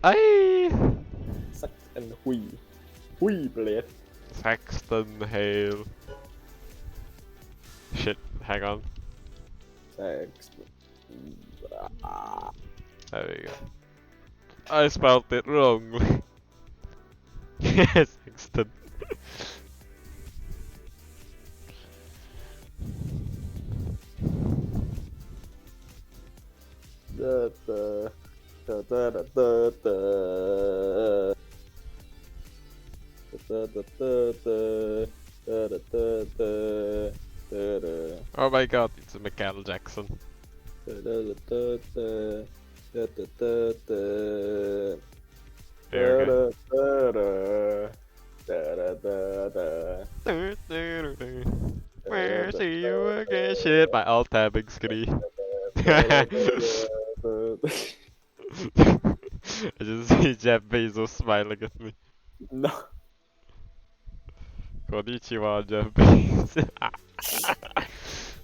Aye! Saxon Hui. Hui blade. Saxton Hale. Shit, hang on. Saxton. There we go. I spelled it wrongly. Saxton. Da, da, da, da, da, da, da. Da, da, da, da, da, da, da, da, da, da. Oh my god, it's a Michael Jackson. Da, da, da, da, da, da, da, da. Here, Da, okay. da, da, da, da, da. Where see you again? Shit, my alt tabbing screen. I just see Jeff Bezos smiling at me. No. Konnichiwa, Jeff Bezos.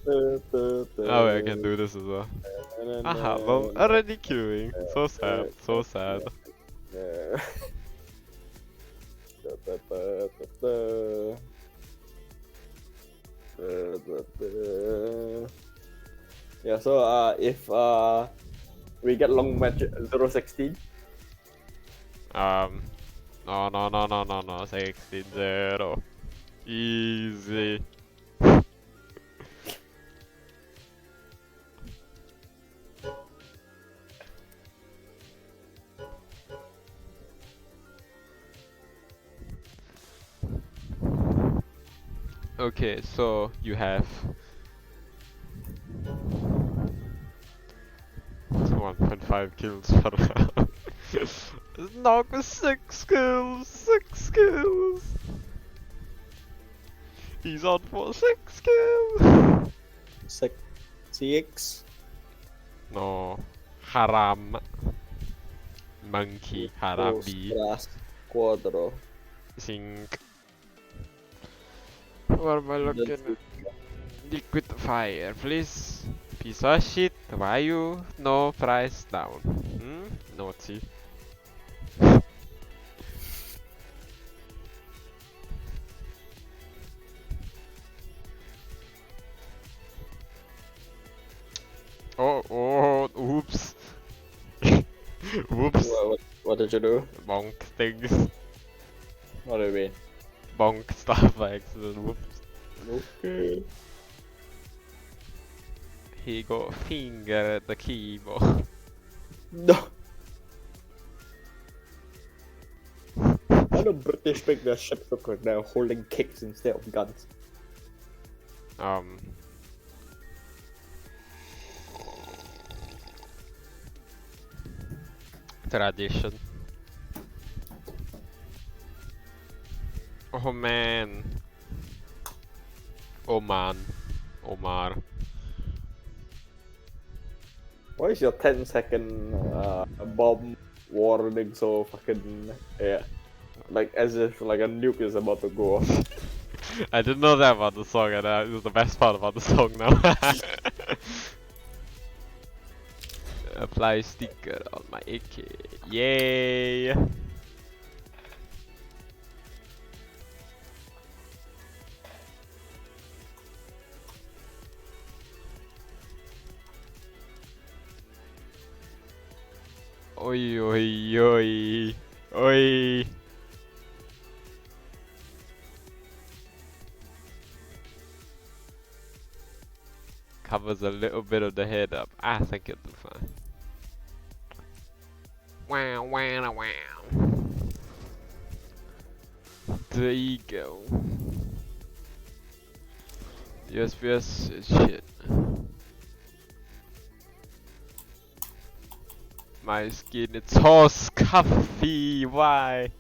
Oh, wait, I can do this as well. Aha, well, already queuing. So sad, so sad. Yeah, so if we get long match 0-16. No, 16-0. Easy. Okay, so you have 1.5 kills per round. Knock with 6 kills, 6 kills. He's on for 6 kills. 6. No, haram. Monkey, harabi. Quadro. Sink. What am I looking at? Liquid fire, please. Piece of shit. Why you no price down? Naughty. Oh, oops. Whoops. What did you do? Bonk things. What do you mean? Bonk stuff by accident. Whoops. Okay. He got finger at the keyboard. No. Why do British make their ships look like they're holding kicks instead of guns? Tradition. Oh man. Oh man. Omar. Why is your 10-second bomb warning so fucking like as if like a nuke is about to go off? I didn't know that about the song, and it was the best part about the song now. Apply sticker on my AK. Yay! Oi, oi, oi, oi. Covers a little bit of the head up. I think it'll be fine. Wow, wow, wow. There you go. USPS is shit. My skin, it's so scuffy. Why?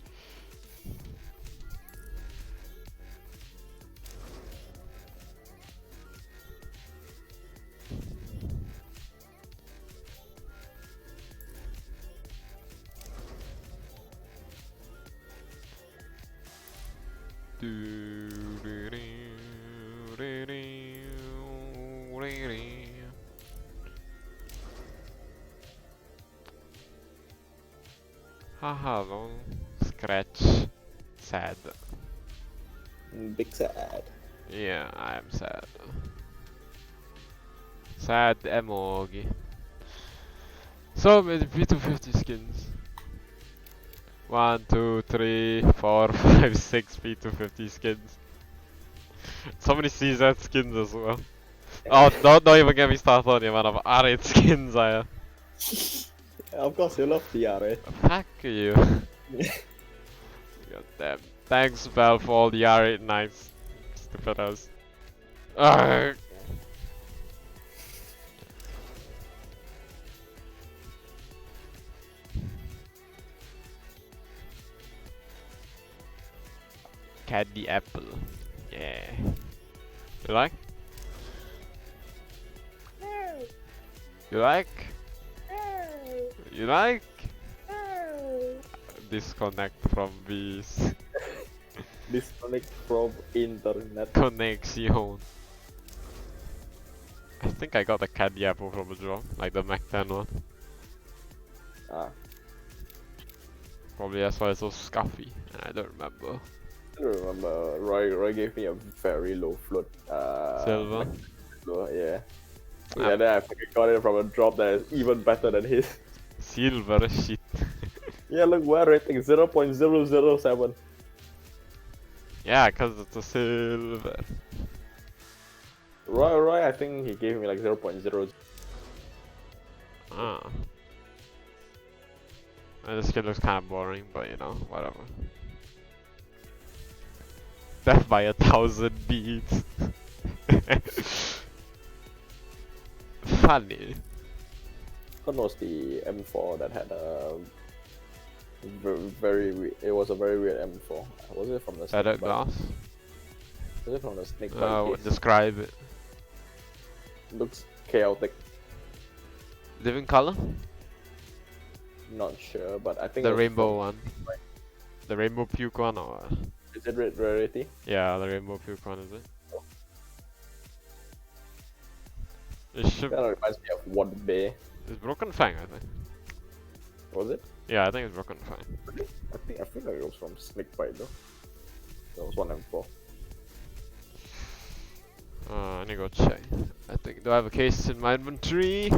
Haha, long scratch. Sad. Big sad. Yeah, I am sad. Sad emoji. So many P250 skins. 1, 2, 3, 4, 5, 6 P250 skins. So many CZ skins as well. Oh, don't even get me started on the amount of R8 skins I have. Of course, you love TRA. Fuck you. God damn. Thanks, Bell, for all the R8 knights. Stupid ass. Ugh. Candy apple. Yeah. You like? You like? You like? Disconnect from this Disconnect from internet. connection. I think I got the candy apple from a drop, like the Mac 10 one. Ah, Probably that's why it's so scuffy, and I don't remember. I don't remember. Roy gave me a very low float. Silver. Yeah. Yeah, then I fucking got it from a drop that is even better than his. Silver shit. Yeah, look, we're rating 0.007. Yeah, cause it's a silver. Roy, I think he gave me like 0.0. Ah. And this skin looks kind of boring, but you know, whatever. Death by 1,000 beats. Funny. What was the M4 that had a it was a very weird M4. Was it from the snake Edit bite? glass. Was it from the snake bite case? Describe it. Looks chaotic. Living color? Not sure, but I think The it was rainbow one. The rainbow puke one or? Is it red rarity? Yeah, the rainbow puke one, is it? It should. Kind of reminds me of One Bay. It's Broken Fang, I think. Was it? Yeah, I think it's Broken Fang. I feel like it was from Snakebite though. That was one M4. I need to go check. I think. Do I have a case in my inventory?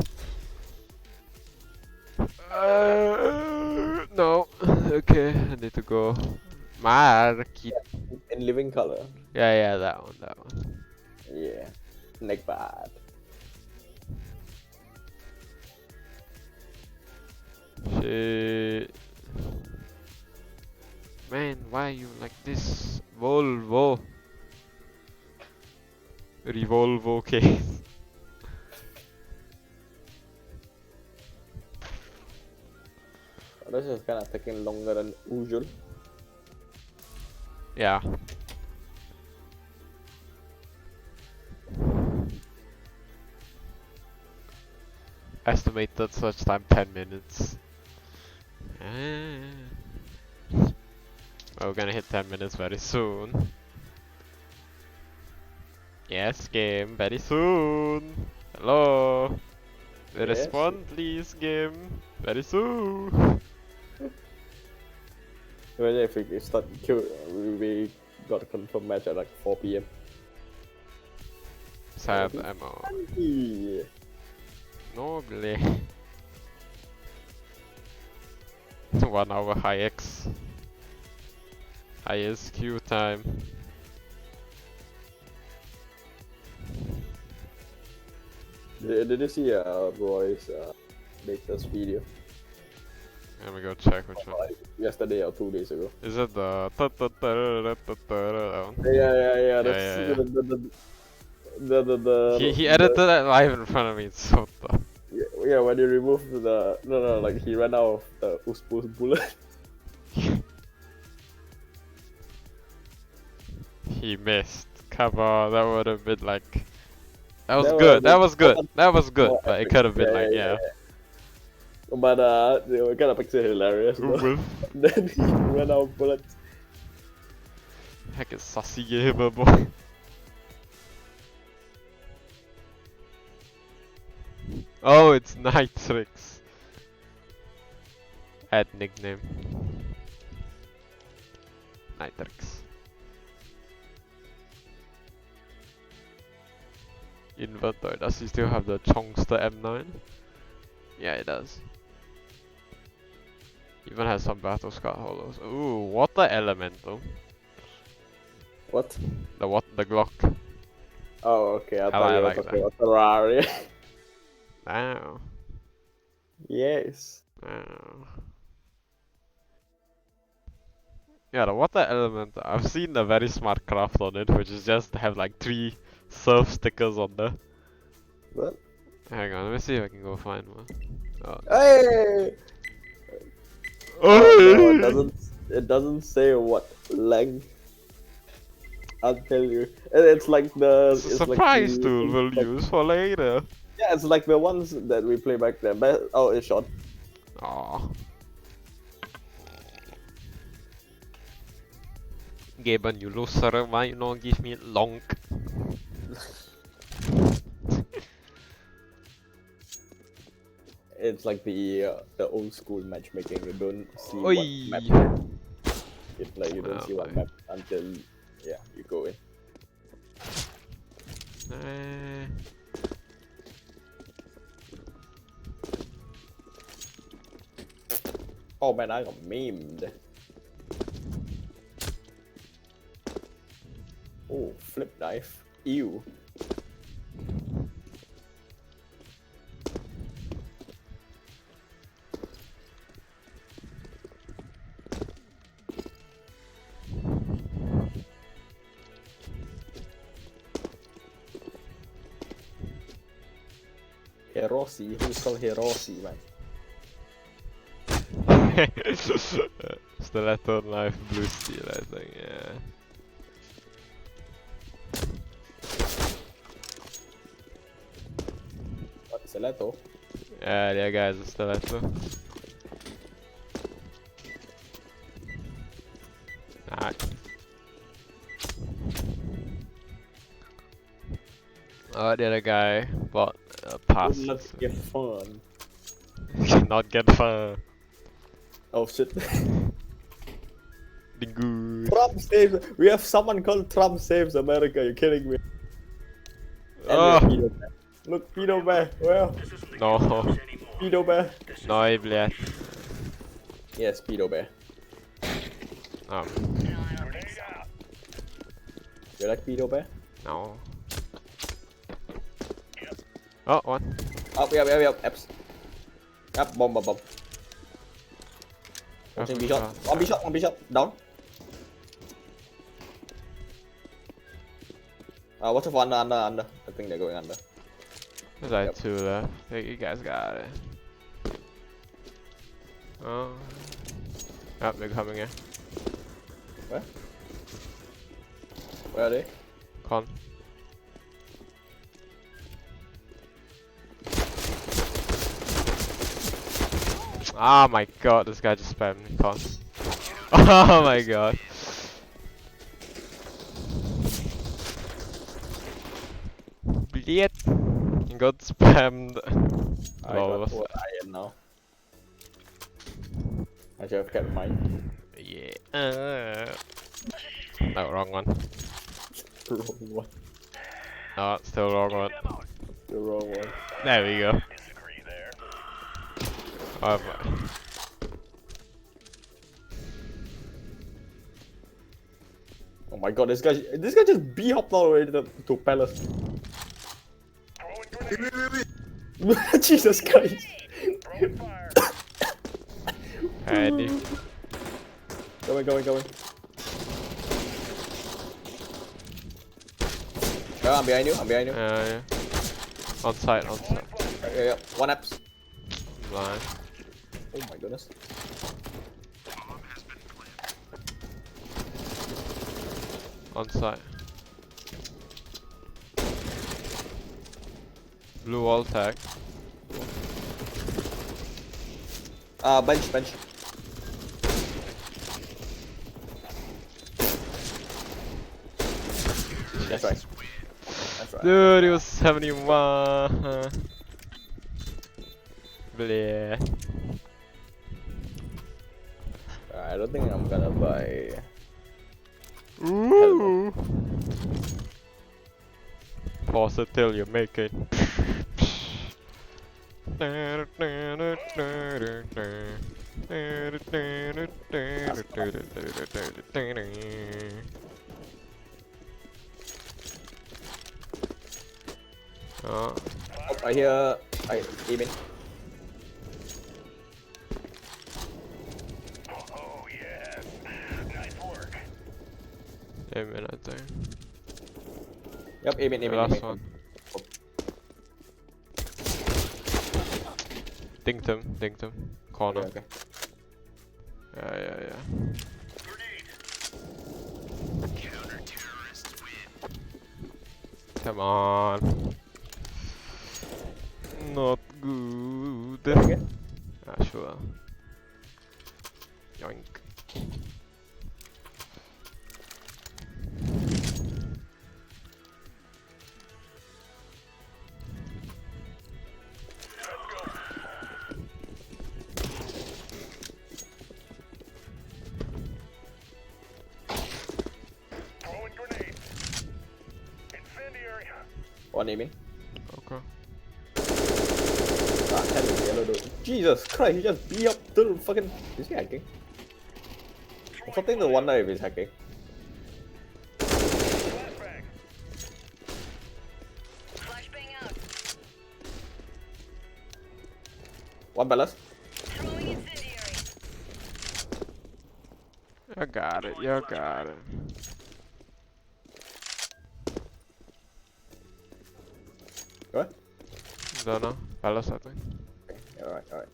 No. Okay, I need to go. Market. In living color. Yeah, that one. Yeah. Snakebite. Shit. Man, why are you like this? Volvo. Revolvo case. This is kind of taking longer than usual. Yeah. Estimated search time 10 minutes. Well, we're gonna hit 10 minutes very soon. Yes, game, very soon. Hello. Yes. Respond, please, game. Very soon. Imagine if we start we got a confirmed match at like 4 PM. Sad ammo. Yeah. Noble. 1 hour high X. Highest queue time. Did you see Roy's latest video? Let me go check which one. Like yesterday or 2 days ago. Is it the that one? Yeah. Yeah. The He edited that live in front of me, it's so tough. Yeah, when you remove the no, like he ran out of the Uspus bullet. He missed. Come on, that would have been like. That was That good. would've That been was good. more That was good. more But it epic. could have been Yeah, like, yeah, yeah. But they were kind of picture hilarious. Who Though. will? Then he ran out of bullets. Heck is sassy gamer boy. Oh, it's Nitrix. Add nickname. Nitrix. Inventory, does he still have the Chongster M9? Yeah, it does. Even has some battle scar hollows. Ooh, water elemental. What? The Glock. Oh, okay. I I thought you were like talking that. about Terraria. Wow. Yes. Wow. Yeah, the water elemental. I've seen the very smart craft on it, which is just to have like 3 surf stickers on there. What? Hang on, let me see if I can go find one. Oh. Hey! Oh no, it doesn't say what length. I'll tell you. It's like the It's a it's like surprise the tool we'll like, use for later. yeah, it's like the ones that we play back then. But oh, it's shot. Aww. Gaben, you loser, why you not give me long? It's like the old school matchmaking. You don't see Oi! what map. It's like you don't Oh see what my. map until you go in. Eh. Oh man, I got memed. Oh, flip knife. Ew. Hiroshi? Who's called Hiroshi, man? Stiletto knife, blue steel, I think, yeah. What, Stiletto? Yeah, the guy's a stiletto. Alright. Oh, the other guy bought a pass. Let's get fun. Not get far. Oh shit. Dingo. Trump saves. We have someone called Trump saves America. You're kidding me. And Oh. we have Pedo Bear. Look, Pedo Bear. Well, No. Pedo Bear. No, блядь. Yes, Pedo Bear. Oh, You like Pedo Bear? no. Oh, one. Up, yep. Apps. Up, bomb. One Careful, B shot. careful. One B shot. Down. What's up under? I think they're going under. There's like 2 left. Hey, you guys got it. Oh. Yep, they're coming in. Where? Where are they? Con. Oh my god, this guy just spammed con. Oh my god. Bleed. He got spammed. I Lol, got what I am now. I should have kept mine. yeah. No, wrong one. Wrong one. No, still wrong one. The wrong one. There we go. Oh my. Oh my god, this guy just B-hopped all the way to Palace. Jesus Christ. Ready. Going. Oh, I'm behind you. Yeah. On site. Yeah. One apps. Blind. Oh my goodness. On site. Blue wall tag. Bench. That's right. Dude, he was 71. Bleh. I don't think I'm gonna buy. Ooh. Pause it till you make it. Oh, Oh, I hear. I aiming. Oh yes, nice work. aim in, I think. Yep, aiming, The aiming, last aiming. one. Dinked him. Corner. Okay, okay. Yeah. Come on. Not good. Try again. Ah, sure. Yoink. Throwing grenade. Incendiary. One aiming. Okay. Ah, 10 is yellow dude. Jesus Christ, he just beat up the fucking. Is he hacking? I'm starting to wonder if he's hacking. Flashbang. Flashbang out. One ballast. Throwing incendiary. You got it. What? Don't know. Palace, I think. Okay, alright, alright.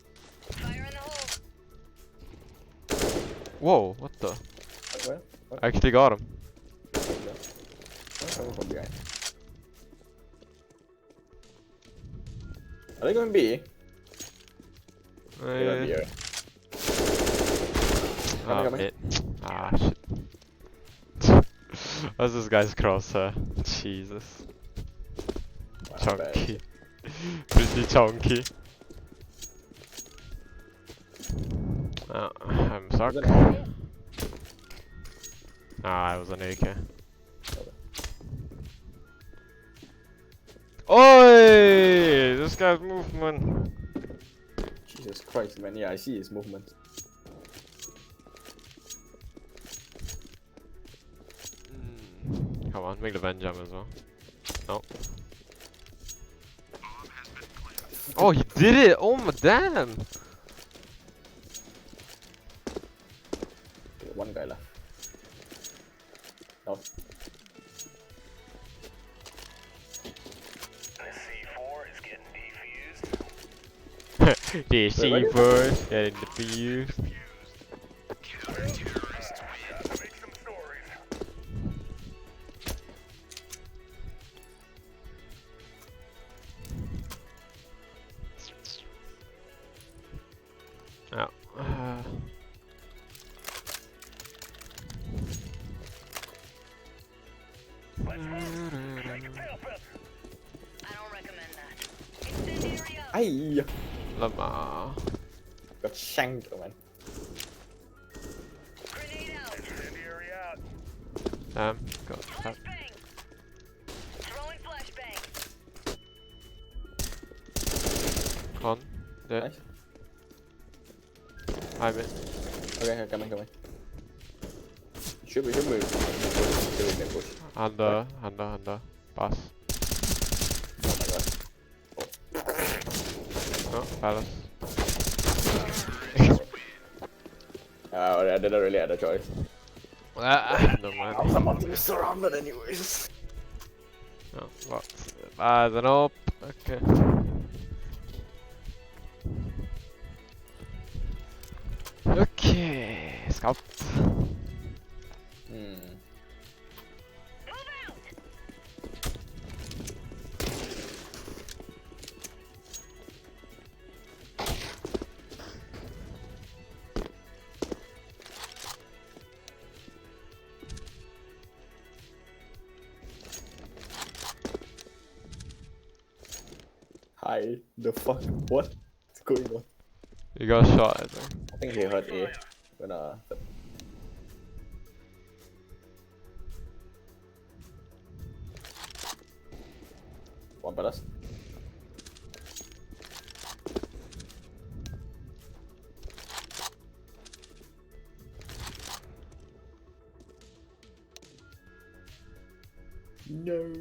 Fire in the hole. Whoa, what the? Where? I actually got him. Coming from behind. Are they going B? They're going B, right? Ah, coming. mid. Ah, shit. What's this guy's crosshair? Jesus. Wow, bad. Chunky. Pretty chunky. I'm stuck. Was it an Ah, it was an AK. Oi! This guy's movement. Jesus Christ, man. Yeah, I see his movements. Come on, make the van jump as well. No. Oh, he did it! Oh my damn! Okay, one guy left. No. This C4 is getting defused. DC where did first, getting the views. Gotta make some stories. Yeah. Let's move. Take a tail feather. I don't recommend that. Incendiary out. Aye! Lama. Got shanked, man. Grenade out. Incendiary out. Damn, got that. Flashbang. Throwing flashbang. Con. Dead. Nice. I'm in. Okay, coming. Should we move? Still in that bush. Under. Pass. Oh my god. No, palace. I didn't really have a choice. No man. I was about to be surrounded anyways. No, box. Then up. Okay. Okay. Scout. Hmm. Move out. Hi. The fuck? What's going on? You got shot, I think. I think he heard A. Gonna. One palace. No.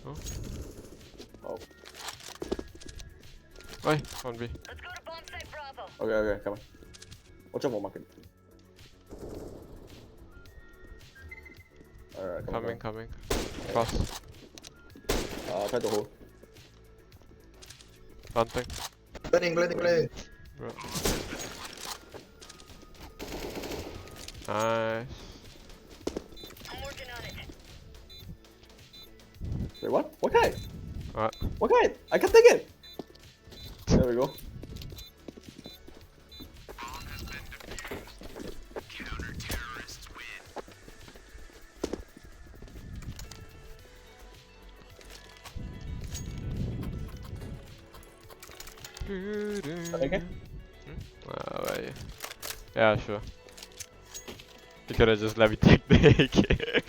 Oh. Oh. Oi, 1B. Let's go to bomb site Bravo. Okay, come on. Watch out for market. Alright, come on. Coming. Cross. Try to hold. Planting. Blending. Bro. Nice. I'm working on it. Wait, what? What kind? What? What kind? I can't take it! There we go. Okay. Wait. Yeah, sure. You could have just let me take the AK.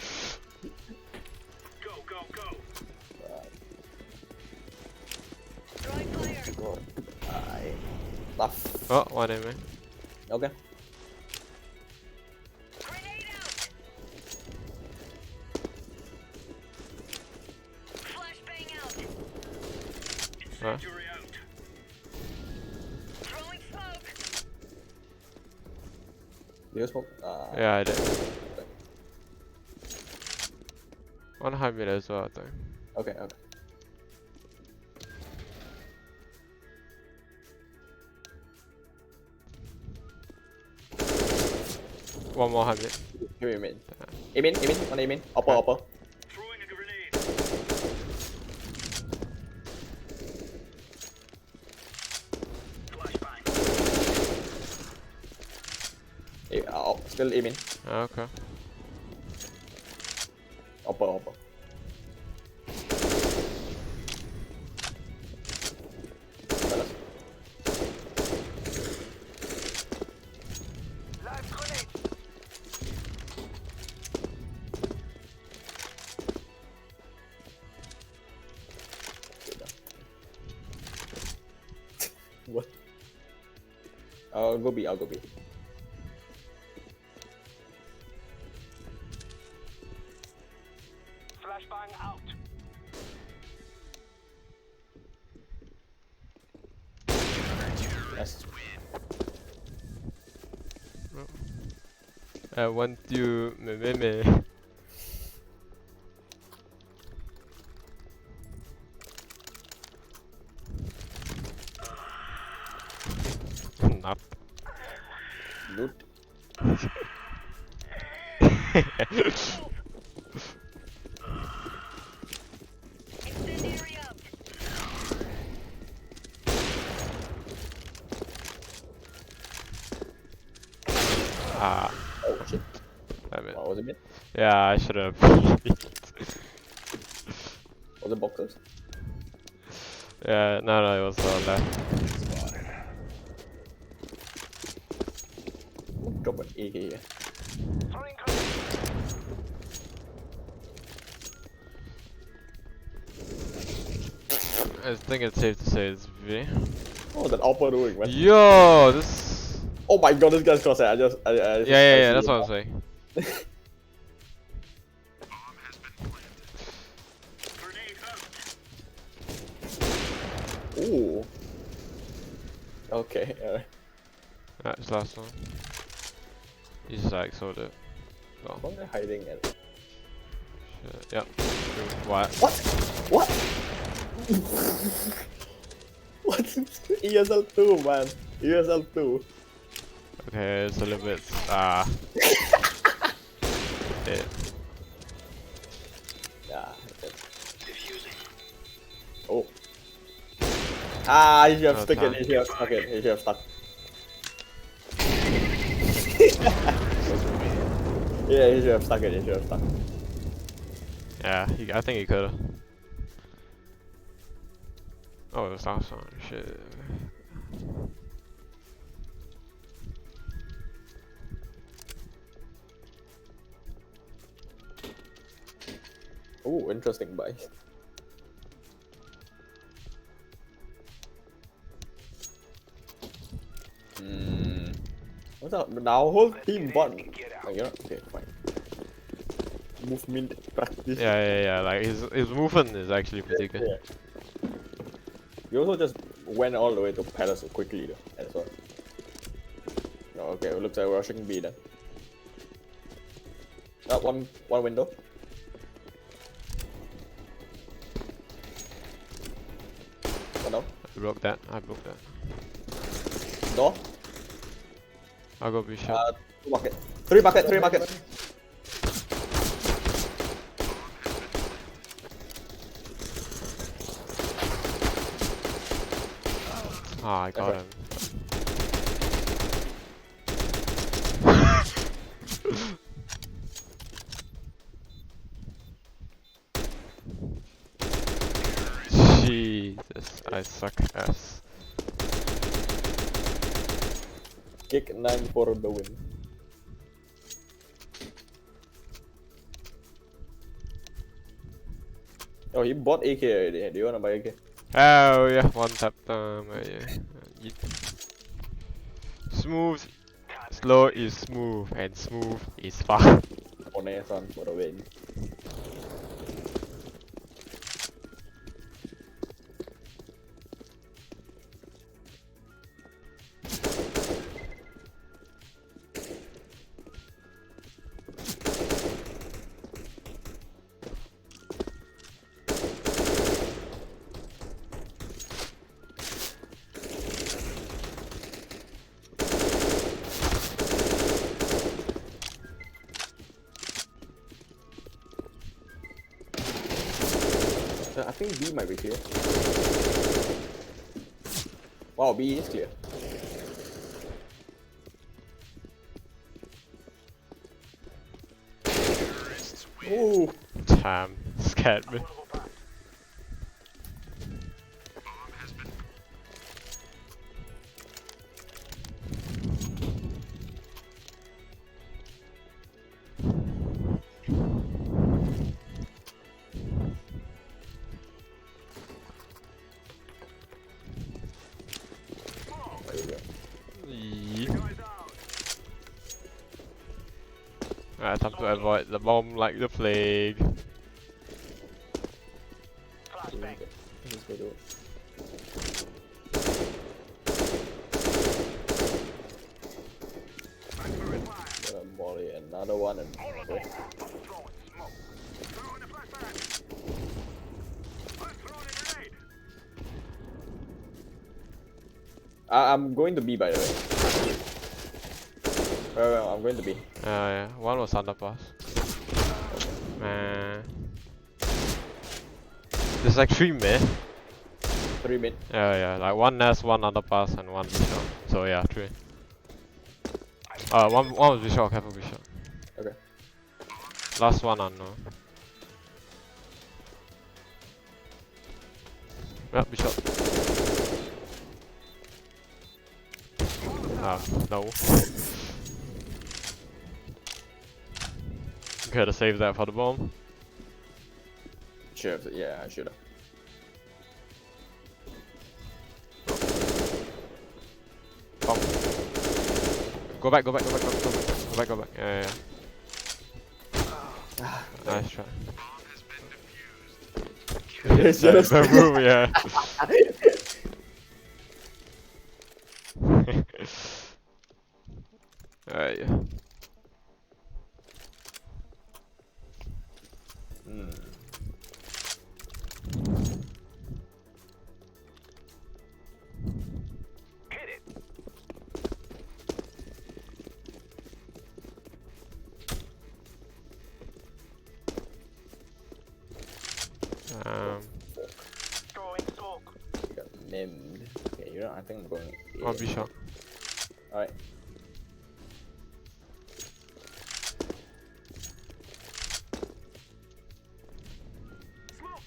Go. Throwing fire. Go. Tough. Oh, one enemy. Okay. Grenade out. Flashbang out. Huh? Incendiary out. Throwing smoke. You smoke? Yeah, I did. One high mid as well, I think. Okay. One more high mid. Give me a minute. Aim in. One aim in. Upper. Throwing a grenade. Flashbang. Still aim in. Okay. Upper. Palace. Live grenade. What? I'll go B. Flashbang out. Yes. I want you, me. Not. Loot. Incendiary out. Ah, Oh shit. damn it. What was it mid? Yeah, I should have. Was it boxers? Yeah, no, it was all left. Drop an AK here. Throwing grenade. I think it's safe to say it's V. What was that upper doing, man? Yo, this. Oh my god, this guy's crosshair. I just Yeah, that's what I'm saying. Grenade out. Ooh. Okay, alright. That's last one. He's just like sold it. Oh, What are they hiding at? shit. Yep. What? What? What? ESL 2, man. ESL 2. Okay, it's a little bit. It. Yeah. Okay. Diffusing. Oh. Ah, you should have No stuck it. time. You should have stuck it. You should have stuck. Yeah, you should have stuck it. You should have stuck. Yeah, I think he could've. Oh, it was last one. Shit. Oh, interesting buy. What's up? Now whole team bought. Oh, you know, okay, fine. Movement practice. Yeah. Like his movement is actually pretty good. Yeah. You also just went all the way to Palace so quickly though, as well. Oh, okay, it looks like we're rushing B then. One window. One down. I broke that. Door. I'll go be shot. 2 bucket. 3 bucket. 3 bucket. I got Okay. him. Jesus, I suck ass. Kick 9 for the win. Oh, he bought AK already. Do you wanna buy AK? Oh yeah, one tap time. Yeah. Yeet. Smooth, slow is smooth, and smooth is fun. Onesan for the win. I think B might be clear. Wow, B is clear. Ooh. Damn, scared me. There you go. Yeet. Alright, time to avoid the bomb like the plague. Flashbang. Just go do it. Got a molly, another one, and okay. Throwing smoke. Throwing a flashbang. I'm throwing a grenade. I'm going to B by the way. Well, I'm going to B. Yeah, one was underpass. Man. There's like 3 mid. 3 mid. Yeah, like 1 nest, 1 underpass, and 1 bishop. So yeah, 3. One was bishop, careful bishop. Okay. Last one unknown. Yeah, bishop. Ah, no. Gotta save that for the bomb. Sure. Yeah, I should have. Bomb. Go back. Yeah. Nice try. It's just The move, yeah. Yeah. Hit it. Throwing smoke. got named. Okay, you know, I think I'm going A. One bishop. Alright. Smoke.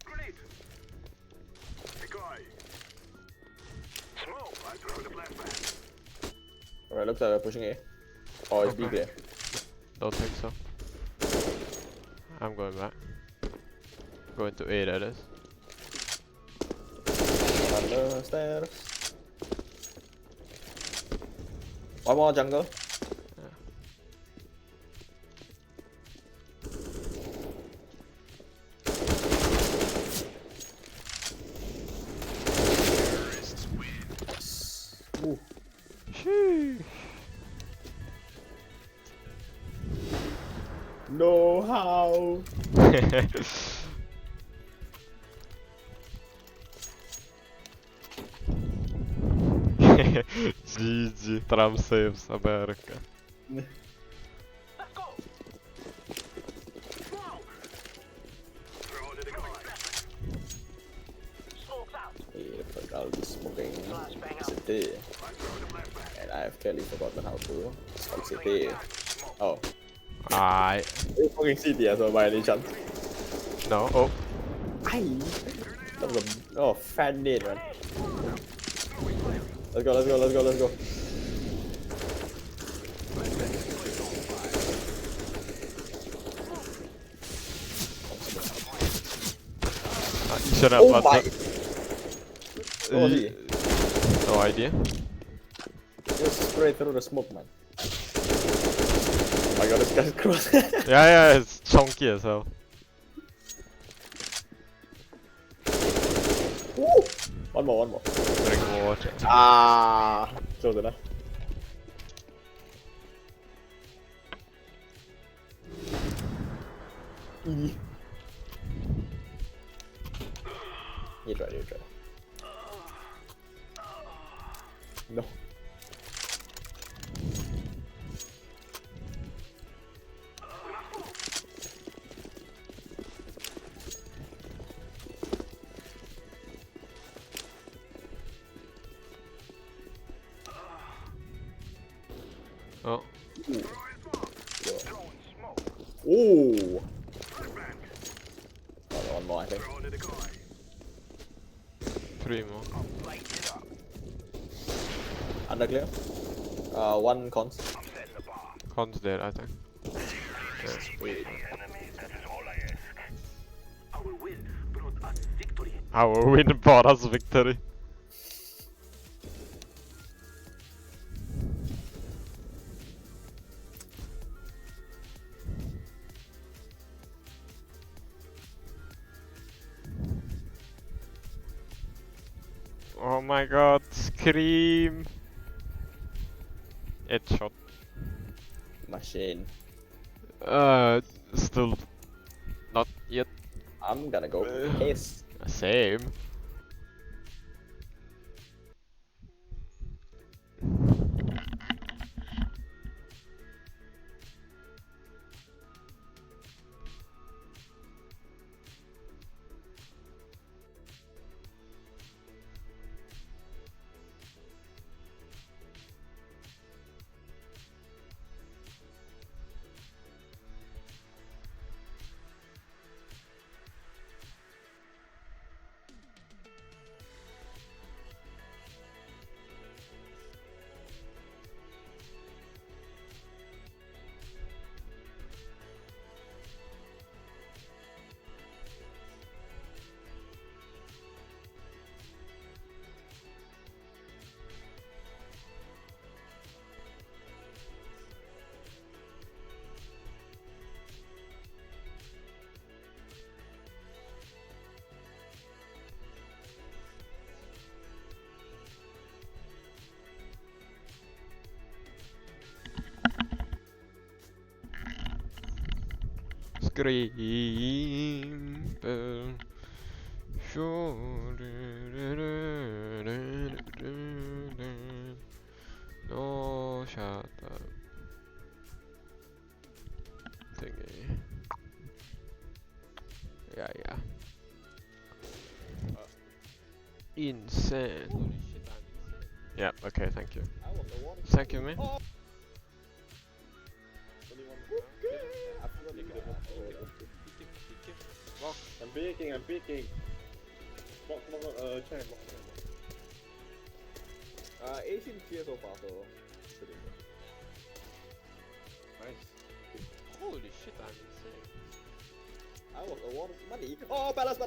Grenade. Decoy. Smoke. I'm throwing a flashbang. Alright, looks like we're pushing A. Oh, it's Okay. B clear. Don't think so. I'm going back. Going to A, that is. Under stairs. One more jungle. Ooh. Sheesh. No how. GG, Trump saves America. Let's go. Smoke. Throw to the guy. Smoke's out. Yeah, but I'll be smoking Flashbang out. city. I throw the flashbang. And I have clearly forgotten how to smoke city. Smoke. Oh. I You're smoking city as well by any chance? no. Oh, Aye. That was a fan nade, man. Let's go, let's go, let's go, let's go. you should have Oh let my! that. What was he? No idea. Just straight through the smoke, man. Oh my god, this guy's cross. Yeah, it's chunky as hell. Woo! One more, one more. Drink water. Ah, close enough. You try, you try. No. Oh, Ooh. Throwing smoke. Ooh. Flashbang. One more, I think. Throw to the guy. 3 more. I'm lighting it up. Under clear. One cons. I'm setting the bar. Con's dead, I think. Wait. Enemy, that is all I ask. Our win brought us victory. Our win brought us victory. Oh my god, scream! Headshot. Machine. Still not yet. I'm gonna go pace. Same. Scream. No, shut up. Thingy. Yeah. Insane. Yeah, okay, thank you. Thank you, man. I'm peeking, I'm peeking. Check. Asian clear so far, so. I was awarded money. Oh, balance.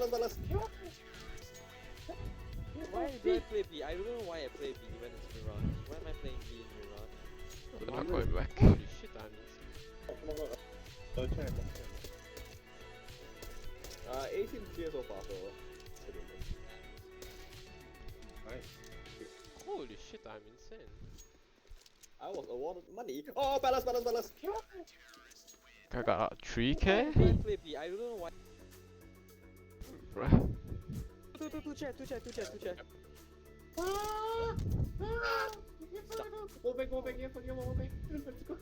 Why do I play B? I don't know why I play B when it's Mirage. Why am I playing B in Mirage? They're not going back. Holy shit, I mean. A seems clear so far, so. Nice. Holy shit, I'm insane. I was awarded money. Oh, balance. I got Why 3k? do I play B? I don't know why. Bruh. Two chair. Go back, yeah, fuck you, go back. Let's go.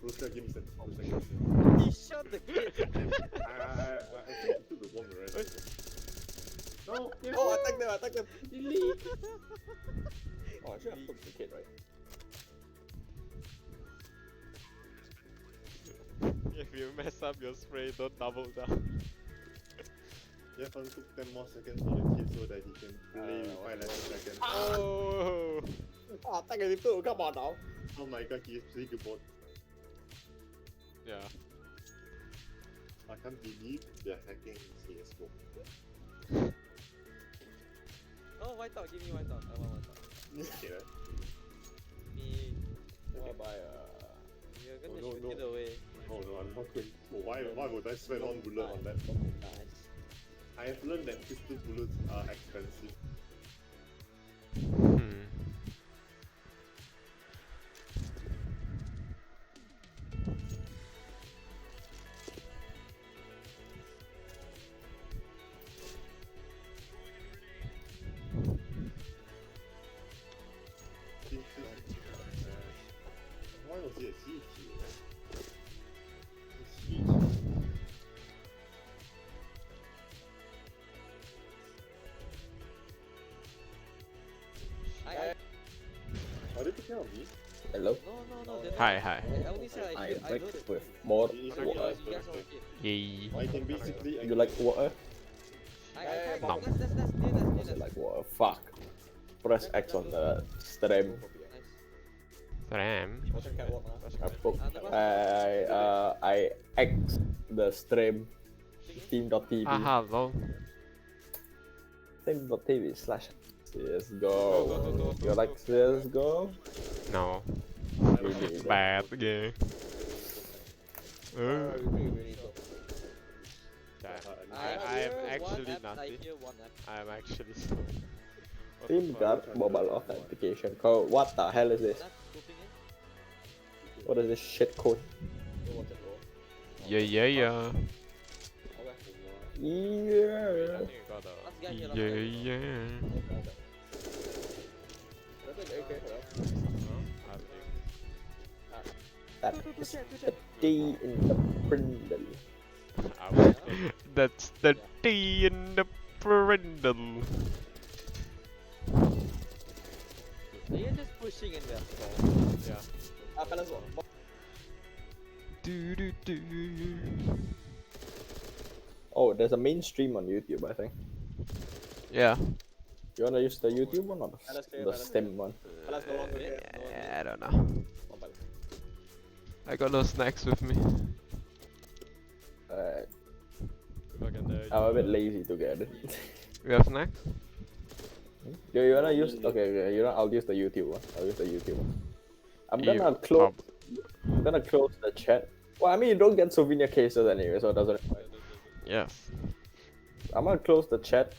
Russia, give me some. He shot the kid. I think he took the bomb already. No, yeah. Oh, attack them. Delete. Oh, I should have took the kid, right? If you mess up your spray, don't double down. Jeffan took 10 more seconds for the kid so that he can play with 5 less seconds. Oh! Oh, attack him too, come on now. Oh my god, he is playing the bot. Yeah. I can't believe they're hacking CSGO. Oh, white out. Give me white out. I want white out. Okay, right? Me. Wanna buy You're gonna Oh, shoot no. it away. Oh no, I'm not going. Oh, why would I spend one bullet on that? Nice. I have learned that pistol bullets are expensive. Hmm. Why was it a CT? CT. Are they picking on me? Hello? No. they're Hi, not. hi. I only said I I should. am I back know that. with more It is water. okay. You guys are okay. Yay. I can basically. You like water? I No. that's I also like water. Fuck. Press X on the stream. Ram. I X the stream. Steam.tv. Aha, lol. Steam.tv/CSGO. Go. You like CSGO? No. Really? Bad game. You really don't. I am actually I nothing. hear one app. I am actually so. What the Team fuck? Guard mobile authentication code. What the hell is this? That's scooping in. What is this shit code? Yeah. Yeah. I think I got Last guy here, a. last guy here. Yeah. That is the D in the brindle. That's the D in the brindle. They're just pushing in their stall. Yeah. Do. Oh, there's a mainstream on YouTube, I think. Yeah. You wanna use the YouTube one or the Steam one? I don't know. I got no snacks with me. I'm a bit lazy to get it. We have snacks? You wanna use? Okay. You know, I'll use the YouTube one. I'll use the YouTube one. I'm You gonna close the chat. Well, I mean, you don't get souvenir cases anyway, so it doesn't. Yes. I'm gonna close the chat.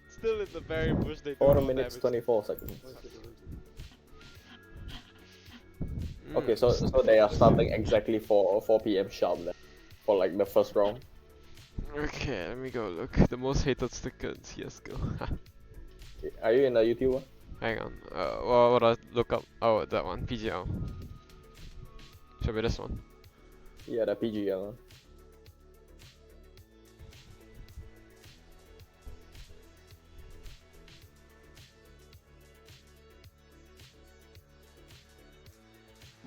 Still in the very bush they do 4 no minutes damage. 24 seconds. Mm. Okay, so they are starting exactly 4 p.m. sharp then, for like the first round. Okay, let me go look. The most hated sticker in CSGO. Are you in the YouTube one? Hang on. What I look up? Oh, that one. PGL. Should be this one. Yeah, the PGL one.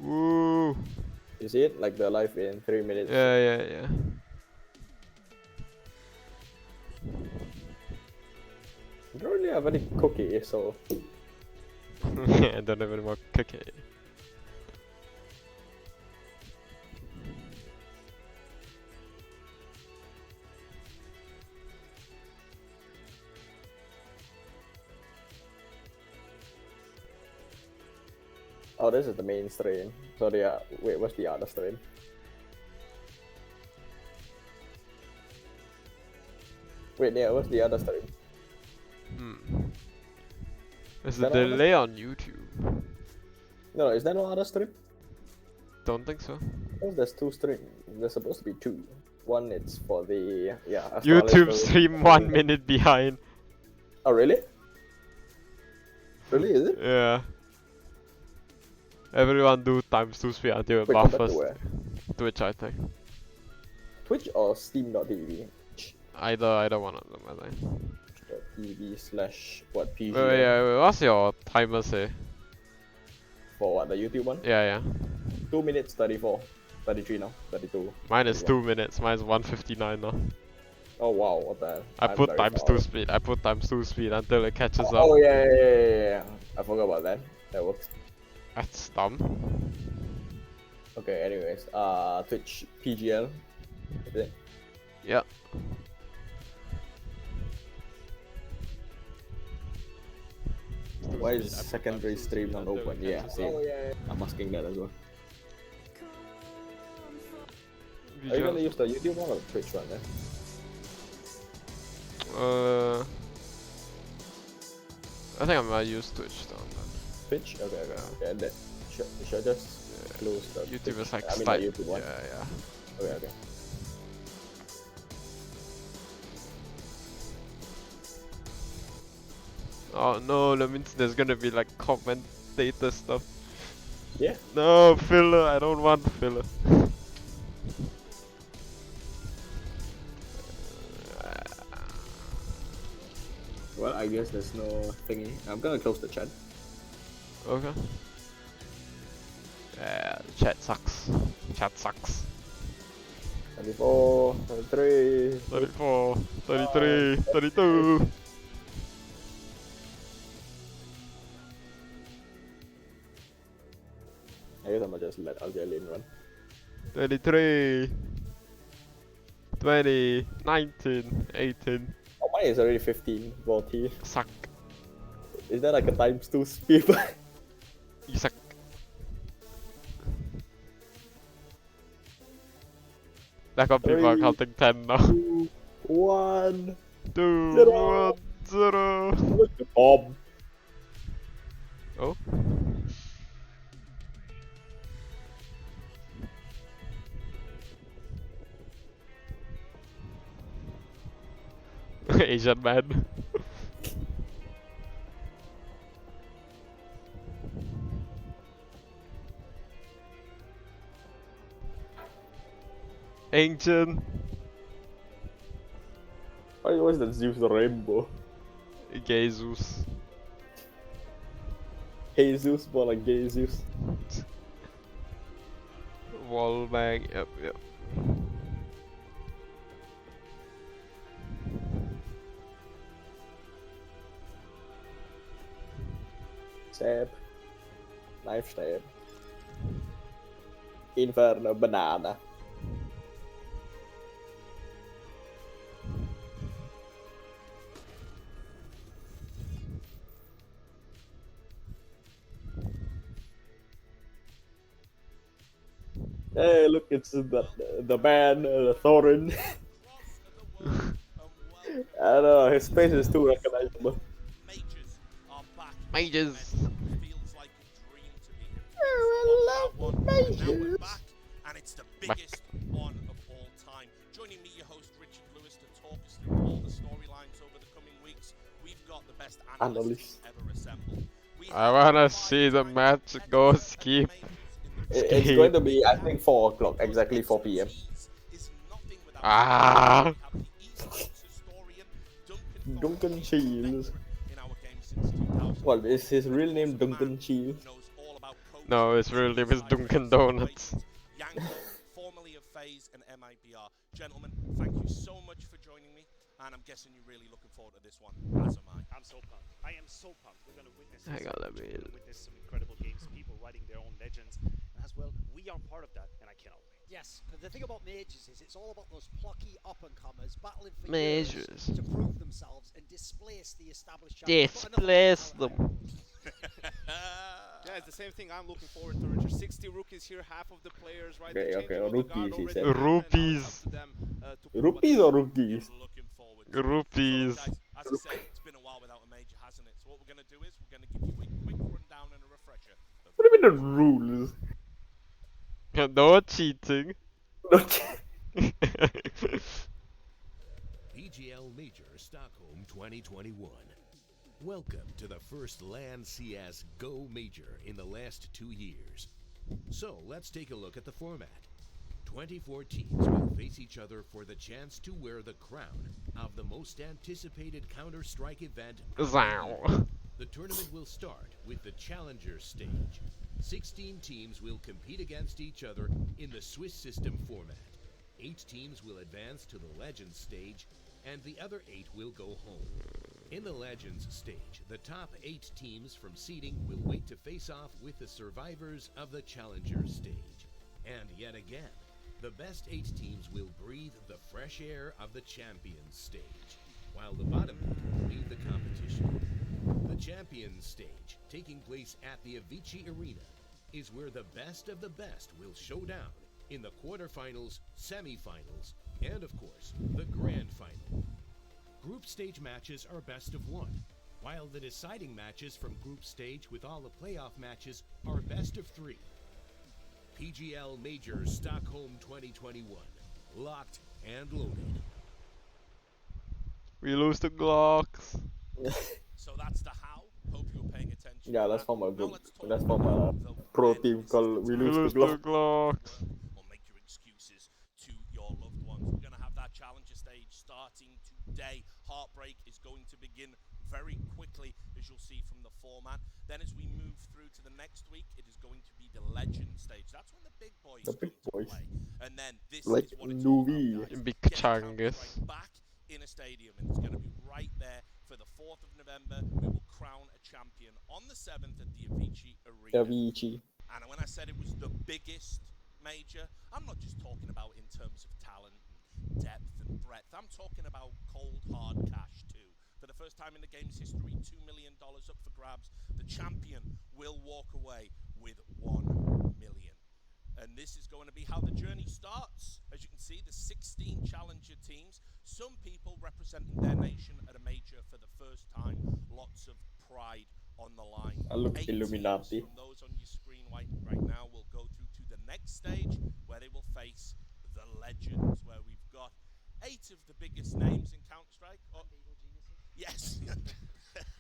Woo! You see it? Like the live in 3 minutes. Yeah. I don't really have any cookie, so I don't have any more cookie. Oh, this is the main stream. So wait, what's the other stream? Wait, yeah, what's the other stream? There's a That all delay on YouTube. No, is there no other stream? Don't think so. Because there's two streams. There's supposed to be two. One it's for the YouTube astrological- stream 1 minute behind. Oh really? Really, is it? Yeah. Everyone do .2 speed until it Wait, compared to buffers. where? Twitch, I think. Twitch or Steam.tv? Either one of them, I think. TV/ what PG? Wait, what's your timer say? For what, the YouTube one? Yeah. 2 minutes 34. 33 now. 32. Mine is 31. 2 minutes. Mine's 1:59 now. Oh wow, what the hell? I I'm put very times far 2 speed. I put times 2 speed until it catches up. Oh yeah. I forgot about that. That works. That's dumb. Okay, anyways. Twitch PGL. Is it? Yeah. Why is secondary stream not open? Yeah, same. I'm asking that as well. Are you gonna use the YouTube one or the Twitch one then? I think I'm gonna use Twitch though. Twitch? Okay. And then should I just close the YouTube Twitch? is like I mean Skype. the YouTube one. Yeah. Okay. Oh no, that means there's gonna be like commentator stuff. Yeah. No, filler. I don't want filler. Well, I guess there's no thingy. I'm gonna close the chat. Okay. Yeah, chat sucks. Chat sucks. 34, 33. 34, 33, 32. I guess I'm gonna just let Algelin run. 23, 20, 19, 18. Oh, mine is already 15, 14. Suck. Is that like a times 2 speed? You suck. Back up people are 3, counting 10 now. 2, 1. 2, 0. 1, 0. Bomb. Oh. Asian man. Ancient. Why was that Zeus the rainbow? Jesus. Jesus, more like gay Zeus. Wallbang. Yep. Stab. Knife stab. Inferno banana. Hey, look, it's the man, Thorin. I don't know, his face is too recognizable. Mages are back. Mages. Feels like a dream to be here. Now we're back, and it's the biggest one of all time. Joining me, your host Richard Lewis, to talk us through all the storylines over the coming weeks. We've got the best analysts ever assembled. I wanna see the match go skip. It's going to be, I think, 4 o'clock, exactly 4 p.m. Ah. Duncan Shields. What, is his real name Duncan Shields? No, his real name is Dunkin' Donuts. Yanko, formerly of FaZe and MIBR. Gentlemen, thank you so much for joining me, and I'm guessing you're really looking forward to this one, as am I. I'm so pumped. I am so pumped. We're gonna witness Hang on, let me- we're gonna witness some incredible games. People writing their own legends, and as well, we are part of that, and I cannot wait. Yes, but the thing about majors is it's all about those plucky up-and-comers battling for Majors. years to prove themselves and displace the established champions. But enough Displace about them. Yeah, it's the same thing I'm looking forward to, Richard. 60 rookies here, half of the players, right? Okay, The okay, changing of the guard rookies, he already said. happened, and now it's Rupees. up to them, to prove what Rupees they or can. rookies? Looking forward to it. Rupees. So, guys, as I said, it's been a while without a major, hasn't it? So what we're going to do is we're going to give you a quick rundown and a refresher. Of What do you mean the rules? No cheating. PGL Major Stockholm 2021. Welcome to the first LAN CS Go Major in the last 2 years. So let's take a look at the format. 24 teams will face each other for the chance to wear the crown of the most anticipated Counter-Strike event of the year. Zow. The tournament will start with the Challenger stage. 16 teams will compete against each other in the Swiss system format. 8 teams will advance to the Legends stage, and the other 8 will go home. In the Legends stage, the top 8 teams from seeding will wait to face off with the survivors of the Challenger stage. And yet again, the best 8 teams will breathe the fresh air of the Champions stage, while the bottom 8 lead the competition. The Champions stage, taking place at the Avicii Arena, is where the best of the best will show down in the quarterfinals, semifinals, and of course, the grand final. Group stage matches are best of 1, while the deciding matches from group stage with all the playoff matches are best of 3. PGL Major Stockholm 2021. Locked and loaded. We lose the Glocks. So that's the how. Hope you're paying attention. Yeah, to let's that. form a Now group. let's talk Let's form a about the pro when. team This is called the We We time Lose lose the the Glock. Glocks. or make your excuses to your loved ones. We're going to have that challenger stage starting today. Heartbreak is going to begin very quickly, as you'll see from the format. Then as we move through to the next week, it is going to be the legend stage. That's when the big boys The big come boys. to play. And then this Like is what it's all Nuvi. about, guys. Big Getting Changus. Counter-Strike back in a stadium, and it's going to be right there for the 4th of November. We will crown a champion on the 7th at the Avicii Arena. Avicii. And when I said it was the biggest major, I'm not just talking about in terms of talent and depth and breadth. I'm talking about cold, hard cash too. For the first time in the game's history, $2 million up for grabs. The champion will walk away with $1 million. And this is going to be how the journey starts. As you can see, the 16 challenger teams, some people representing their nation at a major for the first time. Lots of pride on the line. I look 8 Illuminati. teams from those on your screen right now will go through to the next stage, where they will face the legends, where we've got 8 of the biggest names in Counter-Strike. Oh, yes.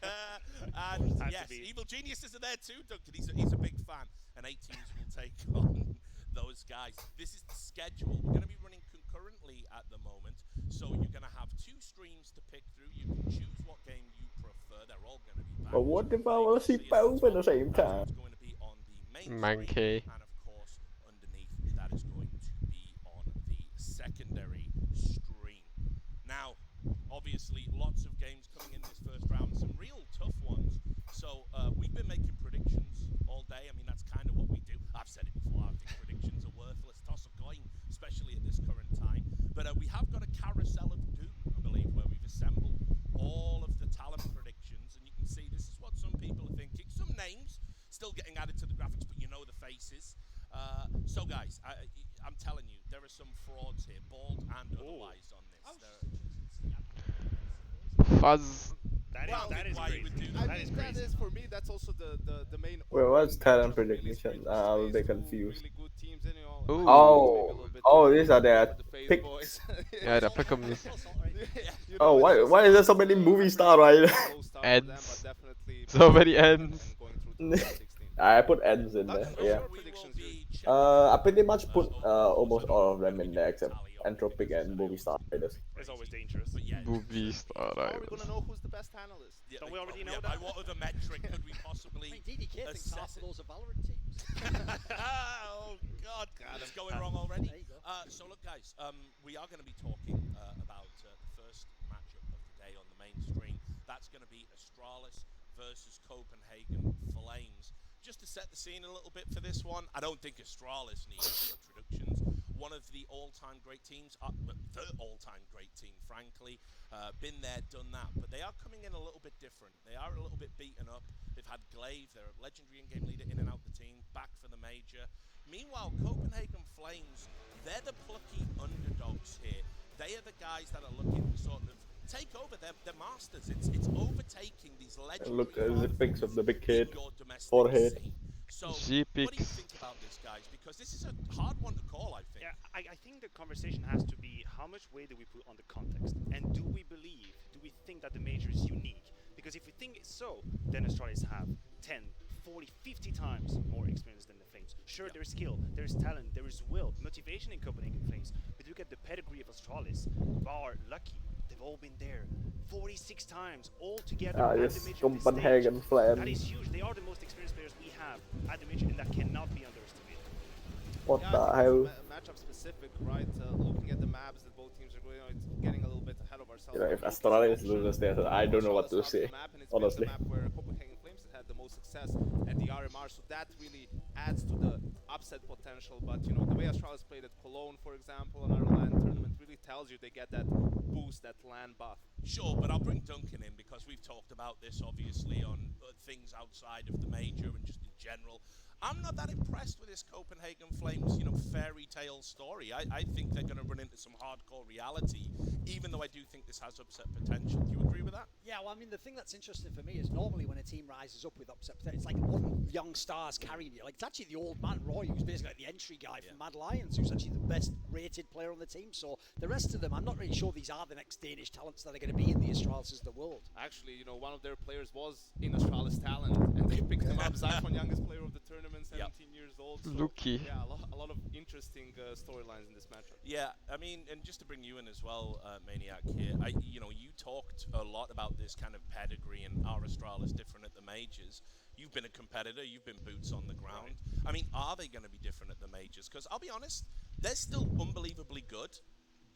And Has to yes, be. Evil Geniuses are there too, Duncan. He's a big fan. And 8 teams will take on those guys. This is the schedule. We're going to be running concurrently at the moment. So you're going to have 2 streams to pick through. You can choose what game you prefer. They're all going to be But what if I want to see both at the same time? It's going to be on the main Monkey. stream, and of course, underneath that is going to be on the secondary stream. Now, obviously, lots of games coming in this first round, some real tough ones. So we've been making predictions all day. I mean, that's kind of what we do. I've said it before. I think predictions are worthless. Toss a coin, especially at this current time. But we have got a carousel of doom, I believe, where we've assembled all of the talent predictions, and you can see this is what some people are thinking. Some names still getting added to the graphics, but you know the faces. So, guys, I'm telling you, there are some frauds here, bald and otherwise, on this. Fuzz. That is, Well, that is why you would crazy. do I that. That is mean, that crazy. is for me. That's also the main. Wait, what's talent really prediction? split I'll the be space, 2 confused. really good teams, and, you know, Ooh. I think Oh, maybe a little bit oh, too these are easy their for the Phase picks. boys. Yeah, the pick'ems. You Oh, know, why it's just why is there so a many little movie bit star right? slow start for them, Ends. but definitely So many and ends. going through to the 16. I put ends in That's there. no Yeah. short We will predictions, be dude. checking I pretty much put over almost the all of them weekend. in there We except can tally up Entropic because and they Movie all Star seem Raiders. It's always crazy. dangerous. But yeah, Movie Star How are we Riders. gonna know who's the best analyst? yeah, Don't we already yeah, know by that? what other metric could we I possibly mean, DDK thinks half assess of it? those are Valorant teams. Oh God, it's going wrong already. There you go. So look, guys, we are going to be talking about the first matchup of the day on the main stream. That's going to be Astralis versus Copenhagen Flames. Just to set the scene a little bit for this one, I don't think Astralis needs introductions. One of the all-time great teams, the all-time great team, frankly. Been there, done that, but they are coming in a little bit different. They are a little bit beaten up. They've had Glaive, their legendary in-game leader, in and out the team, back for the major. Meanwhile, Copenhagen Flames, they're the plucky underdogs here. They are the guys that are looking to sort of take over. They're masters. It's overtaking these legendary. Look at the pics of the big kid, in your domestic forehead. scene. So, G what do you pics. think about this, guys? Because this is a hard one to call, I think. Yeah, I think the conversation has to be how much weight do we put on the context? And do we think that the major is unique? Because if we think it's so, then Astralis have 10, 40, 50 times more experience than the Flames. Sure, there's skill, there's talent, there is will, motivation in Copenhagen Flames. But look at the pedigree of Astralis. Bar, Lucky, they've all been there 46 times all together at Yes, the major. Copenhagen That Flames. is huge. They are the most experienced players we have at the major, and that cannot be underestimated. What Yeah, the I think hell? it's matchup specific, right? Looking at the maps that both teams are going on, it's getting a little bit ahead of ourselves. You know, if Astralis loses this, I don't know what to say, honestly. The map where Copenhagen Flames had the most success at the RMR, so that really adds to the upset potential. But you know, the way Astralis played at Cologne, for example, an Ireland tournament really tells you they get that boost, that land buff. Sure, but I'll bring Duncan in because we've talked about this obviously on things outside of the major and just in general. I'm not that impressed with this Copenhagen Flames, you know, fairy tale story. I think they're going to run into some hardcore reality, even though I do think this has upset potential. Do you agree with that? Yeah, well, I mean, the thing that's interesting for me is normally when a team rises up with upset potential, it's like one young star's carrying it. Like, it's actually the old man, Roy, who's basically like the entry guy from Mad Lions, who's actually the best rated player on the team. So the rest of them, I'm not really sure these are the next Danish talents that are going to be in the Astralis of the world. Actually, you know, one of their players was in Astralis Talent, and they picked him up. Zyphon, youngest player of the tournament, 17 years old. So, Lucky. yeah, a lot of interesting storylines in this matchup. Yeah, I mean, and just to bring you in as well, Maniac here, you know, you talked a lot about this kind of pedigree and our Astralis different at the majors. You've been a competitor, you've been boots on the ground. I mean, are they going to be different at the majors? Because I'll be honest, they're still unbelievably good.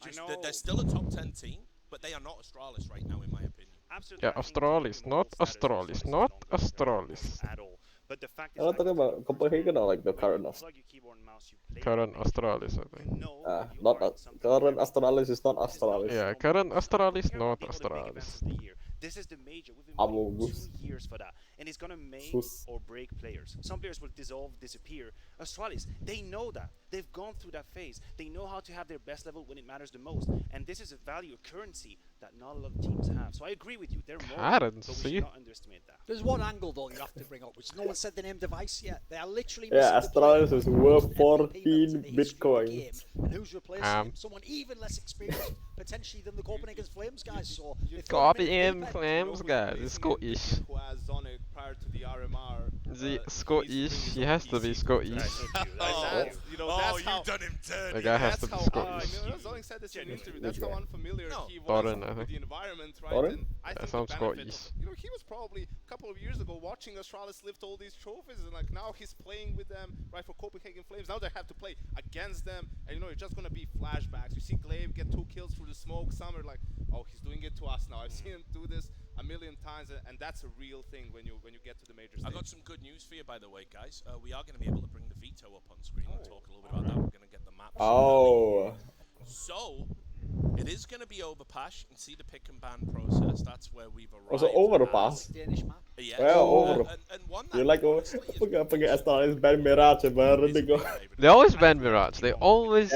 Just they're still a top 10 team, but they are not Astralis right now, in my opinion. Absolutely. Yeah, Astralis, not Astralis, not Astralis. At all. But the fact is, I'm not talking about Copenhagen or like the current plug your keyboard and mouse, you play Current the major, Astralis, I think. you know you not are in something current different. Astralis is not This is not Astralis. Yeah, normal. current Astralis, Here are not the other big events Astralis. of the year. This is the major. We've been Among waiting Us. 2 years for that, and it's gonna make Sus. or break players. Some players will dissolve, disappear. Astralis, they know that. They've gone through that phase. They know how to have their best level when it matters the most, and this is a value, a currency that not a lot of teams have. So I agree with you. They're more, but we Currency? should not underestimate that. There's one angle though you have to bring up, which no one said the name device yet. They are literally Yeah, missing the player Astralis is who worth won MVP 14 in the history of the game. bitcoins. And who's replacing him? Someone even less experienced potentially than the Copenhagen Flames guys. So they've got to make Copenhagen big bet. Flames, guys, it's Scottish. Who has Zonic prior to the RMR? The Scottish, he has to be Scottish. You know, that's how. done him dirty. The guy has That's to be how. Scottish. You know, Zonic said this in an interview. That's Yeah. how unfamiliar No. he was Torren, I with think. the environment, right? Torren? And I That think sounds the benefit Scottish. of, you know, he was probably a couple of years ago watching Astralis lift all these trophies, and like now he's playing with them, right, for Copenhagen Flames. Now they have to play against them, and you know, it's just gonna be flashbacks. You see Glaive get 2 kills through the smoke. Some are like, oh, he's doing it to us now. I've seen him do this a million times, and that's a real thing when you get to the major stage. I got some good news for you, by the way, guys. We are going to be able to bring the veto up on screen and talk a little bit about that. We're going to get the map. Oh. So, it is going to be Overpass and see the pick and ban process. That's where we've arrived. Also Overpass. Danish map. Yeah. Well, over. And one You that like honestly is forget Astralis ban Mirage and Vertigo. They always ban Mirage. They always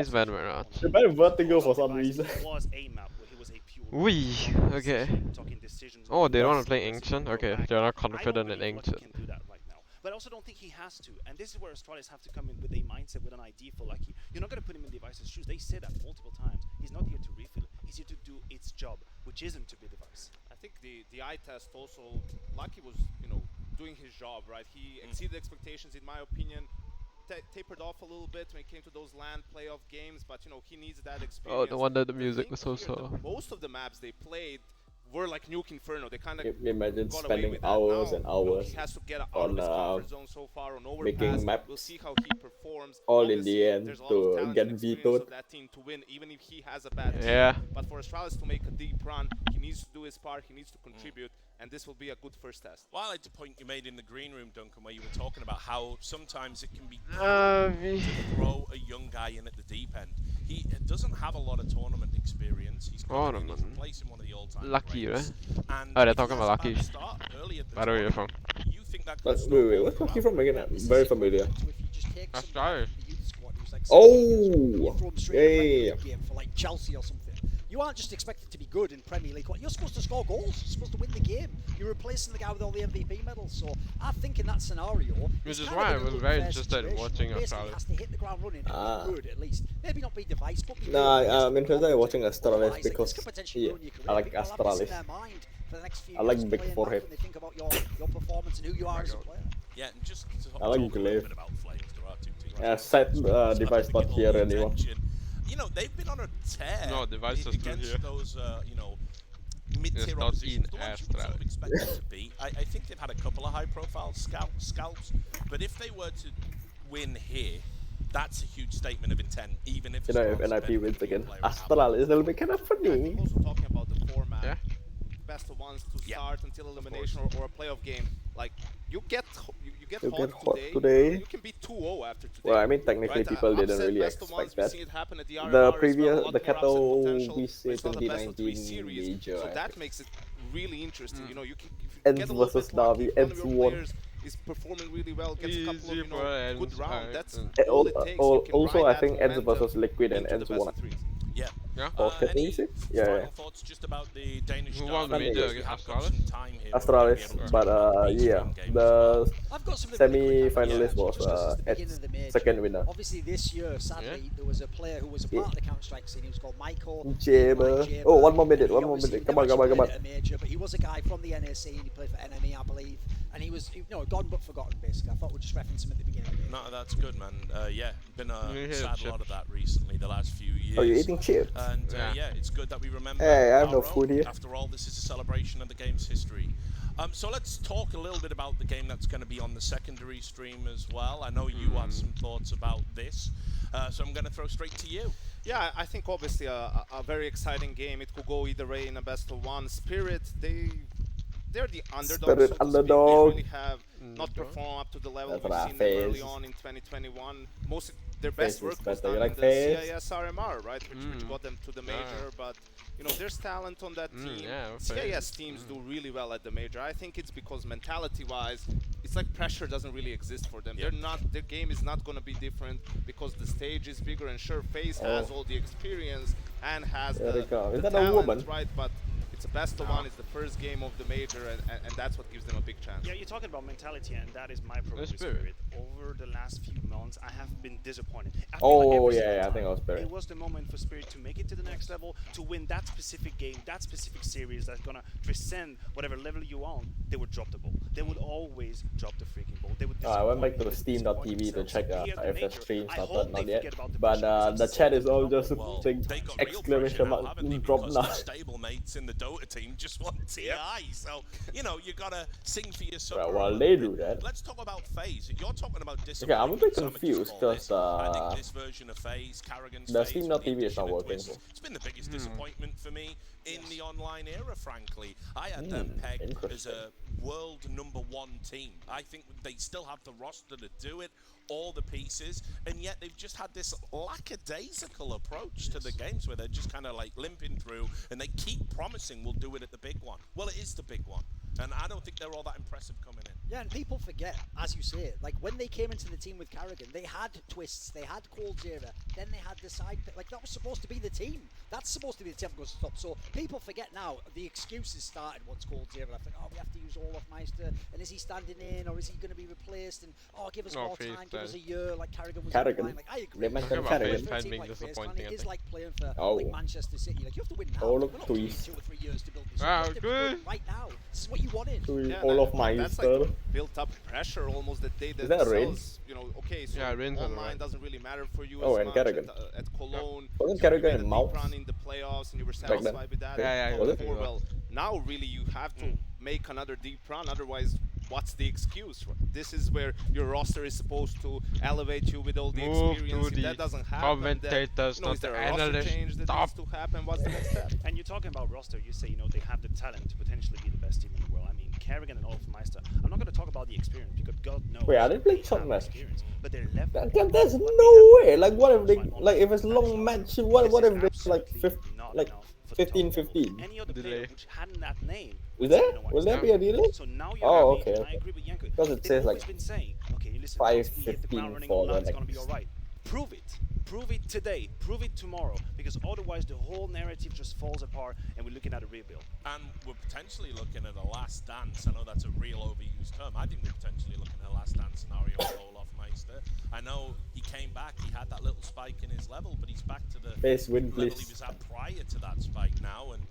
ban Mirage. They ban Vertigo for some reason. It was a map where he was a pure Oui, okay. talking decisions. Oh, they want to play versus Ancient? go Okay, back. they're not I confident don't in believe Lucky Ancient. can do that right now. But I also don't think he has to. And this is where Astralis have to come in with a mindset, with an idea for Lucky. You're not going to put him in Device's shoes. They said that multiple times. He's not here to refill. He's here to do its job, which isn't to be Device. I think the eye test also, Lucky was, you know, doing his job, right? He exceeded expectations, in my opinion. Tapered off a little bit when it came to those LAN playoff games, but you know, he needs that experience. Oh, no wonder the And I music think was so here, soft. most of the maps they played, were like Nuke Inferno. They kind of Imagine got away spending with that. hours Now, and you know, hours he has to get out on of his comfort zone so far on making overpass. maps. We'll see how he performs. All in Obviously, the end there's a lot to of talent get and experience vetoed. of that team to win, even if he has a bad team. Yeah. But for Astralis to make a deep run, he needs to do his part. He needs to contribute, and this will be a good first test. Well, I like the point you made in the green room, Duncan, where you were talking about how sometimes it can be me- to throw a young guy in at the deep end. He doesn't have a lot of tournament experience. He's coming in, he's Tournament? replacing one of the all-time Lucky, greats. right? And Oh, they're if he talking has about a bad Lucky. start early at the Where are you tournament, from? you think that could Wait, snowball what's Lucky throughout. from again? This is Very equivalent familiar. to if you just take That's somebody right. from the youth squad who's like Oh! 16 years old, you throw him straight in a Yeah, Premier yeah, League game for like Chelsea or something. You aren't just expected to be good in Premier League. You're supposed to score goals. You're supposed to win the game. You're replacing the guy with all the MVP medals. So I think in that scenario, Which it's is kind why of I was an very unfair interested in situation. watching Basically, Astralis. he has to hit the ground running and Ah. be good at least. Maybe not be device, but be good. I'm Yes, interested in watching competent. Astralis Otherwise, like, because this could potentially ruin your career. I like People have this in Astralis. their mind for the next few I like years big playing forehead. back when they think about your performance and who you are as a player. Yeah, and just to I like talk a little Glaive. bit about Flames, there are two teams. Yeah, set It's device to not get all here the anymore. attention. You know, they've been on a tear No, device is still against here. those, you know, It's mid-tier not oppositions, in the ones you would sort of Astralis. expect them to beat. I think they've had a couple of high-profile scalps, but if they were to win here, that's a huge statement of intent, even if You know, if Astralis NIP benefit wins from again, player and Astralis will be kind of I funny. think also talking about the format, Yeah. best of ones to Yeah, start until elimination or a playoff game. Like you get You hot get hot today. today. You can be 2-0 after today. Well, I mean, technically, right? people didn't Upset really best of ones, expect we've that. seen it happen at the The RMR as well, a previous, lot the more upset Kato potential, BC but it's not a best of 3 2019 series, major. so I that think. makes it really interesting. You know, you can if you Ends get a little versus bit lucky, Navi, if one of Ends your won. players is performing really well, gets a couple of Easy for good Ends, rounds. That's and- all it takes. You can Also, ride I that think Ends momentum versus Liquid and into the Ends best won. of 3s. Yeah. Yeah. Or Any Easy? Yeah, final yeah. thoughts just about the Danish Who derby? won the major Because against we have got Astralis? some time here where we're gonna be Astralis, able to but talk about these yeah, game games as well. the I've got something really quick. semi-finalist Yeah. was Just 'cause it's the beginning Ed's of the major. second winner. Obviously, this year, sadly, there was a player who was a part of the Counter-Strike scene. He was called Michael Jaber. Jaber. Oh, one more minute, He one more obviously minute. Come never on, come on, actually come on. played at a major, but he was a guy from the NAC and he played for NME, I believe. And he was, gone but forgotten, basically. I thought we'd just reference him at the beginning of the major. No, that's good, man. Yeah, been a You hear sad chips. lot of that recently, the last few years. Oh, you're eating chips? And Yeah. yeah, it's good that we remember. Hey, I have no our food own. here. After all, this is a celebration of the game's history. So let's talk a little bit about the game that's going to be on the secondary stream as well. I know you have some thoughts about this, so I'm going to throw straight to you. Yeah, I think obviously a very exciting game. It could go either way in a best of one. Spirit, they're the underdogs. Spirit so to underdog. speak. They really have not performed up to the level That's we've what I seen them early face. on in 2021. Most their Face best is work was better. You done like in the face? CIS RMR, right, which got them to the major. But there's talent on that team. yeah, CIS teams do really well at the major. I think it's because mentality-wise, it's like pressure doesn't really exist for them. Yeah. Their game is not going to be different because the stage is bigger and sure FaZe has all the experience and has There the, we go. Is the that a talent, woman? right? But it's a best of one. It's the first game of the major, and that's what gives them a big chance. Yeah, you're talking about mentality, and that is my problem with Spirit. Spirit. Over the last few months, I have been disappointed. I feel Oh, like every yeah, single yeah, I time think I was Spirit. It was the moment for Spirit to make it to the next level, to win that specific game, that specific series that's gonna transcend whatever level you're on. They would drop the ball. They would always drop the freaking ball. They would. I went back to disappoint Steam.tv to themselves. check Here at the if the major, stream I started, hope not they yet. forget about the But pressure, because the that's chat is all the just Well, big they got real exclamation pressure now, mark haven't they? drop Because now. the stable mates in the Dota team just want TI. So, you gotta sing for your supper. Well, a while little they bit. do that. Let's talk about FaZe. You're talking about Okay, I'm a bit disappointment. Some would just confused call because this. I think this version of FaZe, Karrigan's the FaZe, Steam.tv with the is not addition of working. Twist, it's been the biggest disappointment for me in the online era, frankly. I had them pegged as interesting. a world #1 team. I think they still have the roster to do it, all the pieces, and yet they've just had this lackadaisical approach to the games where they're just kind of like limping through, and they keep promising we'll do it at the big one. Well, it is the big one, and I don't think they're all that impressive coming in. Yeah, and people forget, as you say, like when they came into the team with Karrigan, they had Twists, they had Cold Zera, then they had the side pick. Like that was supposed to be the team. That's supposed to be the team goes to stop. So people forget now. The excuses started once Cold Zera left. Like, oh, we have to use Olaf Meister, and is he standing in or is he going to be replaced? And oh, give us No, more Faith time, give us a then. year. Like Karrigan was Karrigan. online. Like I agree. They mentioned Talking about Karrigan. Faith For a team being like FaZe, man, disappointing, I it is think. like playing for Oh. like Manchester City. Like you have to win now. All We're of not waiting Twist. 2 or 3 years to build this. Ah, You have to do good. it right now. This is what you wanted. All of that's Meister. like built up pressure almost that they Is that Rin? themselves, okay, so Yeah, Rin's on the online right. doesn't really matter for you Oh, as and much Karrigan. at Cologne. Wasn't you Karrigan made a in deep Mouth? run in the playoffs and you were Back then? satisfied with that. Yeah, yeah, Going was it? forward, well, Now really you have to make another deep run, otherwise what's the excuse? This is where your roster is supposed to elevate you with all the Move experience. to If the that doesn't happen, commentators, then, not is there the a roster analysts. change that Stop. needs to happen? What's the next step? And you're talking about roster, you say, they have the talent to potentially be the best team in the world. I mean, Kerrigan and Olfmeister. I'm not going to talk about the experience because God knows. Wait, are they playing have short match? experience, but their level. There's no way. Like, what if they, like, if it's long match, what if they like 15-15? Any other Delay. player which hadn't that name. Is there? Will there be a delay? So now you Oh, have okay. and I agree with Yanko. Because it They've says, always like, been saying, okay, listen, 5:15 we hit the ground running for online, the it's gonna be next- alright. Prove it. Prove it today. Prove it tomorrow. Because otherwise the whole narrative just falls apart and we're looking at a rebuild. And we're potentially looking at a last dance. I know that's a real overused term. I think we're potentially looking at a last dance scenario with Olaf Meister. I know he came back, he had that little spike in his level, but he's back to the Base win, level he please. was at prior to that spike now, and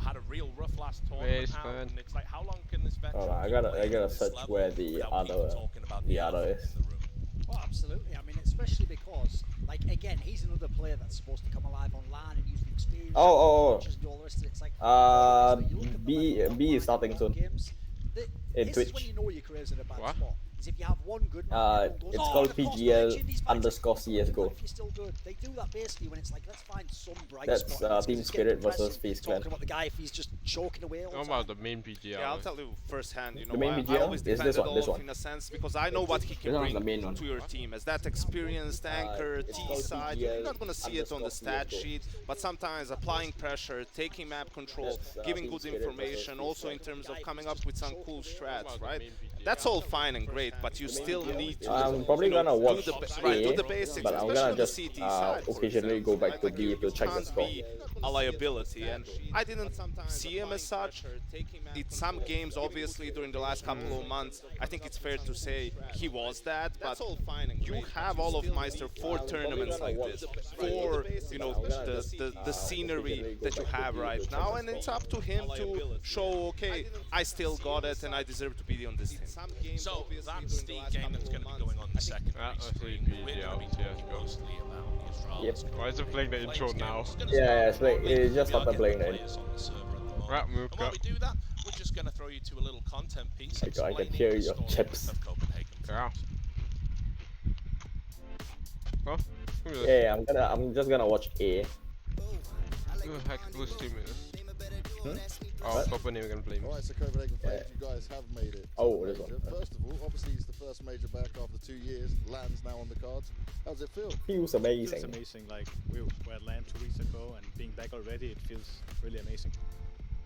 had a real rough last tournament Base out. win. And it's like, how long can this veteran Hold on, I keep gotta playing at this search level where the without people other talking about the elephant other in is. the room? Oh, absolutely. I mean, especially because, like, again, he's another player that's supposed to come alive online and use the experience. Oh. And do all the rest of it. It's like, you look at the B level of is online starting soon. games, In this is when Twitch. you know your career's in a bad What? spot. Is if you have one good match, everyone goes, It's "Oh, called they've lost PGL the legend, he's back." _ CS:GO. If you're still good, they do that basically when it's like, let's find some bright That's, spot. It's Team getting Spirit versus depressing FaZe Clan. Talking about the guy if he's just choking away all the How time. about the main PGL? Yeah, I'll tell you firsthand. The main I BGL always is this defended one, this Olaf one. in a sense because I know what he can This one's bring the main one. to your team as that experienced anchor, it's T called side. PGL You're not gonna see it on the stat _ sheet, but sometimes applying pressure, taking map control, That's, giving Team good Spirit information, versus also FaZe in Clan. terms of coming up with some cool strats, right? main PGL? That's all fine and great, but you still need to. I'm probably gonna do watch the, A, do the basics, but I'm especially gonna on the just CT side. for occasionally example, go back right? to Like, B you to check the can't score. be a liability, and I didn't see him as such. In some games, obviously, during the last couple of months, I think it's fair to say he was that, but you have all of Meister for tournaments like this, for the scenery that you have right now, and it's up to him to show, okay, I still got it and I deserve to be on this team. So that's the game that's going to be going on the second I see screen. We're going to be PGL, talking mostly about the Astralis. Yep. Why is it playing the intro now? Yeah, it's like it just started playing the players on the server at the moment. Right, And Mooka. while we do that, we're just going to throw you to a little content piece I can explaining hear the your story chips. of Copenhagen. Yeah. Oh, who is Yeah, I'm just gonna watch A. Who hacked Blue Steam is? Oh, What? Copenhagen Flames. Alright, so Copenhagen Flames, you guys have made it. Oh, to this the one. major. First of all, obviously it's the first major back after 2 years. Land's now on the cards. How does it feel? Feels It's amazing. amazing. Like we were at LAN 2 weeks ago, and being back already, it feels really amazing.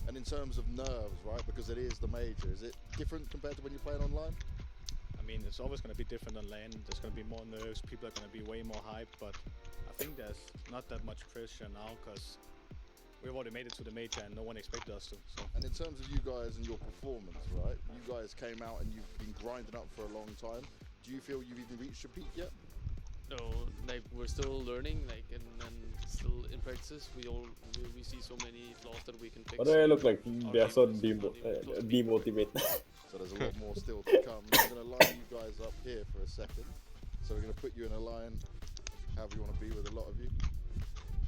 And in terms of nerves, right, because it is the major, is it different compared to when you're playing online? I mean, it's always going to be different on LAN. There's going to be more nerves. People are going to be way more hyped, but I think there's not that much pressure now because we've already made it to the major, and no one expected us to. So. And in terms of you guys and your performance, right, you guys came out and you've been grinding up for a long time. Do you feel you've even reached your peak yet? No, like we're still learning, like and still in practice. We see so many flaws that we can fix. Why do I look like Our they're game so is close to peak. demotivated? So there's a lot more still to come. I'm going to line you guys up here for a second. So we're going to put you in a line, however you want to be with a lot of you.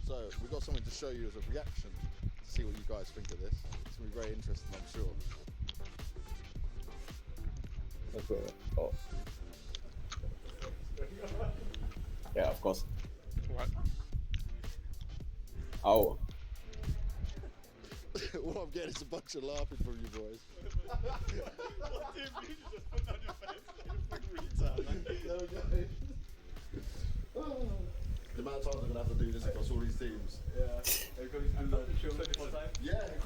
So we've got something to show you as a reaction to see what you guys think of this. It's going to be very interesting, I'm sure. Okay. Oh. Yeah, of course. What? Oh. What I'm getting is a bunch of laughing from you boys. The amount of times I'm going to have to do this across all these teams. Yeah,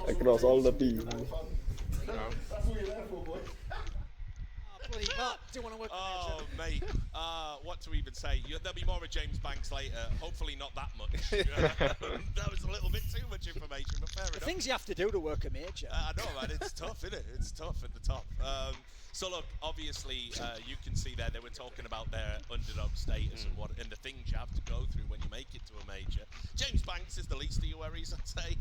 Across all the teams. Have fun. No. That's what you're there for, boy. Bloody hell, do want to work Oh, mate, what to even say? There'll be more of James Banks later. Hopefully not that much. That was a little bit too much information, but fair The enough. things you have to do to work a major. I know, man. It's tough, isn't it? It's tough at the top. So look, obviously, you can see there they were talking about their underdog status and the things you have to go through when you make it to a major. James Banks is the least of your worries, I'd say,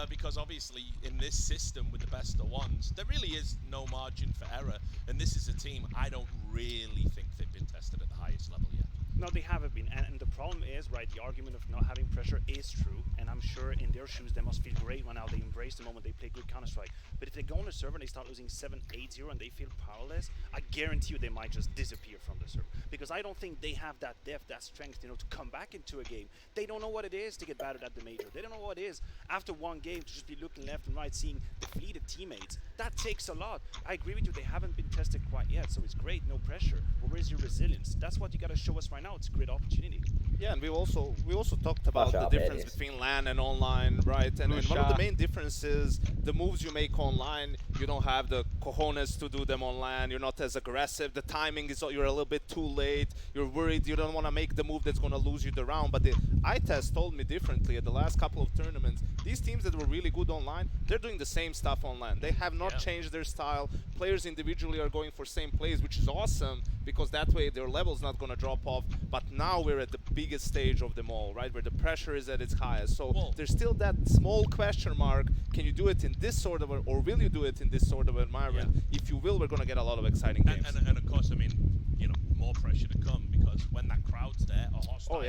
because obviously in this system with the best of ones, there really is no margin for error. And this is a team I don't really think they've been tested at the highest level yet. No, they haven't been, and the problem is, right, the argument of not having pressure is true, and I'm sure in their shoes they must feel great right now. They embrace the moment they play good Counter-Strike. But if they go on the server and they start losing 7-8-0 and they feel powerless, I guarantee you they might just disappear from the server. Because I don't think they have that depth, that strength, you know, to come back into a game. They don't know what it is to get battered at the major. They don't know what it is after one game to just be looking left and right, seeing depleted teammates. That takes a lot. I agree with you, they haven't been tested quite yet, so it's great, no pressure. But where's your resilience? That's what you got to show us right now. It's a great opportunity. Yeah, and we also talked about the difference between LAN and online, right? And one of the main differences, the moves you make online, you don't have the cojones to do them on LAN. You're not as aggressive. The timing is, you're a little bit too late. You're worried. You don't want to make the move that's going to lose you the round. But the iTest told me differently at the last couple of tournaments. These teams that were really good online, they're doing the same stuff online. They have not changed their style. Players individually are going for same plays, which is awesome because that way their level's not going to drop off. But now we're at the biggest stage of them all, right, where the pressure is at its highest. So there's still that small question mark. Can you do it in this sort of, or will you do it in this sort of environment? If you will, we're going to get a lot of exciting games. And of course, I mean, you know, more pressure to come because when that crowd's there, a hostile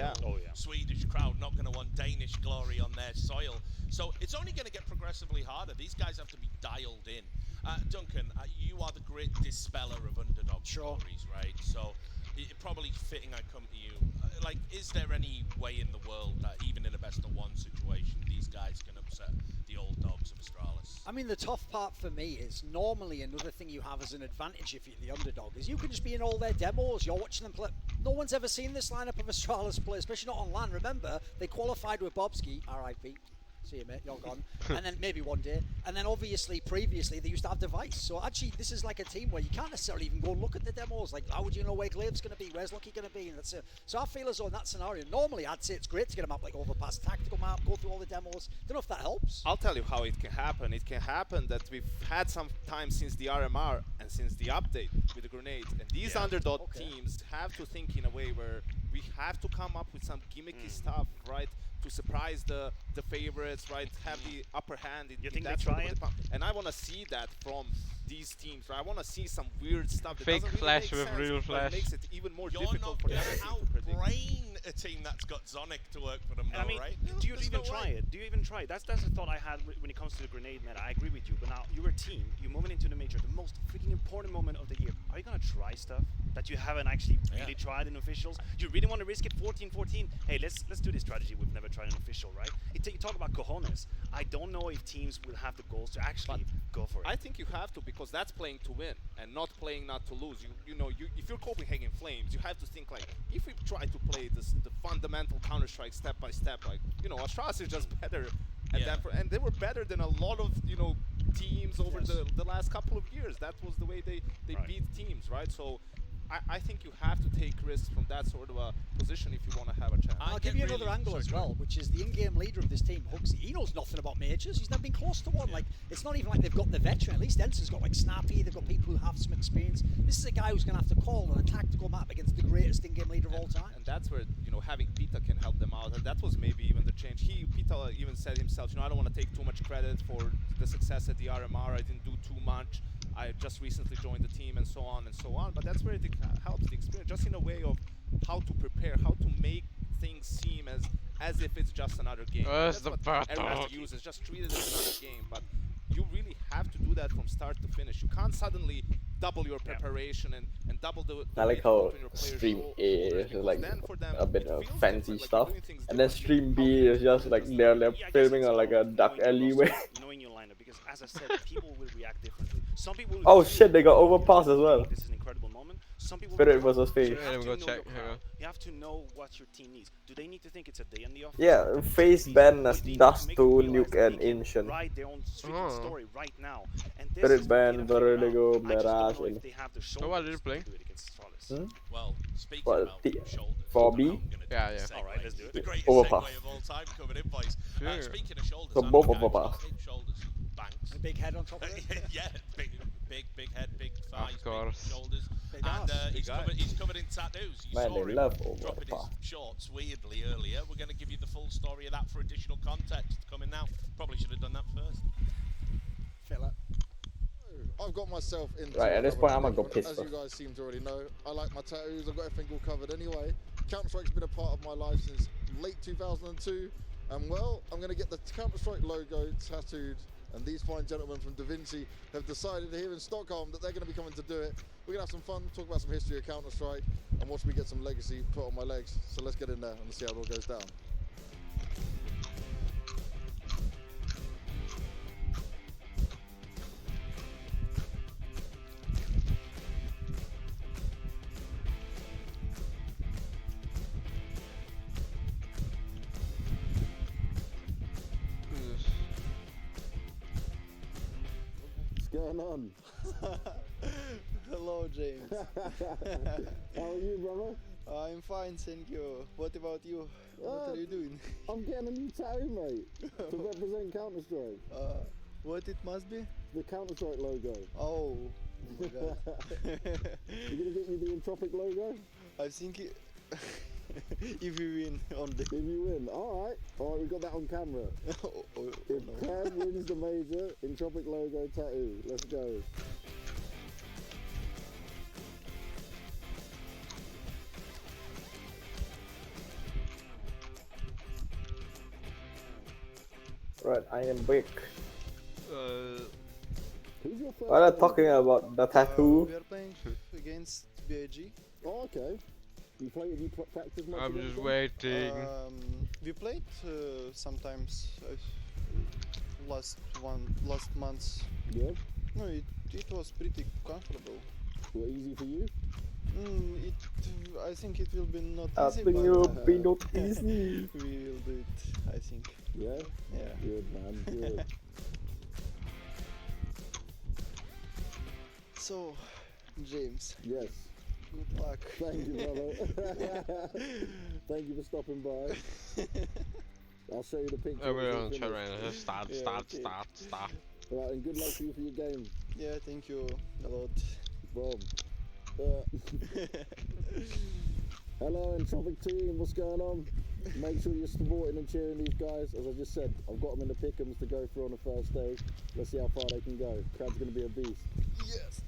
Swedish crowd not going to want Danish glory on their soil. So it's only going to get progressively harder. These guys have to be dialed in. Duncan, you are the great dispeller of underdog stories, right? So probably fitting I come to you. Like, is there any way in the world that even in a best-of-1 situation, these guys can upset the old dogs of Astralis? I mean, the tough part for me is normally another thing you have as an advantage if you're the underdog is you can just be in all their demos. You're watching them play. No one's ever seen this lineup of Astralis play, especially not on LAN. Remember, they qualified with Bobski, RIP. See you, mate, you're gone. And then maybe one day. And then obviously, previously, they used to have Device. So actually, this is like a team where you can't necessarily even go and look at the demos. Like, how would you know where Glaive's going to be? Where's Lucky going to be? And that's it. So I feel as though in that scenario, normally I'd say it's great to get a map like Overpass, tactical map, go through all the demos. Don't know if that helps. I'll tell you how it can happen. It can happen that we've had some time since the RMR and since the update with the grenades. And these underdog teams have to think in a way where we have to come up with some gimmicky stuff, right? To surprise the favorites, right? Have the upper hand in, you think that they try it? And I want to see that from these teams, right? I want to see some weird stuff that fake doesn't flash really with make sense, real but flash. it makes it even more You're difficult not for going them to to predict. outbrain a team that's got Zonic to work for them, though, I mean, right? do you There's even no try way. it? Do you even try it? That's the thought I had when it comes to the grenade meta. I agree with you, but now you're a team. You're moving into the major, the most freaking important moment of the year. Are you gonna try stuff that you haven't actually really tried in officials? Do you really want to risk it? 14-14. Hey, let's do this strategy we've never tried in official, right? You talk about cojones. I don't know if teams will have the goals to actually go for it. I think you have to, because that's playing to win and not playing not to lose. If you're Copenhagen Flames, you have to think like, if we try to play the fundamental Counter-Strike step by step, like, Astralis is just better at that, and they were better than a lot of teams over the last couple of years. That was the way they beat teams, right? So I think you have to take risks from that sort of a position if you want to have a chance. I'll give you another angle as well, which is the in-game leader of this team, Huxley. He knows nothing about majors. He's never been close to one. Like, it's not even like they've got the veteran. At least Ensign's got like Snappy. They've got people who have some experience. This is a guy who's going to have to call on a tactical map against the greatest in-game leader of all time. And that's where having Pita can help them out. And that was maybe even the change. Pita even said himself, I don't want to take too much credit for the success at the RMR. I didn't do too much. I just recently joined the team and so on and so on. But that's where it helps the experience, just in a way of how to prepare, how to make things seem as if it's just another game. Where's That's the what everyone has to use. It's just treat it as another game. But you really have to do that from start to finish. You can't suddenly double your preparation and double the I like how your players stream go A is because like then for them a bit it of feels fancy different, like stuff, you're doing things and then differently. stream B is just like they're filming on like a duck alleyway. Knowing your lineup, because as I said, people will react differently. Some people will Oh shit, they got overpass as well. This is an incredible moment. Some people Spirit will versus Phase. You have to go know check. your crowd. You have to know what your team needs. Do they need to think it's a day in the office? Yeah, Phase ban as Dust 2, Nuke and Ancient. Write their own freaking story right now. And this Spirit is ban, Vertigo, I just Mirage, don't know if and they have the So what did you play? shoulders to do it against Astralis. Well, speaking What, about shoulders, 4B? I'm gonna do Yeah, the yeah. segue. Alright, let's do it. The greatest Overpass. segue of all time coming in, boys. Sure. Speaking of shoulders, So I'm both a guy who's overpass. got big shoulders, banks. A big head on top of it. Yeah, big head, big thighs, big course. shoulders, Big and ass. he's covered in tattoos. You Man, saw they him love dropping overpass. his shorts weirdly earlier. We're going to give you the full story of that for additional context coming now. Probably should have done that first. Filler. I've got myself into Right, at this another point, I'm gonna go topic. piss As you first. guys seem to already know, I like my tattoos. I've got everything all covered anyway. Counter-Strike's been a part of my life since late 2002, and well, I'm going to get the Counter-Strike logo tattooed, and these fine gentlemen from DaVinci have decided here in Stockholm that they're going to be coming to do it. We're going to have some fun, talk about some history of Counter-Strike, and watch me get some legacy put on my legs. So let's get in there and see how it all goes down. What's going on? Hello, James. How are you, brother? I'm fine, thank you. What about you? What are you doing? I'm getting a new tattoo, mate, to represent Counter-Strike. What it must be? The Counter-Strike logo. Oh my god. You're gonna get me the Entropic logo? I think if you win on the... If you win, alright, we got that on camera. If Cam wins the major, Entropic logo tattoo. Let's go. Right, I am back. Who's your first While I'm player? talking about the tattoo, We are playing against BIG. Oh, okay. You practice much I'm against just them? waiting. We played sometimes last month. Yeah. No, it was pretty comfortable. Well, easy for you? I think it will be not I easy, think but it will be not easy. we will do it, I think. Yeah? Yeah. Good, man, good. So, James. Yes. Good luck. Thank you, brother. Thank you for stopping by. I'll show you the picture. Oh, we're as on we chat finish. right now. Start, Yeah, start, okay. start. Right, and good luck to you for your game. Yeah, thank you a lot. Boom. Hello, Entropic team. What's going on? Make sure you're supporting and cheering these guys. As I just said, I've got them in the pick'ems to go through on the first stage. Let's see how far they can go. Crowd's going to be a beast. Yes.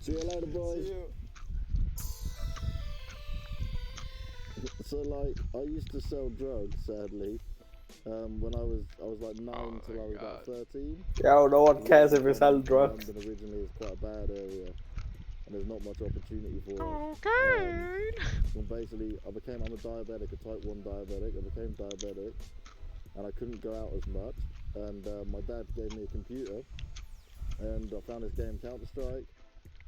See you later, boys. See you. So, like, I used to sell drugs, sadly. When I was like 9 till I was about 13. Yeah, no one cares if you sell drugs. London originally is quite a bad area, and there's not much opportunity for it. Okay. Well, basically, I'm a diabetic, a type 1 diabetic. I became diabetic, and I couldn't go out as much. And my dad gave me a computer, and I found this game Counter-Strike.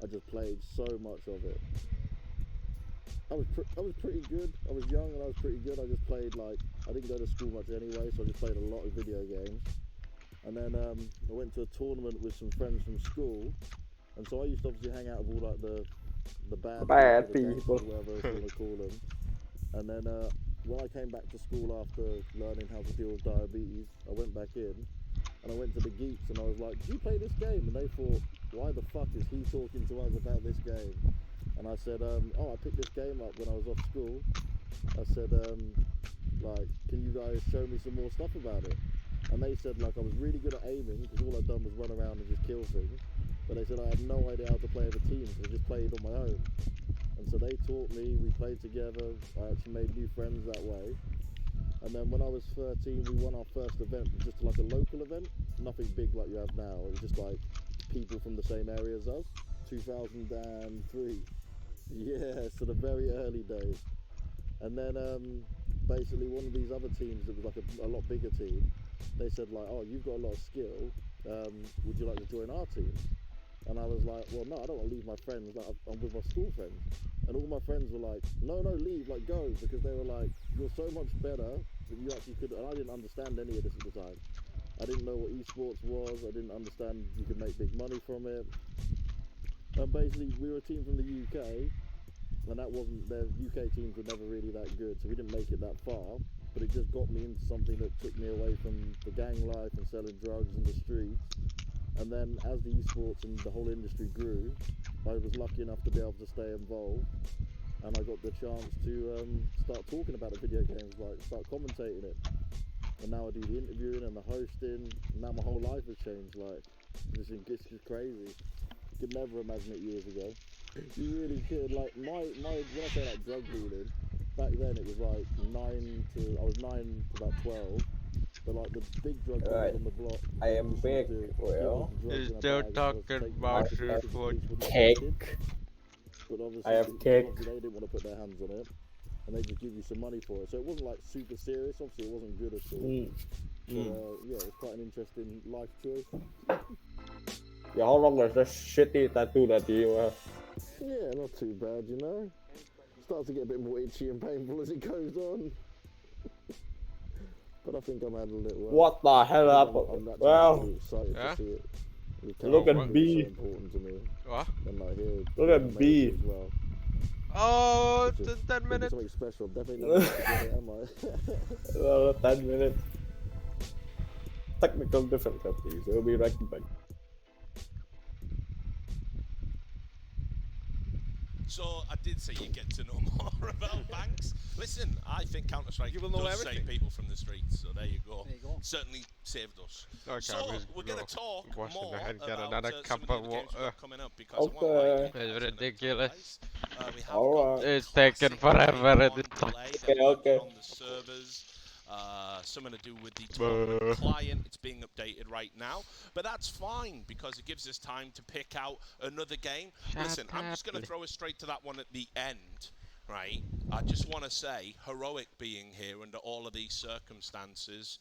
I just played so much of it. I was pretty good. I was young and I was pretty good. I just played, like, I didn't go to school much anyway, so I just played a lot of video games. And then I went to a tournament with some friends from school, and so I used to obviously hang out with all like the bad people, whatever you want to call them. And then when I came back to school after learning how to deal with diabetes, I went back in and I went to the geeks and I was like, "Do you play this game?" And they thought, "Why the fuck is he talking to us about this game?" And I said, "Oh, I picked this game up when I was off school." I said, "Like, can you guys show me some more stuff about it?" And they said, like, I was really good at aiming because all I'd done was run around and just kill things. But they said I had no idea how to play with a team because I just played on my own. And so they taught me, we played together, I actually made new friends that way. And then when I was 13, we won our first event, just like a local event, nothing big like you have now. It was just like people from the same area as us, 2003. Yeah, so the very early days. And then basically one of these other teams that was like a lot bigger team, they said like, "Oh, you've got a lot of skill, would you like to join our team?" And I was like, "Well, no, I don't want to leave my friends, like, I'm with my school friends." And all my friends were like, "No, leave, like, go," because they were like, "You're so much better that you actually could," and I didn't understand any of this at the time. I didn't know what esports was, I didn't understand you could make big money from it. And basically, we were a team from the UK, and that wasn't, their UK teams were never really that good, so we didn't make it that far. But it just got me into something that took me away from the gang life and selling drugs in the streets. And then as the esports and the whole industry grew, I was lucky enough to be able to stay involved, and I got the chance to start talking about the video games, like start commentating it. And now I do the interviewing and the hosting, and now my whole life has changed. Like, it's just crazy. could never imagine it years ago. You really could. Like when I say like drug dealing, back then it was like I was 9 to about 12. But like the big drug dealers on the block. I am big. Well, He's still talking about his food. Cake. But obviously, I have cake. Obviously they didn't want to put their hands on it, and they just give you some money for it. So it wasn't like super serious. Obviously, it wasn't good at all. But yeah, it was quite an interesting life choice. Yeah, how long is this shitty tattoo that you have? Yeah, not too bad, you know. Starts to get a bit more itchy and painful as it goes on. But I think I'm handling it well. What the hell happened? Well, excited yeah? to see it. Look at It's B. so important to me. What? And like here, Look at B. as well. Oh, It's it's just 10 minutes. something special. Definitely not to get it, am I? 10 minutes. Technical difficulties. We'll be right back. So I did say you get to know more about Banks. Listen, I think Counter-Strike You will know does save everything. people from the streets. So there you go. There you go. Certainly saved us. Okay, So we're going to talk wash more my head, get about another some cup of the of games we've water. got coming up because I Okay. want It's to ridiculous. we have Alright. got It's taking forever. on It's delay. Okay, They're working okay. on the servers. Something to do with the tournament client. It's being updated right now, but that's fine because it gives us time to pick out another game. Listen, I'm just going to throw us straight to that one at the end, right? I just want to say, Heroic being here under all of these circumstances,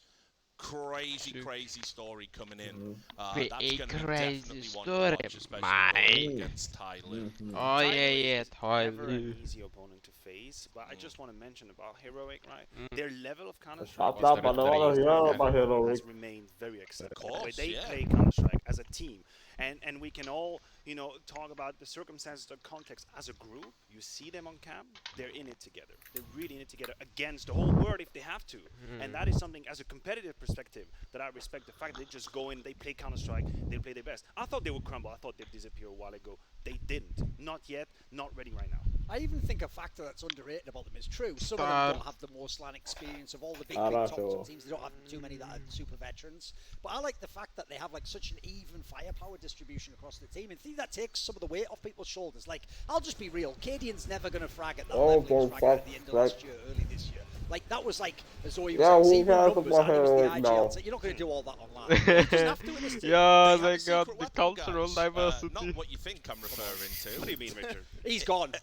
crazy story coming in. That's Big going to be crazy definitely one story, to watch, especially mate. against Thailand. Oh yeah, Never Tyler. an easy opponent to face, but I just want to mention about Heroic, right? Their level of Counter Shut Strike up, I don't want to hear about Heroic. has remained very excellent. Of course, they yeah. play Counter Strike as a team, and we can all talk about the circumstances, the context as a group. You see them on cam, they're in it together. They're really in it together against the whole world if they have to, and that is something as a competitive perspective that I respect. The fact they just go in, they play Counter Strike, they play their best. I thought they would crumble. I thought they'd disappear a while ago. They didn't. Not yet. Not ready right now. I even think a factor that's underrated about them is true. Some of them don't have the most LAN experience of all the big top teams. They don't have too many that are super veterans. But I like the fact that they have like such an even firepower distribution across the team. And I think that takes some of the weight off people's shoulders. Like, I'll just be real. Cadian's never going to frag at that level he was fragging at the end of last year, early this year. Like, that was like, as though he was like, see the numbers and it was the IGL. So you're not going to do all that online. You just have to in this team. Yeah, They they have a got secret the weapon, cultural guys. diversity. Not what you think I'm referring to. What do you mean, Richard? He's gone.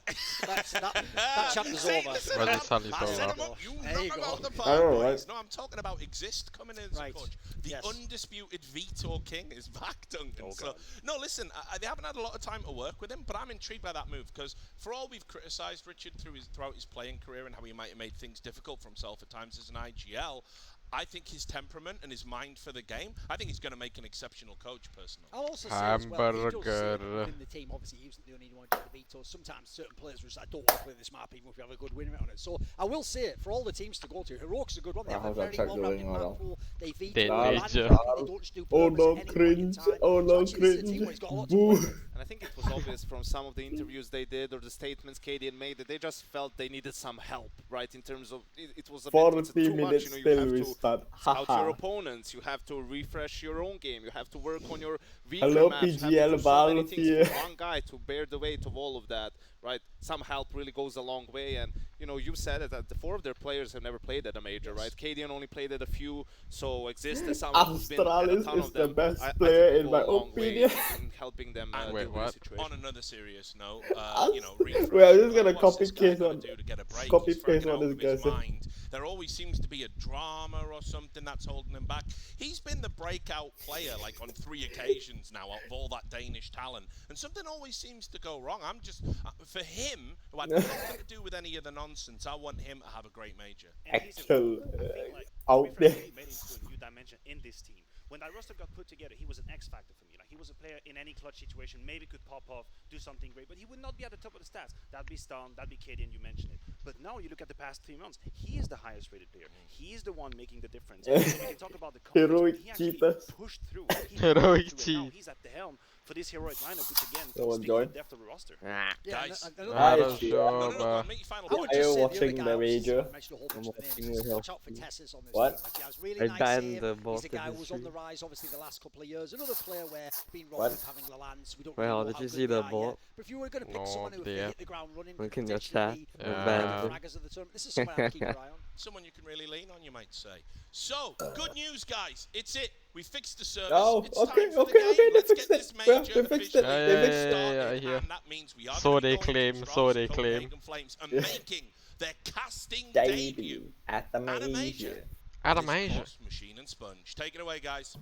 That chapter's See, over. listen, Well, the I'm- sun is I set over. him up. You There knock you him go. out the I park, know, boys. right? No, I'm talking about Exist coming in as Right. a coach. The Yes. undisputed veto king is back, Duncan. Oh, so, God. no, listen, they haven't had a lot of time to work with him, but I'm intrigued by that move because for all we've criticised Richard throughout his playing career and how he might have made things difficult for himself at times as an IGL, I think his temperament and his mind for the game, I think he's going to make an exceptional coach, personally. I'll also say as well, he does Hamburger. within the team, obviously he wasn't the only one to the vetoes. Sometimes certain players just, I don't want to play this map even if we have a good win rate on it. So I will say it, for all the teams to go to, Heroic's a good one. They have a very well-rounded map pool. They veto, They land major. quickly, they don't just do Oh purpose no, at any point in cringe. time. Oh So no, actually this is a team where he's cringe. got a lot to Boo. work with. And I think it was obvious from some of the interviews they did or the statements Cadian made that they just felt they needed some help, right? In terms of it was a bit it's 40 too much, minutes you know, you till have we to start. scout your Haha. opponents, you have to refresh your own game, you have to work on your weaker Hello, maps, you have to PGL do so many Valve things here. for one guy to bear the weight of all of that, right? Some help really goes a long way, and you said it that the 4 of their players have never played at a major, right? Cadian only played at a few, so Exist as someone who's been at a Astralis ton is of the them. best I player think in will my go a long way opinion. in helping them And Wait, deal with what? the situation. On another serious note, Ast- refresh. Wait, I'm just gonna What's copy this guy paste gonna on- do to get a break? copy He's paste fragging what out this of his guy said. mind. There always seems to be a drama or something that's holding him back. He's been the breakout player like on 3 occasions now out of all that Danish talent, and something always seems to go wrong. I'm just for him, who had nothing to do with any of the nonsense. I want him to have a great major. And he's Actual I think, like, out Refresh there. really made it to a new dimension in this team. When that roster got put together, he was an X factor for me. Like, he was a player in any clutch situation, maybe could pop off, do something great, but he would not be at the top of the stats. That'd be Stun, that'd be Cadian, you mentioned it. But now you look at the past 3 months, he is the highest rated player. He is the one making the difference. And so we can talk about the context, Heroic but he actually cheaters. pushed through. He Heroic pushed through, and now cheat. he's at the helm for this heroic lineup, which again, Someone speaks to join? the depth of the roster. Yeah, Guys, another I thing- don't no, go on, make your final I would point. Are just you say watching the the other guy, obviously, major? I mentioned a whole bunch of the watching names. the Watch out for Tessus on this What? team. Like, he has really I nice banned aim. the He's both a guy of who was the on the rise, obviously, the last couple of years. Another player where been wrong What? with having Lalance. We don't Well, really know did how you good see they the are bot? yet. But if you were going to pick Oh, someone who dear. hit the ground running, Look in your potentially chat. be one of Yeah. the fraggers of the tournament, this is someone I'd keep your eye on. Someone you can really lean on, you might say. So, good news, guys. It's it. We fixed the service. Oh, it's okay, time for okay, the game. okay, they Let's fixed get it. this Yeah, major they fixed it. officially They fixed it. started, I hear. and that means we are So gonna be they going to claim, Astralis so they Copenhagen claim. Flames and Yeah. making their casting Debut debut at the at a major. major. At a This major. course, Machine and Sponge. Take it away, guys.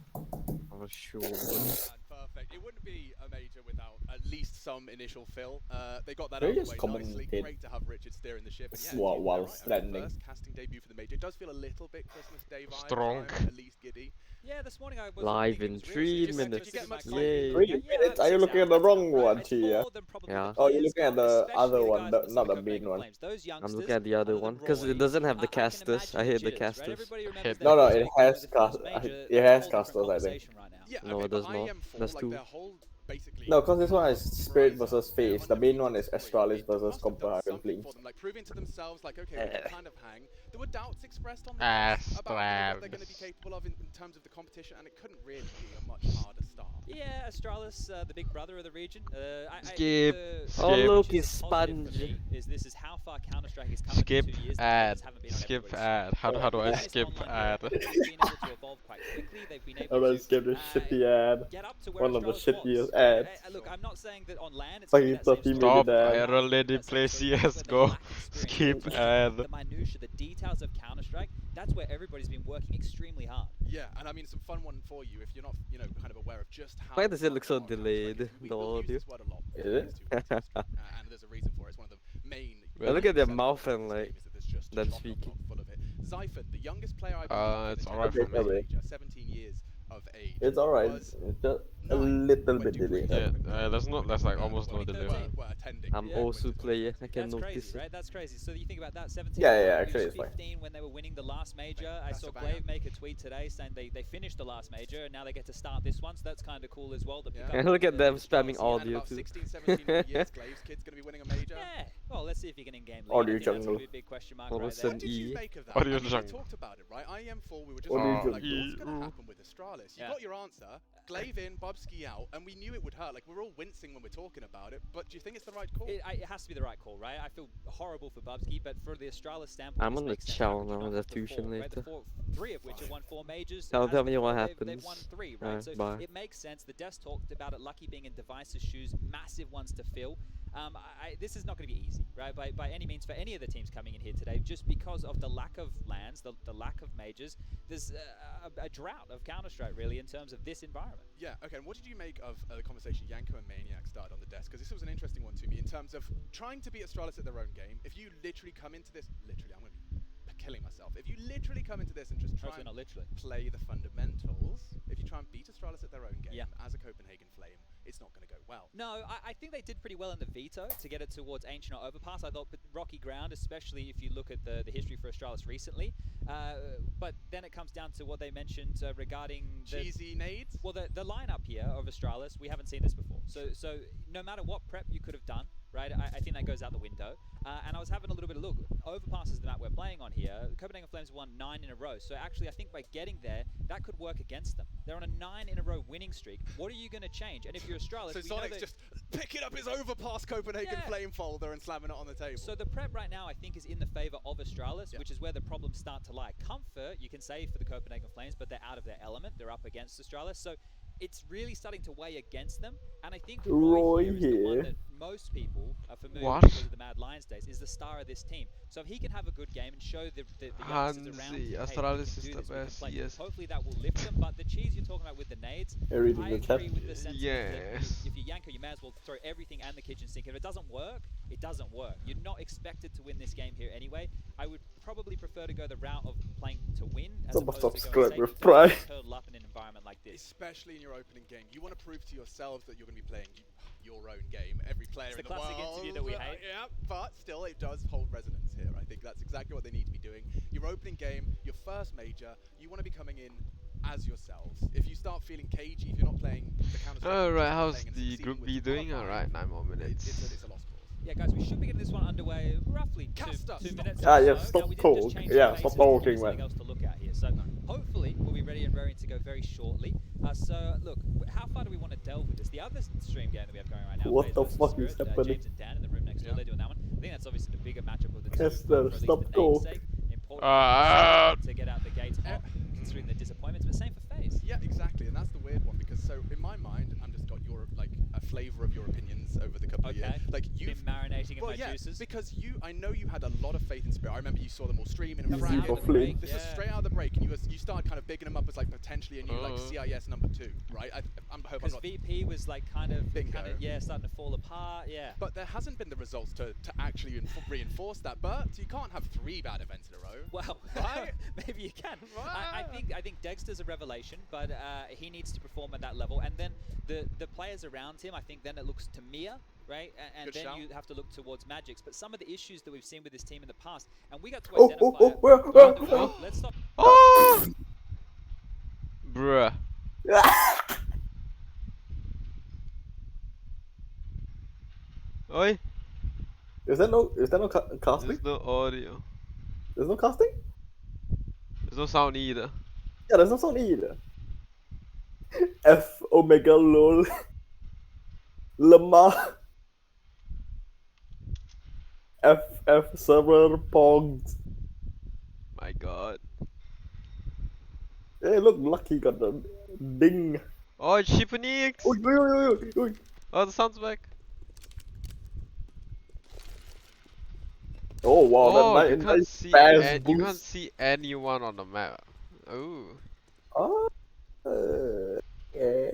Oh, sure. Perfect. It wouldn't be a major without at least some initial fill. They got that They out of the just way nicely. commented Great to have Richard steering the ship. And yeah, while you're while right. I mean, stranding. first casting debut for the major. It does feel a little bit Christmas Day vibe. Strong. At least giddy. Yeah, this morning I was Live thinking in it was 3 really minutes. Did you get much Yay. 3 minutes? Are you looking at the wrong one, Chia? Yeah. Oh, you're looking at the other one, not the main one. I'm looking at the other one because it doesn't have the casters. I hate the casters. No, it has cast. It has casters, I think. Yeah, No, okay, it does but not. IM4, That's like, two. their whole basically No, because this one is Spirit versus Face. The main one is Astralis versus Copenhagen Flames. for them, like proving to themselves, like, okay, we can kind of hang. There were doubts expressed on the decks about what they're going to be capable of in terms of the competition, and it couldn't really be a much harder start. Yeah, Astralis, the big brother of the region. Skip. Oh, Skip. look, Which he's is positive for sponge. me, is this is how far Counter-Strike has come Skip in 2 years. ad. Haven't been on Skip everybody's ad. How do I This skip online ad? world, they've been able to evolve quite quickly. They've been able I'm gonna to skip this shitty ad. get up to where One of the Astralis shittiest was. ads. Look, I'm not saying that on LAN it's Fucking gonna be that 30 same minute Stop. story. ad. I already play CSGO. Skip ad. The minutia, the details of Counter-Strike, that's where everybody's been working extremely hard. Yeah, and I mean, some fun one for you if you're not, you know, kind of aware of just how. Why does it look so hard Counter-Strike delayed, is. the We'll use audio? this word a lot. Is it? And there's a reason for it. It's one of the main. Well, look at their selling mouth points and, of this like, game is that there's just them chock-a-block speaking. full of it. Zyphod, the youngest player I've It's alright for me. Okay. 17 years of age. It's alright. was It's just a little bit delayed. Yeah, there's like almost no delay. were attending. I'm Yeah. also player. I can That's notice crazy, it. right? That's crazy. So you think about that, 17. Yeah, he actually was it's fine. 15 when they were winning the last major. I That's saw a banger. Glaive make a tweet today saying they finished the last major and now they get to start this one. So that's kind of cool as well. To pick Yeah. up And look on at them the spamming Astralis. And audio about too. 16, 17 more years, Glaive's kid's going to be winning a major. Yeah. Well, let's see if he can in-game lead. Audio I think that's jungle. gonna be a big question mark Audio right there. What did you E. make of that? Audio I mean, we jungle. talked about it, right? IEM4, we were just Audio like, jungle. what's going to happen with Astralis? You Yeah. got your answer. Glaive in, Bubsky out, and we knew it would hurt. Like, we're all wincing when we're talking about it, but do you think it's the right call? It has to be the right call, right? I feel horrible for Bubsky, but for the Astralis standpoint, I'm this on the makes sense. chow Averaging now, up the to tuition four, right? The later. three of which have won 4 majors. Tell As me what before, They've happens. won 3, right? Alright, So bye. it makes sense. The desk talked about it. Lucky being in Device's shoes, massive ones to fill. This is not going to be easy, right? By any means for any of the teams coming in here today, just because of the lack of lands, the lack of majors. There's a drought of Counter-Strike really in terms of this environment. Yeah, okay, and what did you make of the conversation Yanko and Maniac started on the desk? Because this was an interesting one to me in terms of trying to beat Astralis at their own game. If you literally come into this, literally, I'm going to be killing myself. If you literally come into this and just try Hopefully and not literally. play the fundamentals, if you try and beat Astralis at their own game Yeah. as a Copenhagen Flame, it's not going to go well. No, I think they did pretty well in the veto to get it towards Ancient or Overpass. I thought rocky ground, especially if you look at the history for Astralis recently. But then it comes down to what they mentioned regarding the Cheesy nades? Well, the lineup here of Astralis, we haven't seen this before. So no matter what prep you could have done, right, I think that goes out the window. And I was having a little bit of look. Overpass is the map we're playing on here. Copenhagen Flames won 9 in a row. So actually, I think by getting there, that could work against them. They're on a 9 in a row winning streak. What are you going to change? And if you're Astralis, So we know Sonic's that just picking up his Overpass Copenhagen Yeah. Flame folder and slamming it on the table. So the prep right now, I think, is in the favor of Astralis, which is where the problems start to lie. Comfort, you can say for the Copenhagen Flames, but they're out of their element. They're up against Astralis. So it's really starting to weigh against them. And I think Roy here is the one here. that most people are familiar What? with because of the Mad Lions days, is the star of this team. So if he can have a good game and show the youngsters around him, Hansi, hey, we Astralis can is do the this, we can best, play. yes. Hopefully that will lift them. But the cheese you're talking about with the nades, Reading I the chat. agree with the sentiment that Yes. if you Yanko, you may as well throw everything and the kitchen sink. If it doesn't work, it doesn't work. You're not expected to win this game here anyway. I would probably prefer to go the route of playing to win as Someone opposed to subscribe going with safe pride. and turtle up in an environment like this. Especially in your opening game. You want to prove to yourselves that you're going to be playing your own game. Every player It's in the the classic world. interview that we hate. Yeah, but still it does hold resonance here. I think that's exactly what they need to be doing. Your opening game, your first major, you want to be coming in as yourselves. If you start feeling cagey, if you're not playing the Counter-Strike, Alright, you're how's playing and the succeeding Group with B doing? qualifying, Alright, 9 more minutes. it's a lost cause. Yeah, guys, we should be getting this one underway roughly two minutes. Ah, or yeah, so. stop Now, we did just talk. change Yeah, the stop faces. There's talking, something man. else to look at here. So hopefully we'll be ready and raring to go very shortly. So look, how far do we want to delve with this? The other stream game that we have going right now. What plays the versus fuck is Spirit. happening? James and Dan in the room next door. They're doing that one. I think that's obviously the bigger matchup of the two. Kester, for at least stop the talk. namesake. Important Ah. to get out the gates hot, considering the disappointments, but same for FaZe. Yeah, exactly, and that's the weird one because so in my mind, I'm just got your like a flavour of your opinions over the couple of years. Like you've been marinating in well, my yeah, juices. because I know you had a lot of faith in Spirit. I remember you saw them all streaming and Easy fragging. for Flame. This was straight out of the break, and you started kind of bigging them up as like potentially a new like CIS number 2, right? I hope I'm Because not. VP was like kind of starting to fall apart. Yeah. But there hasn't been the results to actually reinforce that. But you can't have 3 bad events in a row. Well, right? maybe you can. I think Dexter's a revelation, but he needs to perform at that level. And then the players around him, I think then it looks to Mia, right? And Good then shout. you have to look towards Magix. But some of the issues that we've seen with this team in the past, and we got to Oh, identify. oh, oh, Well, let's stop. Oh! Bruh. Oi. Is there no casting? There's no audio. There's no casting? There's no sound either. Yeah, there's no sound either. F Omega lol. Lemma. FF server pogs. My god. Hey, look, Lucky got the ding. Oh, it's Shiponix! Oi, oi, oi, oi, oi. Oh, the sound's back. Oh wow, Oh, that you can't nice see fast you boost. can't see anyone on the map. Ooh. Oh. Yeah.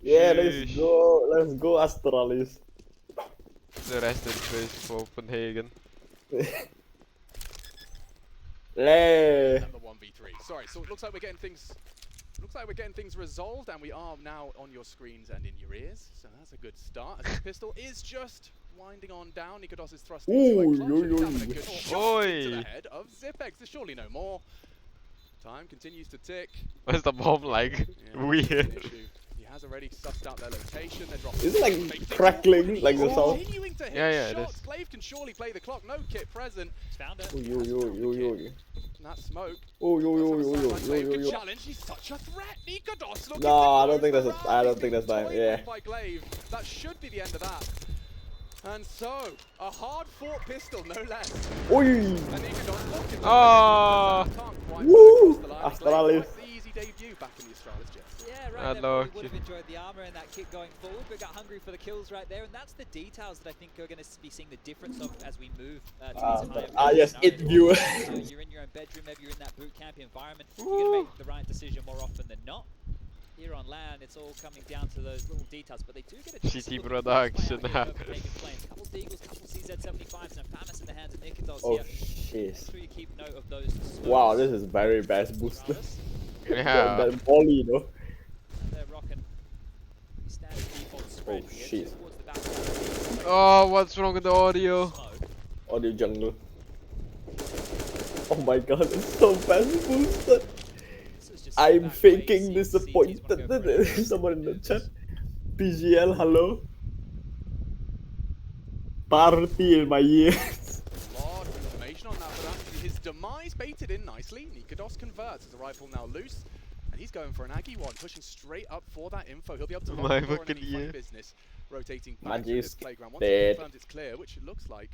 Yeah, let's go Astralis. The rest in peace for Copenhagen. Lay. Number 1v3. Sorry, so it looks like we're getting things. Looks like we're getting things resolved, and we are now on your screens and in your ears. So that's a good start. As the pistol is just winding on down. Nikodos is thrusting into a clutch, and he's having a good shot into the head of Zipex. There's surely no more. Time continues to tick. Where's the bomb like? Weird. He has already sussed out their location. They're dropping. Is it like crackling like the sound? Continuing to hit Yeah, it shots. is. Glaive can surely play the clock. No kit present. Found it. Oh, yo. That smoke. Oh, yo. Good challenge. He's such a threat. Nikodos looking No, I to don't think close that's the I don't round. think that's He's fine. been Yeah. toyed by Glaive. That should be the end of that. And so, a hard-fought pistol, no less. Oi. And Nikodos looking to Oh. can't quite Woo. put it across the line. Astralis. Quite the easy debut back in the Astralis Jets. Yeah, right. Hello, There, probably would kid. have enjoyed the armor and that kick going forward, but got hungry for the kills right there, and that's the details that I think are going to be seeing the difference of as we move to these higher yes, it viewer. You're in your own bedroom, maybe you're in that boot camp environment. You're going to make the right decision more often than not. Here on land, it's all coming down to those little details, but they do get a chance to GT look at production. the play out here for Copenhagen Flames. Couple Deagles, couple CZ75s, and a Famas in the hands of Nikodos Oh, here. shit. Make sure you keep note of those. Wow, this is very best booster. Yeah. That volley, you know. They're rocking standard default spread here shit. towards the back. Oh, what's wrong with the audio? Audio jungle. Oh my god, it's so fast boosted. I'm faking disappointed. Someone in the chat. PGL, hello. Party in my ears. Lot of information on that, but actually his demise baited in nicely. Nikodos converts as the rifle now loose, and he's going for an Aggie one, pushing straight up for that info. He'll be able to lock My the door on fucking any funny ear. business, rotating back through Magic's this playground. Once dead. he confirms it's clear, which it looks like,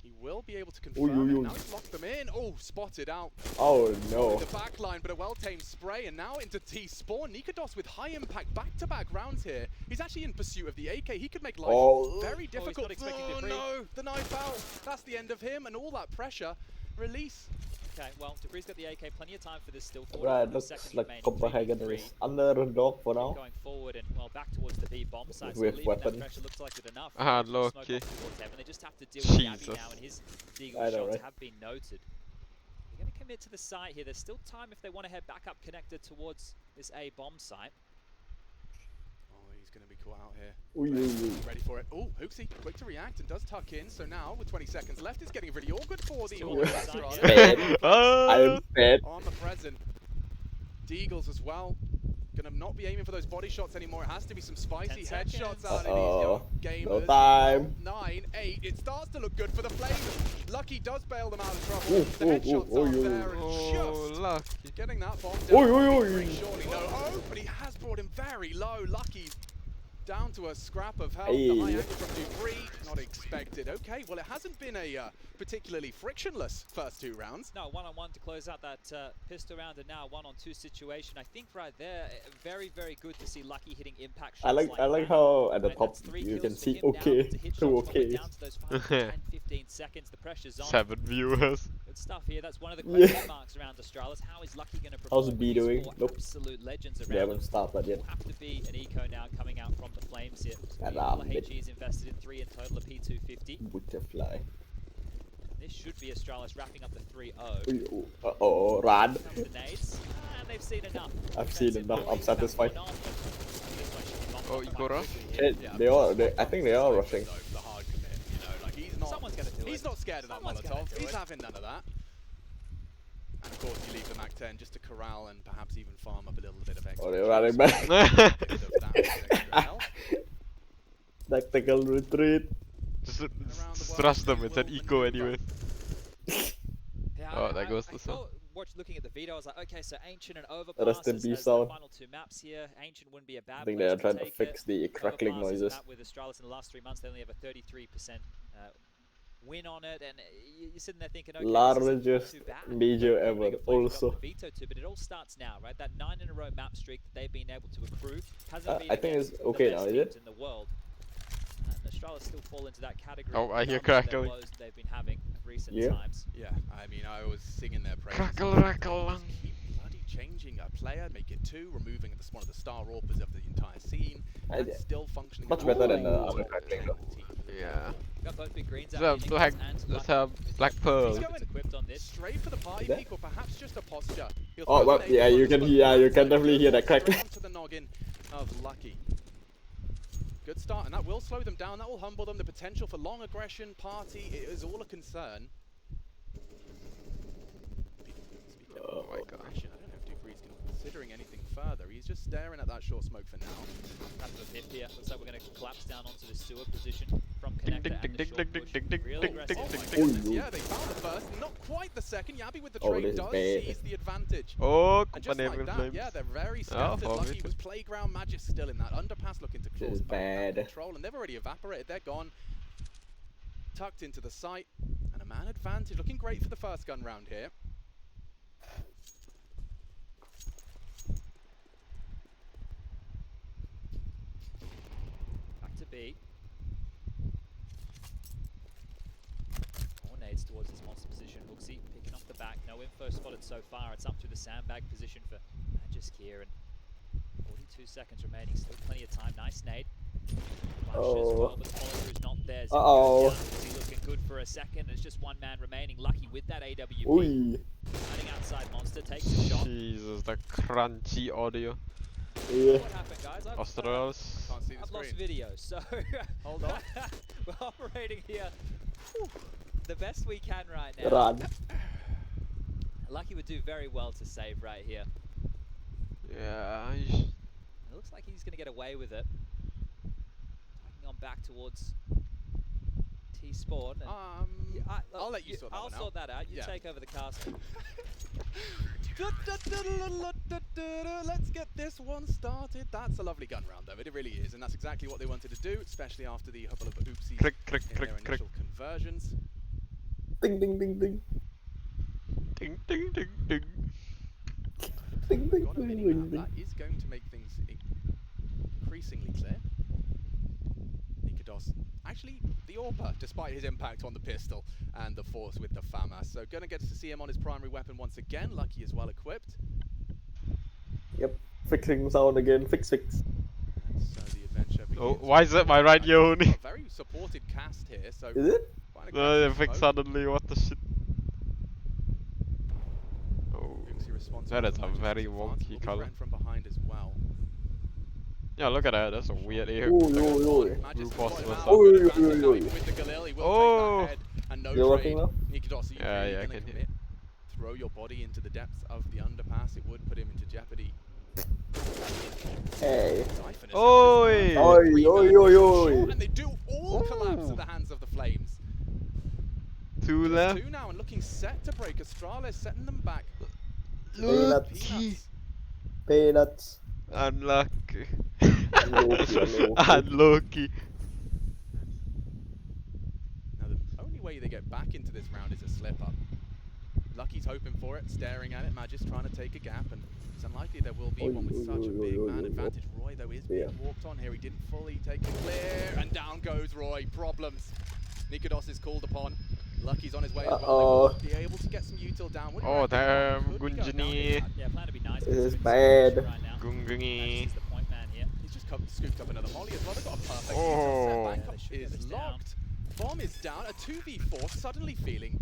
he will be able to confirm it. Now he's locked them in. Oh, spotted out. Oh no. The back line, but a well-tamed spray, and now into T-spawn. Nikodos with high impact back-to-back rounds here. He's actually in pursuit of the AK. He could make life very difficult. not expecting to breathe. No, the knife out. That's the end of him, and all that pressure. Release. Okay, well, Debri's got the AK, plenty of time for this still. Right, looks like Copenhagen is underdog for now. Going forward and, well, back towards the B bomb site. With leaving weapon. That pressure looks like it enough. Ah, Smoke lucky. off towards heaven. They just have to deal with Gabby Jesus. now, and his Deagle I know, shots right? have been noted. They're going to commit to the site here. There's still time if they want to head back up connector towards this A bomb site. Oh, he's going to be caught out here. Ooh. Ready for it. Oh, Hooksy, quick to react and does tuck in. So now, with 20 seconds left, it's getting really awkward for the Fed. I am fed. on the present. Deagles as well. Gonna not be aiming for those body shots anymore. It has to be some spicy 10 headshots seconds. out of these young gamers. No time. 9, 8. It starts to look good for the Flames. Lucky does bail them out of trouble. The headshots are there and just Lucky. getting that bomb down. Oi. Surely no. Oh, but he has brought him very low. Lucky down to a scrap of health. Hey. The high angle from Dupree, not expected. Okay, well it hasn't been a particularly frictionless first 2 rounds. No, 1-on-1 to close out that pistol round, and now 1-on-2 situation. I think right there, very, very good to see Lucky hitting impact shots. I like how at the top you can see okay, 2 okay. Down to those final 10, 15 seconds, the pressure's on. 7 viewers. Good stuff here. That's one of the question marks around Astralis. How is Lucky going to perform? How's B doing? Nope. Absolute legends around. They haven't started yet. Will have to be an eco now coming out from the Flames here. And HE is invested in 3 in total, a P250. Butterfly. This should be Astralis wrapping up the 3-0. Uh-oh, Rad. The nades, and they've seen enough. I've seen enough, I'm satisfied. Oh, Igora? I think they are rushing. The hard commit, you know, like Someone's gonna do it. He's not scared of that Someone's gonna Molotov. do He's it. having none of that. And of course you leave the MAC-10 just to corral and perhaps even farm up a little bit of extra. Oh, they're running back. Tactical retreat. Just thrush them, it's an eco anyway. Yeah, Oh, there goes the sun. Looking at the video, I was like, okay, so Ancient and Overpass Rest in as peace the sound. final 2 maps here. Ancient wouldn't be a bad I think place they are to trying to take fix it. the crackling Overpass is a noises. map with Astralis in the last 3 months, they only have a 33% win on it, and you're sitting there thinking, okay, Largest this isn't too bad. major Big ever, play you've got also. the veto too, but it all starts now, right? That 9 in a row map streak that they've been able to accrue hasn't been I think it's against okay the best now, is teams it? in the world. And Astralis still fall into that category. Oh, I hear regardless of their crackling. woes that they've been having in recent Yeah. times. Yeah, I mean, I was singing their praises. Crackle, crackle. Keep bloody changing a player, make it 2, removing one of the star AWPers of the entire scene. And still functioning. Much better than the other crackling though. Yeah. Got both big greens out. Let's have black, let's have black pearl. He's going equipped on this. straight for the party Is that? peak, or perhaps just a posture. He'll Oh, throw well, the yeah, nade you once, can but hear, you can so definitely hear that straight crackling. onto the noggin of Lucky. Good start, and that will slow them down. That will humble them. The potential for long aggression, party, it is all a concern. Oh my god. I don't know if Dupree's considering anything further. He's just staring at that short smoke for now. That's the hip here. Looks like we're going to collapse down onto the sewer position from Connector and the short push. Real aggressive. Oh my goodness, yeah, they found the first, not quite the second. Yabi with the Oh, trade this is does bad. seize the advantage. Oh, And just company like that, flames. yeah, they're very Oh, scattered. for Lucky me was too. playground magic still in that underpass, looking to This close is back bad. control, and they've already evaporated. They're gone, tucked into the site, and a man advantage, looking great for the first gun round here. Back to B. More nades towards his monster position. Hooksy picking off the back. No info spotted so far. It's up to the sandbag position for Magisk here. And 42 seconds remaining. Still plenty of time. Nice nade. Flashes well, but the follow-through's not there. So Uh-oh. Hooksy looking good for a second. There's just one man remaining. Lucky with that AWP. Oi. Running outside monster. Takes a shot. Jesus, the crunchy audio. Yeah. What happened, guys? Astralis. Can't see the I've lost screen. video, so Hold on. we're operating here the best we can right now. Run. Lucky would do very well to save right here. Yeah. It looks like he's going to get away with it. Taking on back towards T-Spawn. and I'll let you sort that I'll one out. sort that out. You Yeah. take over the castle. Let's get this one started. That's a lovely gun round, though. It really is, and that's exactly what they wanted to do, especially after the couple of oopsies Crick, crick, in their crick, crick. initial conversions. Ding, ding, ding, ding. Ding, ding, ding, ding. Ding, ding, Got a ding, mini ding, map. ding. That is going to make things increasingly clear. Nikados, actually, the AWPer, despite his impact on the pistol and the force with the FAMAS. So, gonna get to see him on his primary weapon once again. Lucky is well equipped. Yep. Fixing sound again. Fix. And so the adventure Oh, begins. why is it my right ear only? A very supported cast here. So Is it? quite an No, aggressive fix smoke. suddenly, what the shit? Oh, Oopsie responsible that is for a Magic's very advance. wonky Will be color. threatened from behind as well. Yeah, look at that, that's a weird ear. Oi, oi, oi. Magic's Roof got him was out. Oi, Good oi, advantage oi, oi. with the Galil. He will Oh. take that head and no You're working trade. now? Nikados, are you Yeah, really yeah, I gonna can hear. commit? Throw your body into the depths of the underpass. It would put him into jeopardy. Hey. Oi! Oi, oi, oi, oi. And they do all collapse at the hands of the Flames. Two Just left. two now and looking set to break. Astralis setting them back. Peanuts. Peanuts. Unlucky. Unlucky. Unlucky. Now the only way they get back into this round is a slip up. Lucky's hoping for it, staring at it. Magic's trying to take a gap, and it's unlikely there will be one with such a big man advantage. Roy, though, is being walked on here. He didn't fully take the clear, and down goes Roy. Problems. Nikodos is called upon. Lucky's on his way as well. They will be able to get some util down. Oh damn, Gunjani. Yeah, plan to be nice. This is bad. Gunjani. He's the point man here. He's just scooped up another molly as well. They've got a perfect Oh. Bangkok is locked. Bomb is down. A 2v4 suddenly feeling.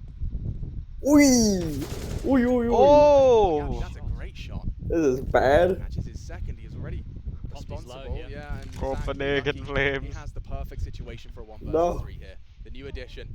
Oi! Oi, oi, oi. Oh! That's a great shot. This is bad. Catches his second. He is already responsible. Yeah, and Copenhagen Flames. he has the perfect situation for a 1 versus No. 3 here. The new addition.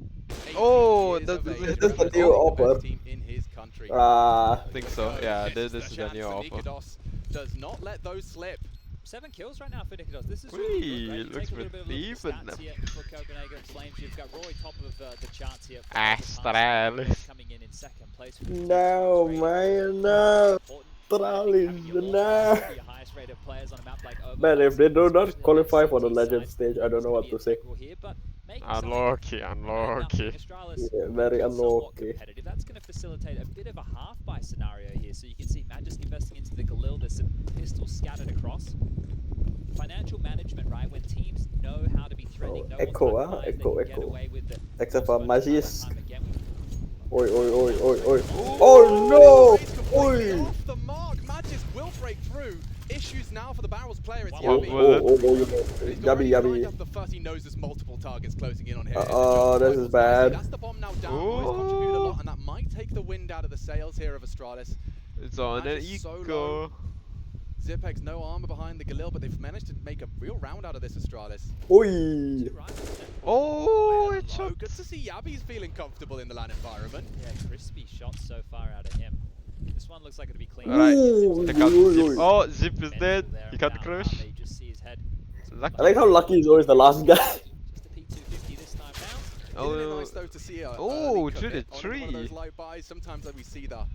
Oh, 18 years of age, this is the new representing the offer. best team in his country. I think so. Yeah, this is the chance new for offer. Nikodos does not let those slip. 7 kills right now for Nikodos. This is really good, right? It You looks take a little bit of a look at the even. stats here for Copenhagen Flames. You've got Roy top of the charts here. Astralis. Coming in second place. No, man, no. Astralis, no. Highest rated players on a map like Man, if they do not qualify for the legend stage, I don't know what to say. Unlucky, unlucky. Yeah, very unlucky. That's going to facilitate a bit of a half-buy scenario here. So you can see Magisk investing into the Galil. There's some pistols scattered across. Financial management, right? When teams know how to be threatening, know Echo, what type of echo, lies they can echo. get away with. Except for Magis. Time again. Oi, oi, oi, oi, oi. Oh no! Oi! Off the mark. Magis will break through. Issues now for the Barrels player. It's Oh, Yabi. oh, oh, He's Yabi, already lined Yabi. up the first. He knows there's multiple targets closing in on him. Oh, this is bad. That's the bomb now down. Roy's contributed a lot, and that might take the wind out of the sails here of Astralis. It's on an Magis so eco. low. Zipex no armor behind the Galil, but they've managed to make a real round out of this Astralis. Oi! Oh, it's shot. Good to see Yabi's feeling comfortable in the LAN environment. Yeah, crispy shots so far out of him. This one looks like it'll be clean. Alright, take out Zip. Oh, Zip is Mental dead. there He and can't down. crush. You just see his head. Lucky. I like how Lucky is always the last guy. Just a P250 this time round. Isn't it nice though to see a Oh, early through the commit on one of those tree. light buys? Sometimes we see the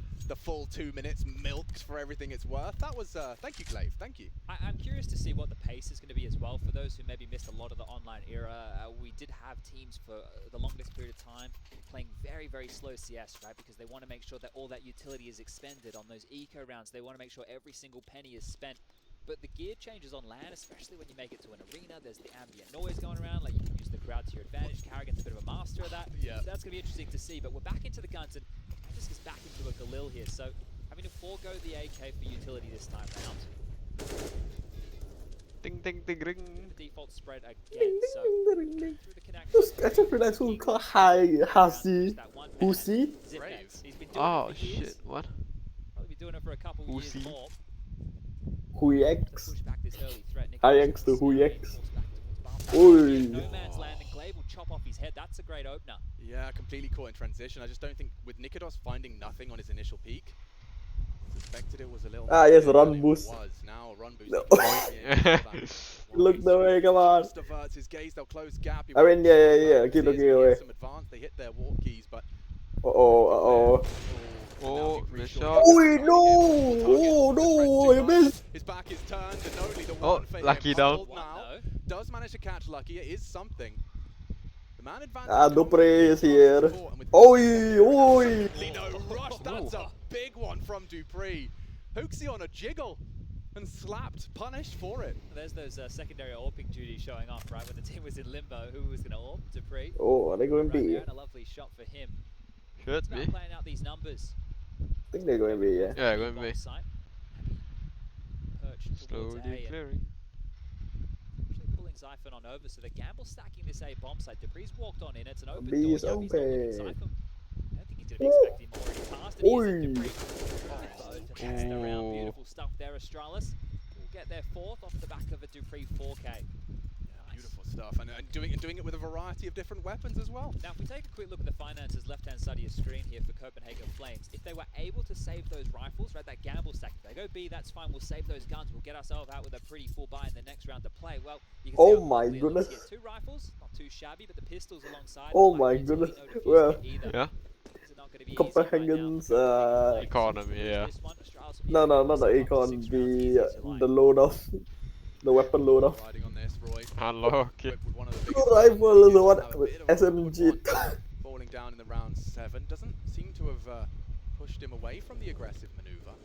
full 2 minutes milked for everything it's worth. That was thank you, Glaive. Thank you. I'm curious to see what the pace is going to be as well for those who maybe missed a lot of the online era. We did have teams for the longest period of time playing very, very slow CS, right? Because they want to make sure that all that utility is expended on those eco rounds. They want to make sure every single penny is spent. But the gear changes on LAN, especially when you make it to an arena. There's the ambient noise going around. Like, you can use the crowd to your advantage. Karrigan's a bit of a master of that. Yeah. So that's going to be interesting to see. But we're back into the guns, and Magisk is back into a Galil here. So having to forego the AK for utility this time round. Ding ding ding ring. The default spread again. So through the connection. I just realized who called Hasi. Husi? Zipex. He's been doing Oh it for years. shit, what? Probably be doing it for a couple years Uzi. more. Huyex. Push back this early threat. Ajax to Huyex. No Oi. man's land, and Glaive will chop off his head. That's a great opener. Yeah, completely caught in transition. I just don't think with Nikodos finding nothing on his initial peak. Suspected it was a little. Yes, more run than it boost. Was now a run boost. No. Yeah, Look the way, come on. Just averts his gaze. They'll close gap. He I mean, won't yeah. see Keep looking he away. has some advance. They hit their walk keys, but Uh-oh. Oh, the shot. Oi, no! Oh, no, I missed. his back is turned, and only the Oh, one for Lucky him. down. Humbled now. Does manage to catch Lucky. It is something. The man advances. Ah, Dupree is comes here. from support, and with Oi! no rush. That's a big one from Dupree. Hooksy on a jiggle and slapped, punished for it. There's those secondary AWPing duties showing off, right? When the team was in limbo, who was going to AWP? Dupree. Oh, are they going Right B? there, and a lovely shot for him. Should It's about be. playing out these numbers. I think they're going B, yeah. Yeah, going B. Bomb site. Perched towards Slowly A, and clearing. actually pulling Zyphon on over, so the Gamble stacking this A bomb site. Dupree's walked on in, it's an open B door. is Yobi's not looking at open. Zyphon. I don't think he's going to be expecting more. He passed it, he is Oi. Dupree. That's the round. Beautiful stuff there, Astralis. Will get their fourth off the back of a Dupree 4K. Beautiful stuff, and doing it with a variety of different weapons as well. Now, if we take a quick look at the finances left-hand side of your screen here for Copenhagen Flames, if they were able to save those rifles, right, that gamble stack, if they go B, that's fine, we'll save those guns, we'll get ourselves out with a pretty full buy in the next round to play. Well, you can see Oh how my quickly it looks goodness. here. 2 rifles, not too shabby, but the pistols alongside. Oh like my relatively goodness. no defuse Well, either. Yeah. These are not gonna be easy right now. Copenhagen's Economy, yeah. This one, Astralis will be no, able to not the set up Econ, 6 rounds easy as you like. the load off, the weapon load off. Riding on this, Roy. Unlock it. Equipped with one of the The biggest rifle is the one have a with bit of a SMG. falling down in the round 7. Doesn't seem to have pushed him away from the aggressive maneuver.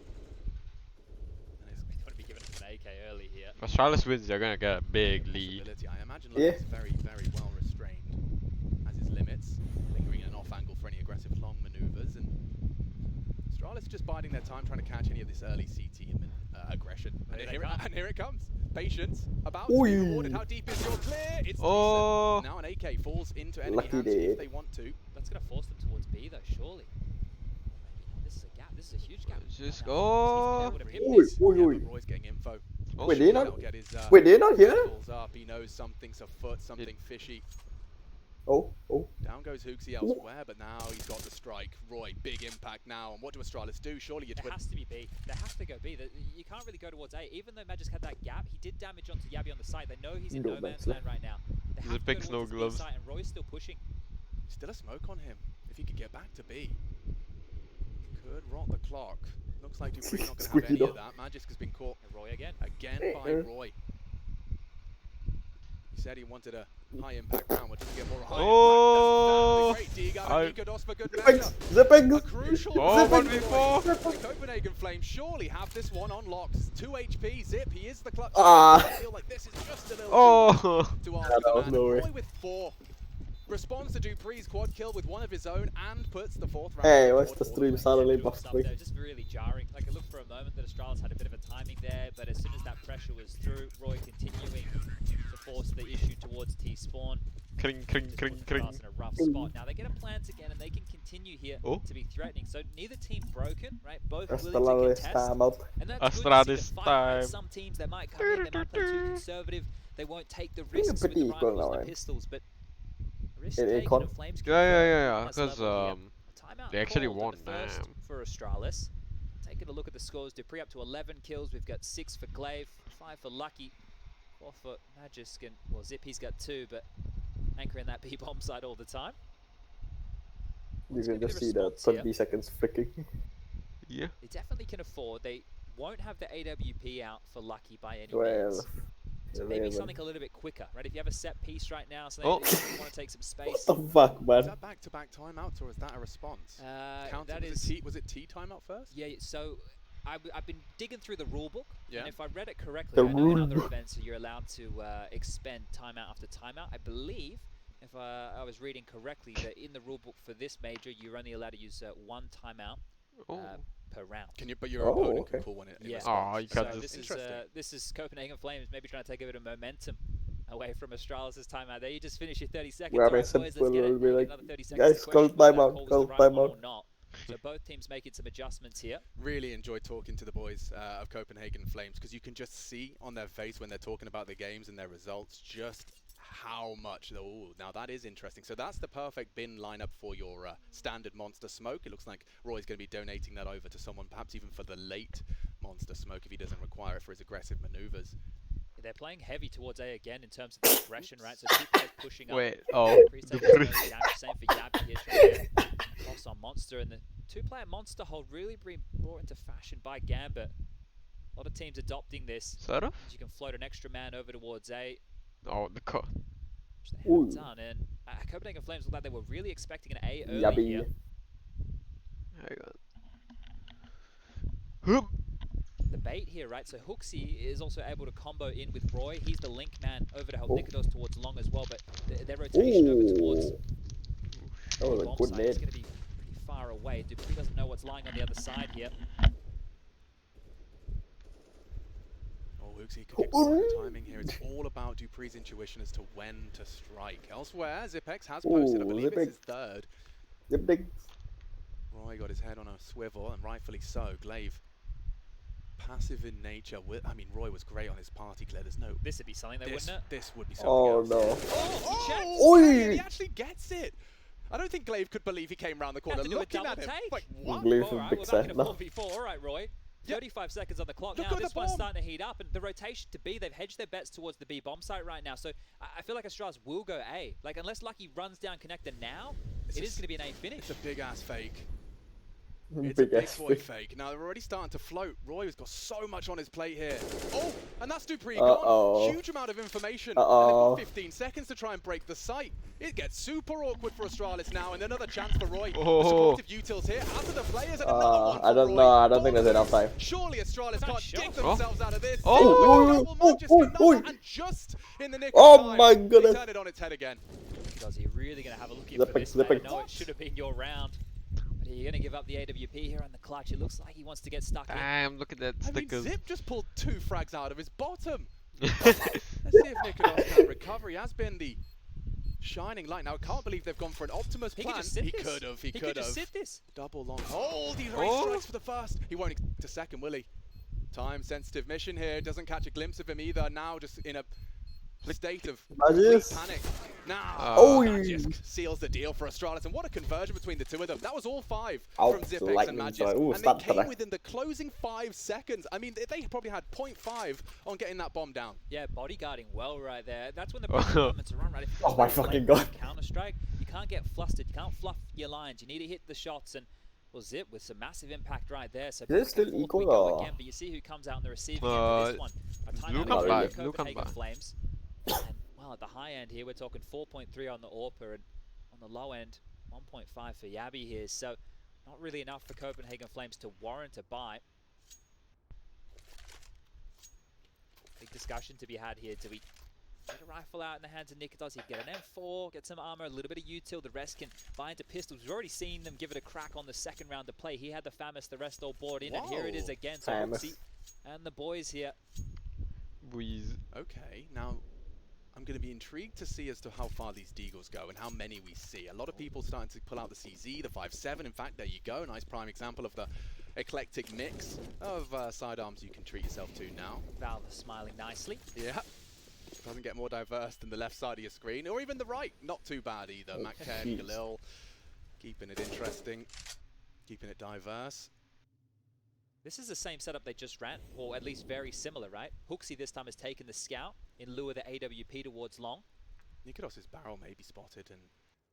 And it's Going to be given an AK early here. If Astralis wins, you're gonna get a big lead. possibility. I imagine Yeah. Luck is very, very well restrained, has his limits, lingering in an off angle for any aggressive long maneuvers, and Astralis just biding their time, trying to catch any of this early CT aggression. And here it comes. Patience, about to be rewarded. How deep is your clear? It's decent. Now an AK falls into enemy Lucky hands day. if they want to. That's going to force them towards B though, surely. This is a gap. This is a huge gap. Just Now, go. he's been able to pin Oi, this. oi, Yeah, oi. but Roy's getting info. Oh, Wait, shit. they're not. He'll get his, Wait, they're not here. pistols up. He knows something's afoot, something fishy. Oh. Down goes Hooksy elsewhere, but now he's got the strike. Roy, big impact now. And what do Astralis do? Surely you're It has to be B. They have to go B. You can't really go towards A. Even though Magisk had that gap, he did damage onto Yabi on the side. They know he's in no man's land right now. They He's have a to big go snow towards his B gloves. side, and Roy's still pushing. Still a smoke on him. If he could get back to B, could rot the clock. Looks like Dupree's not going to have Squeaky any door. of that. Magisk has been caught And Roy again. by Roy. He said he wanted a high impact round, but doesn't get more high Oh! impact. Great Diga I- and Nikodos for good Zipping, measure. zipping. A crucial Oh, round 1v4. for the Copenhagen Flames surely have this one on locks. 2 HP, Zip, he is the clutch. Ah. I feel like this is just a little Oh! to ask Yeah, for that the was man. no way. Roy with 4. Responds to Dupree's quad kill with one of his own and puts the 4th round. Hey, on what's board the all stream way. suddenly Beautiful buffed stuff me? there, just really jarring. Like it looked for a moment that Astralis had a bit of a timing there, but as soon as that pressure was through, Roy continuing to force the issue towards T-spawn. Kring, kring, kring, kring. Astralis in a rough spot. Now they get a plant again and they can continue here Oh. to be threatening. So neither team broken, right? Both Hasta willing la to vista, contest. I'm out. And that's good to see Astralis the fight, right? time. Some teams they might come in, they might play too conservative, they won't take the risks with pretty the equal rifles now, and the right? pistols, but risk In taking Econ? of Flames Yeah, that's because level here. Timeout they actually called won in the first now. for Astralis. Taking a look at the scores, Dupree up to 11 kills. We've got 6 for Glaive, 5 for Lucky, 4 for Magisk, and well, Zippy's got 2, but anchoring that B-bomb side all the time. You Let's can give just it a see the response here. 20 seconds flicking. Yeah. They definitely can afford. They won't have the AWP out for Lucky by any Well, means. So maybe 11. something a little bit quicker, right? If you have a set piece right now, something Oh. that you want to take some space. What the fuck, Is man? that back-to-back timeouts or is that a response? Counted, That was is. it T, was it T timeout first? Yeah, so I've been digging through the rule book, Yeah. and if I read it correctly, The I know in rule other book. events you're allowed to expend timeout after timeout. I believe, if I was reading correctly, that in the rule book for this major, you're only allowed to use 1 timeout Oh. per round. Can you? But your Oh, opponent can okay. pull one in Yeah. response. Oh, you So can't this just. is this is Copenhagen Flames maybe trying to take a bit of momentum away from Astralis' timeout. There, you just finish your 30 seconds. Where All I right, said boys, let's get it. will be like, Another 30 seconds guys, to call question whether that timeout, call was call the right one timeout. or not. So both teams making some adjustments here. Really enjoyed talking to the boys of Copenhagen Flames because you can just see on their face when they're talking about the games and their results just how much. Oh, now that is interesting. So that's the perfect bin lineup for your standard Monster Smoke. It looks like Roy's going to be donating that over to someone, perhaps even for the late Monster Smoke if he doesn't require it for his aggressive maneuvers. They're playing heavy towards A again in terms of the aggression, right? So 2 players pushing up. Wait, oh. Dupree's taking some early damage. Same for Yabi here, trying to get across on Monster. And the 2-player Monster hold really being brought into fashion by Gambit. A lot of teams adopting this. Sort of? You can float an extra man over towards A, Oh, the cut. which they haven't Ooh. done. And Copenhagen Flames look like they were really expecting an A early Yabby. here. Hang on. Hoop. The bait here, right? So Hooksy is also able to combo in with Roy. He's the link man over to help Oh. Nikodos towards long as well, but their rotation over towards Ooh. That was a bomb good site is nade. going to be pretty far away. Dupree doesn't know what's lying on the other side here. Oh, Hooksy could get caught in the timing here. It's all about Dupree's intuition as to when to strike. Elsewhere, Zipex has posted, I Ooh, believe it's Zipex. his 3rd. Yep, big. Roy got his head on a swivel, and rightfully so. Glaive passive in nature. I mean, Roy was great on his party clear. There's no. This would be something, though, wouldn't it? This would be something. Oh else. no. Oh, Oi! he actually gets it. I don't think Glaive could believe he came round the corner Have to do a looking at double him. take. Like, what? Glaive All is right, big we're back in set a now. 4v4. All right, Roy. 35 seconds on the clock Look now. at This the one's bomb. starting to heat up, and the rotation to B, they've hedged their bets towards the B bomb site right now. So I feel like Astralis will go A. Like, unless Lucky runs down connector now, it is going to be an A finish. It's a big ass fake. It's a big boy fake. Now they're already starting to float. Roy has got so much on his plate here. Oh, and that's Dupree gone. Huge amount of information. And they've got 15 seconds to try and break the site. It gets super awkward for Astralis now, and another chance for Roy. The supportive utils here out of the players, and another one for I don't Roy. know. I don't think there's enough time. Surely Astralis can't dig themselves out of this. And just in the nick of time, my goodness. they turn it on its head again. Because you're really going to have a look in for this, man. I know it should have been your round. But you're going to give up the AWP here on the clutch. It looks like he wants to get stuck in. Damn, look at that stickers. I mean, Zip just pulled 2 frags out of his bottom. Let's see if Nikodos can recover. He has been the shining light. Now, I can't believe they've gone for an Optimus plan. He could have. He could have. Sit this. Double long hold. He's race strikes for the first. He won't to second, will he? Time sensitive mission here. Doesn't catch a glimpse of him either. Now just in a state of complete panic. Now, Magisk seals the deal for Astralis, and what a conversion between the two of them. That was all 5 from Zipex and Magisk, and they came within the closing 5 seconds. I mean, they probably had 0.5 on getting that bomb down. Yeah, bodyguarding well right there. That's when the moments are run, right? If Oh my fucking god. Counter-Strike, you can't get flustered. You can't fluff your lines. You need to hit the shots, and well, Zip with some massive impact right there. So is it still equal or? again, but you see who comes out on the receiving end for this one. A timeout for Copenhagen Flames. And, well, at the high end here, we're talking 4.3 on the Orpa, and on the low end, 1.5 for Yabi here. So not really enough for Copenhagen Flames to warrant a buy. Big discussion to be had here. Do we get a rifle out in the hands of Nikodos? He can get an M4, get some armor, a little bit of util. The rest can buy into pistols. We've already seen them give it a crack on the second round of play. He had the Famis, the rest all board in, and here it is again. So Oopsie and the boys here. Okay, now I'm going to be intrigued to see as to how far these Deagles go and how many we see. A lot of people starting to pull out the CZ, the 5.7. In fact, there you go. Nice prime example of the eclectic mix of sidearms you can treat yourself to now. Valve smiling nicely. Yeah. Doesn't get more diverse than the left side of your screen, or even the right. Not too bad either. Mac 10, Galil, keeping it interesting, keeping it diverse. This is the same setup they just ran, or at least very similar, right? Hooksy this time has taken the scout in lieu of the AWP towards long. Nikodos' barrel may be spotted, and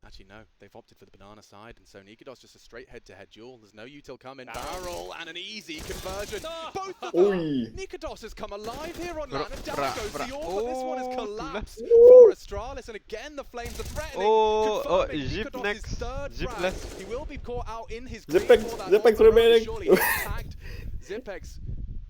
actually no, they've opted for the banana side, and so Nikodos just a straight head-to-head duel. There's no util coming. Barrel and an easy conversion. Both of them. Nikodos has come alive here on land, and down goes the AWP. This one has collapsed for Astralis, and again the flames are threatening. Nikodos' third frag. He will be caught out in his green for that Zipex remaining. Surely he's tagged. Zipex,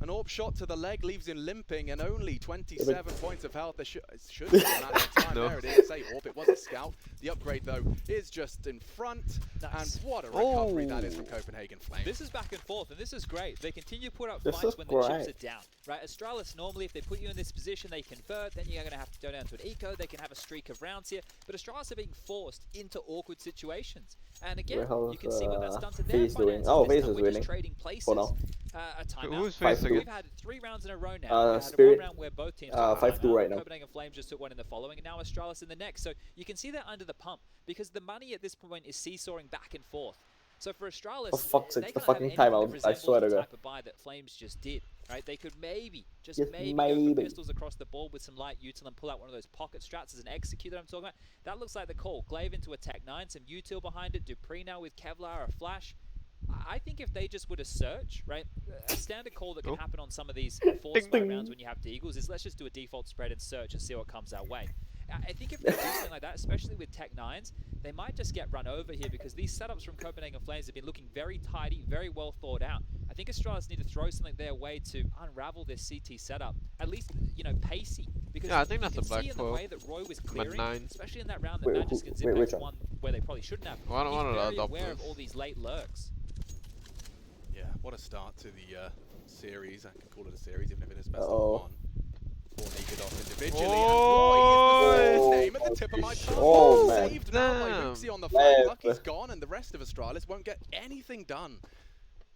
an AWP shot to the leg leaves him limping, and only 27 points of health. There should be a matter of time. There it is. Say AWP, it was a scout. The upgrade, though, is just in front. And what a recovery that is from Copenhagen Flames. This is back and forth, and this is great. They continue to put up fights when the chips are down. Right, Astralis, normally, if they put you in this position, they convert. Then you're going to have to go down to an eco. They can have a streak of rounds here. But Astralis are being forced into awkward situations. And again, you can see what that's done to their finances. Oh, FaZe is We're just winning. trading places. A timeout. Who's FaZe again? We've had 3 rounds in a row now. Spirit. 1 round where both teams 5-2 right now. Copenhagen Flames just took one in the following, and now Astralis in the next. So you can see they're under the pump because the money at this point is seesawing back and forth. So for Astralis, for fuck's sake, the fucking timeout. I swear to God. Type of buy that Flames just did. Right, they could maybe, just maybe go for pistols across the board with some light util and pull out one of those pocket strats as an execute that I'm talking about. That looks like the call. Glaive into a Tech 9, some util behind it. Dupree now with Kevlar, a flash. I think if they just were to search, right, a standard call that can happen on some of these force fight rounds when you have Deagles is let's just do a default spread and search and see what comes our way. I think if they do something like that, especially with Tech 9s, they might just get run over here because these setups from Copenhagen Flames have been looking very tidy, very well thought out. I think Astralis need to throw something their way to unravel this CT setup, at least, you know, pacey. Because yeah, I think that's a black see in the way that Roy was clearing, 9. especially in that round that Magisk and Zipex won where they probably shouldn't have. One He's of very the aware of all these late lurks. Yeah, what a start to the series. I can call it a series even if it is best of 1. For Nikodos individually, and Roy is the name at the tip of my tongue. Saved now by Rixie on the flank. Lucky's gone, and the rest of Astralis won't get anything done.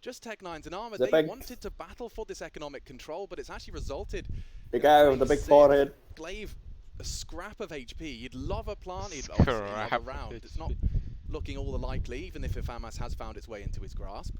just Tech9's and Armor, The they big- wanted to battle for this economic control, but it's actually resulted The in guy a with the pretty big sick forehead. Glaive, a scrap of HP. He'd love a plant, he'd obviously love a Scrap round. of It's not looking all the likely, even if FAMAS has found its way into his grasp.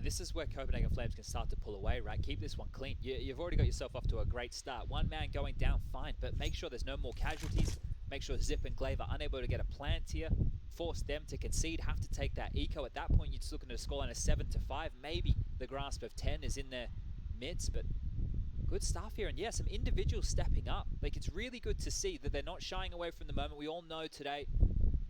This is where Copenhagen Flames can start to pull away, right? Keep this one clean. You've already got yourself off to a great start. One man going down, fine, but make sure there's no more casualties. Make sure Zip and Glaive are unable to get a plant here. Force them to concede, have to take that eco. At that point, you're just looking at a scoreline of 7-5. Maybe the grasp of 10 is in their midst, but good stuff here. And yeah, some individuals stepping up. Like, it's really good to see that they're not shying away from the moment. We all know today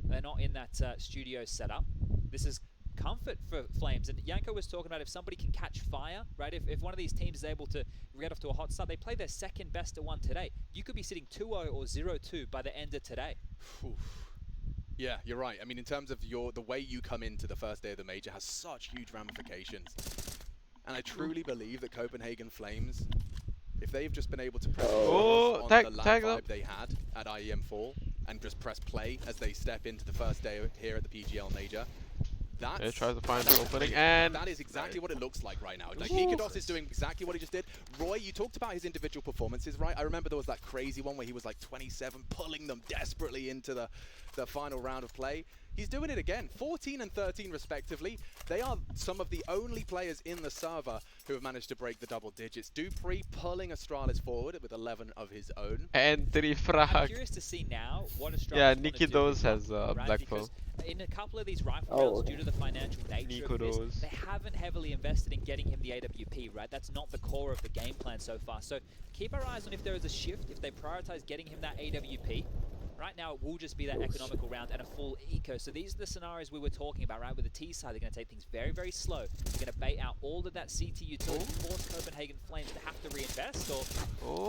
they're not in that studio setup. This is comfort for Flames. And Yanko was talking about if somebody can catch fire, right? If one of these teams is able to get off to a hot start, they play their second best of one today. You could be sitting 2-0 or 0-2 by the end of today. Oof. Yeah, you're right. I mean, in terms of the way you come into the first day of the major has such huge ramifications. And I truly believe that Copenhagen Flames, if they've just been able to press on the lab vibe they had at IEM Fall and just press play as they step into the first day here at the PGL Major, He tries to find the opening, and that is exactly what it looks like right now. Like, Nikodos is doing exactly what he just did. Roy, you talked about his individual performances, right? I remember there was that crazy one where he was like 27, pulling them desperately into the final round of play. He's doing it again, 14 and 13 respectively. They are some of the only players in the server who have managed to break the double digits. dupreeh pulling Astralis forward with 11 of his own. And 3 frag. I'm curious to see now what Astralis Yeah, wanna do Nikodos with has right? Black Because Pearl. in a couple of these rifle Oh, rounds, okay. due to the financial nature of Nikodos. this, they haven't heavily invested in getting him the AWP, right? That's not the core of the game plan so far. So keep our eyes on if there is a shift, if they prioritize getting him that AWP. Right now, it will just be that economical round and a full eco. So these are the scenarios we were talking about, right? With the T side, they're going to take things very, very slow. They're going to bait out all of that CT utility, force Copenhagen Flames to have to reinvest, or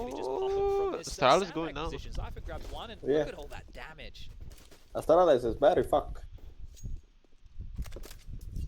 maybe just pop them from this Astralis Sandbag going now. position. Zypher grabs one, and Yeah. look at all that damage. Astralis is very fuck.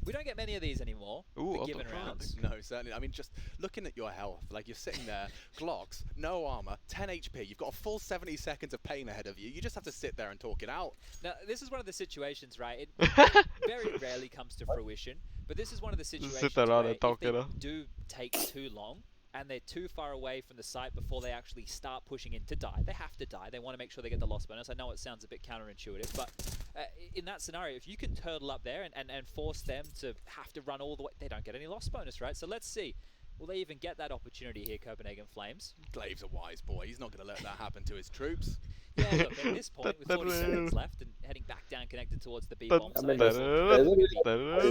We don't get many of these anymore, Ooh, the given up the front. rounds. No, certainly. I mean, just looking at your health, like you're sitting there, Glocks, no armor, 10 HP. You've got a full 70 seconds of pain ahead of you. You just have to sit there and talk it out. Now, this is one of the situations, right? It very rarely comes to fruition, but this is one of the situations around where and talk if it they out. do take too long and they're too far away from the site before they actually start pushing in to die, they have to die. They want to make sure they get the loss bonus. I know it sounds a bit counterintuitive, but in that scenario, if you can turtle up there and force them to have to run all the way, they don't get any loss bonus, right? So let's see. Will they even get that opportunity here, Copenhagen Flames? Glaive's a wise boy. He's not going to let that happen to his troops. Yeah, look, at this point, with 40 seconds left and heading back down connected towards the B-bomb I site, mean,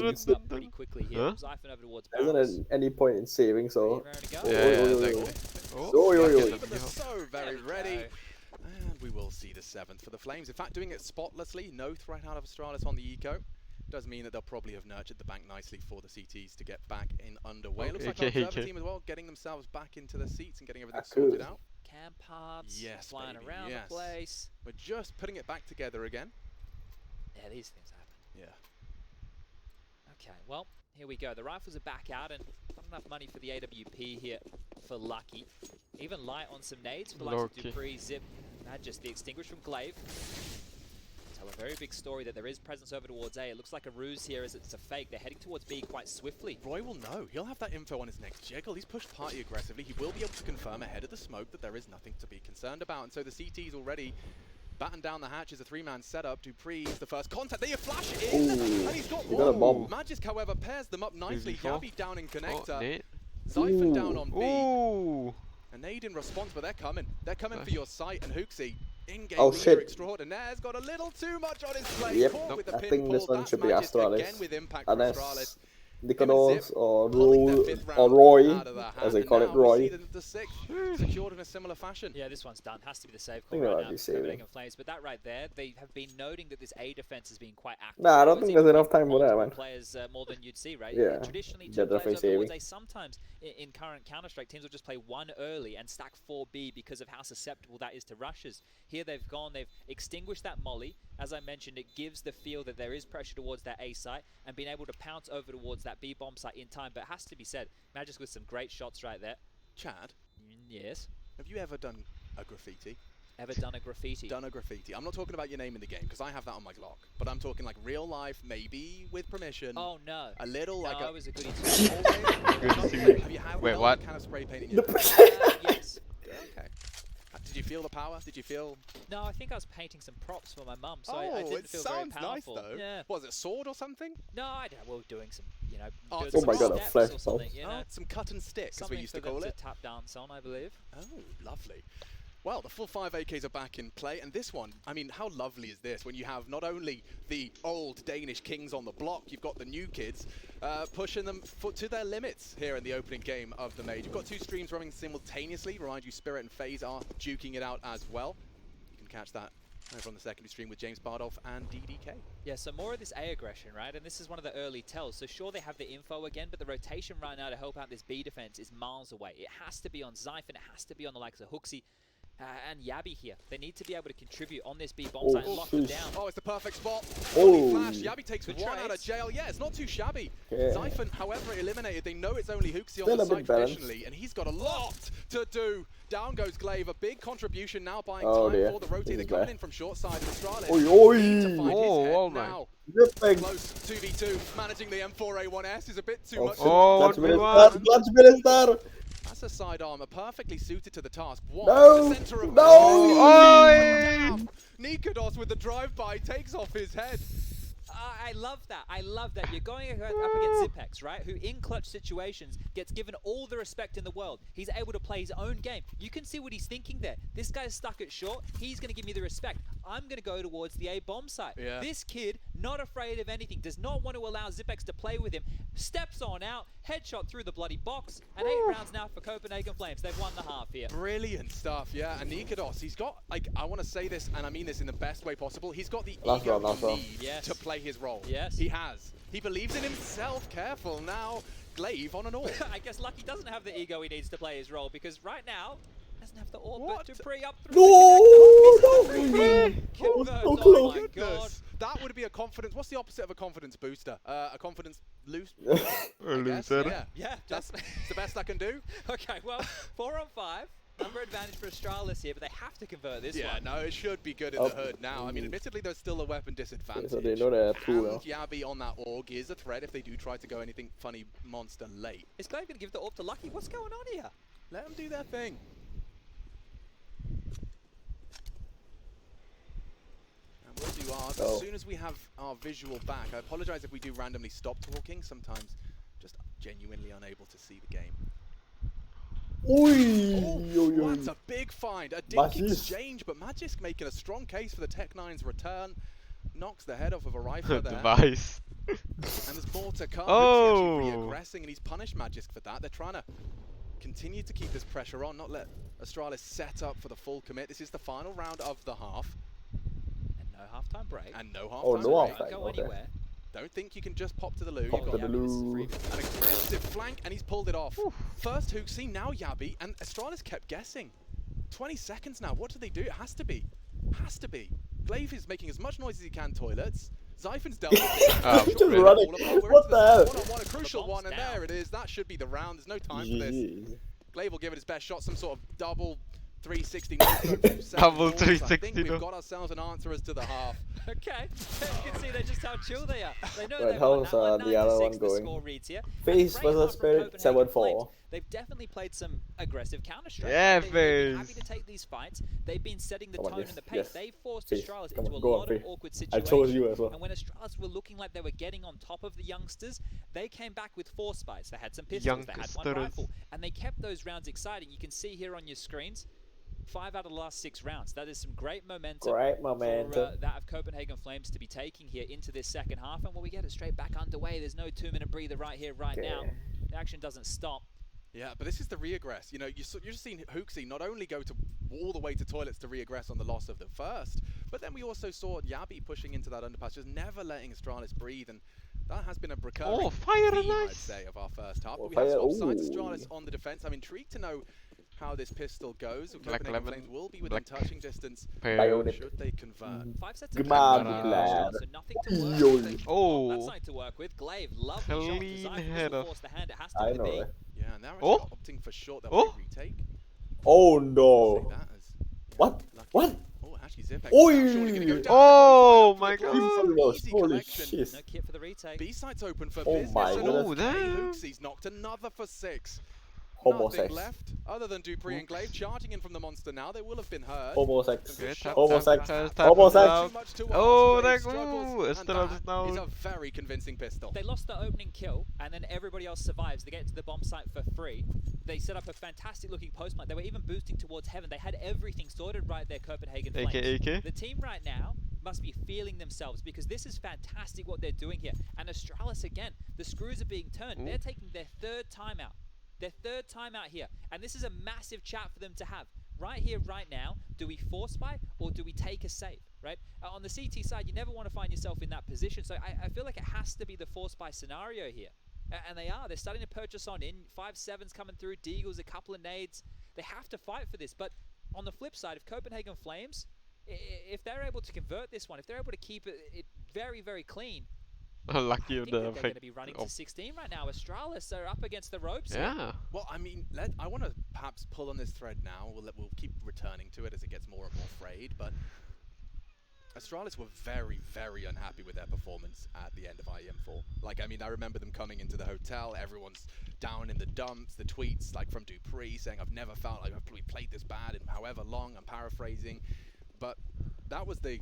it's up pretty quickly here. Huh? Zyphon over towards There Barrels. isn't any point in saving, so. Raring to go. Yeah, exactly. They're so very ready. And we will see the 7th for the Flames. In fact, doing it spotlessly, no threat out of Astralis on the eco. Does mean that they'll probably have nurtured the bank nicely for the CTs to get back in underway. Looks like our Observer team as well, getting themselves back into the seats and getting everything sorted out. Cam parts, Yes, flying baby, around yes. the place. We're just putting it back together again. Yeah, these things happen. Yeah. Okay, well, here we go. The rifles are back out, and not enough money for the AWP here for Lucky. Even light on some nades for the likes of Lucky. dupreeh, Zip, just the extinguish from Glaive. Tell a very big story that there is presence over towards A. It looks like a ruse here as it's a fake. They're heading towards B quite swiftly. Roy will know. He'll have that info on his next jiggle. He's pushed party aggressively. He will be able to confirm ahead of the smoke that there is nothing to be concerned about. And so the CT's already batten down the hatches. A 3-man setup. dupreeh is the first contact. They flash in, and he's got He got a bomb. Magisk, however, pairs them up nicely. Before. Yavi down in connector. Oh, Nate. Zyphon down on B. Ooh. A nade in response, but they're coming. They're coming for your site, and Hooksy, in-game Oh, leader shit. extraordinaire's got a little too much on his plate. Yep, Caught with the I pin think this pull. one That's should be Magisk Astralis. again with impact for Unless Astralis. Nikodos or Pulling their Roy, fifth or round Roy, out of the as hand, they and call now it, we Roy. see the 6th secured in a similar fashion. Yeah, this one's done. Has to be the save I call think they right might now be for saving. Copenhagen Flames. But that right there, they have been noting that this A defense has been quite active. Nah, I don't It's think even there's enough been time for that, multiple man. Players more than you'd see, right? Yeah, Traditionally, they're 2 players definitely over towards saving. A. Sometimes in current Counter-Strike, teams will just play 1 early and stack 4B because of how susceptible that is to rushes. Here they've gone, they've extinguished that molly. As I mentioned, it gives the feel that there is pressure towards that A site and being able to pounce over towards that B bomb site in time. But it has to be said, Magisk with some great shots right there. Chad, Yes. have you ever done a graffiti? Ever done a graffiti? Done a graffiti. I'm not talking about your name in the game because I have that on my Glock, but I'm talking like real life, maybe with permission. Oh no. A little no, like I a. was a goodie Have you had Wait, held what? a can of spray paint in your Yes. Okay. Did you feel the power? Did you feel? No, I think I was painting some props for my mum, so oh, I didn't it feel very sounds powerful. nice though. Yeah. Was it a sword or something? No, I don't. Well, doing some, you know, Oh, doing oh some my God, a steps flash or something. You Oh, know, some cut and stick, as we something used for to call them it. to tap dance on, I believe. Oh, lovely. Well, the full 5 AKs are back in play, and this one, I mean, how lovely is this when you have not only the old Danish kings on the block, you've got the new kids pushing them to their limits here in the opening game of the Mage. You've got 2 streams running simultaneously. Remind you, Spirit and FaZe are duking it out as well. You can catch that over on the secondary stream with James Bardolph and DDK. Yeah, so more of this A aggression, right? And this is one of the early tells. So sure, they have the info again, but the rotation right now to help out this B defense is miles away. It has to be on Zypher, it has to be on the likes of HooXi. And Yabi here. They need to be able to contribute on this B bomb site and lock them down. Oh, it's the perfect spot. Oh. Flash. Yabi takes Good one out of trades. jail. Yeah, it's not too shabby. Yeah. Zyphon, however, eliminated. They know it's only HooXi Still on the a bit site balanced. traditionally, and he's got a lot to do. Down goes Glaive. A big contribution now buying Oh, time dear. for the rotate. They're He's coming there. in from short side. And Astralis Oi, oi. need to find his head Oh, man. now. Zipping. Close 2v2. Managing the M4A1S is a bit too much. Oh, Clutch what we Minister, Clutch Minister. That's a sidearmer perfectly suited to the task. One, No. the center of No. Down. Nikodos with the drive-by takes off his head. I love that. I love that. You're going up against Zipex, right? Who in clutch situations gets given all the respect in the world. He's able to play his own game. You can see what he's thinking there. This guy's stuck at short. He's going to give me the respect. I'm going to go towards the A bomb site. Yeah. This kid, not afraid of anything, does not want to allow Zipex to play with him. Steps on out, headshot through the bloody box, and 8 rounds now for Copenhagen Flames. They've won the half here. Brilliant stuff, yeah. And Nikodos, he's got, like, I want to say this, and I mean this in the best way possible. He's got the Last ego round, last he round. needs Yes. to play his role. Yes. He has. He believes in himself. Careful now. Glaive on an AWP. I guess Lucky doesn't have the ego he needs to play his role because right now doesn't have the AWP, What? but Dupree up through. No, Converts, so oh close. my god. That would be a confidence. What's the opposite of a confidence booster? A confidence loose. A I guess, loser. Yeah. Yeah, That's just the best I can do. okay. Well, 4 on 5. Number advantage for Astralis here, but they have to convert this Yeah, one. no, it should be good in the hood now. I mean, admittedly, there's still a weapon disadvantage. So they know they're two And now. Yabi on that AUG is a threat if they do try to go anything funny monster late. Is Glaive going to give the AWP to Lucky? What's going on here? Let them do their thing. And we'll do ours as soon as we have our visual back. I apologize if we do randomly stop talking. Sometimes just genuinely unable to see the game. Oi, Oh, that's a big find. A dink Magisk. exchange, but Magisk making a strong case for the Tech-9's return. Knocks the head off of a rifle there. Device. And there's more to come. Oh. He's actually re-aggressing, and he's punished Magisk for that. They're trying to continue to keep this pressure on, not let Astralis set up for the full commit. This is the final round of the half. And no halftime break. And no halftime Oh, no break. halftime. Don't go okay. anywhere. Don't think you can just pop to the loo. Pop You've to got the loo. an aggressive flank, and he's pulled it off. First HooXi, now Yabi, and Astralis kept guessing. 20 seconds now. What do they do? It has to be. Has to be. Glaive is making as much noise as he can. Toilets. Zyphon's dealt with it. He's just running. What the hell? One-on-one, a crucial one, and there it is. That should be the round. There's no time for this. GG. Glaive will give it his best shot. Some sort of double 360 no-scope, 2 second Double launch. I 360 think we've no. got ourselves an answer as to the half. Okay, you can see they're just how chill they are. They know Right, they've won how's that one, the 9 other to one 6, the going? score reads here. FaZe And versus Greyhound from Spirit, Copenhagen 7-4. Flames, they've definitely played some aggressive counter-strike. Yeah, They've been FaZe. happy to take these fights. They've been setting the Come on, tone yes, and the pace. yes. They've forced FaZe, Astralis come into on, a go on, lot of FaZe. awkward I situations. chose you as well. And when Astralis were looking like they were getting on top of the youngsters, they came back with 4 spies. They had some pistols, they had 1 Youngsters. rifle, and they kept those rounds exciting. You can see here on your screens, 5 out of the last 6 rounds. That is some great momentum. Great For momentum. that of Copenhagen Flames to be taking here into this second half, and when we get it straight back underway, there's no 2-minute breather right here, right now. The action doesn't stop. Yeah, but this is the re-aggress. You know, you're just seeing HooXi not only go to all the way to toilets to re-aggress on the loss of the first, but then we also saw Yabi pushing into that underpass, just never letting Astralis breathe, and that has been a recurring fire theme, nice. I'd say, of our first half. Oh, But we have fire, swapped sides. ooh. Astralis on the defense. I'm intrigued to know how this pistol goes. Black Copenhagen lemon, Flames will be within black touching distance Bionic. should they convert. 5 sets Come of on, damage you lad. so nothing to work Yo. with. That's Oh, something to work with. Glaive, lovely shot. clean Design header. force the hand. It has to I be the know, B. right? Yeah, and now Oh. opting for short. That Oh. will retake. Oh Say no. that as What? Lucky What? Oh, actually, Zipex Oi! is now surely gonna go down. Oh my Easy god! easy Holy collection. shit. No kit for the retake. B-side's open for Oh business. my and goodness. Oh, okay, damn. Hoopsy's knocked another for 6. Homo Nothing sex. left other than Dupree and Glaive charging in from the monster now. They will have been heard. Homo sex. Okay, tap, Homo tap, sex. tap, tap, Homo tap, sex. tap. Too much to ask. Oh, Glaive that struggles, ooh, and Estrella that is now. is a very convincing pistol. They lost the opening kill, and then everybody else survives. They get to the bomb site for free. They set up a fantastic looking post plant. They were even boosting towards heaven. They had everything sorted right there, Copenhagen Flames. AK. The team right now must be feeling themselves because this is fantastic what they're doing here. And Astralis again, the screws are being turned. They're taking their third timeout. Their third timeout here. And this is a massive chat for them to have. Right here, right now, do we force buy or do we take a save, right? On the CT side, you never want to find yourself in that position. So I feel like it has to be the force buy scenario here. And they are. They're starting to purchase on in. 5-7s coming through. Deagles, a couple of nades. They have to fight for this. But on the flip side, if Copenhagen Flames, if they're able to convert this one, if they're able to keep it very, very clean, Lucky I with think the that they're going effect. to be running Oh. to 16 right now. Astralis are up against the ropes. Yeah. Well, I mean, I want to perhaps pull on this thread now. We'll keep returning to it as it gets more and more frayed, but Astralis were very, very unhappy with their performance at the end of IEM4. Like, I mean, I remember them coming into the hotel, everyone's down in the dumps, the tweets, like, from Dupree saying, I've never felt like I've played this bad in however long, I'm paraphrasing. But that was the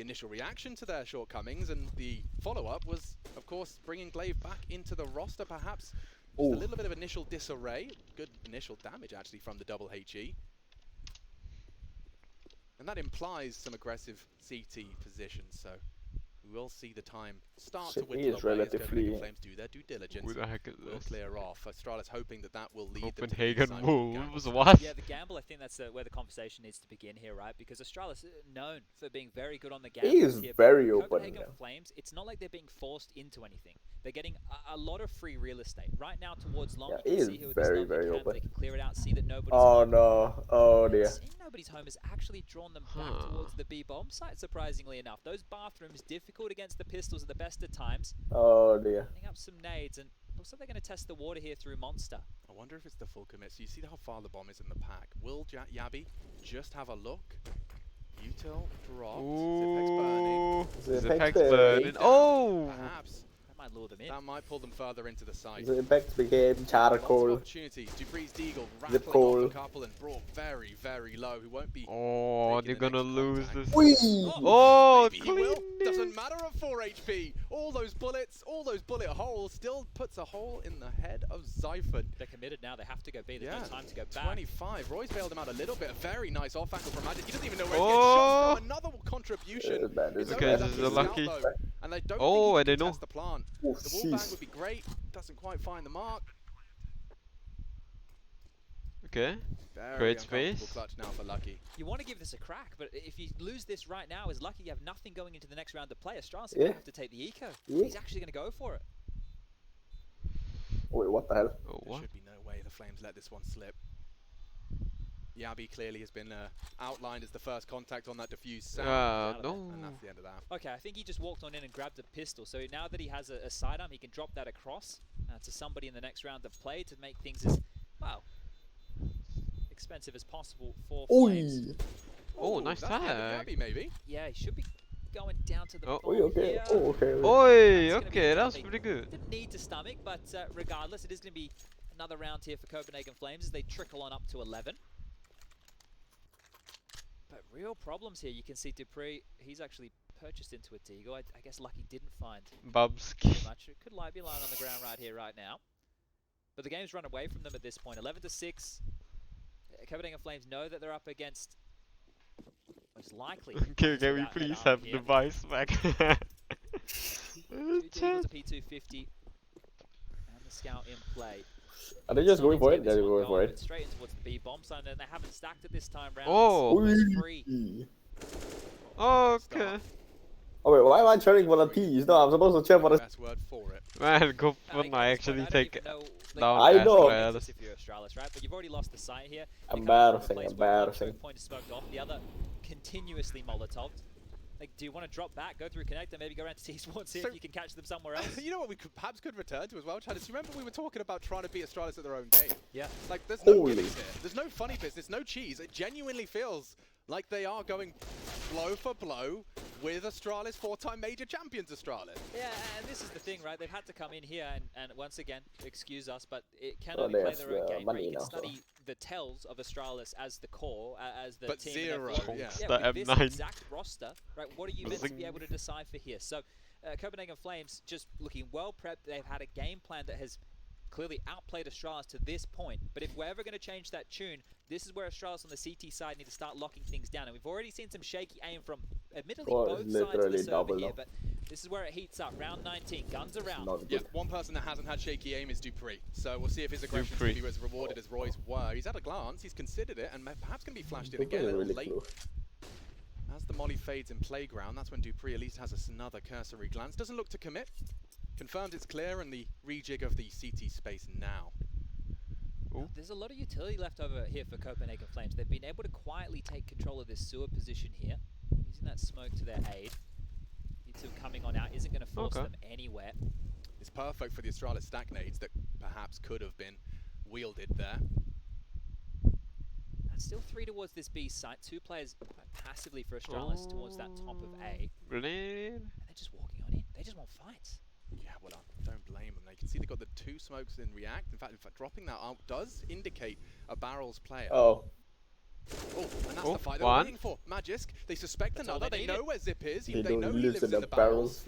initial reaction to their shortcomings, and the follow-up was, of course, bringing Glaive back into the roster, perhaps. Just a little bit of initial disarray. Good initial damage, actually, from the double HE. And that implies some aggressive CT positions, so we will see the time start to whittle is away as relatively- Copenhagen Flames do their due diligence. Who the heck is Will this? clear off. Astralis hoping that will lead Copenhagen them to the Wolves, what? Yeah, the gamble, I think that's where the conversation needs to begin here, right? Because Astralis is known for being very good on the gamble. He is here, but very open, Copenhagen yeah. Flames, it's not like they're being forced into anything. They're getting a lot of free real estate. Right now towards long, Yeah, you he can is see here with this very, lovely very camp, open. they can clear it out, see that nobody's Oh home. no. Oh dear. Seeing nobody's home has actually drawn them back towards the B bomb site, surprisingly enough. Those bathrooms, difficult against the pistols at the best of times. Oh dear. Setting up some nades, and looks like they're going to test the water here through Monster. I wonder if it's the full commit. So you see how far the bomb is in the pack. Will Yabi just have a look? Util dropped. Ooh. Zipex Zipex burning. Oh! Perhaps. That might lure them in. That might pull them further into the site. Zipex became Lots of charcoal. opportunities. Dupree's Deagle rattling Zip off coal. a couple and brought very, very low. Who won't be. Oh, making you're the gonna next lose contact. this. Oh, maybe he will. clean Doesn't it. matter at 4 HP. All those bullets, all those bullet holes still puts a hole in the head of Zyphon. They're committed now. They have to go B. There's Yeah, no time to go back. 25. Roy's bailed him out a little bit. A very nice off angle from Magic. He doesn't even know where Oh. he gets shots from. Another contribution. It's Okay, only this is lucky a scout, lucky. though, and they don't Oh, think he and they can know. test the plant. Oh, The wall bang jeez. would be great. Doesn't quite find the mark. Okay. Very Great uncomfortable space. clutch now for Lucky. You want to give this a crack, but if you lose this right now, is Lucky you have nothing going into the next round of play. Astralis are Yeah. going to have to take the eco. Yeah. He's actually going to go for it. Wait, what the hell? Oh, There what? should be no way the Flames let this one slip. Yabi clearly has been outlined as the first contact on that diffuse sound. No. And that's the end of that. Okay, I think he just walked on in and grabbed a pistol. So now that he has a sidearm, he can drop that across to somebody in the next round of play to make things as, well, expensive as possible for Flames. Oi. Oh, nice that's the end of tag. Yabi, maybe. Yeah, he should be going down to the Oh. floor Oi, okay. here. Oh, okay. Oi, That's gonna be okay, that's something pretty good. Didn't need to stomach, but regardless, it is going to be another round here for Copenhagen Flames as they trickle on up to 11. But real problems here. You can see Dupree, he's actually purchased into a Deagle. I guess Lucky didn't find Bubsky. too much. It could be lying on the ground right here, right now. But the game's run away from them at this point. 11-6. Copenhagen Flames know that they're up against most likely. Okay, can we without please head arm have here. device back? Two Deagles, a P250, and the Scout in play. Are they just going for it? This They're one going for going it. straight in towards the B bomb site, and they haven't stacked it this time round. Oh. It's Oi. free. Okay. Oh wait, why am I cheering for the P's? No, I'm supposed to cheer for the... Best word for it. Man, go I for think I at this point, actually I don't take even know, like, down I know. If you're Astralis, right? But you've already lost the site here. You're coming from a Embarrassing, place where one embarrassing. choke point is smoked off, the other continuously molotoved. Like, do you want to drop back, go through connector, maybe go around to T-Spawn, see So- if you can catch them somewhere else? You know what we perhaps could return to as well, Chad? Is you remember we were talking about trying to beat Astralis at their own game? Yeah. Like, there's no Holy. gimmicks here. There's no funny business, no cheese. It genuinely feels like they are going blow for blow with Astralis, 4-time major champions Astralis. Yeah, and this is the thing, right? They've had to come in here and once again, excuse us, but it can Oh, only play there's their own the game. money Right? You can now, so. study the tells of Astralis as the core, as the But team. zero, and therefore- yeah. The with this M9. exact roster, right? What are you meant to be able to decipher here? So, Copenhagen Flames just looking well prepped. They've had a game plan that has clearly outplayed Astralis to this point. But if we're ever going to change that tune, this is where Astralis on the CT side need to start locking things down. And we've already seen some shaky aim from, admittedly, Oh, both it's sides of the literally server double here. up. But this is where it heats up. Round 19, guns around. Not Yeah, good. one person that hasn't had shaky aim is Dupree. So we'll see if his aggression can be as rewarded as Roy's were. He's had a glance, he's considered it, and perhaps going to be flashed in Dupree again a is little really late. close. As the molly fades in playground, that's when Dupree at least has another cursory glance. Doesn't look to commit. Confirms it's clear and the rejig of the CT space now. Now, there's a lot of utility left over here for Copenhagen Flames. They've been able to quietly take control of this sewer position here, using that smoke to their aid. Yitsu coming on out isn't going to force them anywhere. It's perfect for the Astralis stack nades that perhaps could have been wielded there. And still 3 towards this B site. 2 players quite passively for Astralis towards that top of A. Grenade. And they're just walking on in. They just want fights. Yeah, well, I don't blame them. They can see they've got the 2 smokes in React. In fact, dropping that out does indicate a Barrels player. Oh. Oh, and that's the fight they're waiting for. Magisk, they suspect another. They know where Zip is. They They don't know he live lives in the barrels.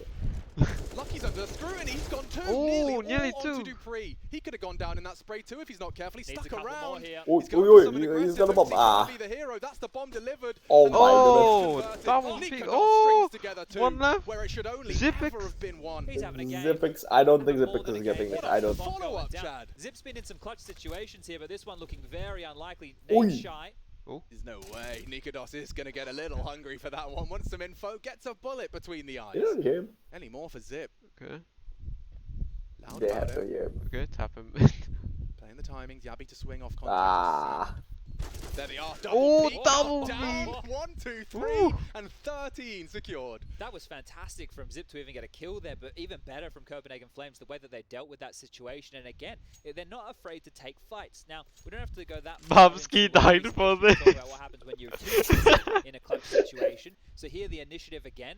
Lucky's under scrutiny. He's gone too. Oh, nearly two. onto Dupree. He could have gone down in that spray too if he's not careful. He's Needs stuck a couple more around. here. Oh, He's going oi, for something he's aggressive. got a bomb. Looks like Ah. he could be the hero. That's the bomb delivered. Oh And my Oh, converted. double Nick peek. Kadov Oh, strings together too, one left. where it should only Zipix. ever have been one. He's having a game. Zipix, I don't think And the Zipix ball is in getting the it. game. I don't. Bomb Follow going up, down. Chad. Zip's been in some clutch situations here, but this one looking very unlikely. Oi. Nate shy. There's no way. Nikodos is going to get a little hungry for that one. Wants some info. Gets a bullet between the eyes. You don't hear him. Any more for Zip? Okay. Loud They about have to it. hear him. Okay, tap him. Playing the timings. Yabi to swing off contact. Ah. There they are. Double Oh, peek. double Down. peek. 1, 2, 3, Ooh. and 13 secured. That was fantastic from Zip to even get a kill there, but even better from Copenhagen Flames, the way that they dealt with that situation. And again, they're not afraid to take fights. Now, we don't have to go that far Babsky into what we died for talk this. about what happens when you're two in a clutch situation. So here the initiative again,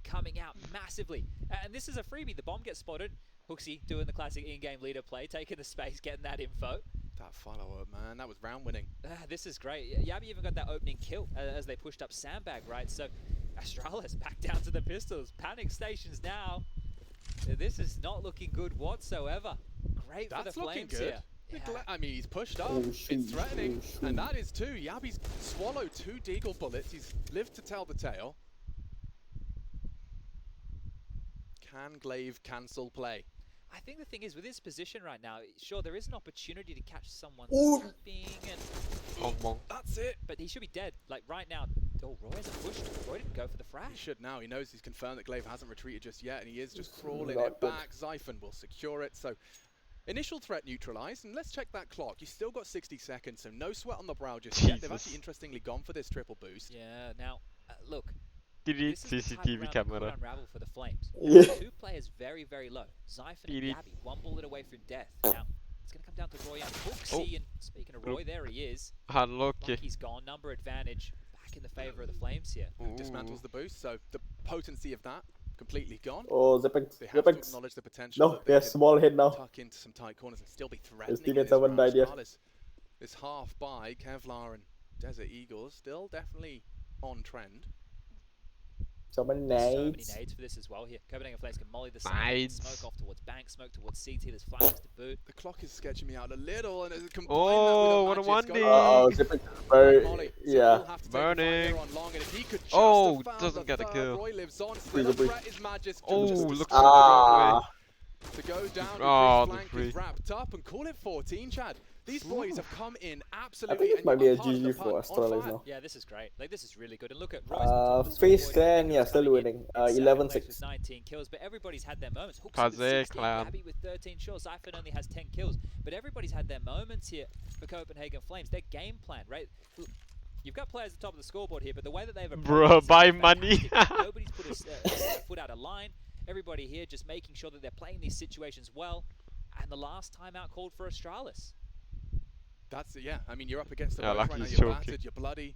coming out massively. And this is a freebie. The bomb gets spotted. Hooksy doing the classic in-game leader play, taking the space, getting that info. That follow-up, man. That was round winning. This is great. Yabi even got that opening kill as they pushed up Sandbag, right? So Astralis back down to the pistols. Panic stations now. This is not looking good whatsoever. Great for the That's looking Flames good. here. I mean, he's pushed up. Oh, It's shoot. threatening. Oh, shoot. And that is 2. Yabi's swallowed 2 Deagle bullets. He's lived to tell the tale. Can Glaive cancel play? I think the thing is, with his position right now, sure, there is an opportunity to catch someone Ooh. slipping, and Oh, bonk. That's it. but he should be dead. Like, right now, oh, Roy hasn't pushed. Roy didn't go for the He frash. should now. He knows he's confirmed that Glaive hasn't retreated just yet, and he is just crawling Not it good. back. Xiphon will secure it. So, initial threat neutralized, and let's check that clock. You've still got 60 seconds, so no sweat on the brow just yet. They've Jesus. actually interestingly gone for this triple boost. Yeah, now, look, Delete this is the type of CCTV round that could camera. unravel for the Flames. Yeah. 2 players very, very low. Xiphon and Delete. Yabi, 1 bullet away from death. Now, it's going to come down to Roy and Hooksy, and speaking of Roy, there he is. Unlucky. Lucky's gone, number advantage, back in the favour of the Flames here. Dismantles the boost, so the potency of that completely gone. Oh, Zipix. They have to Zipix. acknowledge the potential. No, that they they're can small hit now. tuck into some tight corners and still be threatening. in teammates this haven't round. died yet. Astralis, this half by Kevlar and Desert Eagles still definitely on trend. So many So many nades. nades for this as well here. Copenhagen Flames can molly the side, Nades. smoke off towards bank, smoke towards CT, there's flashes to boot. The clock is sketching me out a little, and it's combined Oh, that with what a Magisk. Oh, one-D. Zipix is very. Molly, so Yeah. we'll have to take the fight Burning. here on long, and if he could just Oh, have found doesn't the get a third, kill. Roy lives on. Still Breathe, a breathe. threat is Magisk. Oh, Just look to at Ah. to go down, Oh, the flank Dupree. is wrapped up, and call it 14, Chad. These boys have come in I absolutely. think this and might be a part of the GG for punt on Astralis fire. now. Yeah, this is great. Like, this is really good. And look at Roy's on top of the Phase scoreboard. 10, yeah, He's still coming in winning. in second 11-6. place with 19 kills, but everybody's had their moments. Hooks Paze with 16, clan. Yabi with 13 shots. Xiphon only has 10 kills, but everybody's had their moments here for Copenhagen Flames. Their game plan, right? Look, you've got players at the top of the scoreboard here, but the way that they've approached Bruh, this buy is money. fantastic. Nobody's put a foot out of line. Everybody here just making sure that they're playing these situations well. And the last timeout called for Astralis. That's it, yeah. I mean, you're up against the Yeah, ropes right now. Lucky's You're choking. battered, you're bloody.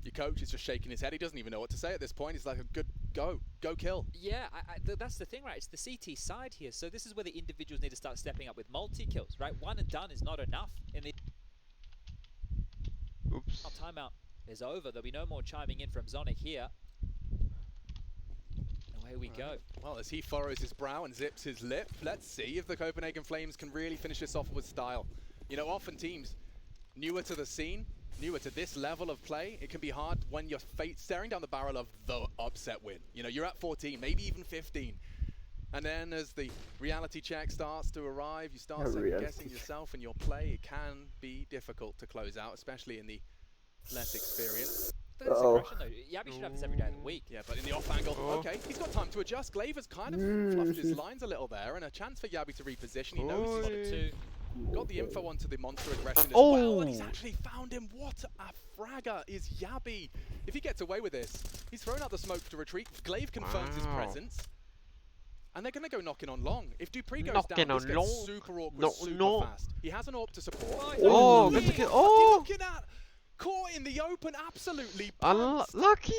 Your coach is just shaking his head. He doesn't even know what to say at this point. He's like, a good go kill. Yeah, that's the thing, right? It's the CT side here. So this is where the individuals need to start stepping up with multi-kills, right? One and done is not enough. In the Oops. Timeout is over. There'll be no more chiming in from Zonic here. Away we go. Well, as he furrows his brow and zips his lip, let's see if the Copenhagen Flames can really finish this off with style. You know, often teams newer to the scene, newer to this level of play, it can be hard when you're staring down the barrel of the upset win. You know, you're at 14, maybe even 15. And then as the reality check starts to arrive, you start second-guessing yourself and your play. It can be difficult to close out, especially in the less experienced. That's aggression though. Yabby should have this every day of the week. Yeah, but in the off angle, okay, he's got time to adjust. Glaver's kind of fluffed his lines a little there, and a chance for Yabby to reposition. He knows he's got the info onto the monster aggression as well, and he's actually found him. What a fragger is Yabby. If he gets away with this, he's thrown out the smoke to retreat. Glaive confirms his presence. And they're going to go knocking on long. If Dupree goes down, this gets super awkward super fast. He has an AWP to support. Oh, good to kill. Oh! Looking at? Caught in the open, absolutely unlucky.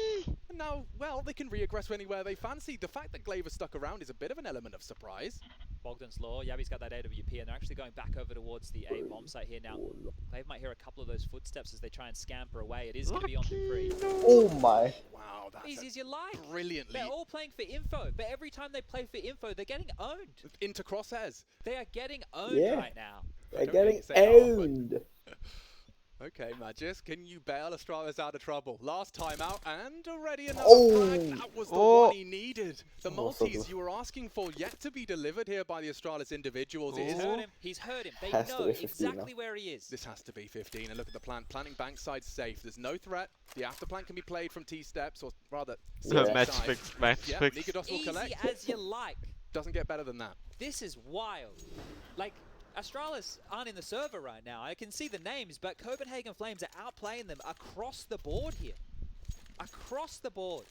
And now, well, they can re-aggress anywhere they fancy. The fact that Glaver stuck around is a bit of an element of surprise. Bogdan's Law, Yabby's got that AWP, and they're actually going back over towards the A bomb site here now. Glaive might hear a couple of those footsteps as they try and scamper away. It is going to be on Dupree. Oh my. Wow, that's easy as you like. Brilliantly. They're all playing for info, but every time they play for info, they're getting owned. Into crosshairs. They are getting owned right now. They're getting owned. Okay, Magis, can you bail Astralis out of trouble? Last time out, and already another frag. That was the one he needed. The multis you were asking for yet to be delivered here by the Astralis individuals. He's heard him. They know exactly where he is. This has to be 15, and look at the plant. Planting bankside safe. There's no threat. The after plant can be played from T-steps, or rather, match fix. Yeah, Nikodos will collect. Easy as you like. Doesn't get better than that. This is wild. Like, Astralis aren't in the server right now. I can see the names, but Copenhagen Flames are outplaying them across the board here. Across the board.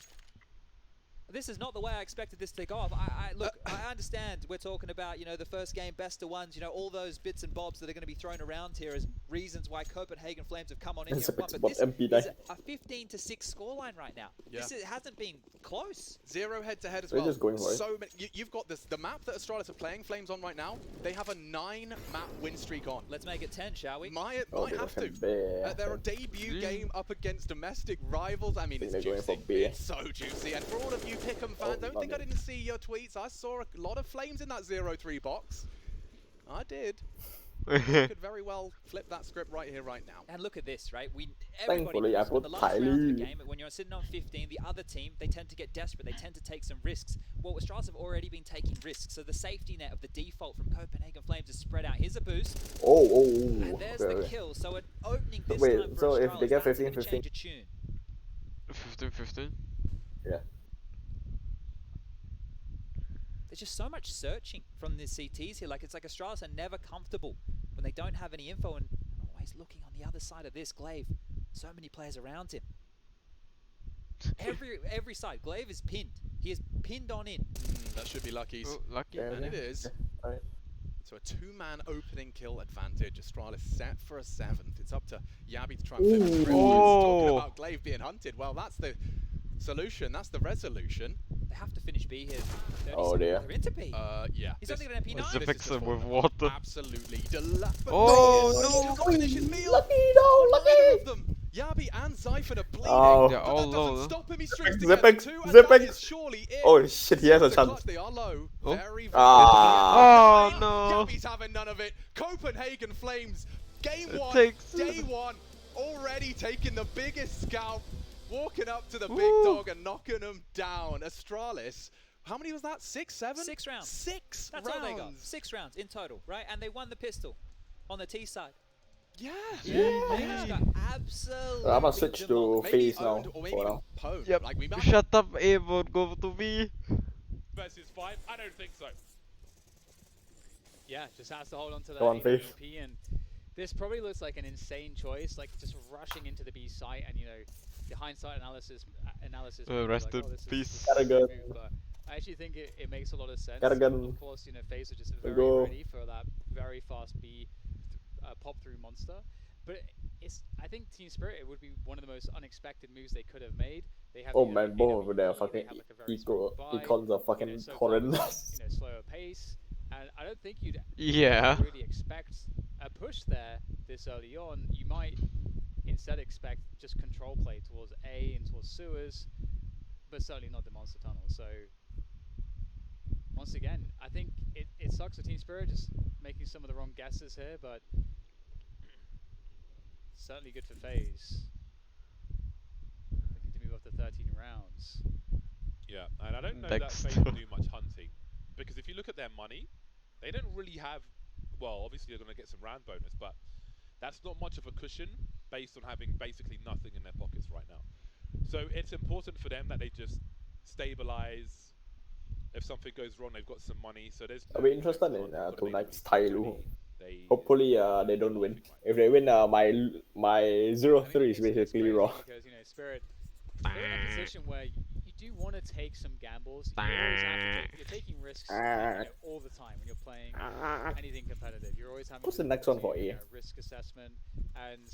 This is not the way I expected this to go off. Look, I understand we're talking about, you know, the first game best of ones, you know, all those bits and bobs that are going to be thrown around here as reasons why Copenhagen Flames have come on in here. But this is a 15-6 scoreline right now. Yeah. This hasn't been close. 0 head-to-head as well. Just going for it. So many, you've got this, the map that Astralis are playing Flames on right now, they have a 9-map win streak on. Let's make it 10, shall we? Might have to. Their debut game up against domestic rivals. I mean, it's juicy. It's so juicy. And for all of you Pick'em fans, don't think I didn't see your tweets. I saw a lot of Flames in that 0-3 box. I did. I could very well flip that script right here, right now. And look at this, right? Thankfully, I put the last round of the game, when you're sitting on 15, the other team, they tend to get desperate. They tend to take some risks. Well, Astralis have already been taking risks, so the safety net of the default from Copenhagen Flames is spread out. Here's a boost. And there's the kill. So an opening this time for Astralis, if they get 15-15. Change a tune. 15-15? Yeah. There's just so much searching from the CTs here. Like, it's like Astralis are never comfortable when they don't have any info, and always looking on the other side of this. Glaive, so many players around him. Every side, Glaive is pinned. He is pinned on in. That should be Lucky's. Oh, lucky. And it is. Right. So a 2-man opening kill advantage. Astralis set for a 7th. It's up to Yabby to try and flip the script. Talking about Glaive being hunted. Well, that's the solution. That's the resolution. They have to finish B here. Oh dear. They're into B. Yeah. He's only got an MP9. The fixer with water. Absolutely dilapidated. Oh no! Finishing meal. Lucky. Yabi and Zyphon are bleeding. Oh. They're all low. Stop him. He strings together too, and that is surely it. Oh shit, he has a chance. They are low. Oh. Very, very Oh no! Yabi's having none of it. Copenhagen Flames. Game 1, day 1. Already taking the biggest scalp. Walking up to the big dog and knocking him down. Astralis, how many was that? 6, 7? 6 rounds. 6 That's rounds. all they got. 6 rounds in total, right? And they won the pistol on the T side. Yeah. They just got absolutely I'm gonna switch to phase now. Or maybe even Poe. Yep. Like we might Shut up, Avon. Go to B. Versus 5? I don't think so. Yeah, just has to hold on to that Go on, Faith. AWP, and this probably looks like an insane choice, like just rushing into the B site, and you know, the hindsight analysis. Rest like, in this peace. is Gotta go. but I actually think it makes a lot of sense. Gotta go. Of course, you know, FaZe are just very Go. ready for that very fast B pop through monster. But I think Team Spirit, it would be one of the most unexpected moves they could have made. They have Oh the, man, both of their AWP, fucking they have, like, a very eco strong buy, econs are fucking so far horrendous. with, slower pace, and I don't think you'd Yeah. really expect a push there this early on. You might instead expect just control play towards A and towards sewers, but certainly not the monster tunnel. So once again, I think it sucks for Team Spirit just making some of the wrong guesses here, but certainly good for FaZe. Looking to move up to 13 rounds. Yeah, and I don't know Next. that FaZe will do much hunting, because if you look at their money, they don't really have, well, obviously they're going to get some round bonus, but that's not much of a cushion based on having basically nothing in their pockets right now. So it's important for them that they just stabilize. If something goes wrong, they've got some money. So there's. I'll be interested in tonight's Tyloo. They Hopefully they don't win. If they win, my 0-3 is basically raw. Because Spirit, they're in a position where you do want to take some gambles. You always have to you're taking risks all the time when you're playing anything competitive. You're always having What's the next one for A? Risk assessment, and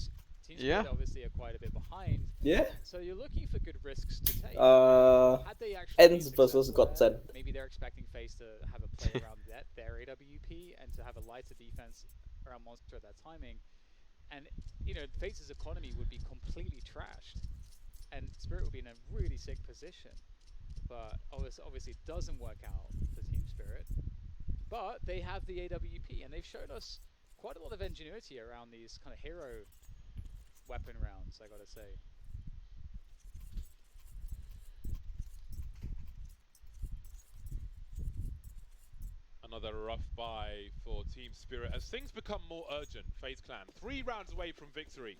Team Yeah. Spirit obviously are quite a bit behind. Yeah. So you're looking for good risks to take. Had they actually been Ends versus successful Godsend. there, maybe they're expecting FaZe to have a play around their AWP and to have a lighter defense around Monster at that timing. And FaZe's economy would be completely trashed, and Spirit would be in a really sick position. But obviously it doesn't work out for Team Spirit. But they have the AWP, and they've showed us quite a lot of ingenuity around these kind of hero weapon rounds, I gotta say. Another rough buy for Team Spirit as things become more urgent. FaZe Clan 3 rounds away from victory.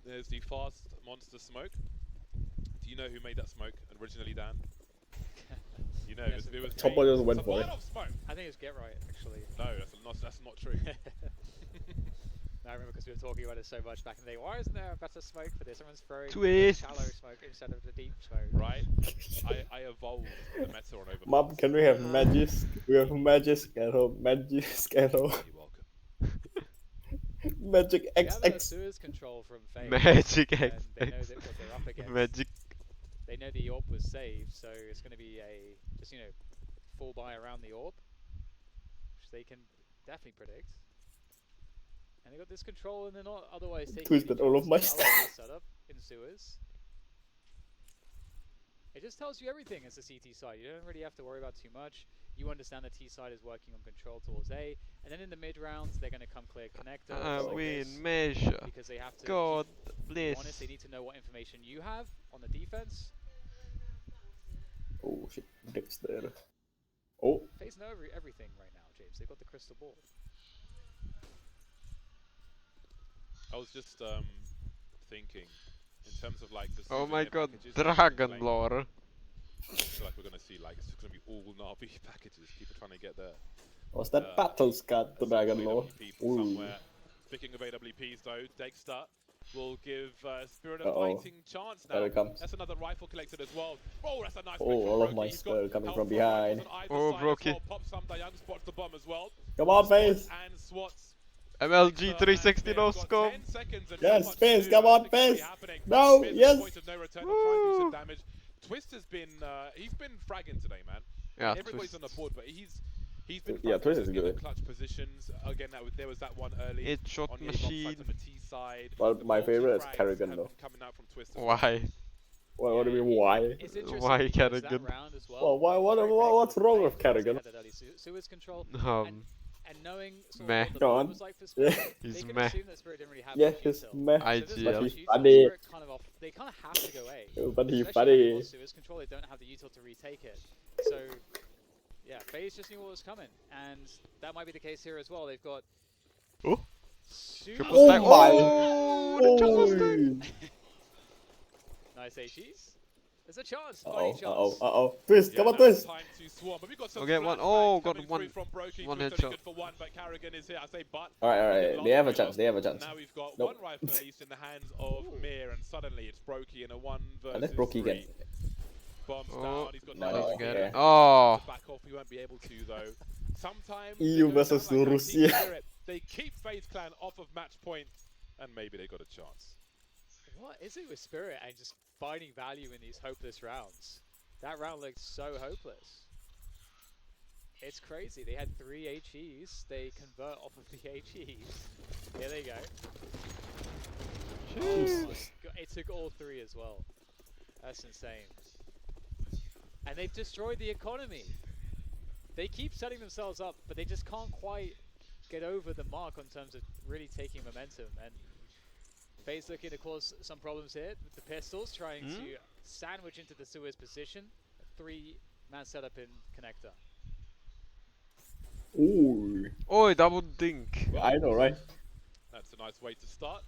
There's the fast monster smoke. Do you know who made that smoke originally, Dan? You know, Yes, it was Chopper just went for it. Smoke. I think it's Get Right, actually. No, that's not true. No, I remember because we were talking about it so much back in the day. Why isn't there a better smoke for this? Everyone's throwing Twist. shallow smoke instead of the deep smoke. Right? I evolved the meta on Overpass. Mom, can we have Magisk? We have Magisk arrow. Magisk arrow. You're welcome. Magic They have a XX. sewers control from FaZe. Magic and they know XX. that what they're up against. Magic. They know the orb was saved, so it's going to be a just full buy around the orb, which they can definitely predict. And they got this control, and they're not otherwise taking Twisted any all of my chances. I like the setup in sewers. It just tells you everything as a CT side. You don't really have to worry about too much. You understand the T side is working on control towards A, and then in the mid rounds they're going to come clear connector. like Win this, measure. because they have to. God be bless. honest, they need to know what information you have on the defense. Oh shit, Dexter. Oh. FaZe know everything right now, James. They've got the crystal ball. I was just thinking in terms of like the Oh my souvenir god, packages, Dragon like, Lore. I feel like we're gonna see like it's just gonna be all Navi packages. People trying to get their Was that Battle Scat the Dragon Lore? AWP from somewhere. Speaking of AWPs though, Dexter will give Spirit a fighting chance now. There it comes. That's another rifle collected as well. Oh, that's a nice Oh, pick from all of Brokey. my He's got spell coming help from behind. rifles on either Oh, side as Brokey. well. Pops some, Dayang spots the bomb as well. Come on, FaZe. And swats. MLG 360 no scope. Yes, FaZe, come on, FaZe. No, yes. Woo. Twist has been, he's been fragging today, man. Yeah, Everybody's Twist. on the board, but he's been Yeah, Twist is in good. clutch positions. Again, there was that one early. It shot on the A-bomb machine. side, on the T side. Well, The my favorite is multi-frags Kerrigan have though. been coming out from Twist as well. Why? What do you mean, why? It's interesting Why because Kerrigan? that round as well. Well, what's wrong with Kerrigan? Had that early sewers control, and knowing sort Meh. of what the Go board on. was like for Spirit, He's they could meh. assume that Spirit didn't really have Yeah, much he's util. meh. So this is But much he's util, funny. Spirit kind of they kind of have to go A. But he's Especially funny. with sewers control, they don't have the util to retake it. So yeah, FaZe just knew what was coming, and that might be the case here as well. They've got Oh. super Triple stack. my Oh, the triple stack. nice HEs. There's a chance. Twist, come on, Twist. Okay, one. Oh, got one. One headshot. Alright, they have a chance, they have a chance. Now we've got Nope. one rifle ace in the hands of Mir, and suddenly it's Brokey in a 1 versus And that's Brokey 3. again. Bombs Oh, down, he's got no, no yeah. Oh. back off, he won't be able to though. Sometimes EU it goes down versus like that. Team Russia. Spirit They keep FaZe Clan off of match point, and maybe they got a chance. What is it with Spirit and just finding value in these hopeless rounds? That round looked so hopeless. It's crazy. They had 3 HEs. They convert off of the HEs. Here they go. It took all 3 as well. That's insane. And they've destroyed the economy. They keep setting themselves up, but they just can't quite get over the mark in terms of really taking momentum. And FaZe looking to cause some problems here with the pistols, trying to sandwich into the Suez position. A 3-man setup in connector. Ooh. Oh, double dink. I know, right? That's a nice way to start.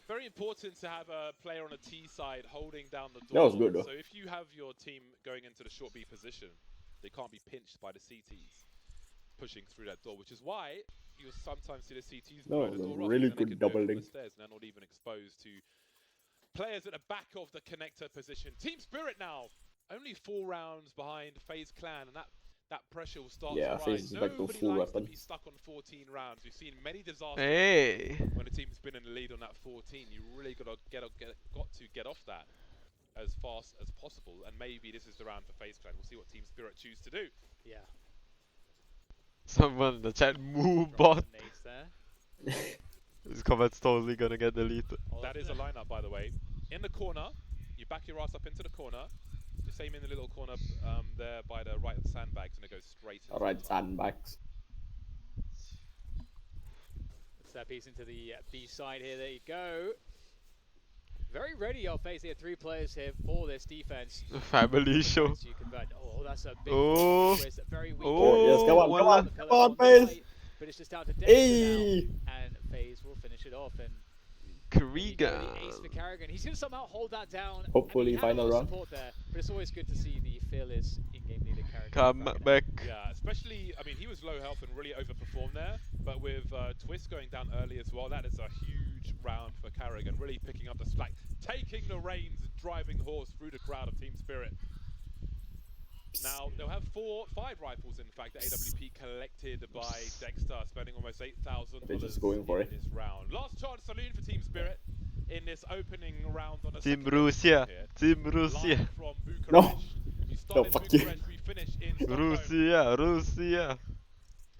Very important to have a player on a T side holding down the door. That was good, though. So if you have your team going into the short B position, they can't be pinched by the CTs pushing through that door, which is why you'll sometimes see the CTs blow the door off, really and they good can do it double from the dink. stairs, and they're not even exposed to players at the back of the connector position. Team Spirit now only 4 rounds behind FaZe Clan, and that pressure will start to FaZe rise. is back to Nobody full likes to weapon. be stuck on 14 rounds. We've seen many disasters Hey. when a team's been in the lead on that 14. You really got to get off that as fast as possible, and maybe this is the round for FaZe Clan. We'll see what Team Spirit choose to do. Yeah. Someone in the chat, move bot. Nades there. This comment's totally gonna get deleted. That is a lineup, by the way. In the corner, you back your ass up into the corner. The same in the little corner there by the right sandbags, and it goes straight into Alright, sandbags. Puts that piece into the B side here. There you go. Very ready off FaZe. They have 3 players here for this defense. The family show. You convert. Oh, that's a big twist. Very weak. Yes, come on, come on, FaZe. But it's just down to Dexter Hey. now, and FaZe will finish it off. And Kriga. the ace for Carrigan. He's going to somehow hold that down. Hopefully, I mean, he had a final lot of round. support there, but it's always good to see the fearless in-game leader Carrigan. Come back. Yeah, especially, I mean, he was low health and really overperformed there, but with Twist going down early as well, that is a huge round for Carrigan, really picking up the slack, taking the reins and driving the horse through the crowd of Team Spirit. Now, they'll have 5 rifles, in fact, that AWP collected by Dexter, spending almost $8,000 They're just going for it. in this round. Last chance saloon for Team Spirit in this opening round on a Team second Russia. here. Team Russia. Live from Bucharest. No. We start No, in fuck you. Bucharest, we finish in Stockholm. Russia.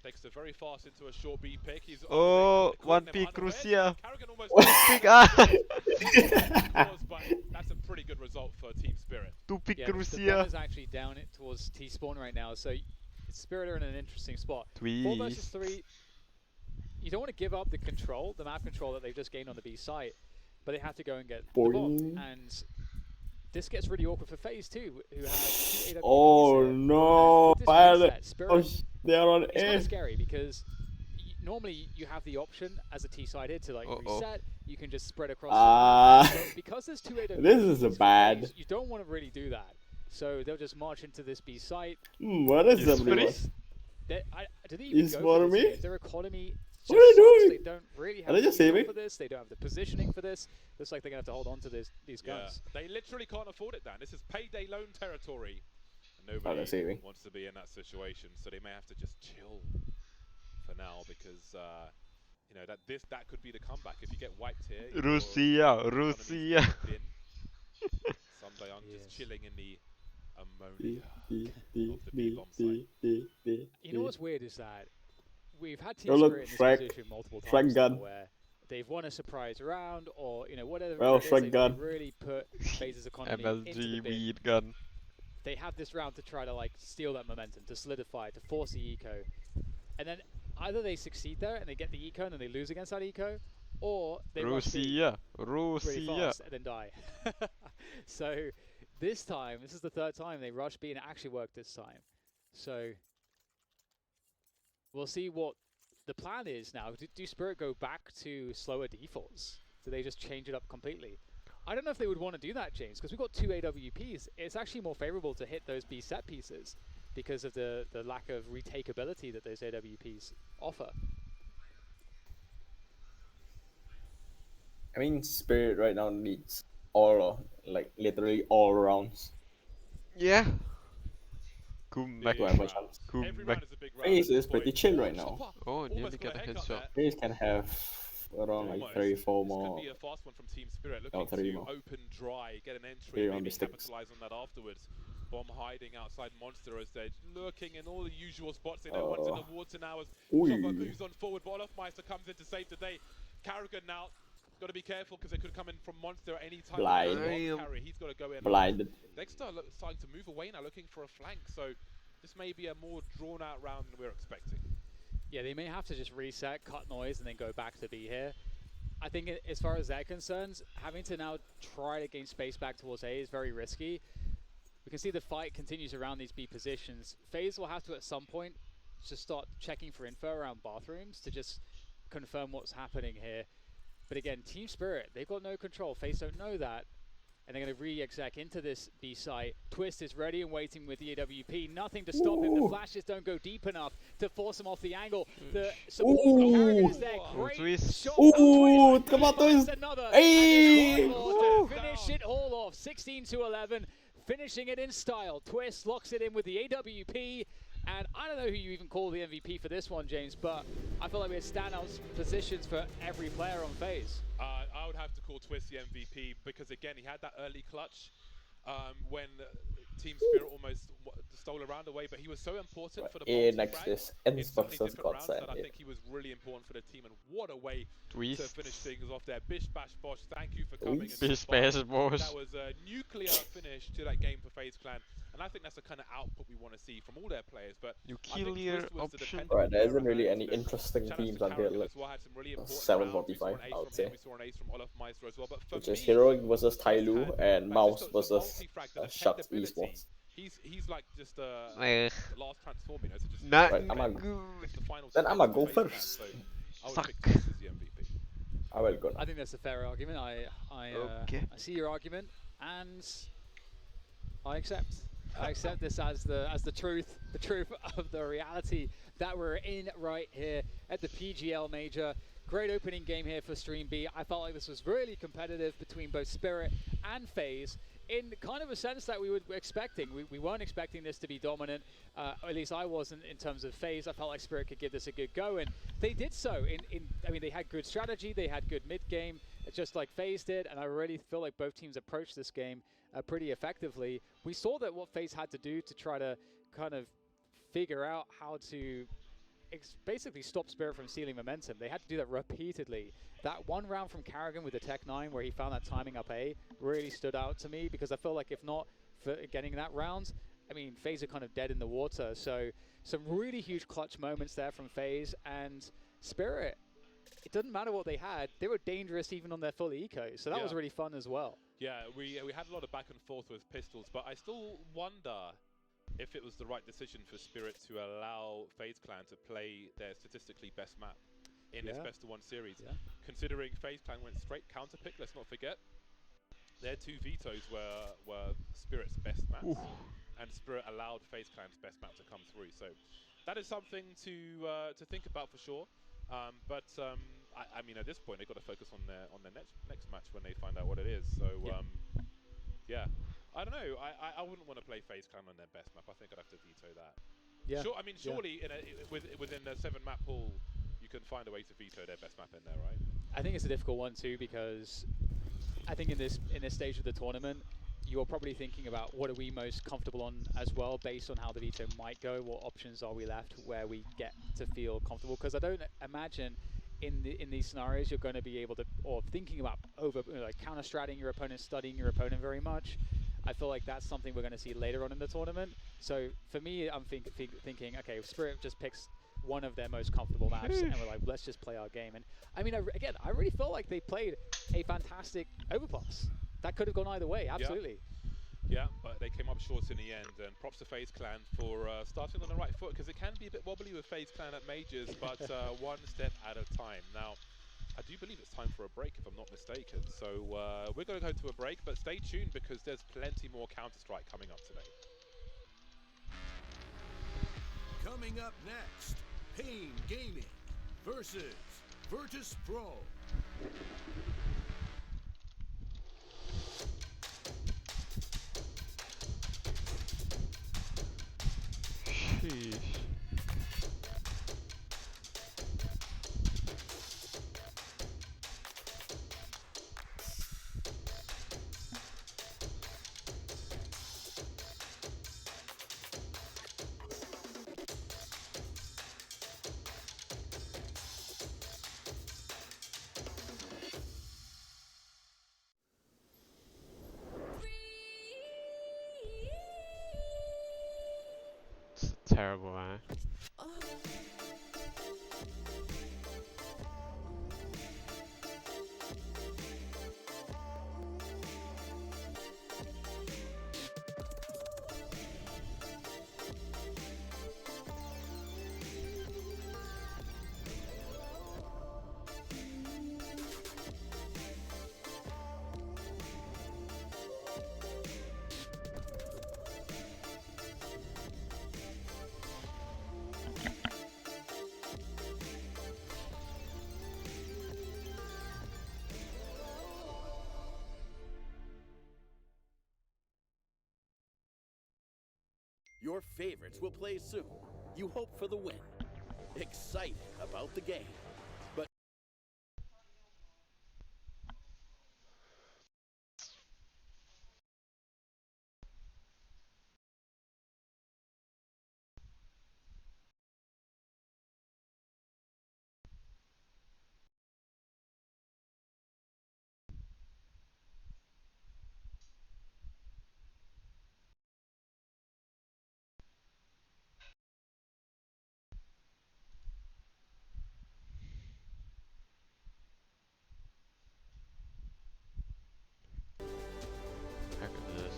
Dexter very fast into a short B pick. He's Oh, caught one them pick unawares. Russia. Carrigan almost One pick. Ah. but that's a pretty good result for Team Spirit. 2 pick Yeah, the Russia. bomb is actually down it towards T-spawn right now, so Spirit are in an interesting spot. 4 versus 3. You don't want to give up the control, the map control that they've just gained on the B site, but they have to go and get the bomb. Boing. And this gets really awkward for FaZe too, who have 2 AWPs Oh here. no! With this Why are reset, they? Spirit, Oh, they are on it's kind A. of scary because normally you have the option as a T side here to like reset. You can just spread across. So because there's 2 AWPs, This is a for bad. FaZe, you don't want to really do that. So they'll just march into this B site. What is Yes, somebody? please. Do they even Is go for for this? me? If their economy just What are they sucks, doing? they don't really have Are they the just skill saving? for this. They don't have the positioning for this. Looks like they're gonna have to hold on to these guns. Yeah, they literally can't afford it, Dan. This is payday loan territory. And they're nobody saving. wants to be in that situation, so they may have to just chill for now because you know that could be the comeback if you get wiped here. Russia. Some Dayan just chilling in the B, ammonia. B, of the B, B-bomb B, B, B, You know B. what's weird is that we've had Team Oh, look, Spirit in this Shrek. position multiple Shrek times now gun. where they've won a surprise round or whatever. Well, it is, Shrek they've gun. really put FaZe's economy into the MLG bin. weed gun. They have this round to try to like steal that momentum, to solidify, to force the eco, and then either they succeed there and they get the eco and then they lose against that eco, or they rush B really Russia. fast and then die. So this time, this is the 3rd time they rush B and it actually worked this time. So we'll see what the plan is now. Do Spirit go back to slower defaults? Do they just change it up completely? I don't know if they would want to do that, James, because we've got 2 AWPs. It's actually more favorable to hit those B set pieces because of the lack of retakeability that those AWPs offer. I mean, Spirit right now needs all, like literally all rounds. Yeah. Comeback. Do I have a chance? Comeback. FaZe is pretty chill right now. Oh, nearly got a headshot. FaZe can have around like 3-4 more. Could be a fast one from Team Spirit, No, looking 3 to more. open dry, get an entry, 3 on maybe the sticks. capitalize on that afterwards. Bomb hiding outside Monster as they're lurking in all the usual spots. They know what's in the water now as Chopper moves on forward, but Olofmeister comes in to save the day. Karrigan now got to be careful because they could come in from Monster at any time. Blind. Carry. He's got to go in. Blinded. Dexter starting to move away now, looking for a flank. So this may be a more drawn out round than we're expecting. Yeah, they may have to just reset, cut noise, and then go back to be here. I think as far as they're concerned, having to now try to gain space back towards A is very risky. We can see the fight continues around these B positions. FaZe will have to at some point just start checking for info around bathrooms to just confirm what's happening here. But again, Team Spirit, they've got no control. FaZe don't know that. And they're going to re-exec into this B site. Twist is ready and waiting with the AWP. Nothing to stop him. The flashes don't go deep enough to force him off the angle. The support from Karrigan is there. Great shot. Ooh, come on, Twist. Another. Hey! And to finish it all off. 16-11. Finishing it in style. Twist locks it in with the AWP. And I don't know who you even call the MVP for this one, James, but I feel like we had standout positions for every player on FaZe. I would have to call Twist the MVP because, again, he had that early clutch when Team Spirit almost stole a round away, but he was so important for the next is Inspector's Godsend. I think he was really important for the team, and what a way to finish things off there. Bish Bash Bosh, thank you for coming. Bish Bash Bosh. That was a nuclear finish to that game for FaZe Clan, and I think that's the kind of output we want to see from all their players. But nuclear option. Alright, there isn't really any interesting teams until like 7:45, I would say. Which is Heroic versus Tyloo and Mouse versus Shut Esports. He's like just the last transform, you know, so just Not right, then I'ma go first. Fuck. I will go now. I think that's a fair argument. I see your argument, and I accept. I accept this as the truth of the reality that we're in right here at the PGL Major. Great opening game here for Stream B. I felt like this was really competitive between both Spirit and FaZe in kind of a sense that we were expecting. We weren't expecting this to be dominant, at least I wasn't in terms of FaZe. I felt like Spirit could give this a good go, and they did so. I mean, they had good strategy, they had good mid-game, just like FaZe did, and I really feel like both teams approached this game pretty effectively. We saw that what FaZe had to do to try to kind of figure out how to basically stop Spirit from stealing momentum. They had to do that repeatedly. That one round from Karrigan with the Tech 9 where he found that timing up A really stood out to me, because I feel like if not for getting that round, I mean, FaZe are kind of dead in the water. So some really huge clutch moments there from FaZe, and Spirit, it doesn't matter what they had, they were dangerous even on their full eco. So that was really fun as well. Yeah, we had a lot of back and forth with pistols, but I still wonder if it was the right decision for Spirit to allow FaZe Clan to play their statistically best map in this best of one series. Considering FaZe Clan went straight counter pick, let's not forget, their 2 vetoes were Spirit's best maps, and Spirit allowed FaZe Clan's best map to come through. So that is something to think about for sure. I mean, at this point, they've got to focus on their next match when they find out what it is. So yeah. I don't know. I wouldn't want to play FaZe Clan on their best map. I think I'd have to veto that. Yeah. Sure, I mean, surely within the 7-map pool, you can find a way to veto their best map in there, right? I think it's a difficult one too, because I think in this stage of the tournament, you're probably thinking about what are we most comfortable on as well, based on how the veto might go. What options are we left where we get to feel comfortable? Because I don't imagine in these scenarios you're going to be able to, or thinking about like counter-stratting your opponent, studying your opponent very much. I feel like that's something we're going to see later on in the tournament. So for me, I'm thinking, okay, if Spirit just picks one of their most comfortable maps, and we're like, let's just play our game. And I mean, again, I really felt like they played a fantastic overpass. That could have gone either way, absolutely. Yeah, but they came up short in the end, and props to FaZe Clan for starting on the right foot, because it can be a bit wobbly with FaZe Clan at majors, but one step at a time. Now, I do believe it's time for a break, if I'm not mistaken. So we're going to go to a break, but stay tuned because there's plenty more Counter-Strike coming up today. Coming up next, Pain Gaming versus Virtus Pro. terrible, man. Your favorites will play soon. You hope for the win. Excited about the game. But Heck is this?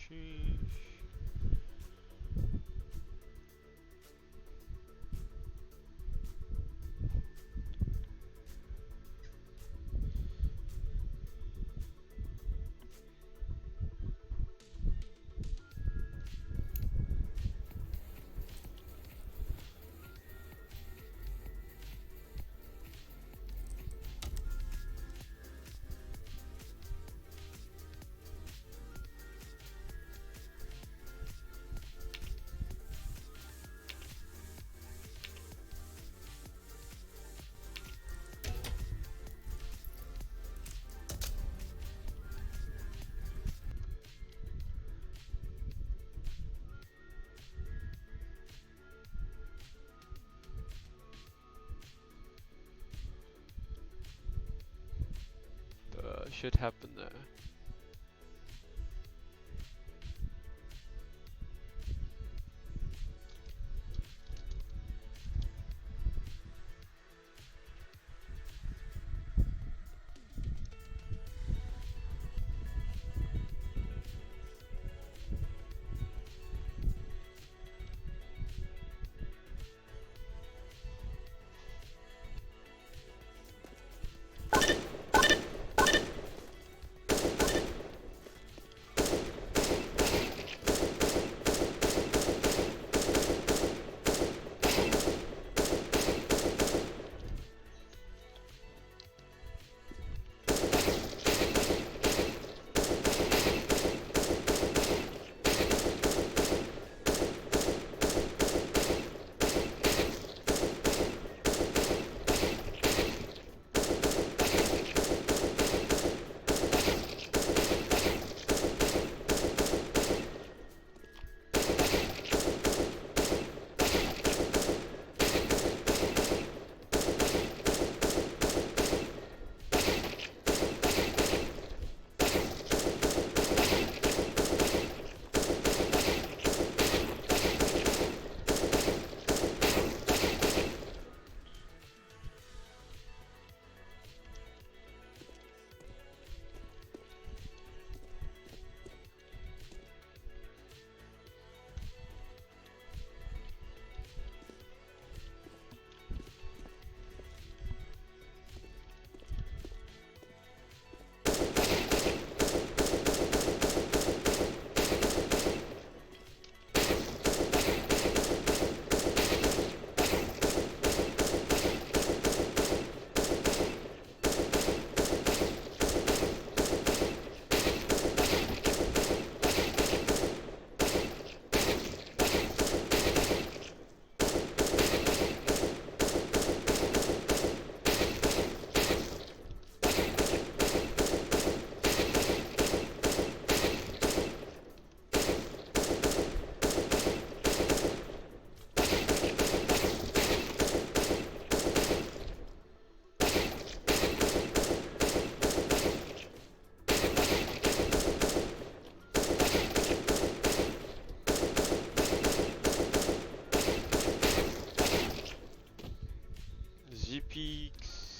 Sheesh. Shit happened there.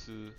是。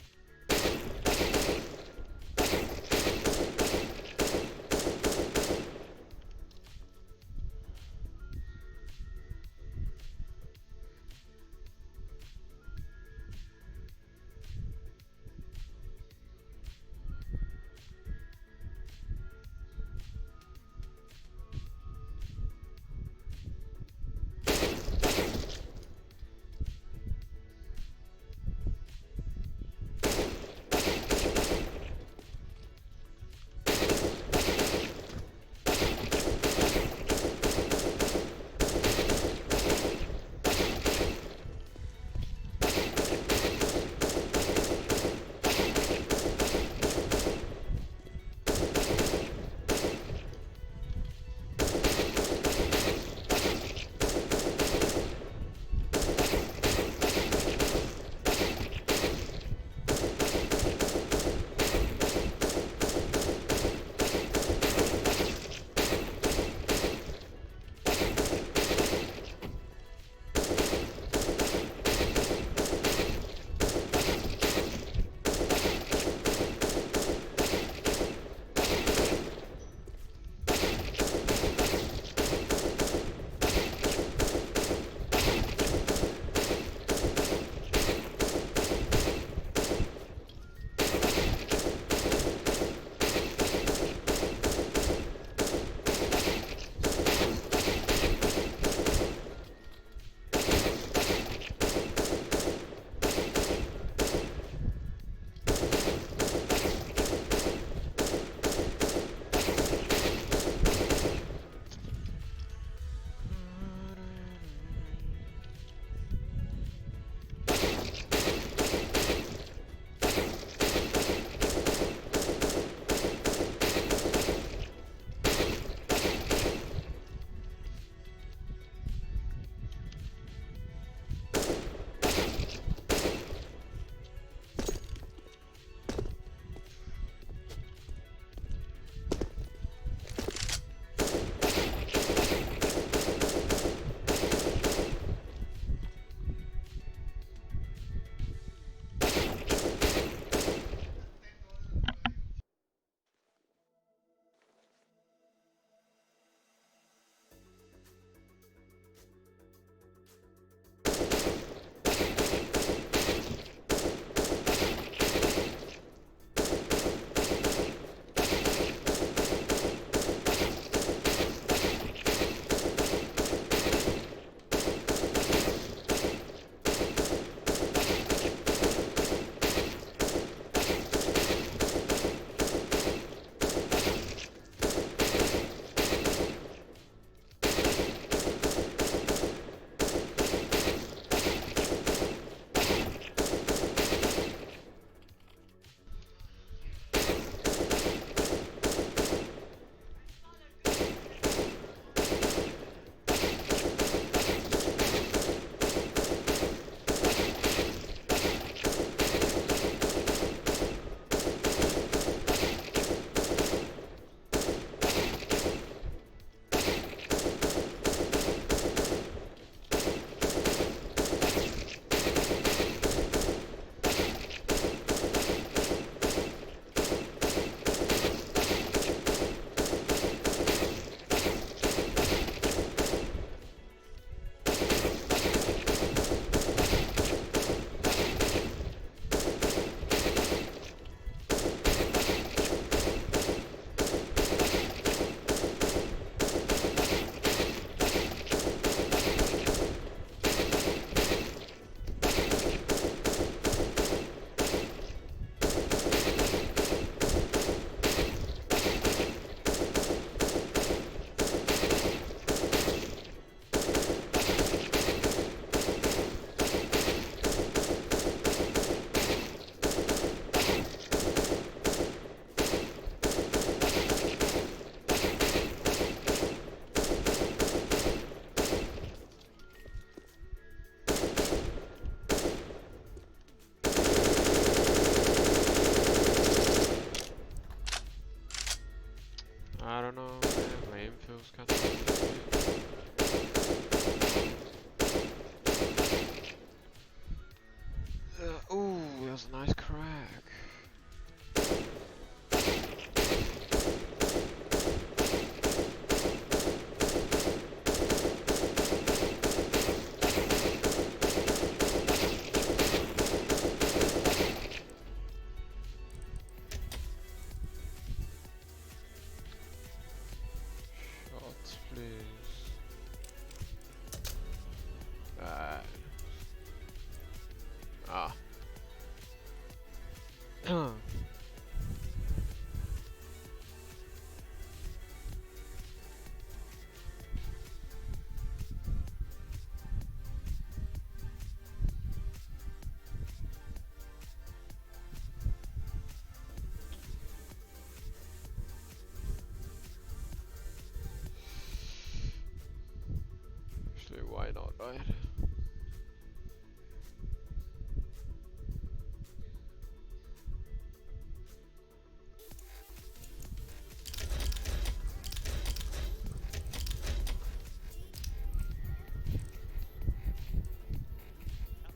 why not, right?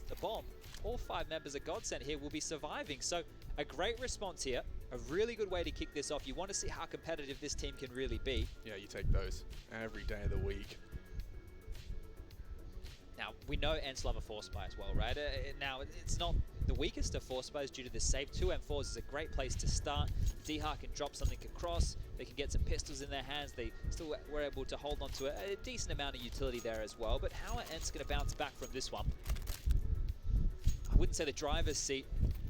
The bomb. All 5 members of Godsend here will be surviving, so a great response here. A really good way to kick this off. You want to see how competitive this team can really be. Yeah, you take those every day of the week. Now, we know Ents love a Force Spy as well, right? Now, it's not the weakest of Force Spies due to this save. 2 M4s is a great place to start. D-Hawk can drop something across. They can get some pistols in their hands. They still were able to hold on to a decent amount of utility there as well. But how are Ents going to bounce back from this one? I wouldn't say the driver's seat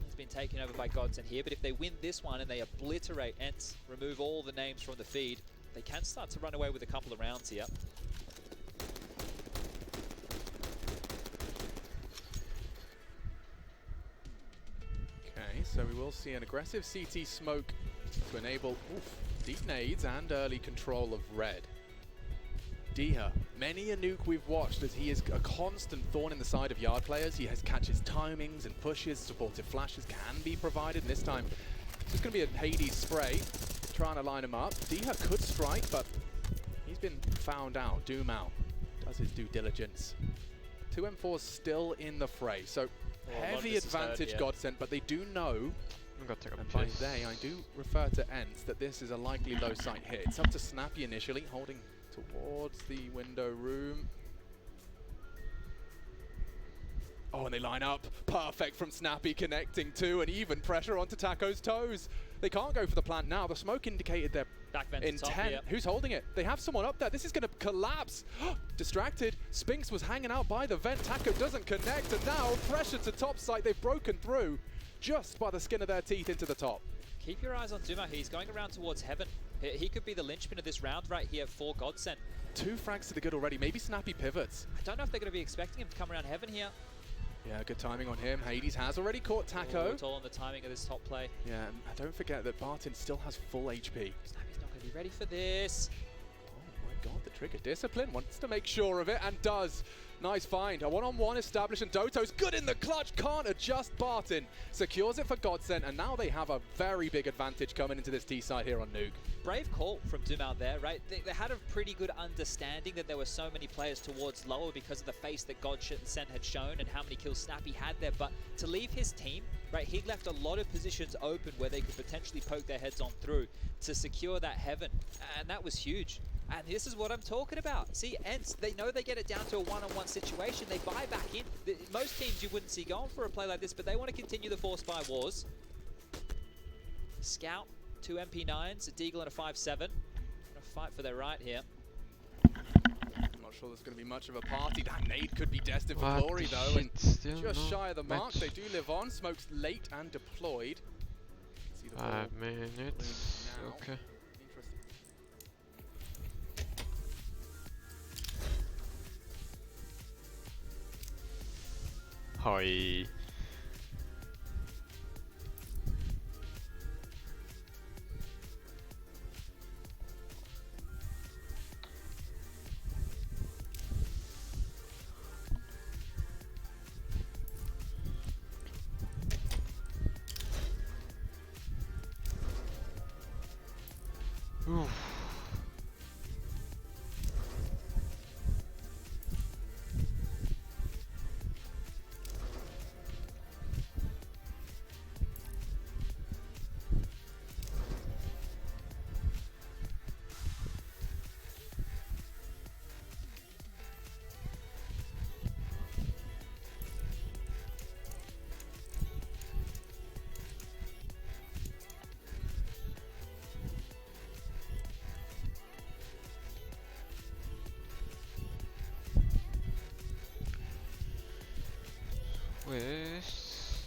has been taken over by Godsend here, but if they win this one and they obliterate Ents, remove all the names from the feed, they can start to run away with a couple of rounds here. Okay, so we will see an aggressive CT smoke to enable deep nades and early control of red. Diha, many a nuke we've watched as he is a constant thorn in the side of Yard players. He has catches timings and pushes, supportive flashes can be provided, and this time it's just going to be a Hades spray, trying to line him up. Diha could strike, but he's been found out. Doom out, does his due diligence. 2 M4s still in the fray, so heavy advantage Godsend, but they do know, and by they I do refer to Ents, that this is a likely low site hit. It's up to Snappy initially, holding towards the window room. Oh, and they line up. Perfect from Snappy, connecting too, and even pressure onto Taco's toes. They can't go for the plant now. The smoke indicated their intent. Who's holding it? They have someone up there. This is going to collapse. Distracted. Spinks was hanging out by the vent. Taco doesn't connect, and now pressure to top site. They've broken through just by the skin of their teeth into the top. Keep your eyes on Duma. He's going around towards Heaven. He could be the linchpin of this round right here for Godsend. 2 frags to the good already. Maybe Snappy pivots. I don't know if they're going to be expecting him to come around Heaven here. Yeah, good timing on him. Hades has already caught Taco. It's all on the timing of this top play. Yeah, and don't forget that Barton still has full HP. Snappy's not going to be ready for this. Oh my god, the trigger discipline wants to make sure of it and does. Nice find. A one-on-one established, and Doto's good in the clutch. Can't adjust Barton. Secures it for Godsend, and now they have a very big advantage coming into this T side here on Nuke. Brave call from Doom out there, right? They had a pretty good understanding that there were so many players towards lower because of the face that Godsend had shown and how many kills Snappy had there. But to leave his team, right, he left a lot of positions open where they could potentially poke their heads on through to secure that Heaven. And that was huge. And this is what I'm talking about. See, Ents, they know they get it down to a one-on-one situation. They buy back in. Most teams you wouldn't see going for a play like this, but they want to continue the Force Spy wars. Scout, 2 MP9s, a Deagle and a 5.7. Gonna fight for their right here. I'm not sure there's going to be much of a party. That nade could be destined for glory, though. And just shy of the mark. They do live on. Smoke's late and deployed. See the 5 minutes. Okay. Hoi. Oof. Pues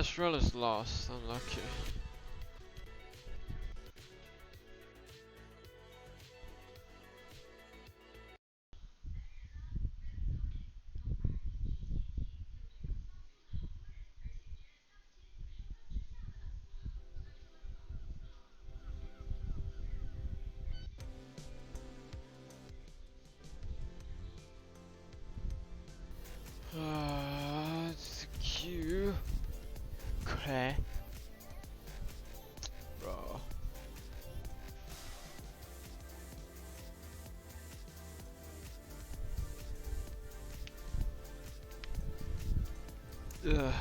Astralis lost, unlucky. It's Q. Okay. Bro. Ugh.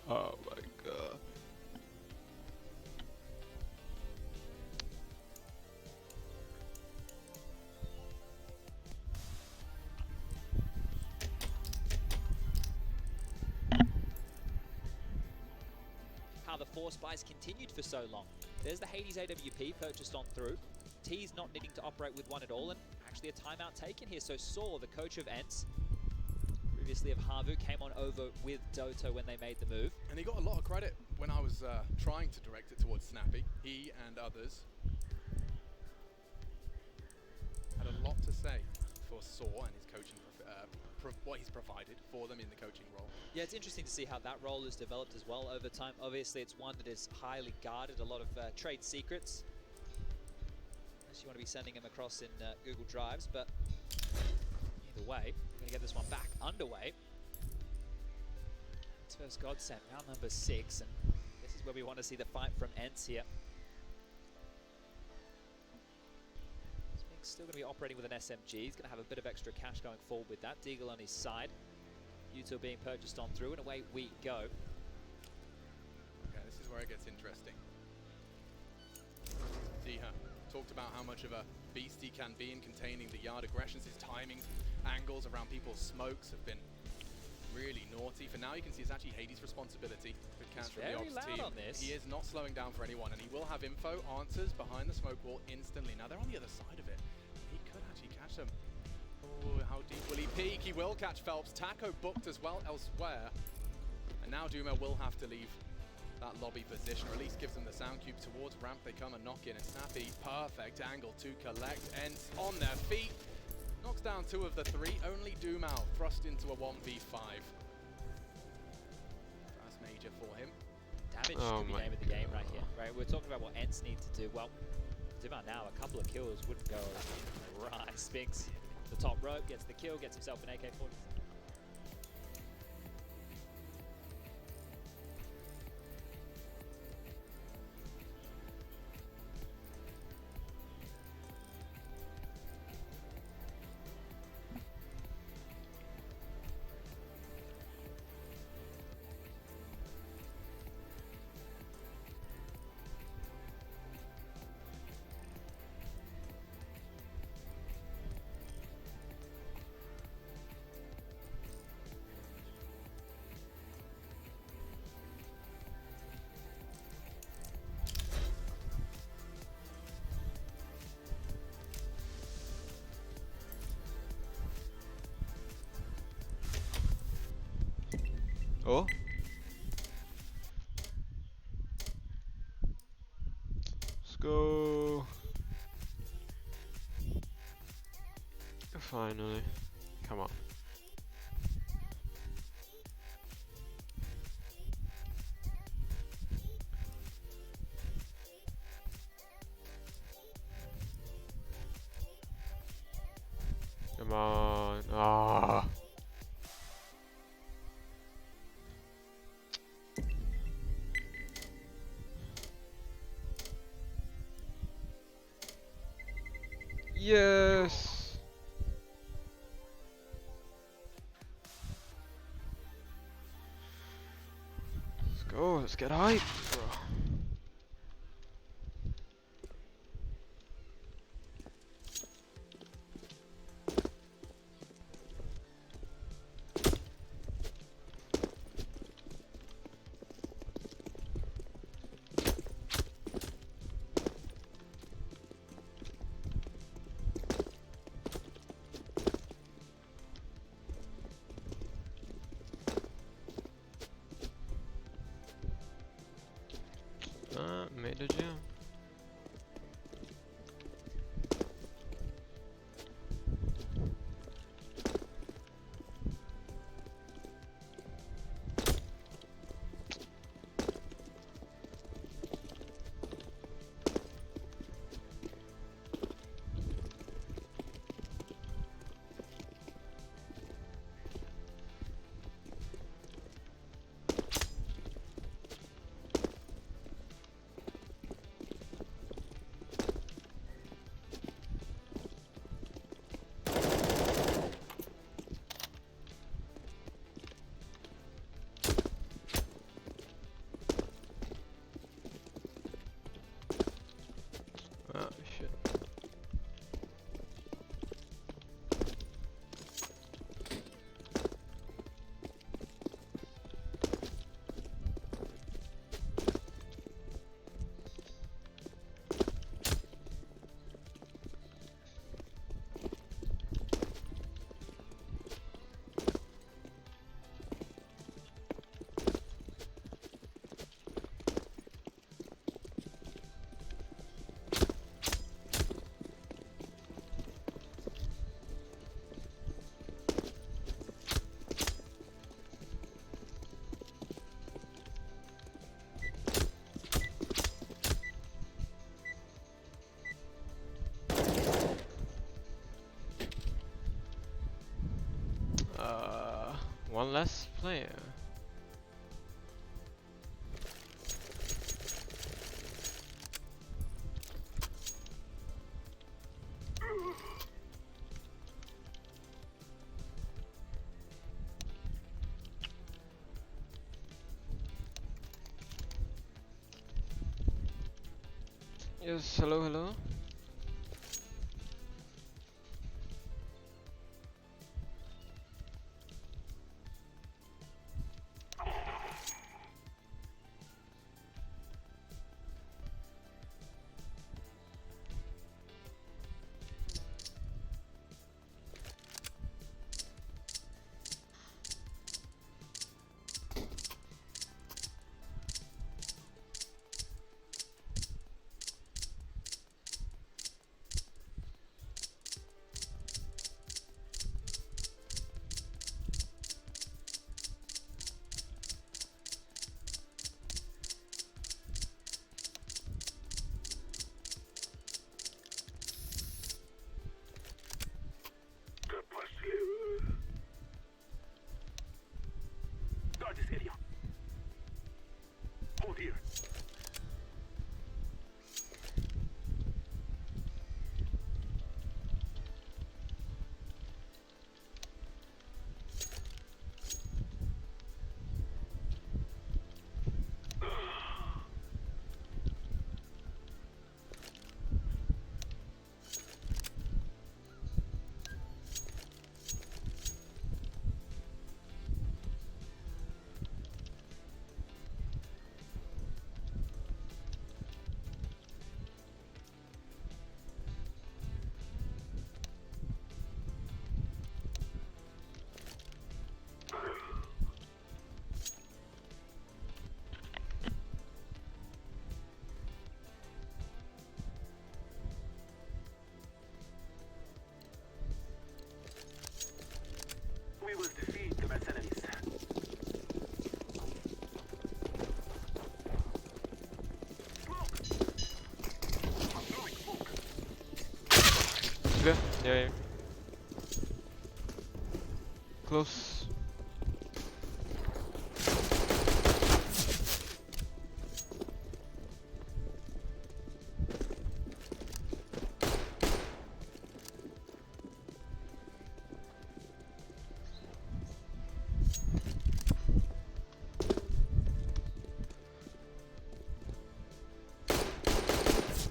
Oh my god. How the Force buys continued for so long. There's the Hades AWP purchased on through. T's not needing to operate with one at all, and actually a timeout taken here. So Saw, the coach of ENCE, previously of Havu, came on over with Doto when they made the move. And he got a lot of credit when I was trying to direct it towards Snappy. He and others had a lot to say for Saw and his coaching, what he's provided for them in the coaching role. Yeah, it's interesting to see how that role has developed as well over time. Obviously, it's one that is highly guarded, a lot of trade secrets. Unless you want to be sending them across in Google Drives, but either way, we're going to get this one back underway. It's first Godsent, round number 6, and this is where we want to see the fight from ENCE here. Spink's still going to be operating with an SMG. He's going to have a bit of extra cash going forward with that. Deagle on his side. Util being purchased on through, and away we go. Okay, this is where it gets interesting. Ziha talked about how much of a beast he can be in containing the yard aggressions. His timings, angles around people's smokes have been really naughty. For now, you can see it's actually Hades' responsibility. Good catch from the ops team. On this. He is not slowing down for anyone, and he will have info, answers behind the smoke wall instantly. Now, they're on the other side of it. He could actually catch them. Oh, how deep will he peek? He will catch Phelps. Taco booked as well elsewhere. And now Duma will have to leave that lobby position, or at least gives them the sound cube towards ramp. They come and knock in, and Snappy, perfect angle to collect. ENCE on their feet. Knocks down 2 of the 3. Only Dumal thrust into a 1v5. That's major for him. Damage could be name of the game right here. Right, we're talking about what ENCE need to do. Well, Duma now, a couple of kills wouldn't go right. Spinks, the top rope, gets the kill, gets himself an AK-47. Oh. Let's go. Finally. Come on. Come on. Ah. Yes. Let's go. Let's get hyped, bro. Made a jam. Oh shit. One less player. Yes, hello, hello. Yeah. Close.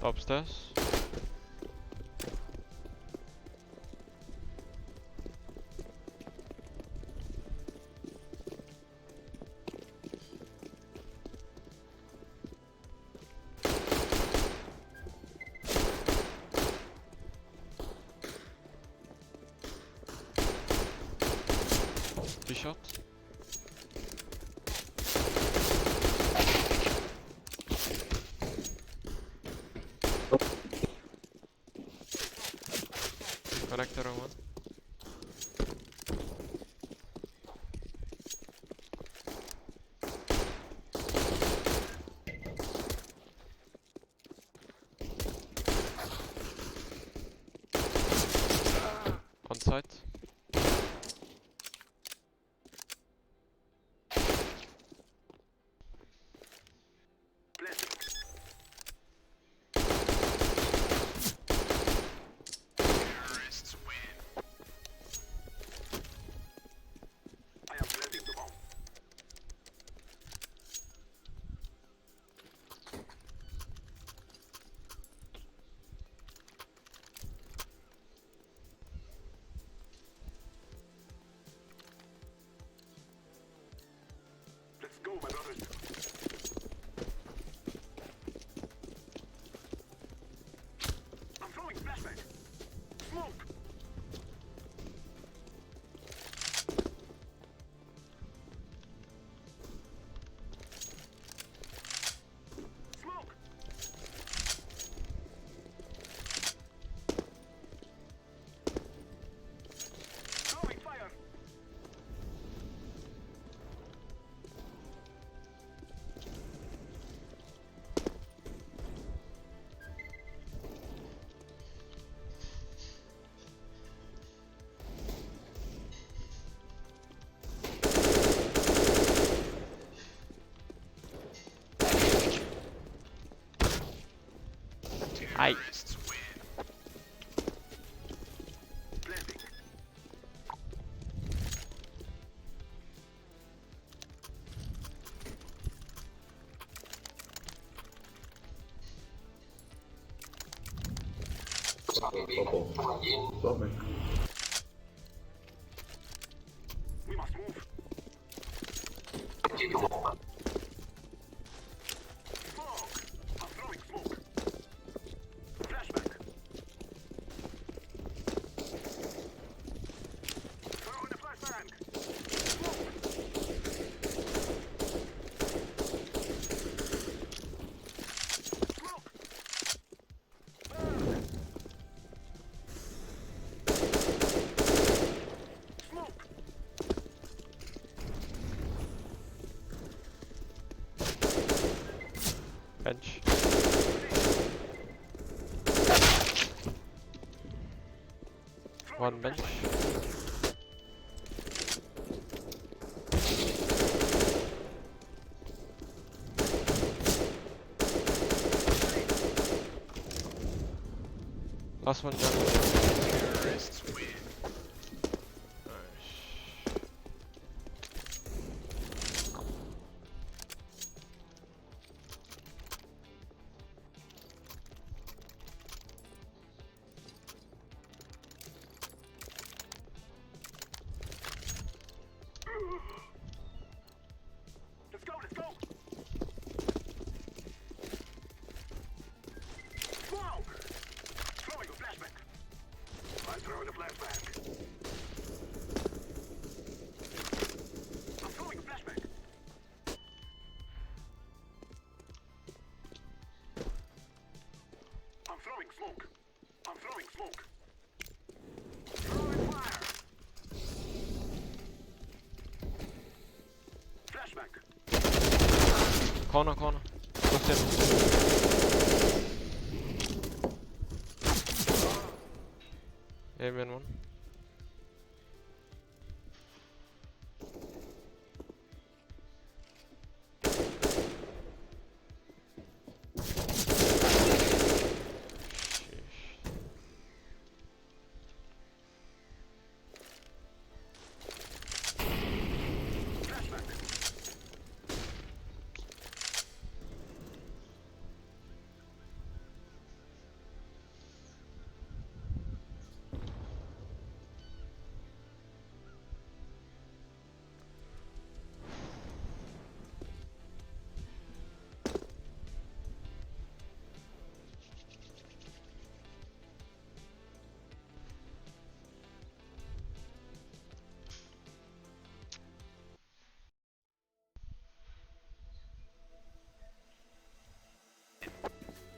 Upstairs. Two shots. Connector on one. On site. Hi. We must move. Smoke! I'm throwing smoke. Flashback. Throw in the flashbang. Smoke! Smoke! Smoke! Bench. One bench. Last one jungle. Let's go, let's go! Smoke! Throwing a flashback. I'm throwing a flashback. I'm throwing a flashback. I'm throwing smoke. I'm throwing smoke. Throwing fire. Flashback. Corner, corner. Close in. Amen one.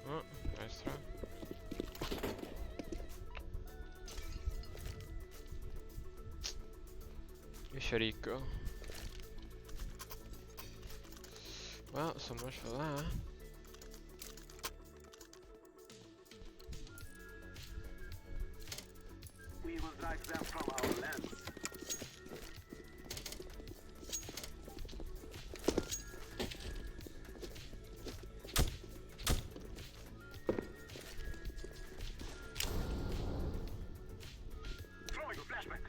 Oh, nice try. Rico. Well, so much for that. We will drive them from our lands. Throwing a flashback.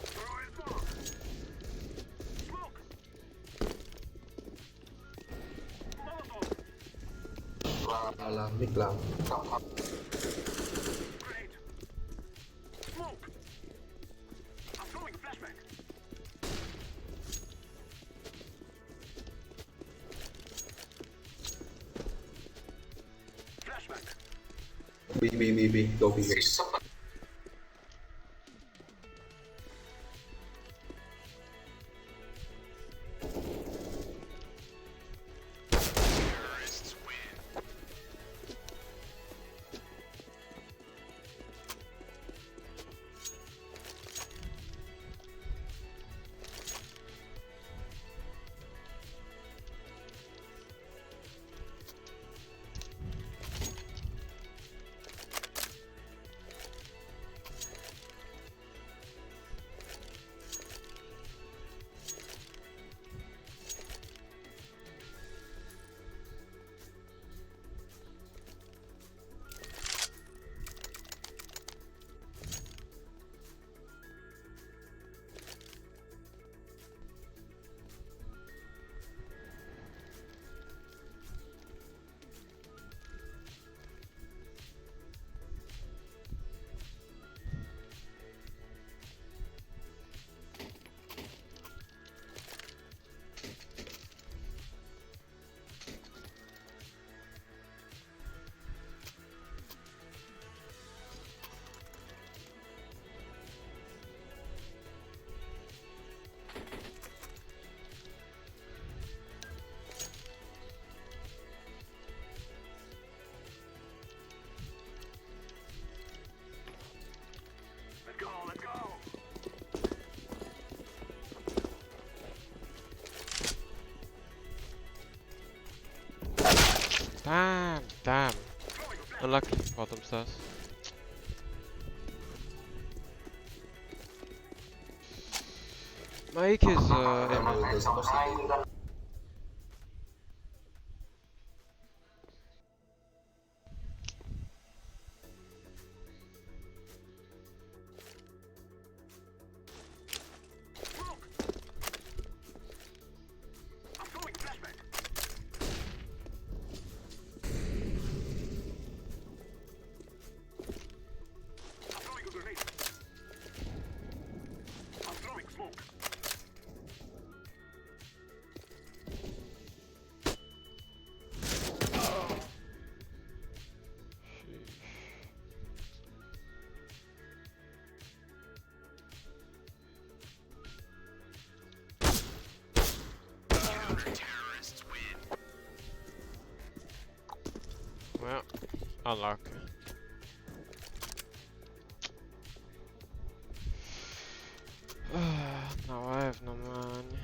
Throwing smoke. Smoke. Molotov. Mid lang. Grenade. Smoke. I'm throwing a flashback. Flashback. B. Go B. Terrorists win. Let's go. Damn. Unlucky. Bottom stairs. Mike is I'm throwing a flashback. I'm throwing a grenade. I'm throwing smoke. Terrorists win. well, unlucky. Now I have no money.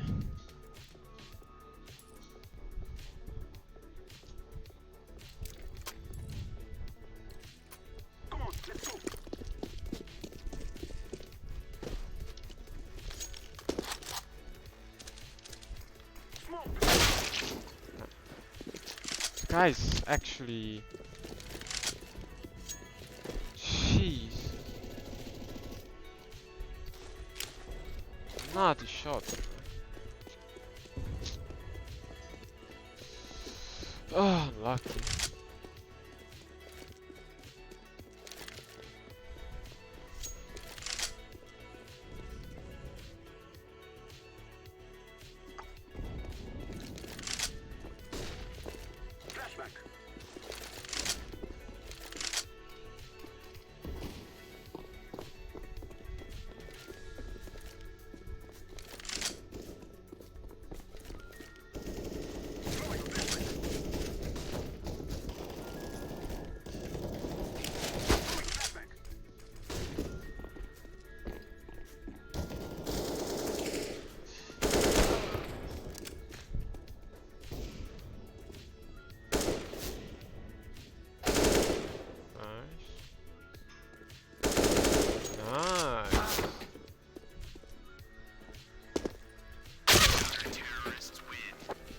Guys, actually... Jeez. Not a shot. Oh, lucky.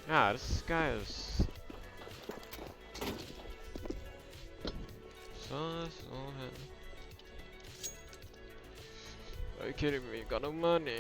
Yeah, this guy is so are you kidding me? Got no money.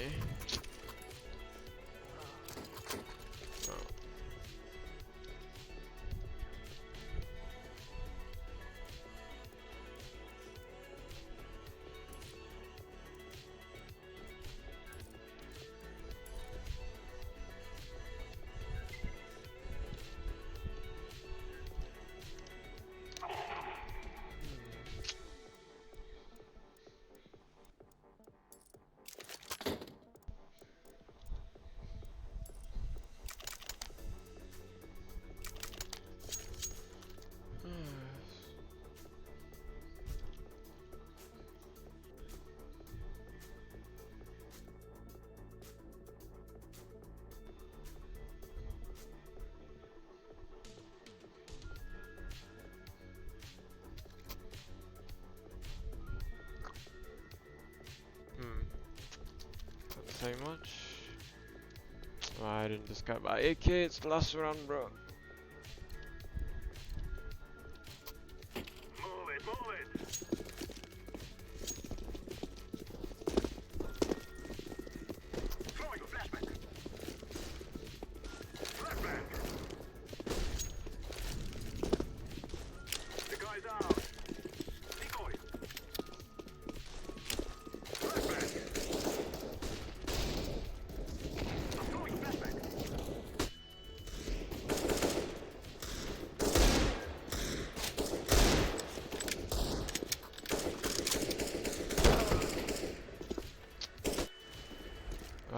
Don't say much. Oh, I didn't just got my AK, it's the last round, bro.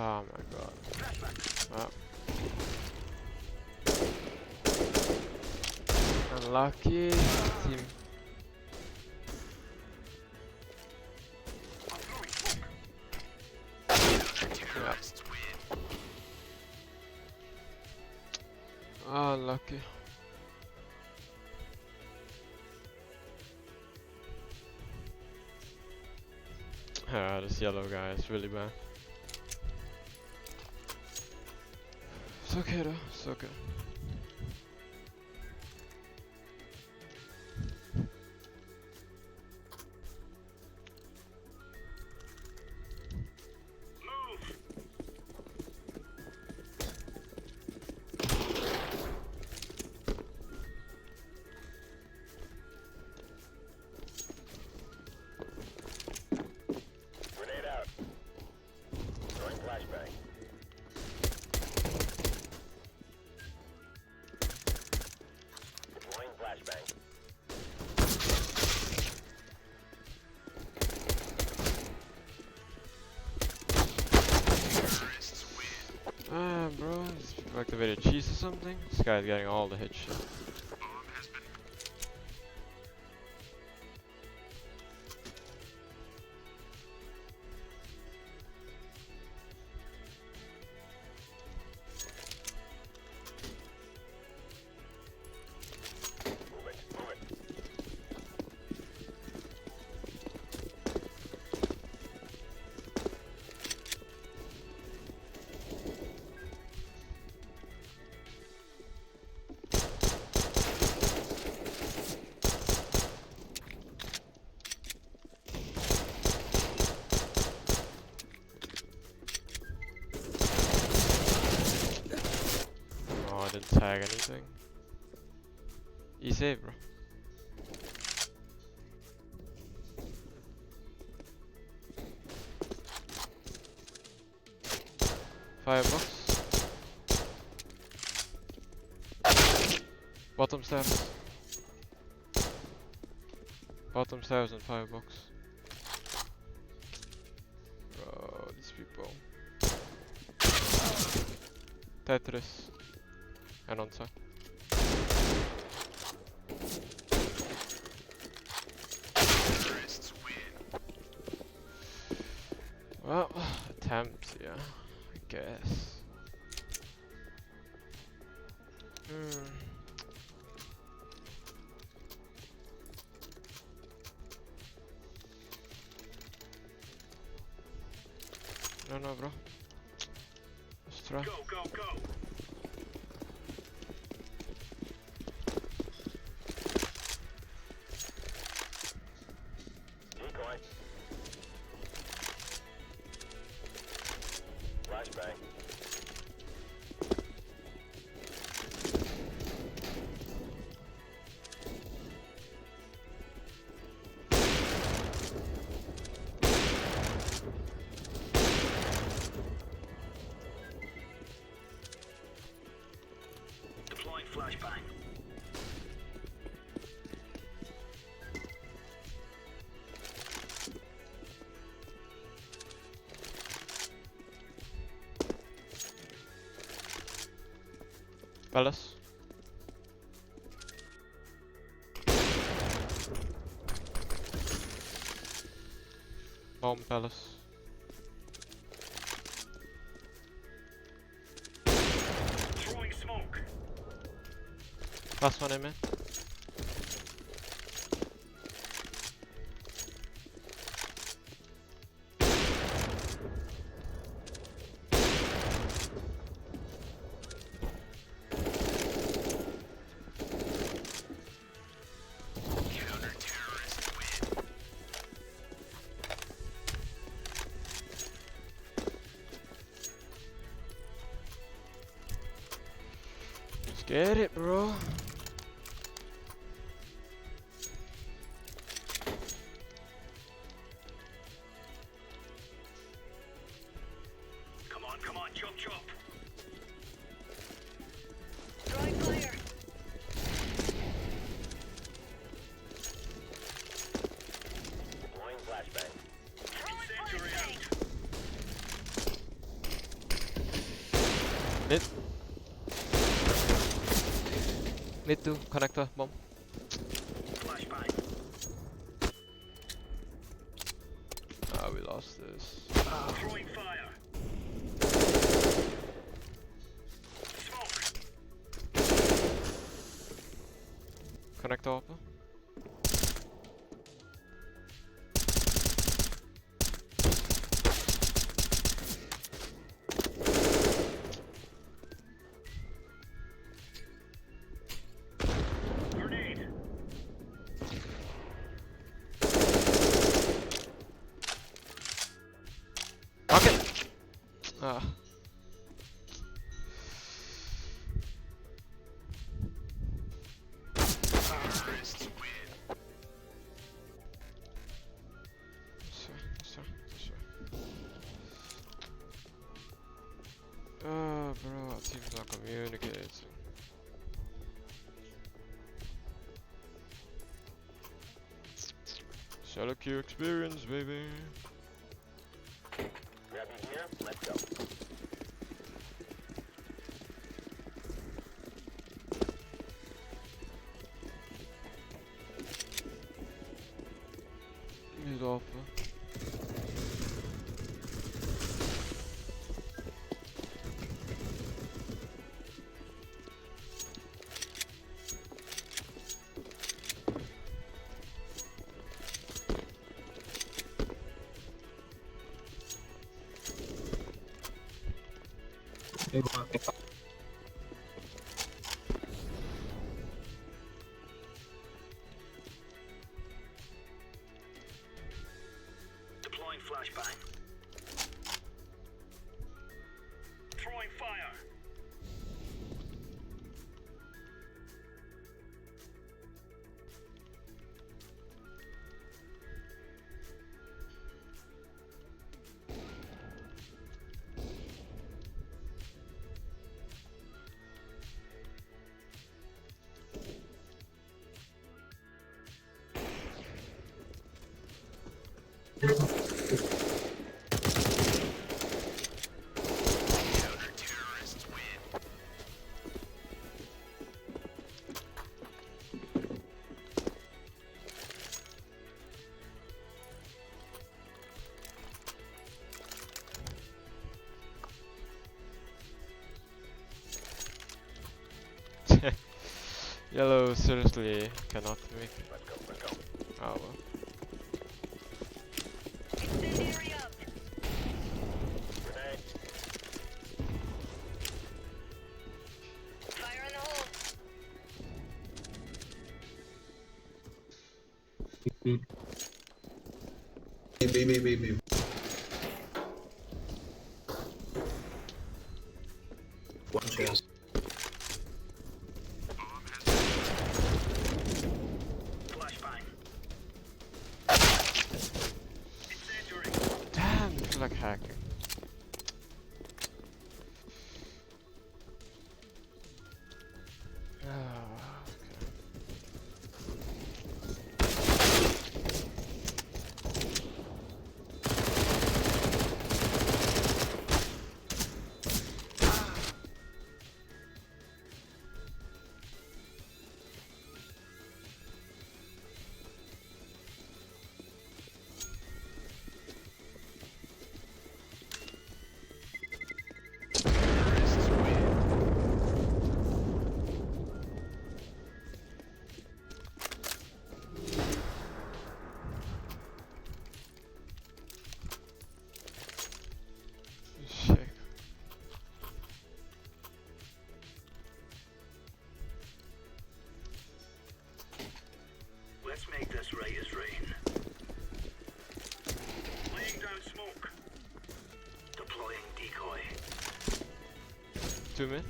Oh my god. Oh. Unlucky team. Yeah. Oh, lucky. Ah, this yellow guy is really bad. It's okay though, it's okay. Ah, bro, is he activated cheese or something? This guy's getting all the hit shit. didn't tag anything. Easy, bro. Firebox. Bottom stairs. Bottom stairs and firebox. Bro, these people. Tetris. And on side. Well, attempts, yeah, I guess. No, bro. Let's try. Go, go, go. Decoy. Flashbang. Deploying flashbang. Palace. Bomb palace. Throwing smoke. Last one, man. Let's get it, bro. Come on, chop, chop. Throwing fire. Deploying flashbang. Throwing flashbang. Mid. Mid 2, connector, bomb. Flashbang. Ah, we lost this. Throwing fire. Smoke. Connector open. Grenade. Okay. Ah. Oh, bro, our team's not communicating. Solo queue experience, baby. Grab you here. Let's go. Mid off. Deploying flashbang. Throwing fire. Yellow seriously cannot make it. Oh well. Incendiary out. Fire in the hole. B. One chance. Damn, it's like hacking. Shit. Let's make this right as rain. Laying down smoke. Deploying decoy. 2 mid.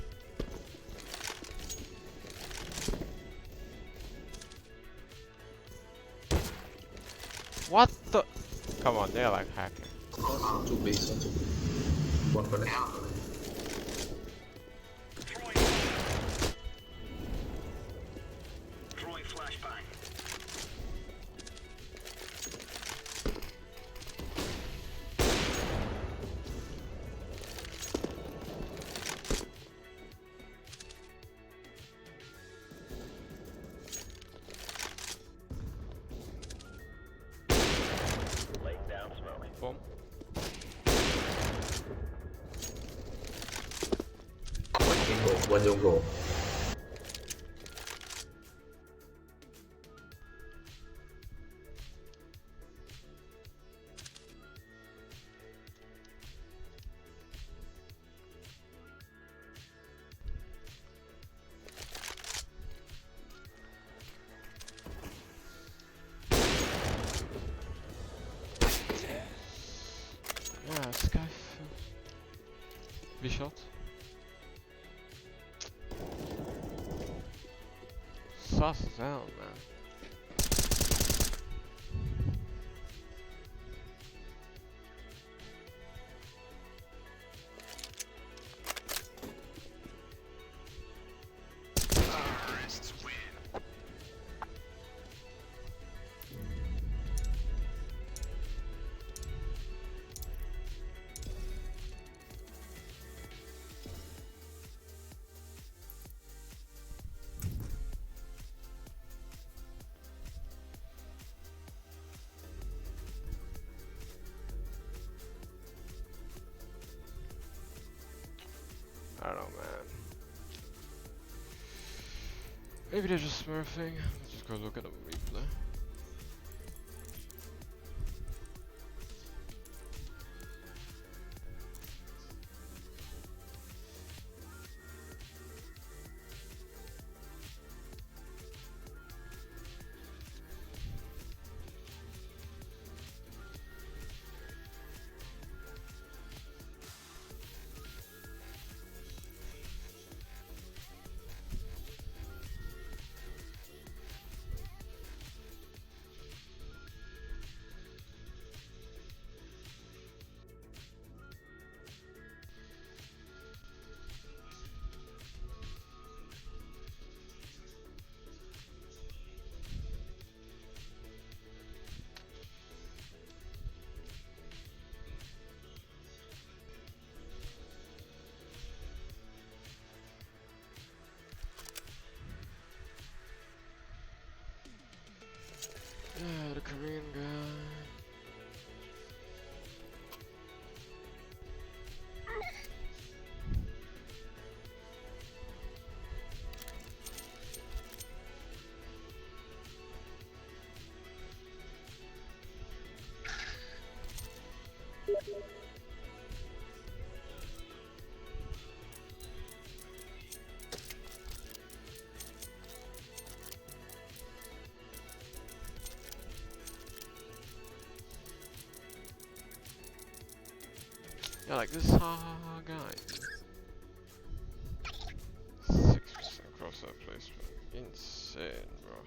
What the? Come on, they're like hacking. Two base. One for now. Throwing flashbang. Laying down smoke. Boom. One jungle. Yeah, Sky. B shot. Sus as hell, man. I don't know, man. Maybe they're just smurfing. Let's just go look at the replay. Yeah, like this guy. 6% crosshair placement. Insane, bro.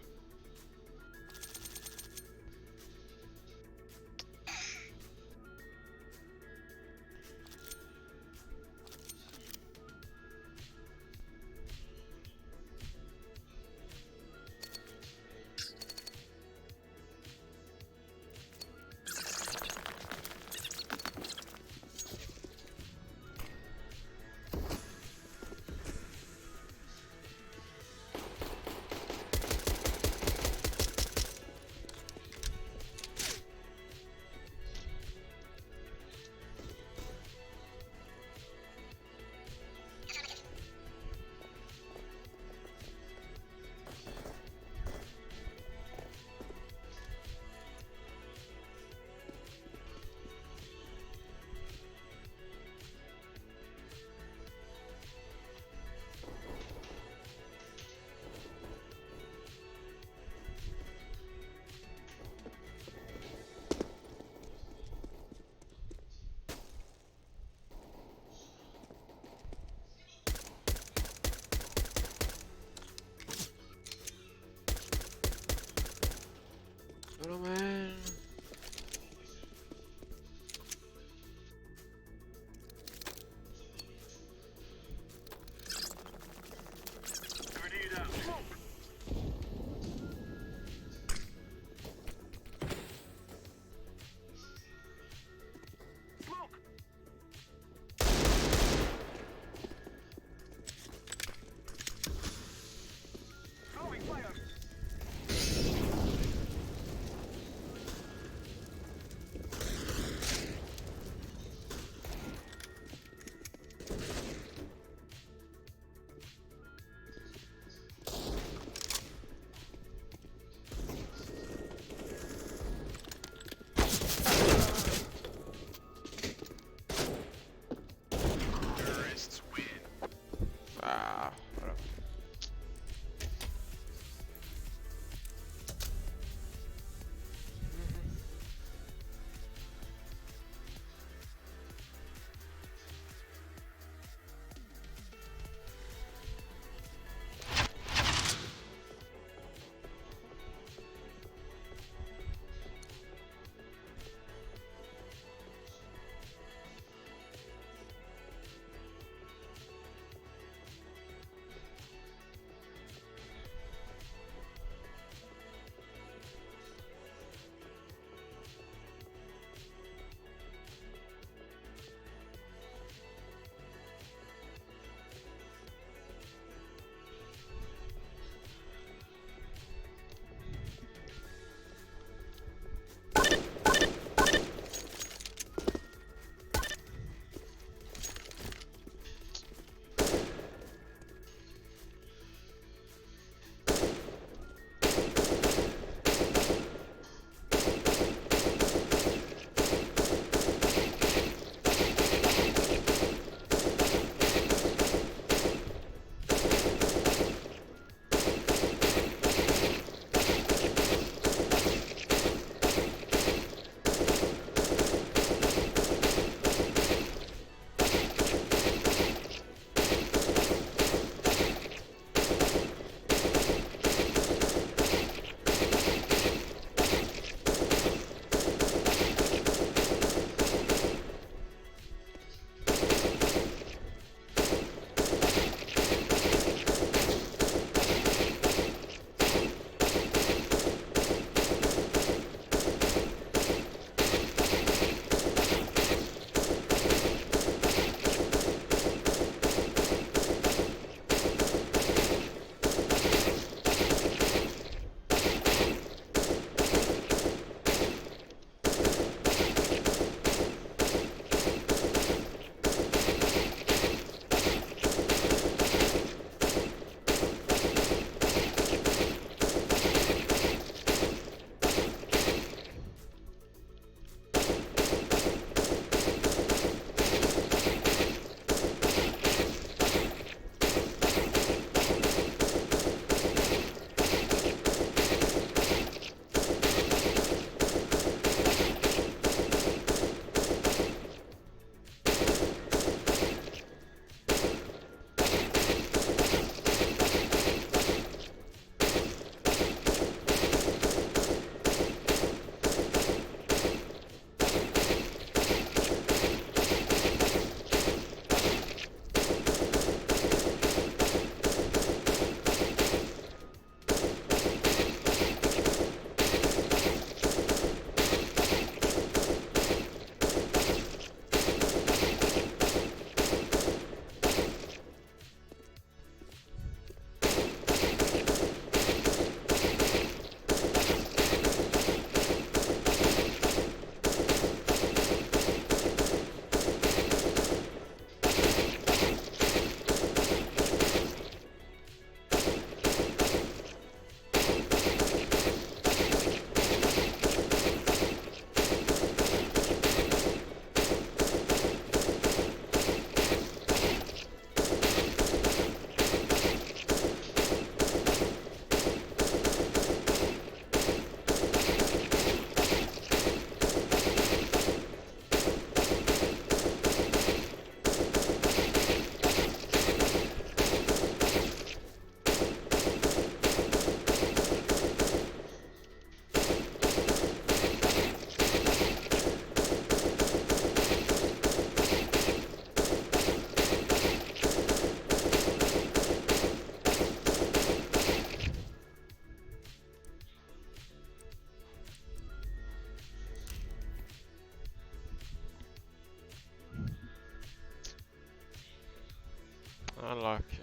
Unlucky.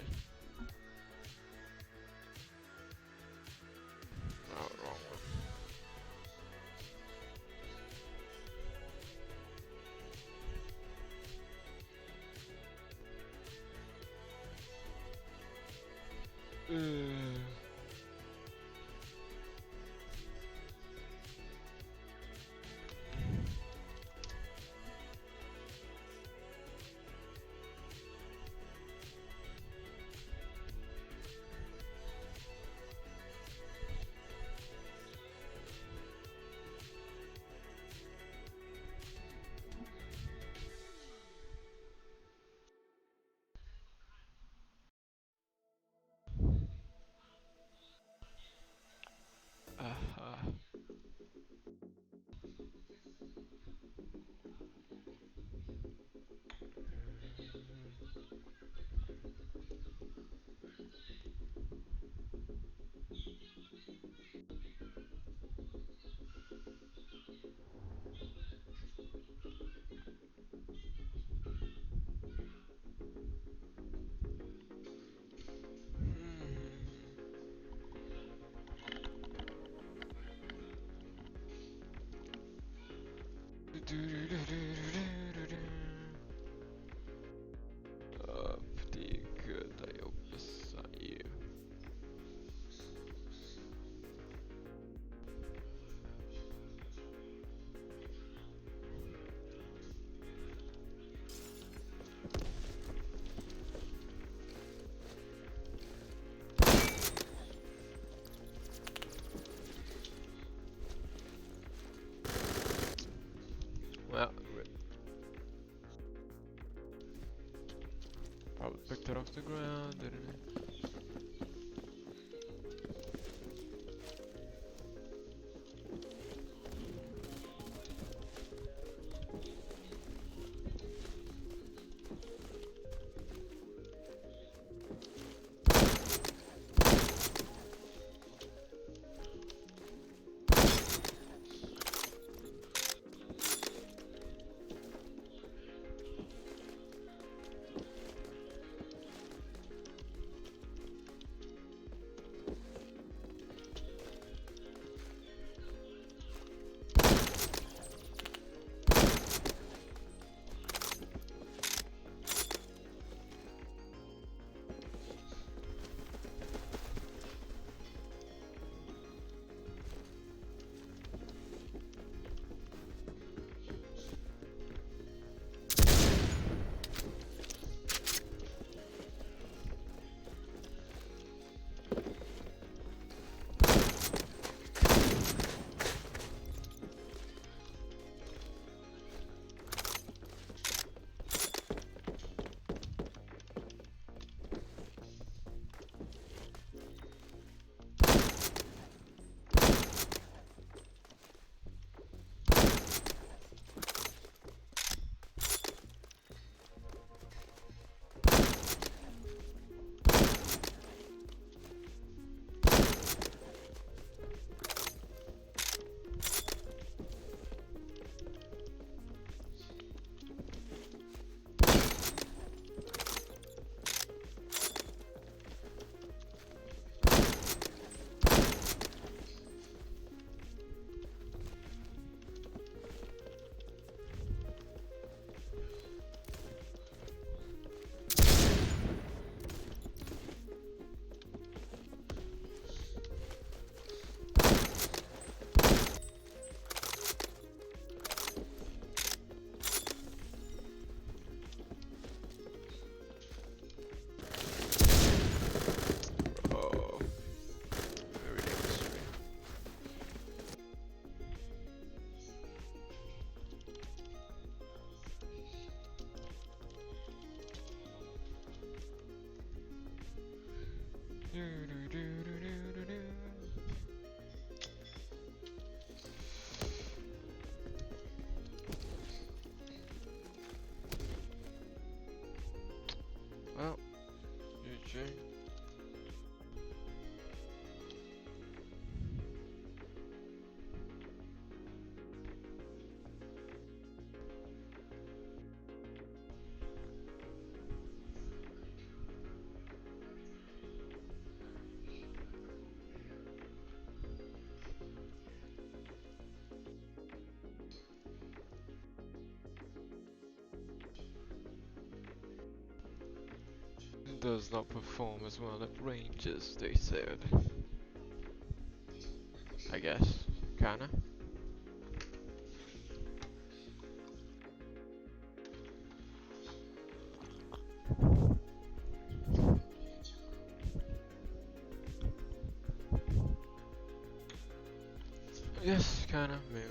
No, wrong one. Det gødder jo sig. Well, probably picked it off the ground, didn't it? Well, GG. does not perform as well at ranges, they said. I guess, kinda. Yes, kinda, maybe.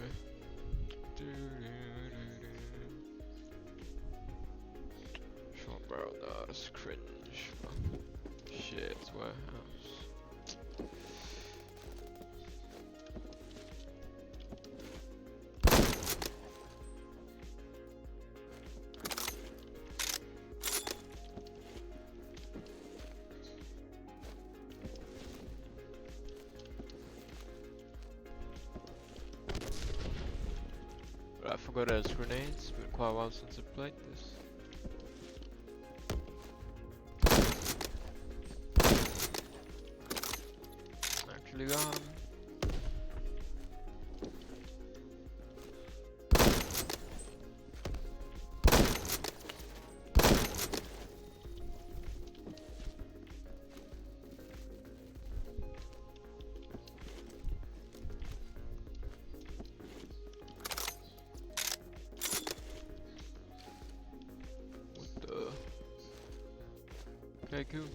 Short barrel does cringe. Shit, warehouse. I forgot there's grenades. It's been quite a while since I played this. Actually gone. Okay, cool.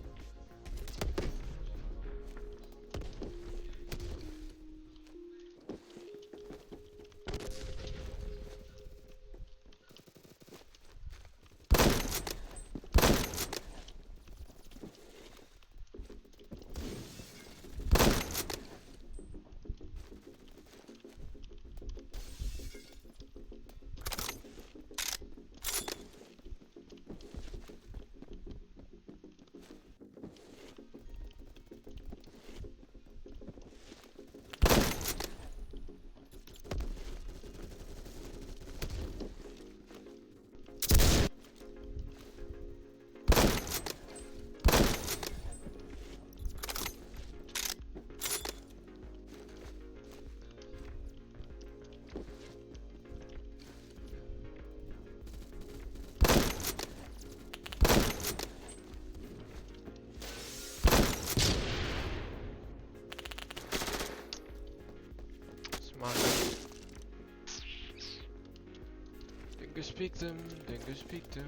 Dingus peeked him, Dingus peeked him.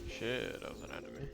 Shit, that was an enemy.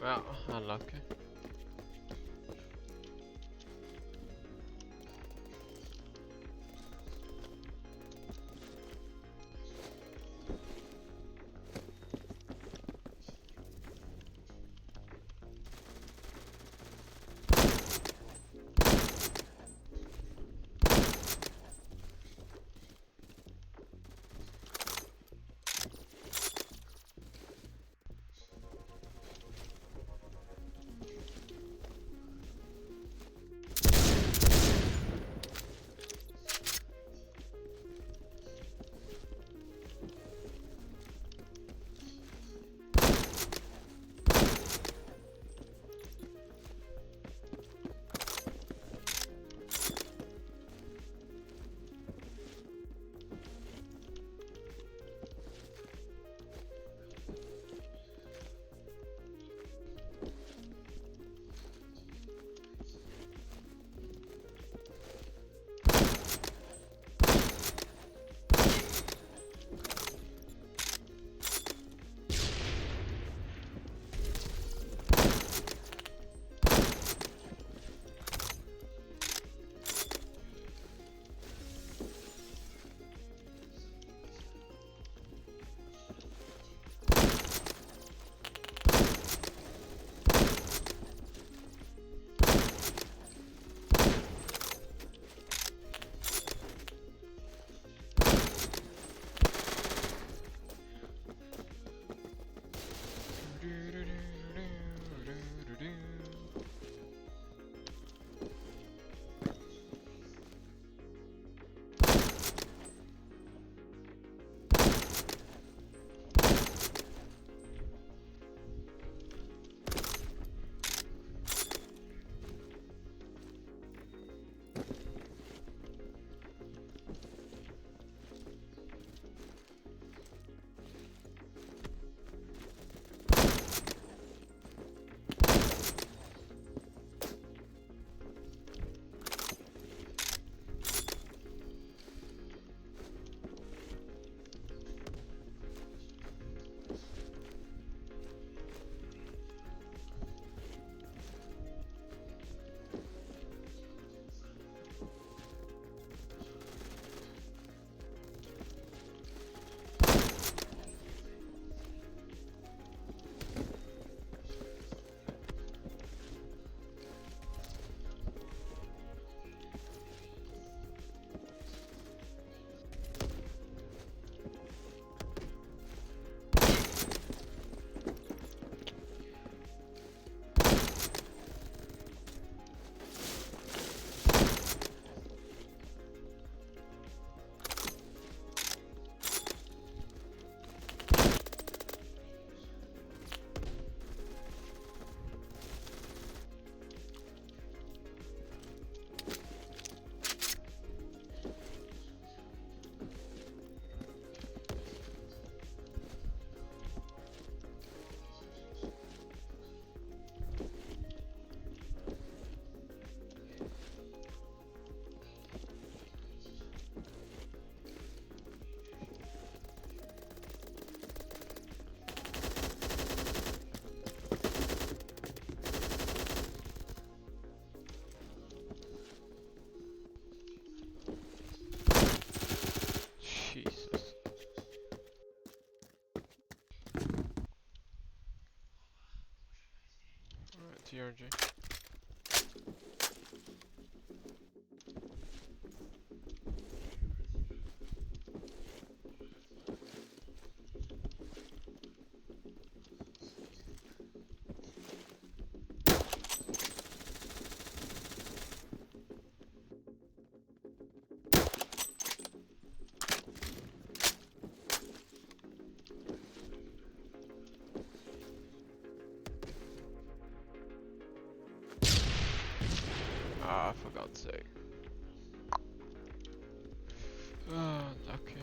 Well, unlucky. TRG. Ah, for God's sake. Ah, lucky.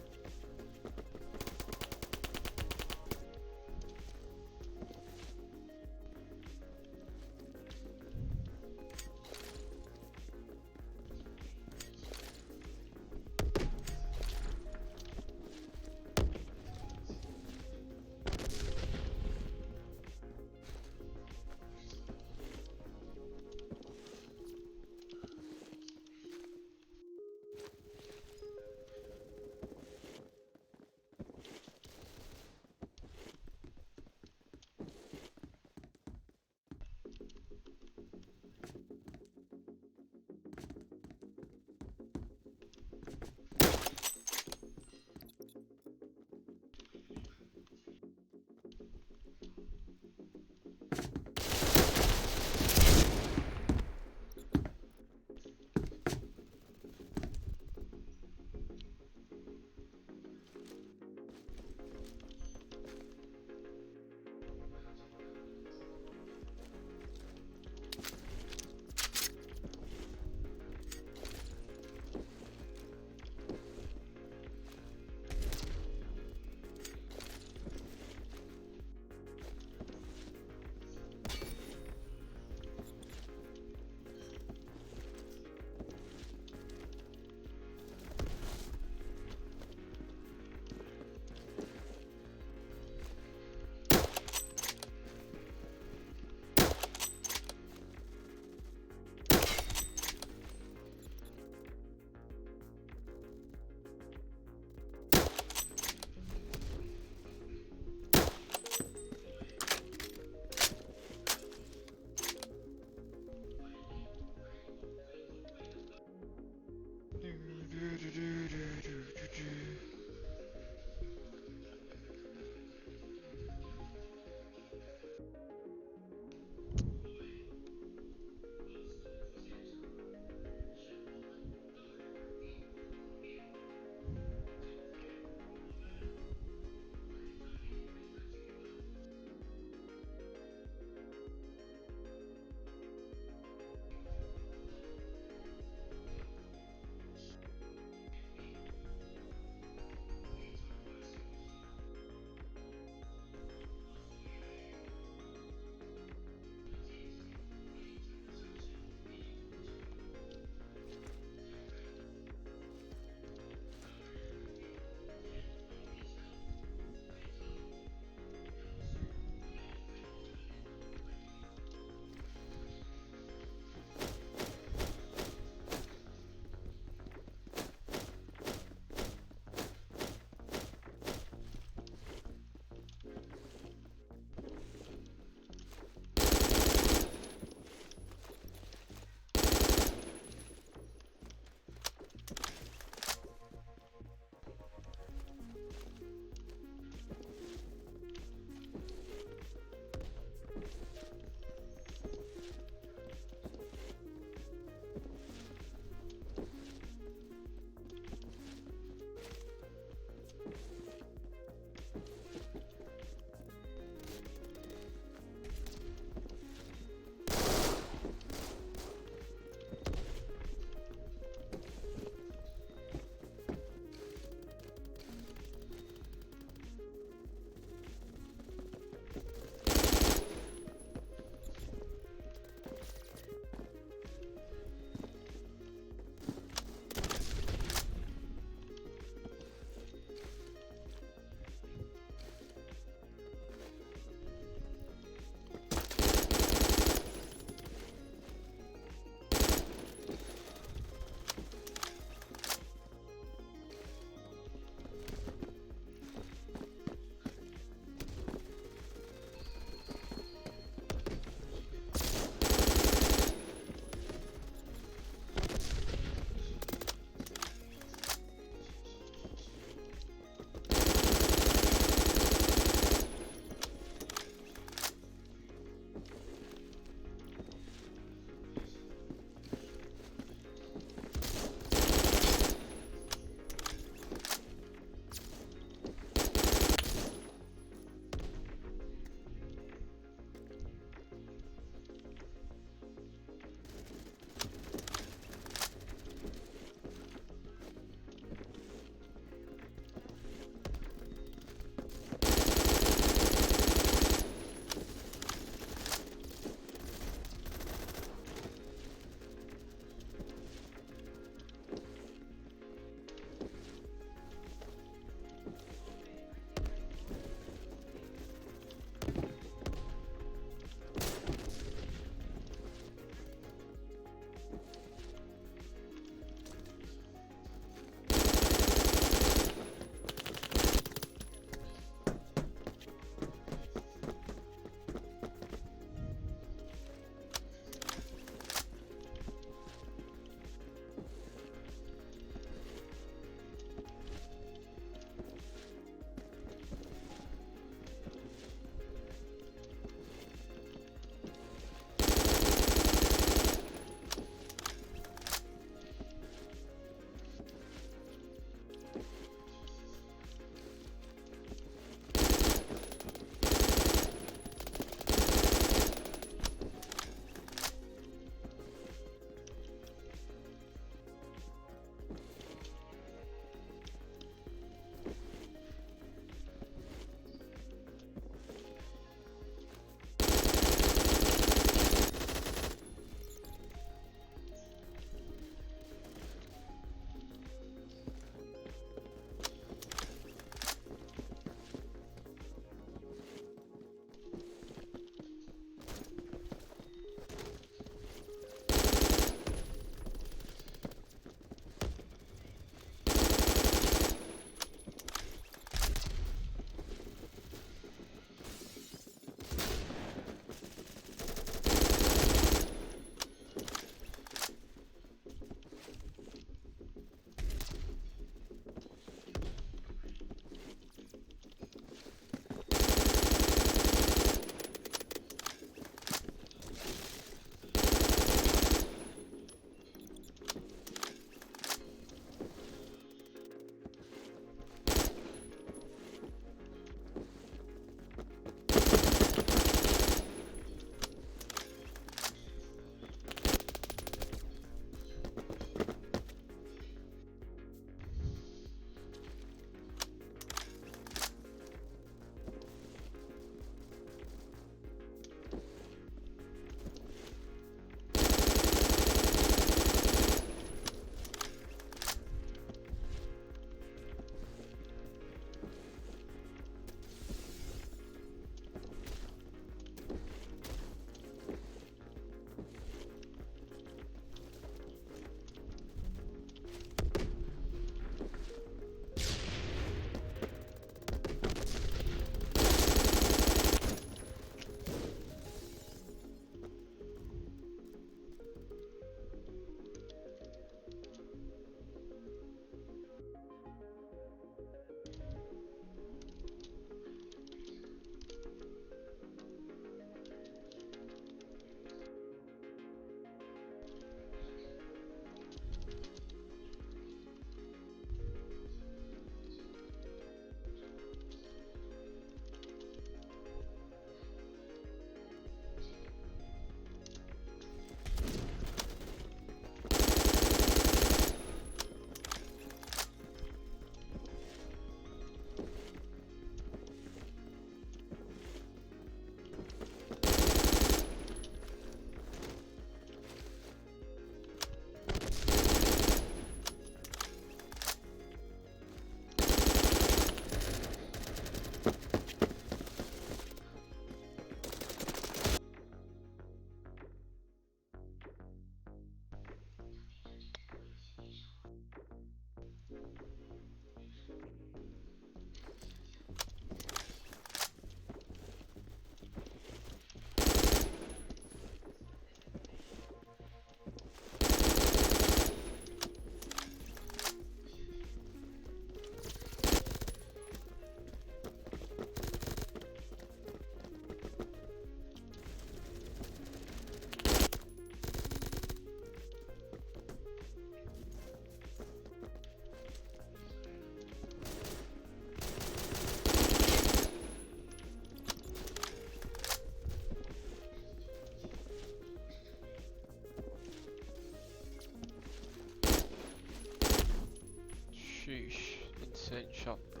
insane shot, bro.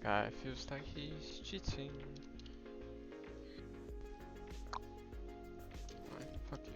Guy feels like he's cheating. Alright, fuck you.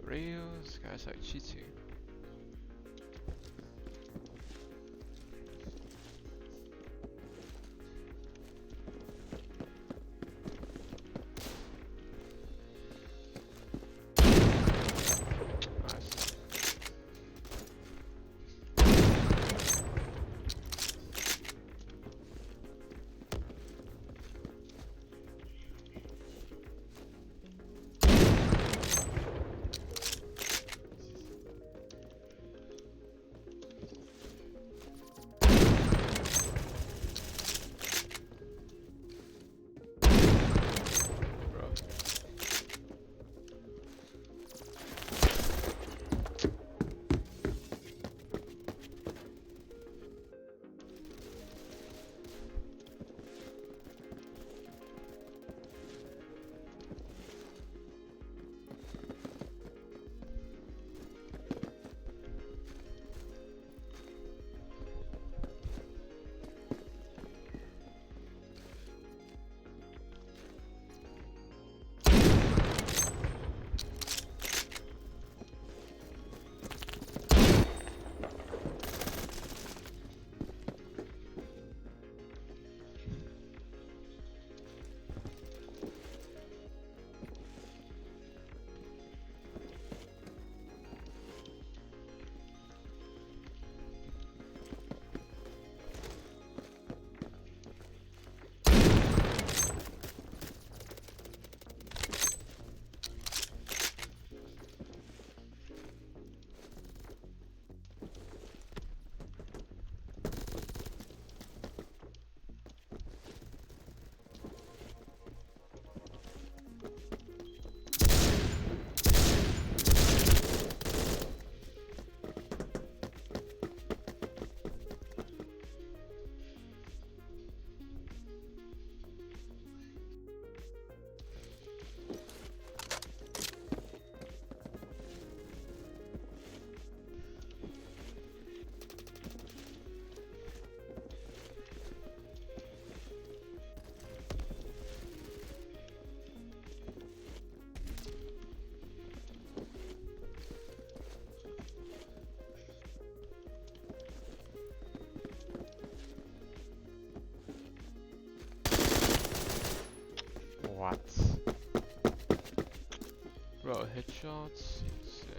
For real, this guy's like cheating. headshots. Insane.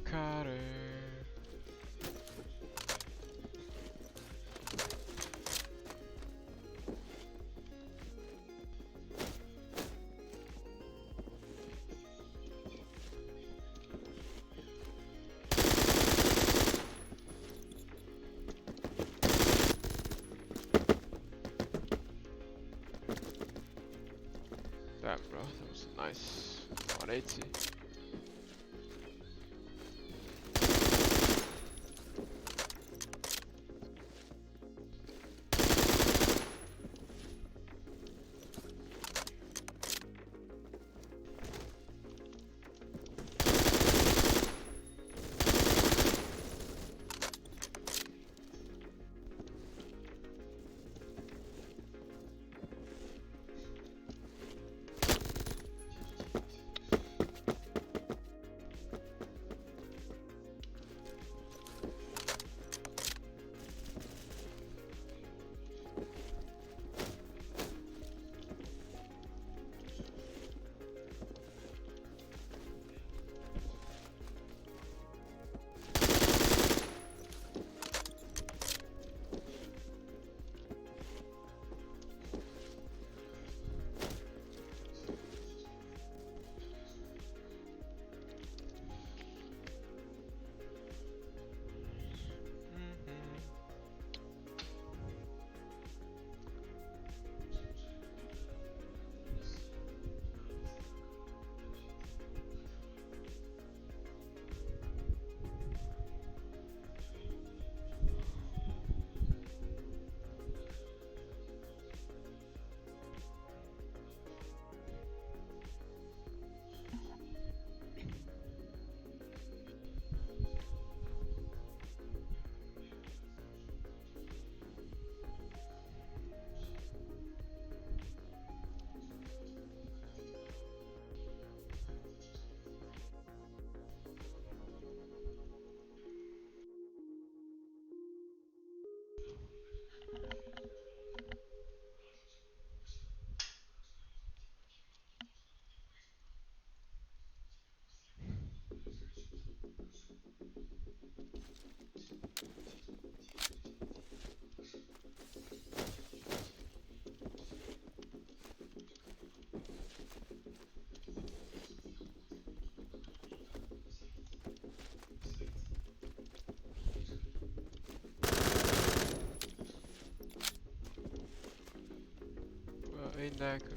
Carter. Damn, bro, that was nice. 180. Ain't that good?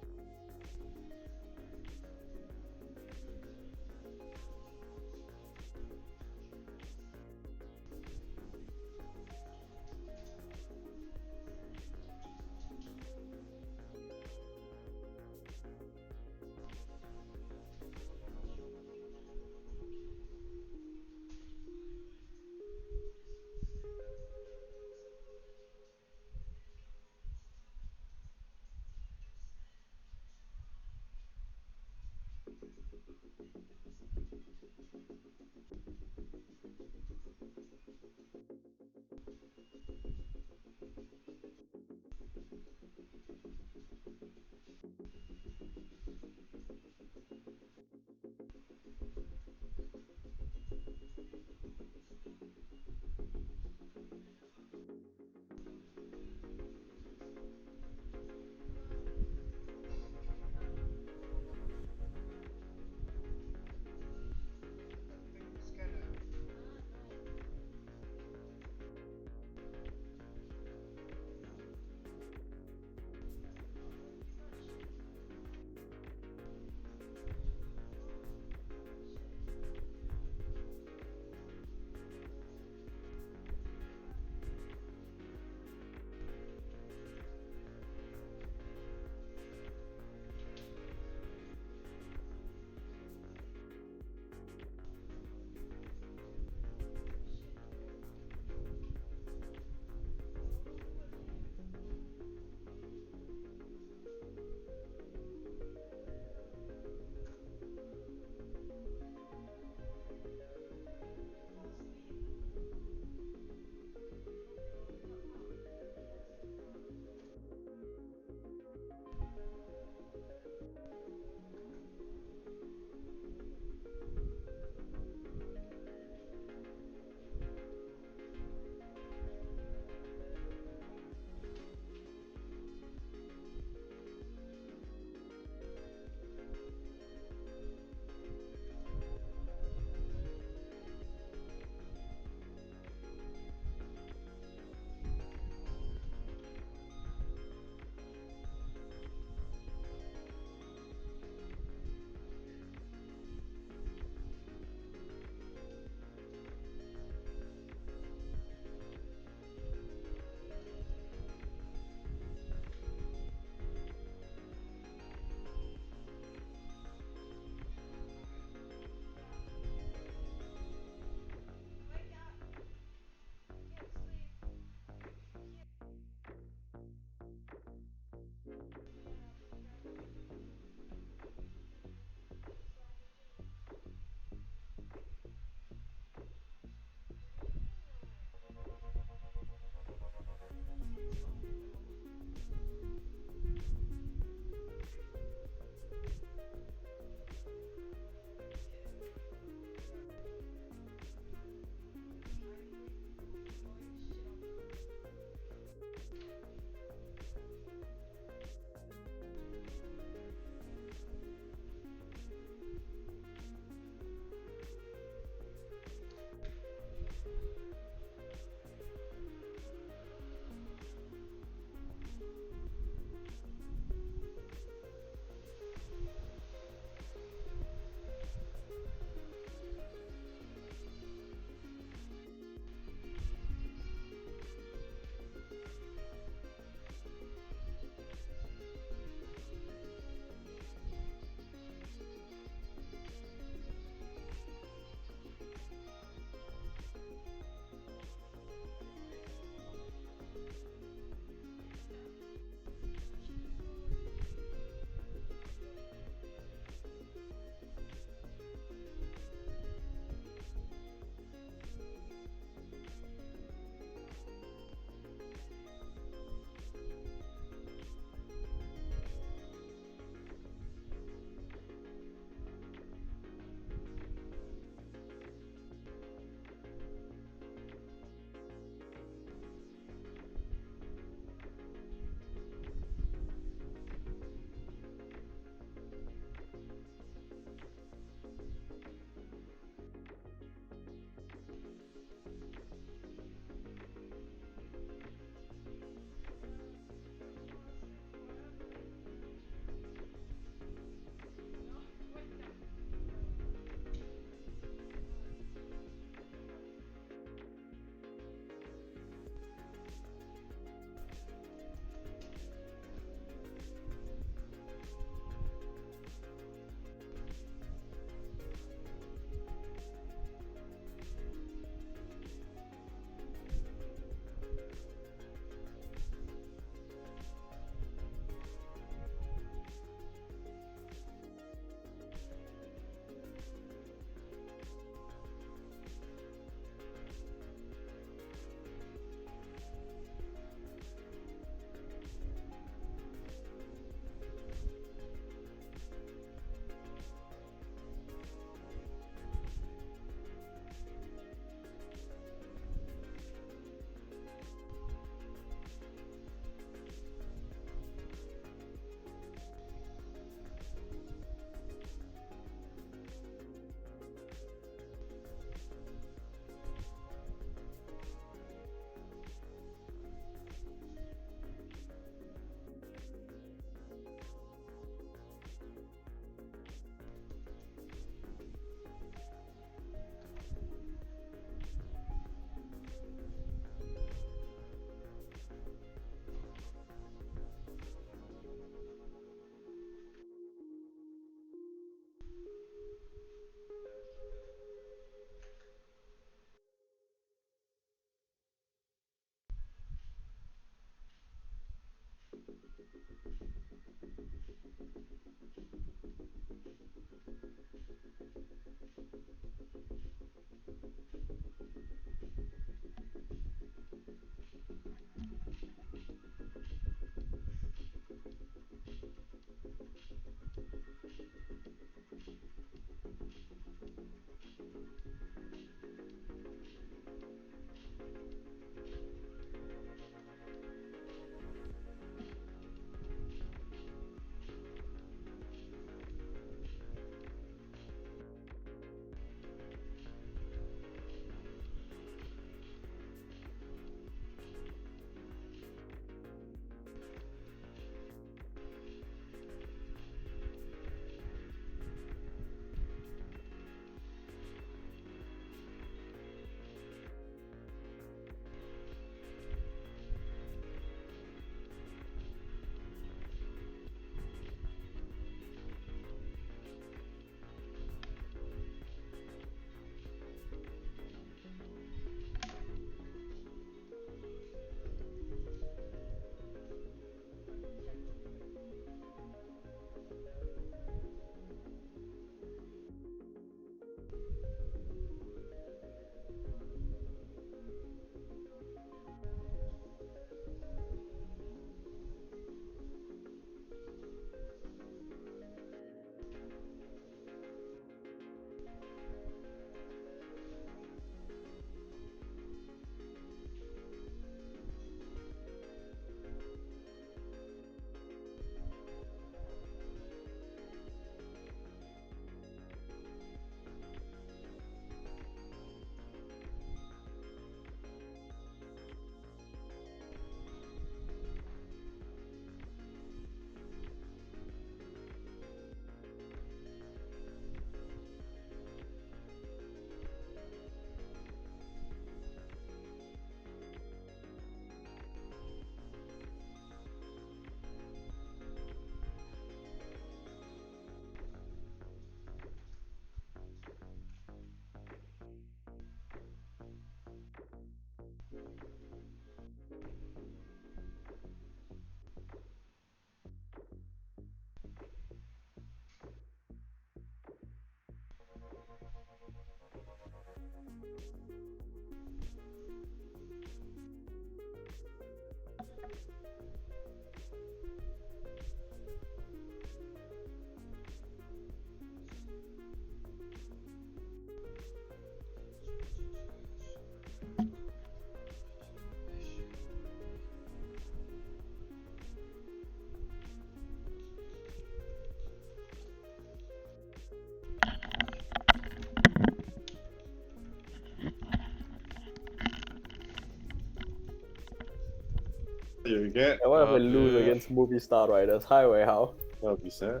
You get. And what if we lose against Movie Star Riders? Highway, how? That'll be sad.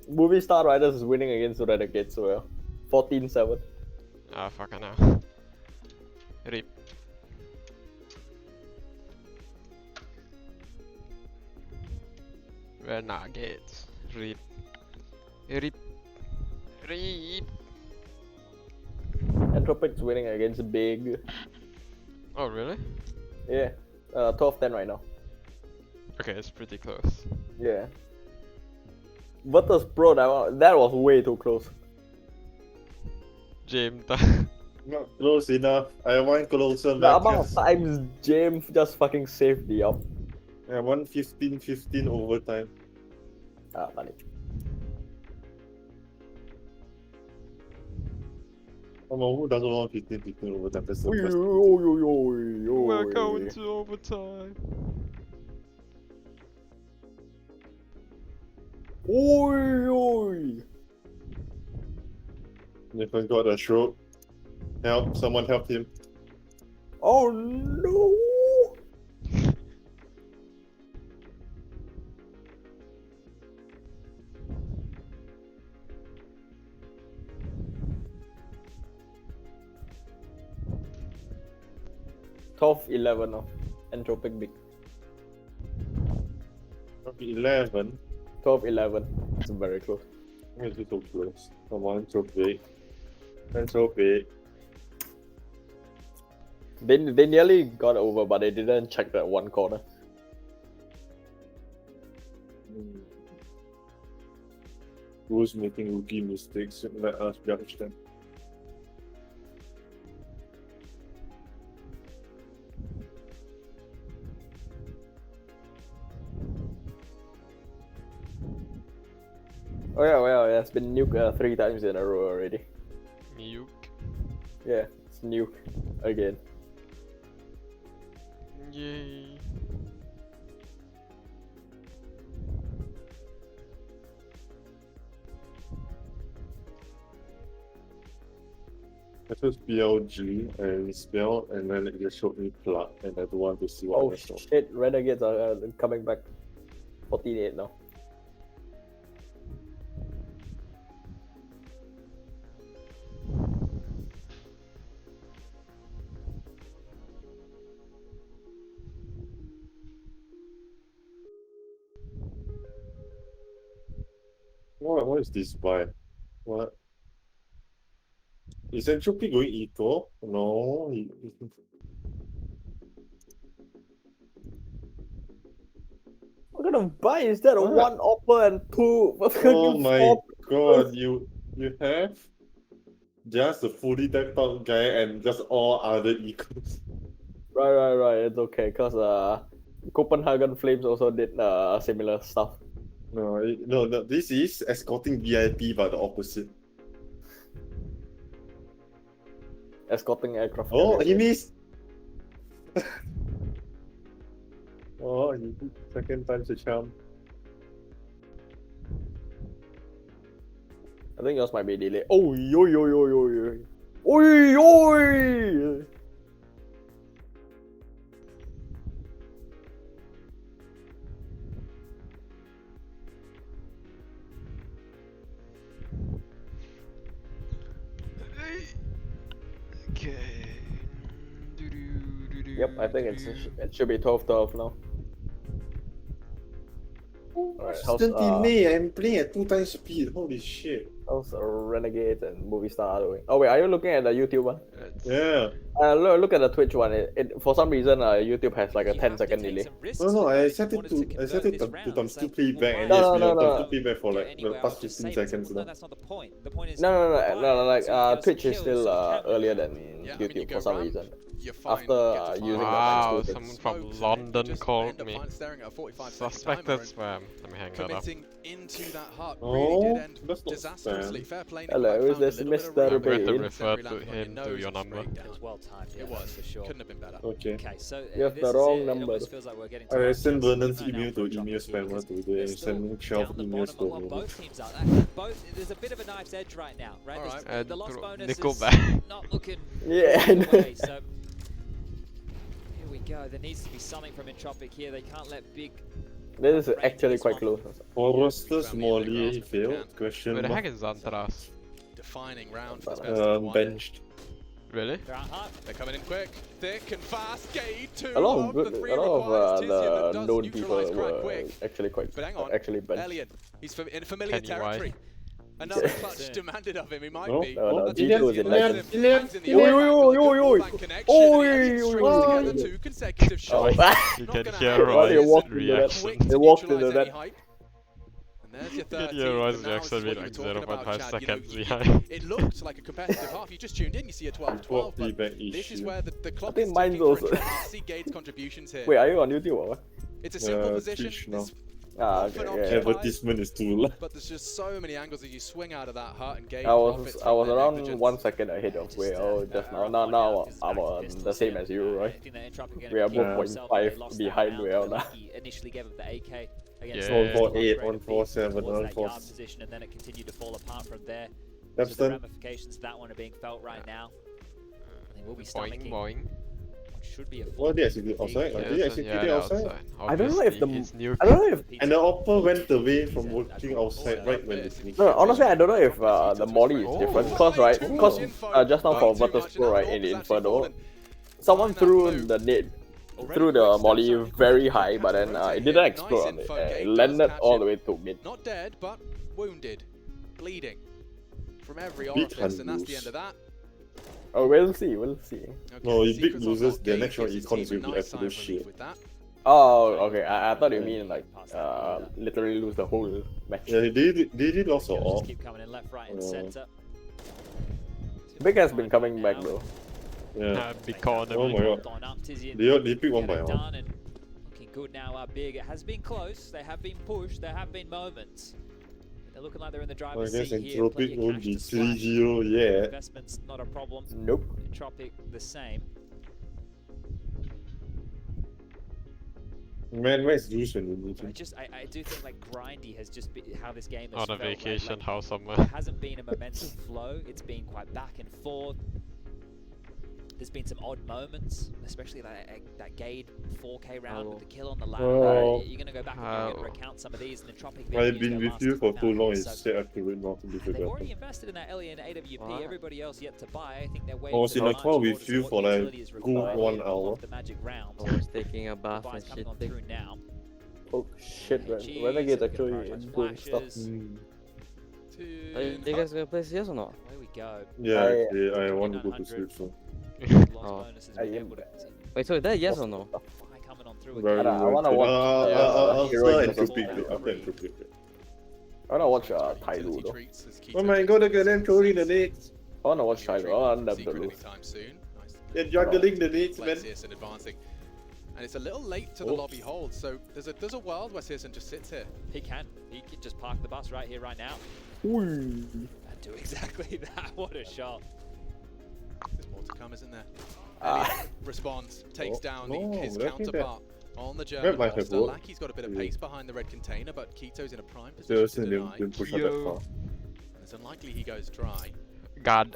Movie Star Riders is winning against the Renegades, so well. 14-7. Ah, fucking hell. Rip. Renegades. Rip. Rip. Rip. Entropic's winning against Big. Oh, really? Yeah. 12-10 right now. Okay, it's pretty close. Yeah. Virtus Pro, that was way too close. James. Not close enough. I want closer. The amount of times James just fucking saved the up. I want 15-15 overtime. Ah, funny. Come on, who doesn't want 15-15 overtime? That's the best. We're going to overtime. Oi, oi. Nathan got a stroke. Help, someone help him. Oh no! Top 11 now. Entropic Big. Top 11? Top 11. It's very close. It's so close. Come on, Entropic. Entropic. They nearly got over, but they didn't check that one corner. Who's making rookie mistakes? Let us judge them. Oh yeah, well, it's been nuked 3 times in a row already. Nuke. Yeah, it's nuke again. Yay. I chose BLG and spell, and then it just showed me plug, and I don't want to see what Oh I saw. shit, Renegades are coming back. 48 now. What is this vibe? What? Is Entropy going eco? No. What kind of buy is that? What? 1 upper and 2 Oh fucking my 4 god, you have just a fully decked out guy and just all other equals. Right, it's okay, cause Copenhagen Flames also did similar stuff. No, this is escorting VIP but the opposite. Escorting aircraft. Oh, carrier. he missed! Oh, he did second time's a charm. I think yours might be delayed. Oh, yo. Oi! Okay. Yep, I think it should be 12-12 now. Alright, how's Delay, I'm playing at 2 times speed. Holy shit. how's Renegade and Movie Star doing? Oh wait, are you looking at the YouTube one? Yeah. Look at the Twitch one. It for some reason YouTube has like a 10-second delay. No, I set it to times 2 playback and No, it's been no, on no. times 2 playback for like the past 15 seconds now. That's not the point. The point is No, like Twitch is still earlier than YouTube for some reason. After using Wow, the someone from London called me. Suspected spam. Let me hang that up. Committing into that hut Oh, really did end that's not disastrously. spam. Fair play. Hello, is this I'm Mr. going to Bean? refer to him to your number. It was well timed. It was for sure. Couldn't have been better. Okay. Okay, so You have this the is wrong it. number. It almost feels like we're getting I to sent our Vernon's chance email now to for email drop here, spammer 'cause today they're and still sending 12 down the emails bottom. to Well, me. both teams are. There's a bit of a knife's edge right now, right? Alright. The lost bonus Nickelback. is not looking Yeah, good away, so here we go. There needs to be something from Entropic here. They can't let big. This is actually quite close. Forrester's Molly failed? Question Where the mark. heck is Zantras? Defining round for this best of one. Benched. Really? They're out hard. They're coming in quick, thick and fast. Gate 2 A lot of the of 3 a lot requires of Tizian that the does known people neutralise quite were quick. actually quite But hang on, actually benched. Alien, he's in familiar Pennywise. territory. Another clutch demanded of him, he might No, be. no, That's Gillian because was he in lets Legend. him Gillian, hangs in the Gillian. air, Oi, oi, oi, good connection, oi, and Alien oi, strings oi. together 2 consecutive shots. You Not can gonna hear happen. Why they Roy's walked into that? reaction. Quick They to walked into neutralise any that. hype. And there's your You can 13. hear Roy's and now this is reaction what being you were like talking about, 0.5 Chad. seconds You know, behind. it looked like a competitive half. You just tuned in, you see a 12-12, but feedback this is issue. where the clock think is mine's ticking for also- Entropic. You see Gate's contributions here. Wait, are you on YouTube or what? It's a simple Yeah, position. Twitch now. It's Ah, often okay, yeah. occupied, Advertisement is too loud. but there's just so many angles that you swing out of that hut and Gate I was profits I was from their around negligence. 1 second ahead of where just now. Now I'm on the same as you, right? We are both 0.5 behind Real now. He initially gave up the AK against Yeah. 148, Great 147, towards that 147. yard position, and then it continued to fall apart from there. So the Depston. ramifications of that one are being felt right now. I think we'll be Boing, stomaching boing. what should be a What did I execute outside? Yeah, Did I execute it outside? I don't know if the Obviously, it's I don't know if And the offer went away from working outside right when it finished. no, honestly I don't know if the molly is different because just now for Virtus Pro right in the Inferno, someone threw the net threw the molly very high, but then it didn't explode on it. It landed all the way to mid. Not dead, but wounded, bleeding from every Big orifice, and that's lose. the end of that. Oh, we'll see, we'll see. Okay, No, if big secrets losers, unlocked. their Gate next round gives his econ is team going a to be nice sign absolute of relief shit. with that. Oh, okay. I thought you mean like literally lose the whole match. Yeah, did he lost or Just all? keep coming in left, right, and centre. Big has been coming back though. Yeah. Big corner. Oh my god. On up, Tizian. They pick one by one. Done and looking good now. Big. It has been close. They have been pushed. There have been moments. They're looking like they're in the I driver's guess seat here. Entropic Plenty of won't cash be to splash. 3-0 yet. Investment's not a problem. Nope. Entropic the same. Man, where's Zeus when you need I him? I do think like grindy has just been how this game has On a felt, right? vacation Like, house somewhere. There hasn't been a momentum flow. It's been quite back and forth. There's been some odd moments, especially that Gade 4K round with the kill on the ladder. Oh. You're gonna go back and you're gonna recount some of these, and Entropic. I've been with you for too long, it's still accurate not to be They've already forgotten. invested in that Ellie and AWP. Everybody else yet to buy. I think they're I waiting. was for in the a call launch with orders you what for the like utility is good required 1 to hour. unlock the magic round. I was taking a bath Buys and coming on shitting. through now. Oh shit, man. Jeez, Renegade looking actually for doing stuff. flashes. Are you guys gonna play CS or not? There we go. Yeah, I want to go to sleep soon. Oh. I Wait, so is that yes or no? Coming on through Very again. I wanna watch after Heroic Entropic. I wanna watch Tailu though. Oh my god, they're gonna carry the nades. I wanna watch Tailu. I want them to lose. They're juggling the nades, man. Searson advancing. And it's a little late to the lobby hold, so there's a world where Searson just sits here. He can just park the bus right here, right now. Ooh. And do exactly that. What a shot. There's more to come, isn't there? Elliot responds, takes down his counterpart on the German monster. Lackey's got a bit of pace behind the red container, but Kito's in a prime position to deny. Didn't push her that far. It's unlikely he goes dry. God.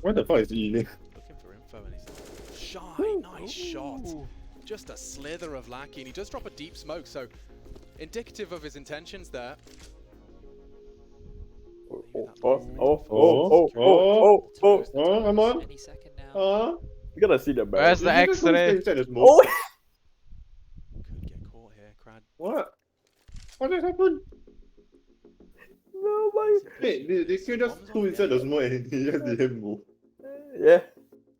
What the fuck is he eating? Looking for info and he's shy, nice shot. Just a slither of Lackey, and he does drop a deep smoke, so indicative of his intentions there. Oh, I'm on. Any second now. You gotta see the back. Where's the X-ray? Oh! Could get caught here, Crad. What? What has happened? No, my. Wait, they still just flew inside the smoke and he just didn't move. Yeah.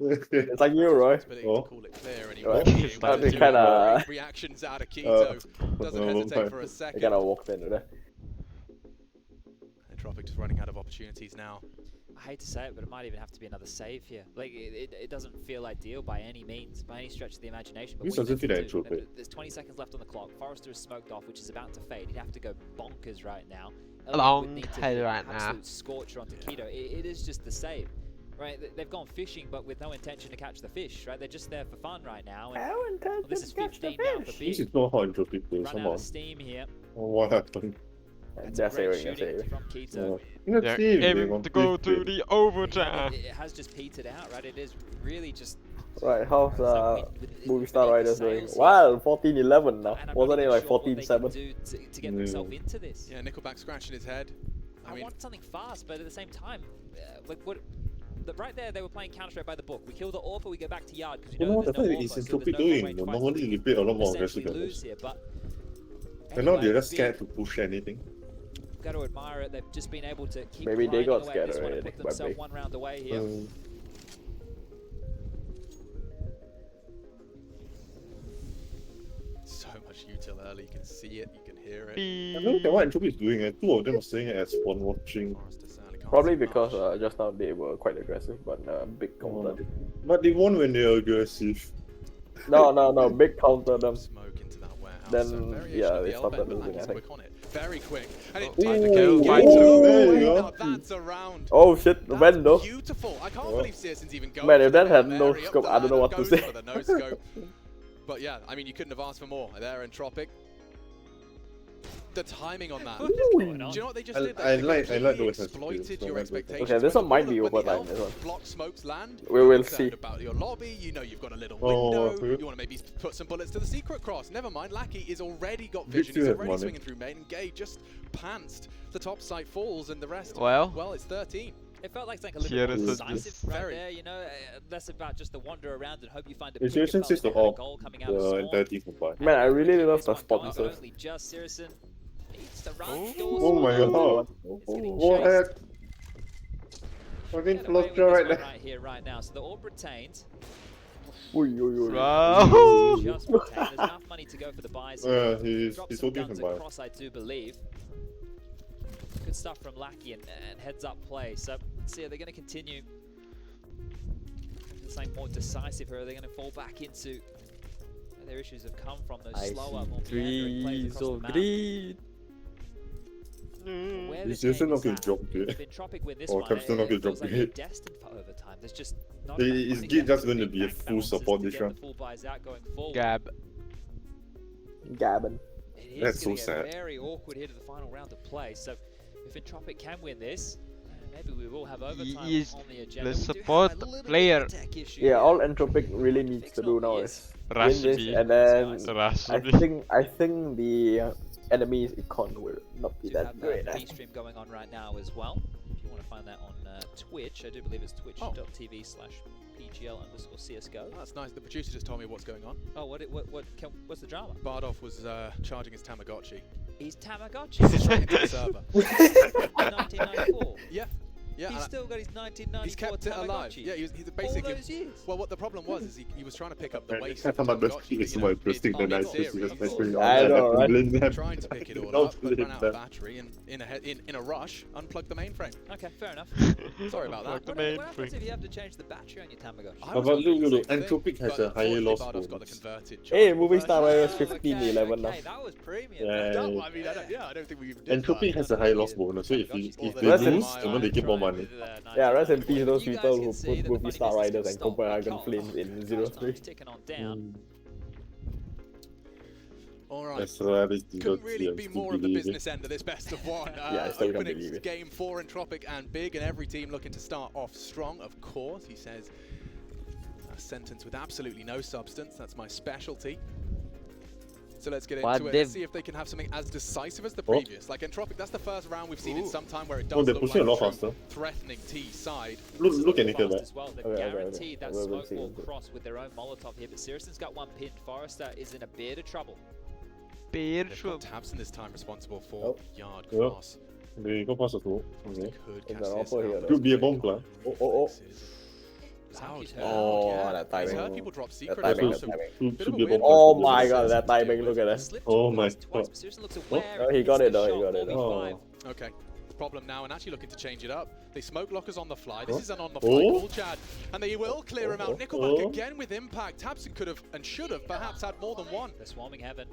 It's like you, Roy. Oh. Call it clear, and he Right. won't be able That'd to be kinda. reactions out of Kito. Doesn't hesitate for a I second. kinda walked into that. Entropic just running out of opportunities now. I hate to say it, but it might even have to be another save here. Like, it doesn't feel ideal by any means, by any stretch of the imagination. But This what you doesn't need feel to do- Entropic. There's 20 seconds left on the clock. Forrester is smoked off, which is about to fade. He'd have to go bonkers right now. Elliot Long would need to head hit right now. absolute scorcher onto Keto. It is just the save. Right, they've gone fishing, but with no intention to catch the fish. Right, they're just there for fun right now. And, well, this is 15 down for This Big. is not how Entropic plays, Run come out on. of steam here. Oh, what happened? They're saving, they're Shooting saving. from Keto. Let's They're see if they aiming want to go play. to the overtime. It has just petered out, right? It is really just. Right, how's Movie Star Riders doing? sales Wow, 14-11 now. And I'm Wasn't not it even like sure what they can 14-7? do to get themselves into this. Yeah, Nickelback scratching his head. I want something fast, but at the same time, like what? Right there, they were playing Counter-Strike by the book. We kill the AWP, we go back to Yard because we You know know what the there's fuck no is AWP, so there's Entropic no doing? range fights. Normally they play a lot more aggressive Essentially than lose this. here, but And now they're anyway, just scared to push anything. got to admire it. They've just been able to keep Maybe they grinding got away. scared Just want to already put by themselves Big. one round away here. So much util early, you can see it, you can hear it. I don't get what Entropic is doing. Two of them are staying at spawn watching. Probably because just now they were quite aggressive, but Big countered. But they won when they're aggressive. No, Big countered them. Smoke into that warehouse. Then, yeah, they started losing, I think. Quick on it. Very quick. And it Ooh, did kill. go. There you Now go. that's a round. Oh shit, Ven though. Beautiful. I can't believe Searson's even going. Man, for if that the had Hail no Mary up scope, the I don't know ladder, what to goes say. for the no scope. But yeah, I mean, you couldn't have asked for more. There, Entropic. The timing on that. Do you know what they just did? I They like the completely way it's exploited your expectations. Okay, this When one might the- be when the overtime, elf this one. block smokes land. We you're will concerned see. about your lobby. You know you've got a little Oh, window. yeah. You want to maybe put some bullets to the secret cross. Never mind, Lackey is already got Big vision. two He's has already money. swinging through main. Gay just pantsed. The top site falls and the rest. Well. Well, it's 13. It felt like something a Here little bit more is a- decisive right Very. there, you know, less about just the wander around and hope you find a It's pick. It Searson felt like says they to had a all goal coming out of the spawn. entire team combined. Man, I really love the This one going, sponsors. only just Searson needs to run. Oh my god. What? Fucking Get away with Fluster this right one there. right here, right now. So the orb retained. Wow. Just retained. There's enough money to go for the buys. Yeah, he's Drop he's some working guns for buy. across, I do believe. Good stuff from Lackey and heads up play. So let's see, are they going to continue something more decisive, or are they going to fall back into where their issues have come from? Those I slower, see more meandering plays trees across the of map. green. Where He's this still game not is going at, to drop it. if Entropic win this Or one, Cap's still not it going to feels drop like they're it. destined for overtime. There's just not enough Is money Gate left just for going to big be a bank full balances support to this get round? the full buys out going forward. Gab. Gabbin. It is That's going so to get sad. very awkward here to the final round of play. So if Entropic can win this, maybe we will have overtime is on the agenda. the We do have support a little bit of player. a tech issue Yeah, here. all Entropic really needs to do now is win this, Rashmi. and then Rashmi. I think the enemy's econ will not be We that have great. the stream going on right now as well. If you want to find that on Twitch, I do believe it's twitch.tv/PGL_CSGO. Oh, that's nice. The producer just told me what's going on. Oh, what's the drama? Bardolph was charging his Tamagotchi. He's Tamagotchi. Straight into the server. 1994. Yeah. Yeah, He's and still got his 1994 he's kept it alive. Tamagotchi. Yeah, he's basically. All those years. Well, what the problem was is he was trying to pick up the waste. I of the Tamagotchi is you more know, interesting than in I theory, choose. he was I know, right? trying to pick it all up, but ran out of battery, and in a rush, unplugged the mainframe. Okay, fair enough. Sorry about that. What happens if you have to change the battery on your Tamagotchi? I was But wondering the look, same Entropic thing, has but a higher loss unfortunately Bardolph's got the bonus. converted Hey, charge. movie star is Okay, 15-11 now. okay, that was premium. Yeah. No, I mean, I don't think we. Entropic has a high loss bonus, so if they Rest in- lose, they get more money. Yeah, rest in peace those You people guys who can see put that the movie funny star business riders still and stopped. Copenhagen Carl Flames in Time's 0-3. ticking on down. All right. That's right. Couldn't really be more of the business end of this best of one. Yeah, I still can't Opening believe it. game 4 Entropic and Big, and every team looking to start off strong, of course. He says, a sentence with absolutely no substance. That's my specialty. So let's get What into it div- and see if they can have something as decisive as the previous. Like Entropic, that's the first round we've seen in some time where it does they're look pushing like a lot a true faster. threatening T side. Look at Nickel Fast there. as well. They've Okay, guaranteed that We'll smoke see. will cross with their own Molotov here, but Siriuson's got one pinned. Forrester is in a bit of trouble. Beer They've got Tabson this time responsible for Oh. yard Yeah. cross. They go past the two. Okay. Could There's catch an this offer now, here, but Could be a bomb plan. Oh. Loud. Oh, Yeah. that He's timing. heard people drop That secret timing, as that well, so timing. bit Should of be a a weird bomb Oh plan. my god, that timing, look at that. Slipped Oh my twice, god. but Sirison looks Oh. aware. Oh, he got it though, he got it though. 4v5. Okay. Problem now, and actually looking to change it up. They smoke lockers on the fly. Oh. This is an on the fly Oh. call, Chad. And they will clear him Oh. out. Nickelback Oh. again with impact. Tabson could have and should have perhaps had more than one. They're swarming heaven.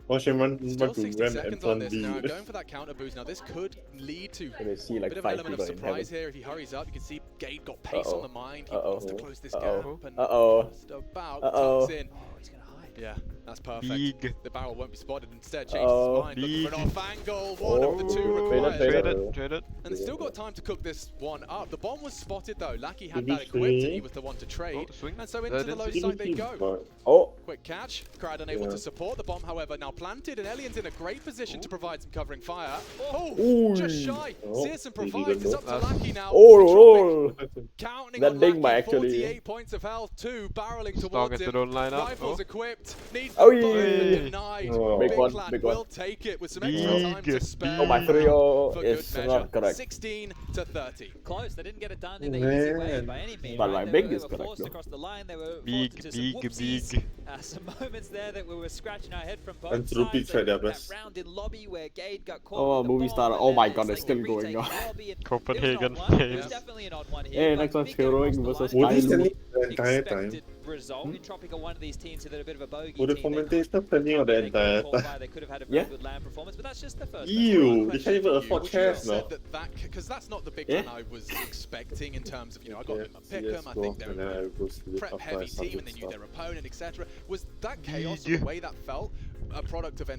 Watch him run Still to 60 Ram and seconds on plan this B. now. Going for that counter boost. Now this could lead to And they see a like bit of an 5 element of people in heaven. surprise here. If he hurries up, you can see Gade got pace Uh-oh. on the mind. He Uh-oh. wants to close this Uh-oh. gap. And Uh-oh. just about Uh-oh. tucks in. Oh, he's gonna hide. Yeah, that's perfect. Big. The barrel won't be spotted. Instead, changes Uh-oh. his mind. Looking for an Big. off angle. One of the two Oh. required. Trade it, trade it. And they've still got time to cook this one up. The bomb was spotted though. Lackey had Did he that equipped and he swing? was the one to trade. Oh, swing. And so into the didn't low see. side they go. Oh, Quick catch. Crowd unable to support. The bomb, however, now planted. And Elian's in a great position to provide some covering fire. Oh, Ooh. just shy. Oh, Searson he provides. didn't It's know. up to Lackey now. oh. Counting That on ding by Lackey, actually. 48 points of health, 2 barreling As long towards as they him. don't line up. Rifles Oh. equipped. Needs Oh, the button, yeah. but denied. Oh. Big Big one, Clan big one. will take it with some extra time to Big, spare. Oh, my 3-0 for is good not measure. correct. 16 to 30. Close. They didn't get it done in the easy way Man. by any means. But right? my They big were is correct, forced though. across the line. They were Big, forced into big, some whoopsies. big. Some moments there that we were scratching our head from both And sides. Tropic They tried their got that best. round in lobby where Gade got caught Oh, with the movie bomb, star. and Oh then my it's god, like it's still a going retake on. in lobby, and Copenhagen it was an odd one. It was Flames. definitely an odd one Hey, here. next but one's Big Gun heroic across the versus line. Would he Tyler. send it the entire time? Expected result. Entropic are one of these teams that are a bit of a bogey Would the team. They commentator planning on the They got entire caught by, time? they could have had a very Yeah. good land performance, but that's just the first. Ew, they can't even afford Would you have chairs now. said that because that's not the big Yeah. one I was expecting in terms of, you know, I got them a Yes, pick 'em, I go, think they're and then I go sleep prep after I heavy started team and they knew stuff. their opponent, etc. Was that chaos Big. the way that felt a product of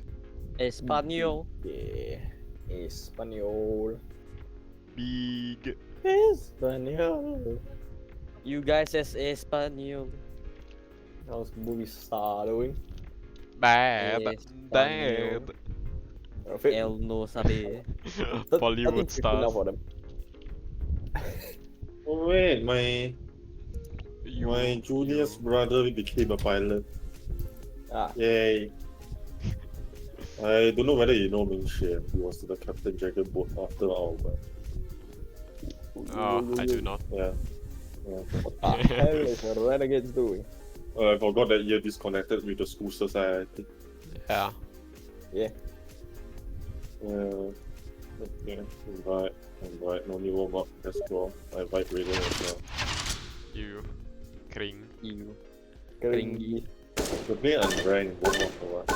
Espanol. Yeah. Espanol. Big. Espanol. You guys as Espanol. How's movie star doing? Bad. Yes, Bad. El no sabe. Bollywood stars. For them. Oh wait, my junior's brother became a pilot. Ah. Yay. I don't know whether you know Ming Xuan. He was the Captain Dragon boat after our Oh, I do not. Yeah. What the hell is the Renegades doing? I forgot that you're disconnected with the school society. Yeah. Yeah. Okay. Invite. No need warm up. Let's go. I invite Raiden as well. You. Kring. You. Kringy. We're playing unranked warm up or what?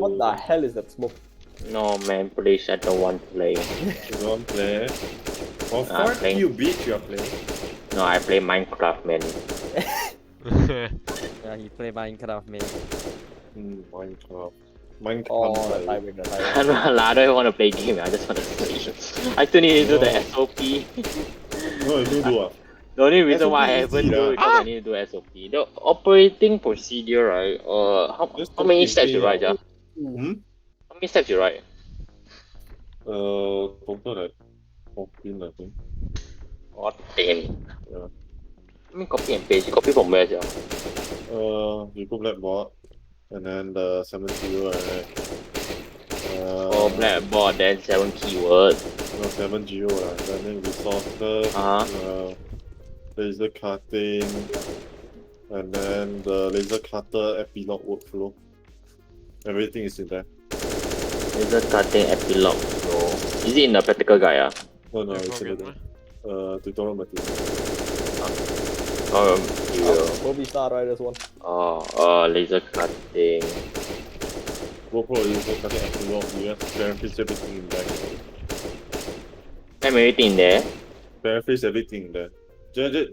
What the hell is that smoke? No man, please, I don't want to play. You don't play? How I'm far playing. you beat you are playing? No, I play Minecraft, man. Yeah, he play Minecraft, man. Minecraft. Oh, the timing, the timing. I don't want to play game, I just want to play. I still need to do the SOP. No, you do. The only reason why I SOP haven't easy, do it is because I need to do SOP. The operating procedure, right? How many steps you write, ja? How many steps you write? Total like 14, I think. God damn. Yeah. I mean, copy and paste. You copy from where, ja? You go Blackboard, and then the 70, right? Oh, Blackboard, then 7 keywords. No, 70, right? Then resources, laser cutting, and then the laser cutter epilogue workflow. Everything is in there. Laser cutting epilogue flow. Is it in the practical guide? No, it's in the tutorial material. Bobby Star Riders one. Laser cutting. GoPro laser cutting epilogue, you have to paraphrase everything in there. Everything in there? Paraphrase everything in there.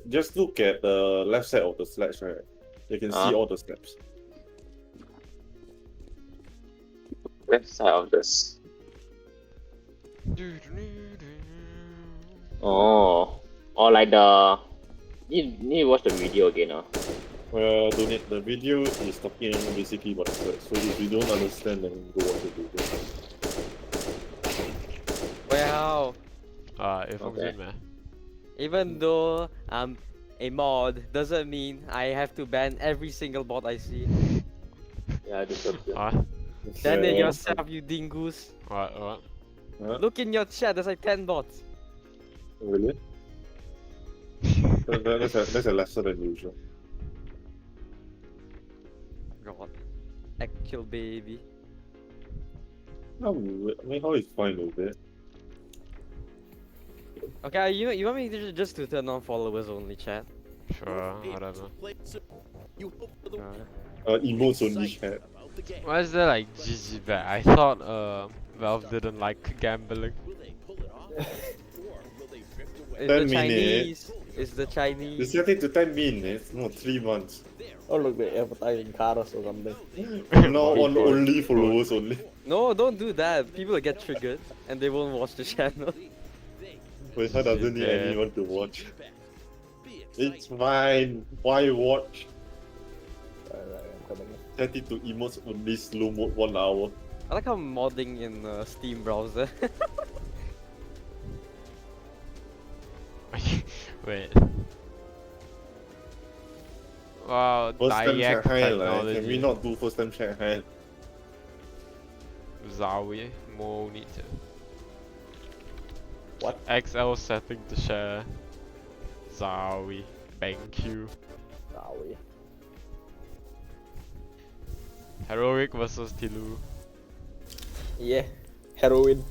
Just look at the left side of the slides, right? You can see all the steps. Left side of this. Oh, like the. You need to watch the video again, Don't need. The video is talking basically about the slides. So if you don't understand, then go watch the video. Wow. Even though I'm a mod, doesn't mean I have to ban every single bot I see. Yeah, this is Ban it yourself, you dingoes. What? Look in your chat, there's like 10 bots. Really? that's a lesser than usual. God. Actual baby. No, I mean, how is fine with it? Okay, you want me to just to turn on followers only chat? Sure, whatever. Emotes only chat. Why is there like GG bet? I thought Valve didn't like gambling. It's 10 the Chinese. minutes. It's the Chinese. They set it to 10 minutes, no 3 months. Oh look, they're advertising cars or something. No, on only followers only. No, don't do that. People will get triggered and they won't watch the channel. Wait, how doesn't need anyone to watch? It's fine. Why watch? Set it to emotes only slow mode 1 hour. I like how I'm modding in Steam browser. Wait. Wow, First time Dayak Shanghai, like, technology. can we not do first time Shanghai? Zawi, monitor. What? XL setting to share. Zawi, BenQ. Zawi. Heroic versus Tilu. Yeah, heroin.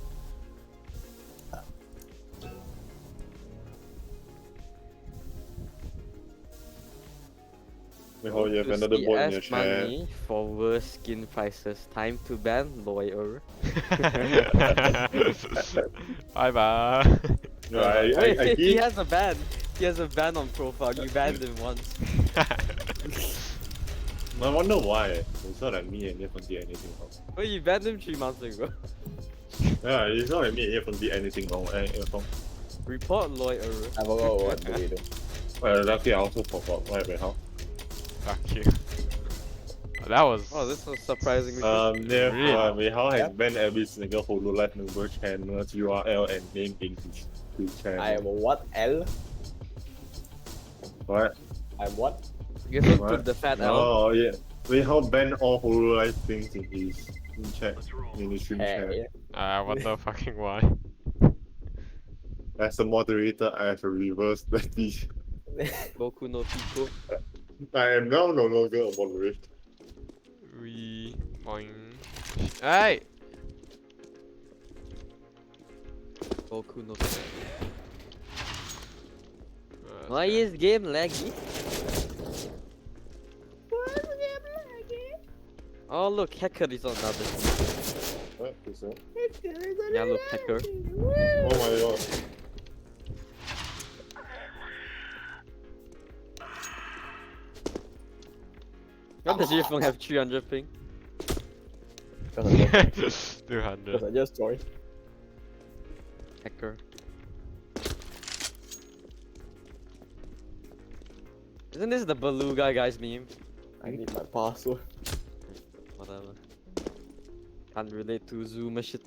Oh, you have another bot in your CS chat. money for worse skin prices. Time to ban lawyer. Bye bye. Wait, he has a ban. He has a ban on profile. You banned him once. I wonder why. It's not like me and Yefan did anything wrong. Wait, you banned him 3 months ago. Yeah, it's not like me and Yefan did anything wrong. Report lawyer. I forgot what to do. Well, luckily I also forgot. Wait, how? Fuck you. That was. Oh, this was surprisingly. Yeah, how has banned every single Hololive member channel's URL and name in his channel. I am what? L? What? I'm what? You have to put the fat L. Oh, yeah. Wait, how ban all Hololive things in his chat, in his stream chat. What the fucking why? As a moderator, I have a reverse strategy. Boku no Pico. I am now no longer a moderator. We boing. Hey! Boku no Pico. Why is game laggy? Oh look, hacker is on another team. What is that? Yeah, look, hacker. Oh my god. How does your phone have 300 ping? 200. Because I just joined. Hacker. Isn't this the beluga guy's meme? I need my password. Whatever. Can't relate to Zoomer shit.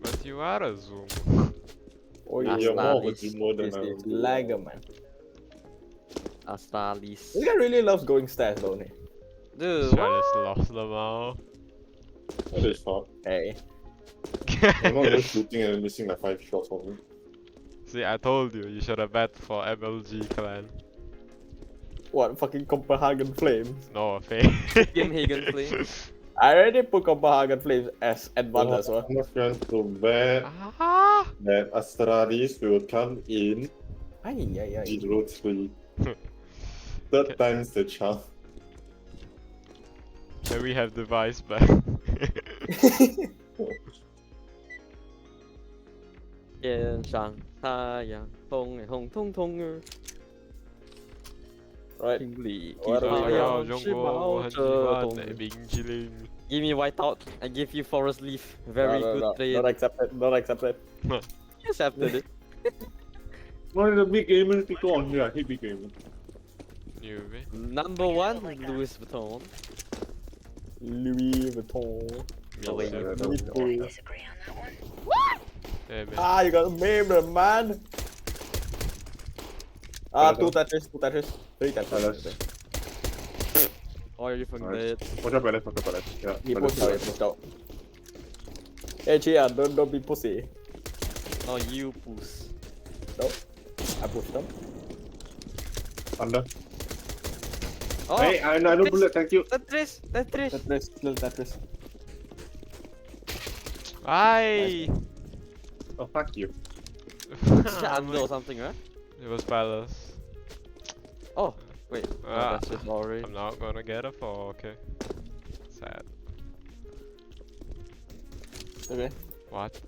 But you are a Zoom. Oh yeah, you're more of a Zoomer than It's lagger, man. Astralis. This guy really loves going stairs, don't he? Dude, I just lost them all. That is hard. Hey. I'm not even shooting and missing like 5 shots on me. See, I told you, you should have bet for MLG clan. What, fucking Copenhagen Flames? No, fake. Copenhagen Flames. I already put Copenhagen Flames as advanced as well. I'm not trying to bet that Astralis will come in 0-3. Third time's the charm. Can we have device back? Right. What are we Give me whiteout. I give you forest leaf. Very good trade. Not accepted. Not accepted. Accepted it. One of the big gamers people on here. I hate big gamers. Number 1, Louis Vuitton. Louis Vuitton. Ah, you got a meme, man. Two Tetris, 3 Tetris. Oh, you're fucking dead. Watch out, Palace, watch out, Palace. Yeah, He Palace. pushed out. Hey, Chia, don't be pussy. No, you puss. No, I pushed them. Under. Oh, Hey, I know bullet, thank you. Tetris. Little Tetris. Aye! Oh, fuck you. Is that under or something, right? It was Palace. Oh, wait. That's just already. I'm not gonna get a 4, okay. Sad. Okay. What?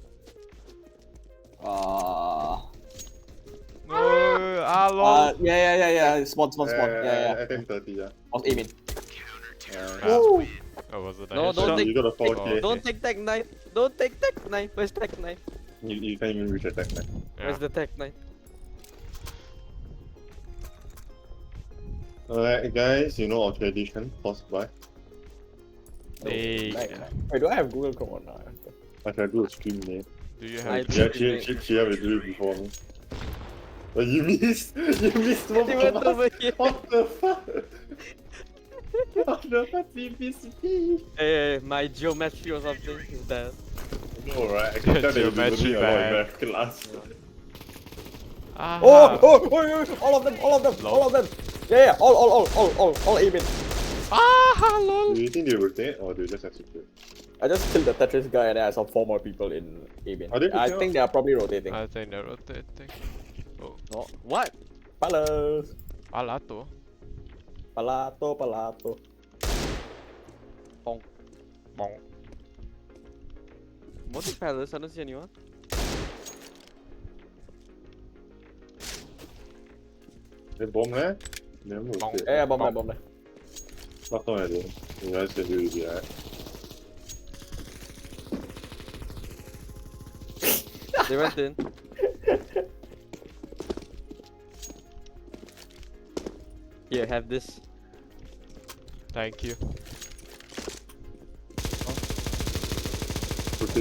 Yeah. Spawn. Yeah. I think 30, yeah. I was aiming. Oh, was it? No, don't take. You got a 4K. Don't take tech knife. Don't take tech knife. Where's tech knife? You can't even reach a tech knife. Where's the tech knife? Alright, guys, you know our tradition. Pause by. Hey. Wait, do I have Google Chrome or not? I can do a stream name. Do you have? Yeah, Chia will do it before me. But you missed! You missed one! He went over here. What the fuck? What the fuck you missed me? Hey, my geometry or something is dead. Alright, I can tell that you're Geometry losing a lot in bad. math class. Oh, all of them. Yeah, all aiming. Lol. Do you think they rotate or do you just execute? I just killed the Tetris guy and then I saw 4 more people in aiming. Are they I picking think they are probably rotating. I think they're rotating. Oh. No. What? Palace. Palato. Palato. Bonk. Bonk. What is Palace? I don't see anyone. They bomb there? Never rotate. Yeah, bomb there. Not on idea. You guys can do it, yeah. They went in. Here, have this. Thank you.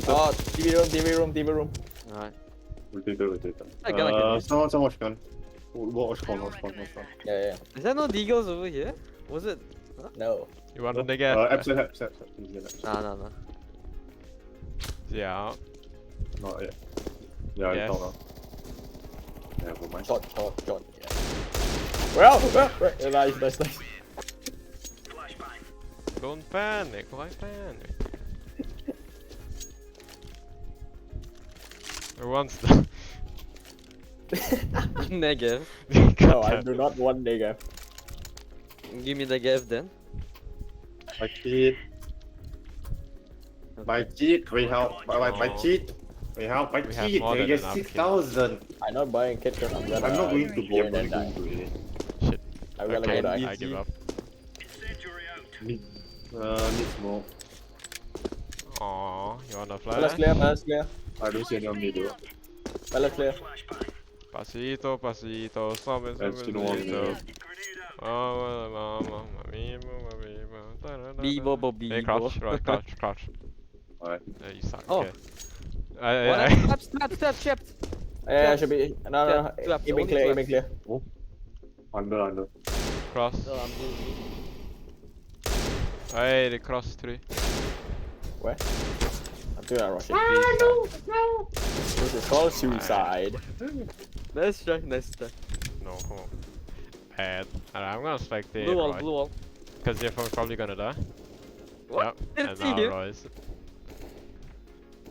Oh, TV room. Alright. Rotator. I got like a Someone watch gun. Watch gun. Yeah. Is there no deagles over here? Was it? Huh? No. You want to get? Absent. No. Yeah. Not yet. Yeah, Yes. it's not now. Never mind. Short. Yeah. Well, nice. Don't panic, why panic? Who wants the Negative. No, I do not want negative. Give me the gift then. My cheat. My cheat. We help. My cheat. We help. My We have cheat. more They than get enough 6,000. I'm not buying kit because I'm gonna. I'm not going to go go. in and die. shit? I'm gonna Okay, go die. I give up. Need smoke. Aww, you wanna fly? Palace clear. I don't see any on me though. Palace clear. Pasito, suave, That's you know what I mean. Bibo. Hey, crouch, right, crouch. Alright. Yeah, you suck. Oh. Okay. Trap. Yeah, should be. No. Traps, Aiming only clear. Oh. Under. Cross. Oh, I'm losing. Hey, the cross 3. Where? I'm doing a rushing. No. This is called suicide. Nice try. No. Bad. Alright, I'm gonna spectate Blue Roy. wall. Because Jeff's probably gonna die. What? Yep. And now Roy's.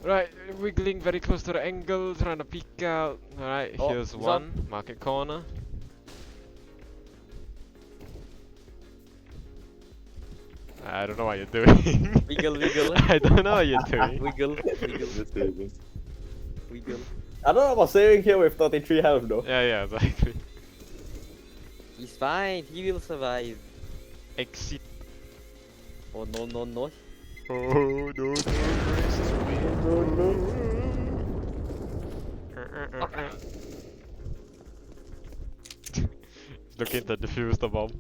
Right, wiggling very close to the angle, trying to peek out. Alright, Oh, here's he's one. Market corner. I don't know what you're doing. Wiggle. I don't know what you're doing. Wiggle. I don't know about saving here with 33 health though. Yeah, exactly. He's fine. He will survive. Exit. Oh no. Oh no. Looking to defuse the bomb.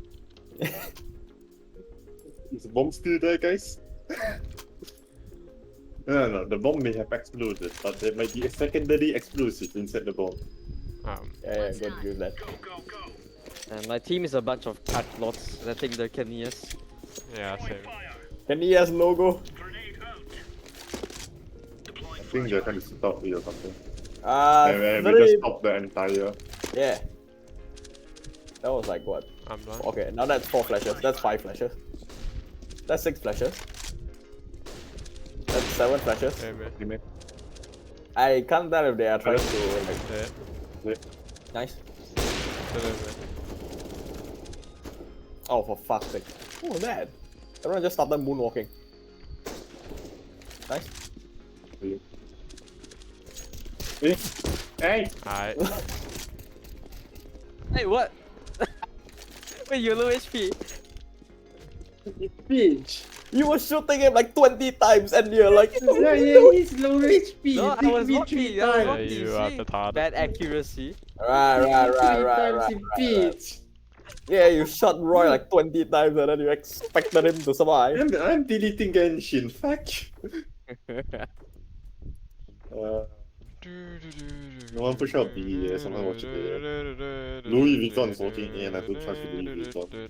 Is the bomb still there, guys? No, the bomb may have exploded, but there might be a secondary explosive inside the bomb. Yeah, good use that. And my team is a bunch of cutlots. I think they're Kenya's. Yeah, same. Kenya's logo. I think they're trying to stop me or something. Three. We just stopped the entire. Yeah. That was like what? I'm done. Okay, now that's 4 flashes. That's 5 flashes. That's 6 flashes. That's 7 flashes. Hey, man. I can't tell if they are trying to Yeah. like. Nice. Still in there. Oh, for fuck's sake. What was that? Everyone just started moonwalking. Nice. Hey! Alright. Hey, what? Wait, you're low HP. Bitch! You were shooting him like 20 times and you're like, yeah, he's low HP. No, I was walking. Yeah, you are retarded. Bad accuracy. Right. Bitch! Yeah, you shot Roy like 20 times and then you expected him to survive. I'm deleting Genshin, fuck! No one push out B, someone watch it. Louis Vuitton's walking in, I don't trust Louis Vuitton.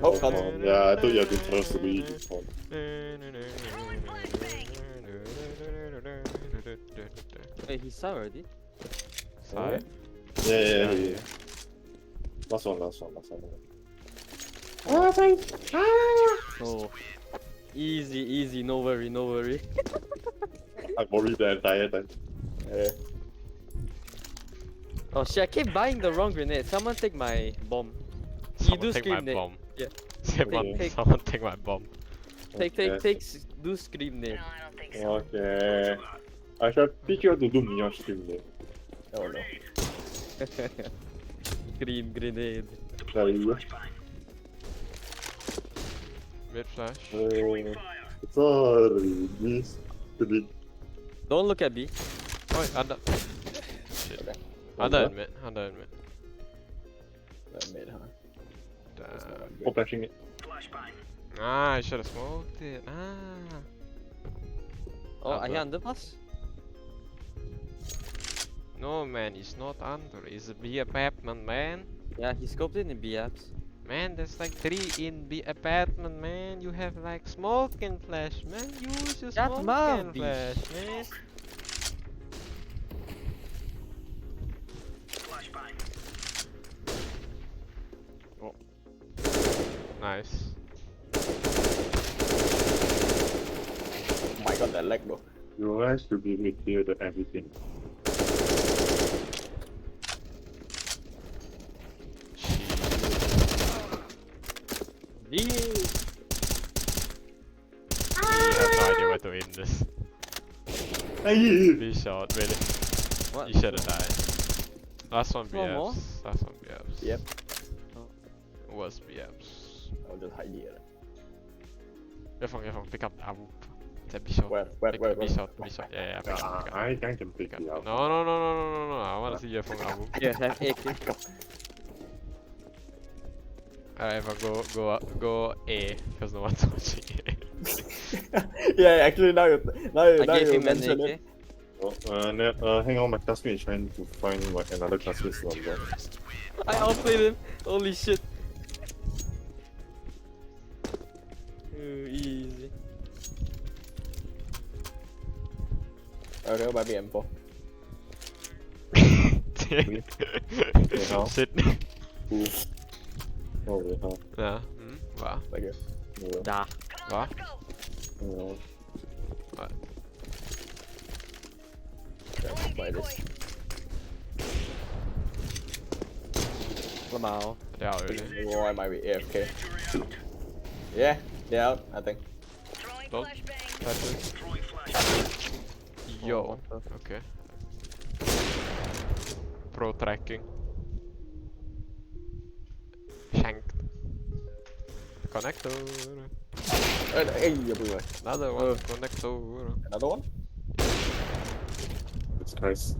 Oh, God. Yeah, I thought you had to trust Louis Vuitton. Wait, he's out already? Side? Yeah. Last one. Oh. Easy, no worry. I worried the entire time. Yeah. Oh shit, I keep buying the wrong grenade. Someone take my bomb. Someone do take scream my nade. bomb. Yeah. Someone take my bomb. Do scream nade. Okay. I shall teach you how to do Mia stream there. Oh no. Scream grenade. Sorry. Mid flash. Sorry, miss. Don't look at B. Oh, under. Shit. Okay. Under and mid. That mid, huh? Damn. Oh, flashing it. Ah, I should have smoked it. Oh, I hear underpass? No man, it's not under. It's a B Batman, man. Yeah, he scoped it in B apps. Man, there's like 3 in the apartment, man. You have like smoke and flash, man. Use your Shut smoke mouth, and bitch. flash, man. Oh. Nice. Oh my god, that lag bro. You guys should be able to hear the everything. You have no idea where to aim this. Be shot, really. What? You should have died. Last one One more? BFs. Last one BFs. Yep. Worst BFs. I'll just hide here. Careful, pick up the AWP. It's a B shot. Where? B shot. Yeah, pick up. I can pick you up. No. I wanna see you from AWP. Yeah, have AK. Alright, go A, because no one's watching A. Yeah, actually now you mention AK. it. Hang on, my classmate is trying to find like another classmate's number. I outplayed him. Holy shit. Easy. Okay, buy me M4. Shit. Oh, yeah. Ja. Va? Thank you. Da. Va? Ja. Right. Let's buy this. Lamau. They're out already. Oh, I might be AFK. Yeah, they're out, I think. Don't touch it. Yo. Okay. Pro tracking. Shanked. Connector. Hey, everywhere. Another one. Connector. Another one? It's nice.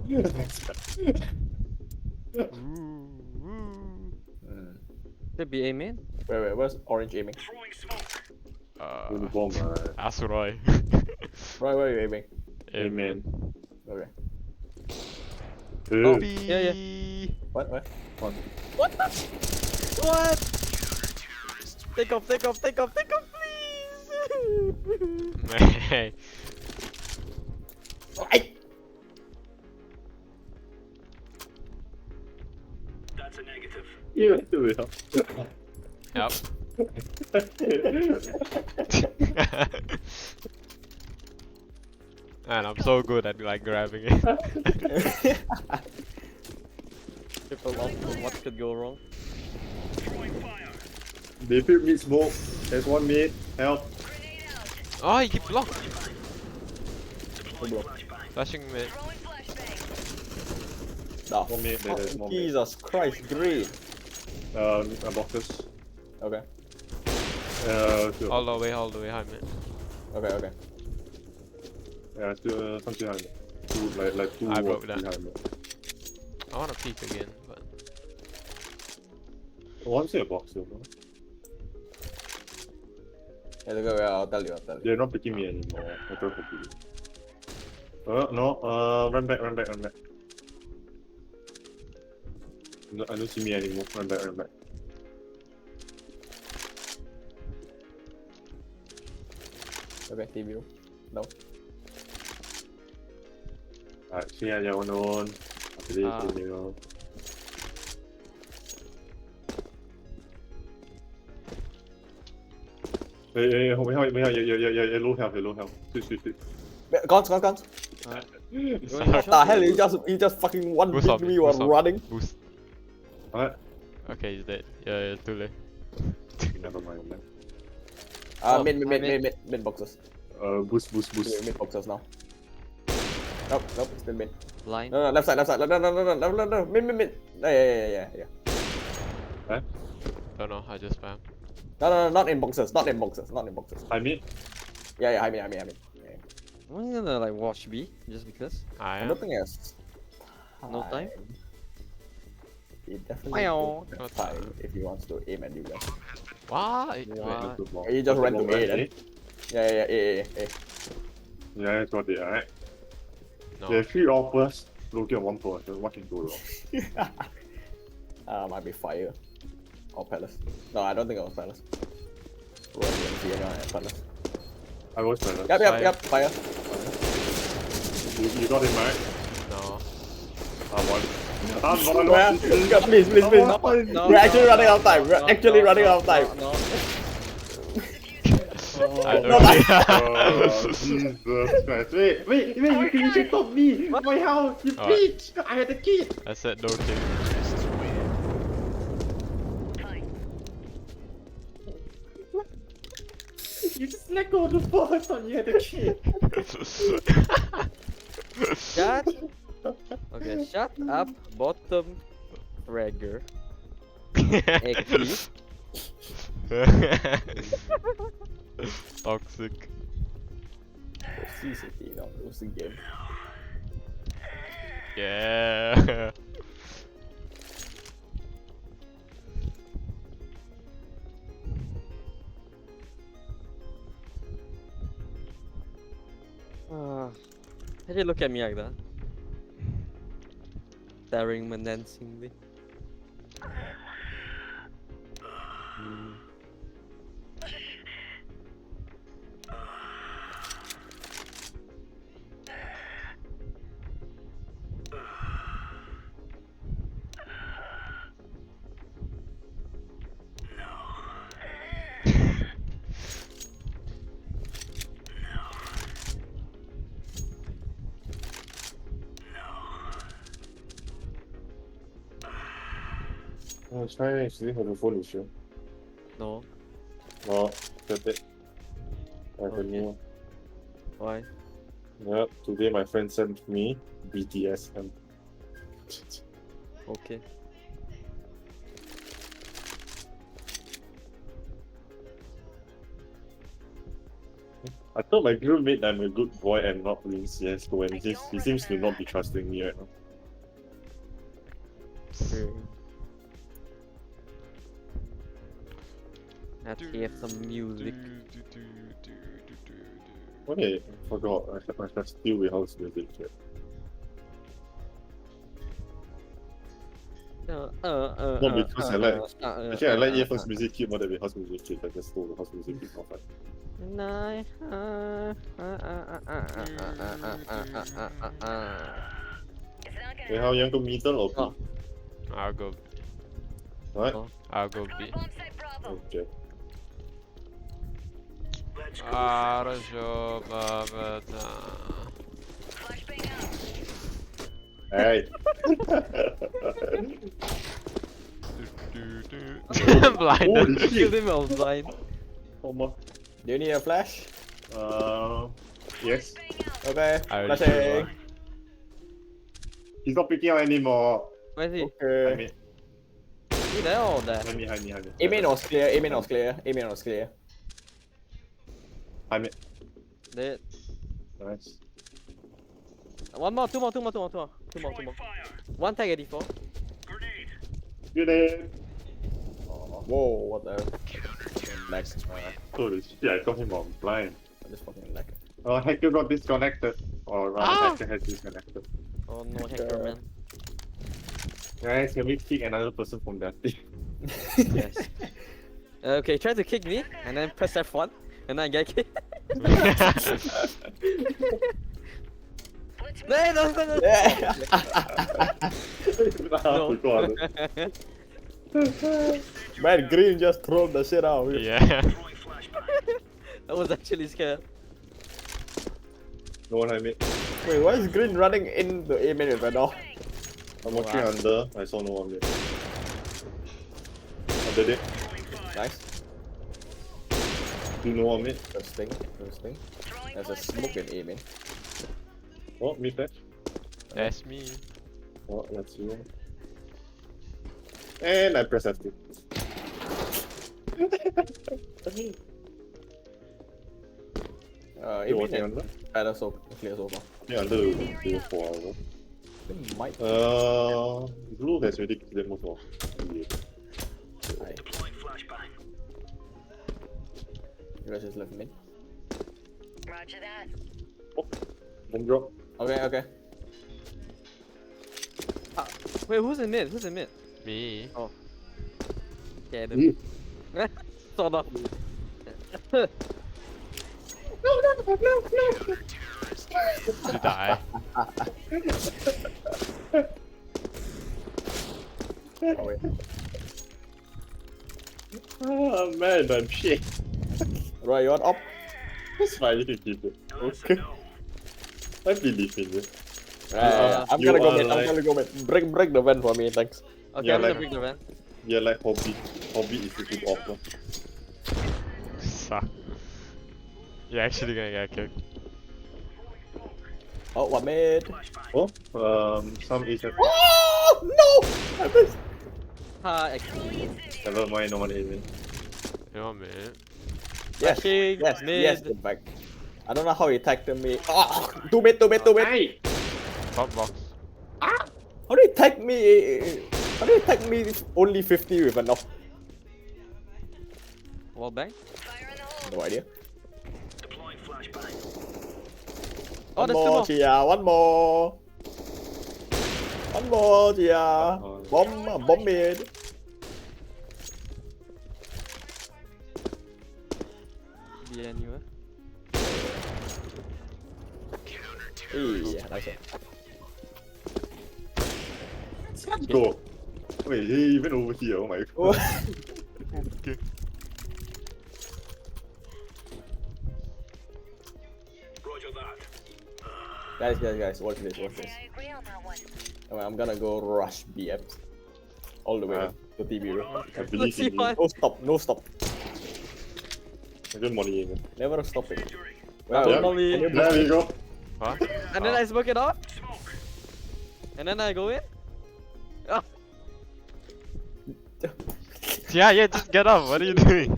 Could be aiming. Wait, where's orange aiming? Bomb, Asuroy. Right, where are you aiming? Amen. Okay. Oh, yeah. What? What? Take off, please! Hey. That's a negative. Yeah, do it. Yep. Man, I'm so good at like grabbing it. What could go wrong? They put mid smoke. There's one mid. Help. Oh, he keep blocked. Flashing mid. No. One mid, there's one mid. Jesus Christ, green. Boxes. Okay. All the way high mid. Okay. Yeah, still something behind me. Two I broke walls that. behind me. I wanna peek again, but I want to say a box though. Yeah, look, I'll tell you. They're not picking me anymore. I don't completely. No, run back. No, I don't see me anymore. Run back. Okay, TV room. No. Alright, see ya, one on. After this, you know. Hey, yeah, low health. Shoot. Guns. Alright. What the hell? You just fucking one Boost big up, me while boost up. running. Boost. Alright. Okay, he's dead. Yeah, too late. Never mind, man. Mid boxes. Boost. Mid boxes now. Nope, still mid. Line. No, left side. No, mid. Yeah. Huh? Don't know, I just spam. No, not in boxes. I mean? Yeah, I mean. I'm gonna like watch B just because. I am. Nothing else. No time. He definitely has time if he wants to aim at you guys. What? You just ran to A then. Yeah, A. Yeah, it's got it, alright. No. There are 3 offers. Looking at 1 for what can go wrong? Might be fire. Or Palace. No, I don't think it was Palace. Or DMZ anyone at Palace. I was Palace. Yep, fire. You got him, right? No. Please. We're actually running out of time. We're actually running out of time. I don't Oh, Jesus Christ. Wait, you should stop me. My house, you Alright. bitch. I had a kid. I said no king. You just let go of the ball. I thought you had a kid. Shut up, bottom fragger. Eki. Toxic. CCT, not losing game. Yeah. Why did you look at me like that? Staring menacingly. I was trying actually have a phone issue. No. No, got it. I have a new one. Why? Yep, today my friend sent me BTSM. Okay. I told my group-mate I'm a good boy and not playing CSGO, and he seems to not be trusting me right now. Let's hear some music. Okay, I forgot. I have still with house music here. Not because I like. Actually, I like earphones music kit more than with house music kit. I just stole the house music kit off. Hey, how you want to middle or B? I'll go. What? I'll go B. Okay. Hey. Blind. Holy shit. Killed him, I was blind. Do you need a flash? Yes. Okay, I already flashing. He's not picking out anymore. Where is he? Okay. I mean, He there or there? Hide me. A main was clear, A main was clear, A main was clear. I mean, Dead. nice. One more, two more. One tag 84. Good aim. Whoa, what the? Max. Holy shit, I got him on blind. I just fucking like it. Oh, hacker got disconnected. Or rather, hacker has disconnected. Oh no, hacker man. Guys, can we kick another person from that team? Yes. Okay, try to kick me and then press F1 and then I get kicked. No. Man, Green just trolled the shit out of you. Yeah. I was actually scared. No one I made. Wait, why is Green running in the A main with Vandal? I'm watching under. I saw no one yet. Under it. Nice. Do you know what I made? Interesting. There's a smoke in A main. Oh, me flash. That's me. Oh, that's you. And I press F2. A You main watching and under? Palace so clear so far. Yeah, under will be for hours. They might. Blue has already killed them before. Yeah. You guys just left mid. Roger that. Bomb drop. Okay. Wait, who's in mid? Me. Oh. Get him. Sort of. You die. Oh man, I'm shit. Right, you want up? That's fine, you can keep it. Okay. I believe in you. I'm You gonna go are mid. I'm gonna go mid. Break the vent for me, thanks. Okay, Yeah, I'm gonna like- bring the van. Yeah, like hobby. Hobby is a good offer. Suck. You're actually gonna get kicked. Oh, what mid? Oh, some is a... Oh no! I missed. Never mind, no one is in. You know, man. Yes, Flashing, yes, mid. yes, get back. I don't know how he tagged me. Oh, two mid. Top box. How do you tag me? How do you tag me only 50 with a knock? Wall bang. No idea. Oh, One there's two more, more. Chia. One more. One more, Chia. Bomb mid. Behind you, Hey, nice one. Go. Wait, he even over here, oh my god. Okay. Guys, watch this. Alright, I'm gonna go rush BF. All the way to TB room. I believe in you. No stop. I got money in it. Never stopping. Yeah, Molly. there you go. Huh? And then I smoke it out. And then I go in. Oh. Yeah, just get up. What are you doing?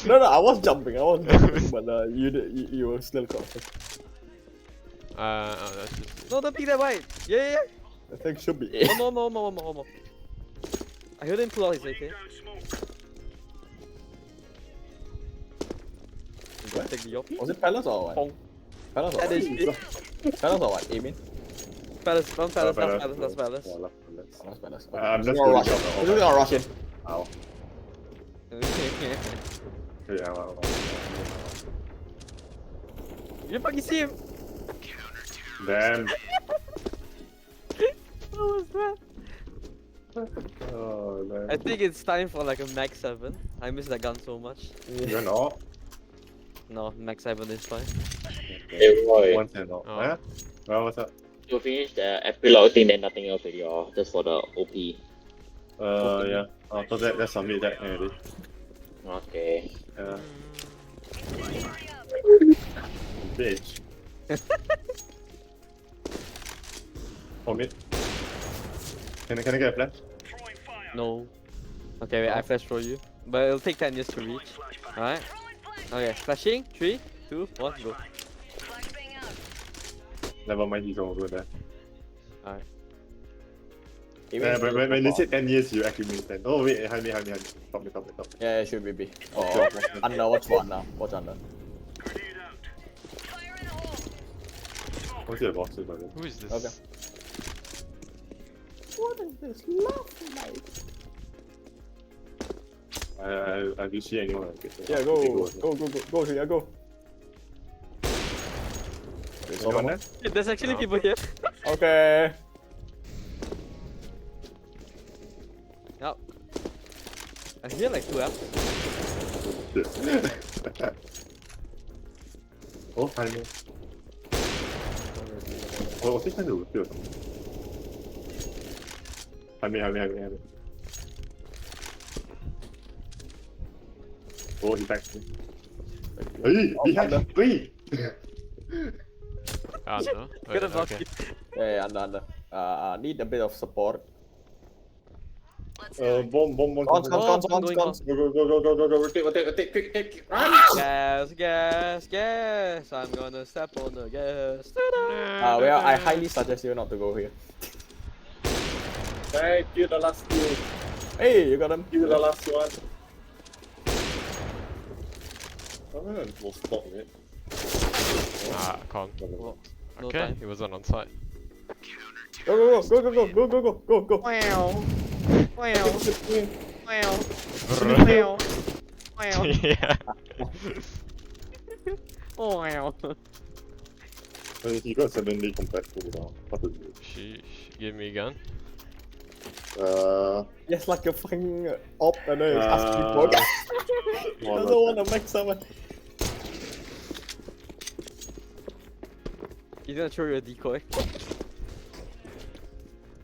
No, I was jumping, but you were still caught. Oh, that's just... No, don't pick that white. Yeah. I think should be A. One more. I heard him pull out his AK. What? Take the op. Was it Palace or what? Pong. Palace or That what? is Palace or what? Aiming? Palace, Palace. Yeah, That's Palace. I'm Just just gonna going rush to in. We're just gonna rush in. Ow. Yeah, well. You fucking see him. Damn. What was that? Oh, man. I think it's time for like a Max 7. I miss that gun so much. You're not? No, Max 7 is fine. Hey, Roy. Once and all. Huh? Well, what's up? You finish the epilogue thing, then nothing else already, or just for the OP? Yeah. After that, let's submit that already. Okay. Yeah. Bitch. Commit. Can I get a flash? No. Okay, wait, I flash for you. But it'll take 10 years to reach. Alright. Okay, flashing. 3, 2, 1, go. Never mind, he's over there. Alright. Yeah, but when they said 10 years, you accumulate 10. Oh, wait, hide me. Top me. Yeah, it should be B. Oh, under, watch one now. Watch under. What's your boxes, by the way? Who is this? Okay. What is this love like? I do see anyone. Yeah, go, Shreya, go. Someone there? There's actually people here. Okay. Yep. I hear like 2 apps. Oh, I know. Oh, what's this kind of field? Hide me. Oh, he backed me. Hey, behind! Wait! No. Could have knocked Okay. you. Yeah, under. Need a bit of support. Bomb. Cons. Go. Take, quick. Run! Gas. I'm gonna step on the gas. Well, I highly suggest you not to go here. Thank you, the last two. Hey, you got him. You the last one. We'll stop it. Kong. No Okay, time. he wasn't on site. Go. Wow. Yeah. Wow. He got suddenly compatible now. What to do? She give me a gun. Yes, like a fucking op and then it's asking for gas. He doesn't want to make someone. He's gonna throw you a decoy.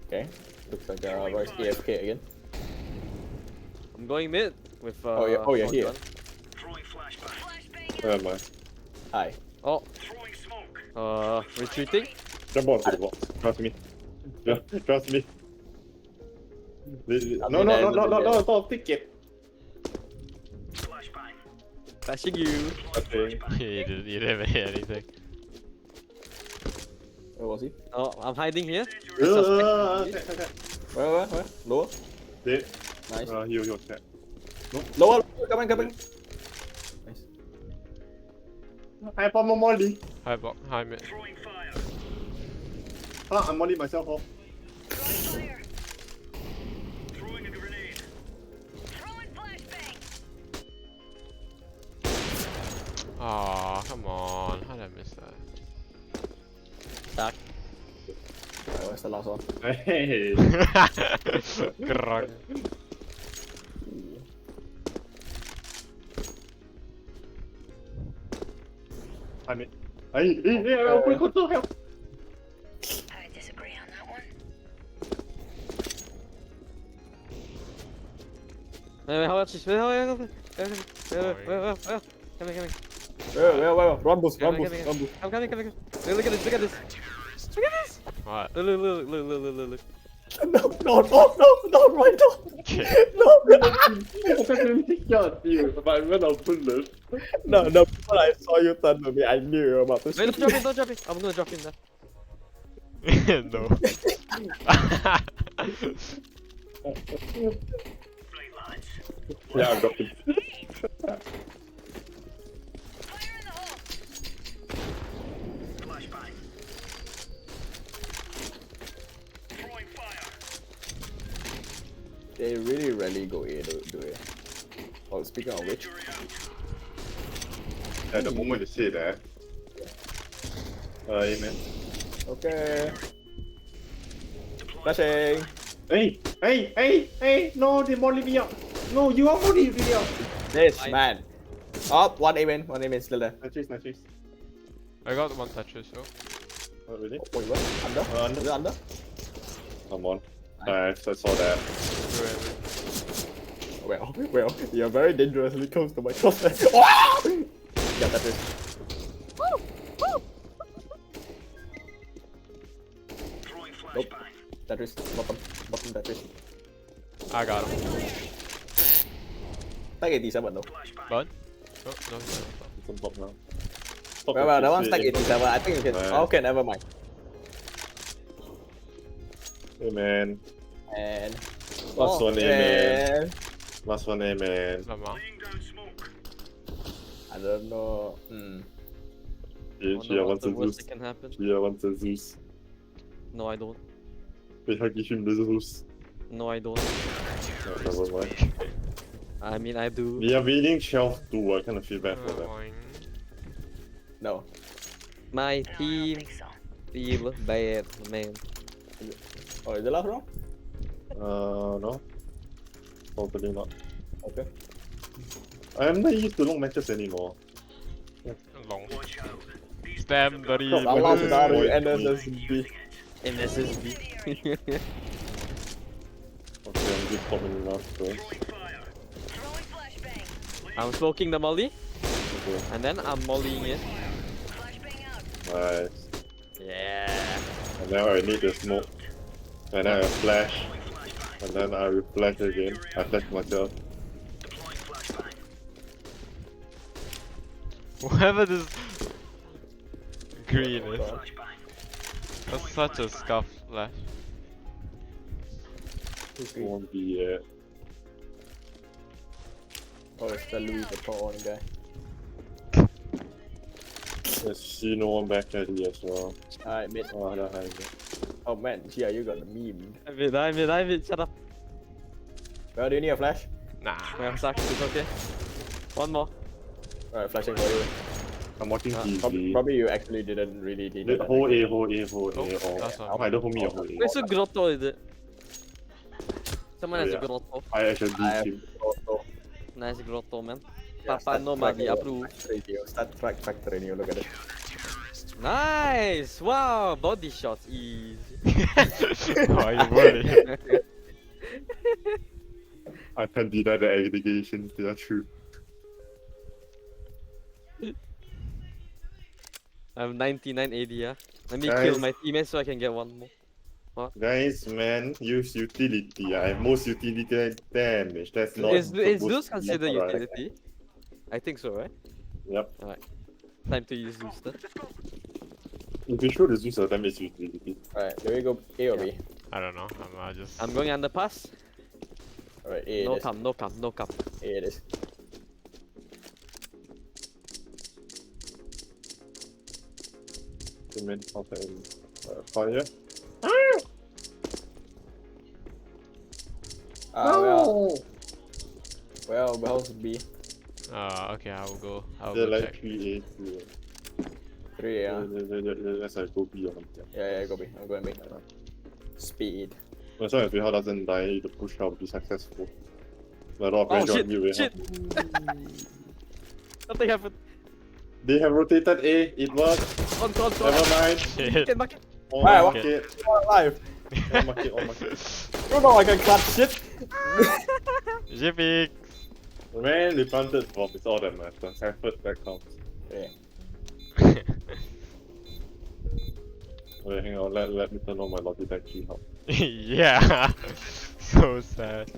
Okay, looks like Royce AFK again. I'm going mid with oh yeah, here. gun. Where am I? Hi. Oh. Retreating. Jump onto the box. Trust me. Yeah, trust me. No, stop, take it. Flashing you. Okay. He didn't hit anything. Where was he? Oh, I'm hiding here. Where? Lower? Dead. Nice. He was dead. No. Lower, coming. Nice. I found my molly. High block, high mid. I'm molly myself off. Aw, come on. How did I miss that? Dark. Alright, where's the last one? Hey. Grog. I mean, we got to help. I disagree on that one. How much is Coming. Where? Run boost. I'm coming. Look at this. What? Look. No, right No. No, when I saw you turn to me, I knew you were about to Wait, don't drop it. I'm gonna drop him there. No. Yeah, I got it. They really rarely go A, do it. Oh, speaking of which. At the moment you say that. Amen. Okay. Flashing. Hey, no, they molly me up. No, you are molly me up. This man. Oh, one aim still there. Nice. I got one touches, so. Oh, really? Wait, what? Under? Is it under? Come on. Nice, I saw that. Well, you're very dangerously close to my crosshair. Wow! Yeah, that is. Nope. That is bottom that is. I got him. Tag 87 though. Bun? No. It's on top now. Well, that one's tag 87. I think you can. Nice. Okay, never mind. Hey man. And. Last one, man. Last one, man. I don't know. She wants a Zeus. That can happen. She wants a Zeus. No, I don't. Wait, how give him the Zeus? No, I don't. Oh, never mind. I mean, I do. We are winning 12-2. I kind of feel bad for that. No. My team feel bad, man. Oh, is the last round? No. Totally not. Okay. I'm not used to long matches anymore. Long. Stem dari Salam dari NSSB. NSSB. Okay, I'm just coming now, so. I'm smoking the molly. Okay. And then I'm mollying it. Nice. Yeah. And now I need the smoke. And then I flash. And then I will flash again. I flash myself. Whoever this green is. That's such a scuff flash. Won't be it. Oh, it's the Louis Vuitton guy. Let's see no one back at it as well. Alright, mid. Oh, Oh man, Gia, you got the meme. I mid. Shut up. Well, do you need a flash? Nah. Yeah, sucks. It's okay. One more. Alright, flashing for you. I'm watching TV. Probably you actually didn't really need it. Hold A, hold A, hold A. Last one. Or either hold me or hold A. Where's the grotto, is it? Someone has Yeah. a grotto. I actually I beat you. also Nice grotto, man. Yeah, Papa no Madi approve. Start track factor in you, look at it. Nice! Wow, body shots easy. Oh, you worry. I can't deny the allegations, they are true. I have 99 AD, yeah. Let me Guys. kill my teammates so I can get one more. What? Guys, man, use utility. I have most utility damage. That's not. Is supposed Zeus to be considered correct. utility? I think so, right? Yep. Alright. Time to use Zeus then. If you show the Zeus, then it's utility. Alright, do we go A or B? I don't know. I'm just. I'm going underpass. Alright, A No it is. come, no come, no come. A it is. Fire. Well, B. Okay, I will go. I'll They're go like check. 3A. 3 A, Let's go B or something. Yeah, go B. I'm going B. Speed. As long as Weha doesn't die, the push out will be successful. A lot of Oh pressure shit! on you, Weha. Shit! Nothing happened. They have rotated A, it worked. On. Never mind. Shit. Market. On Why, market. You're alive. On market, on market. You know I can clutch shit. Jiffy. Man, they planted bomb, it's all that matters. Effort that counts. Yeah. Wait, hang on, let me turn on my Logitech key hub. Yeah. So sad.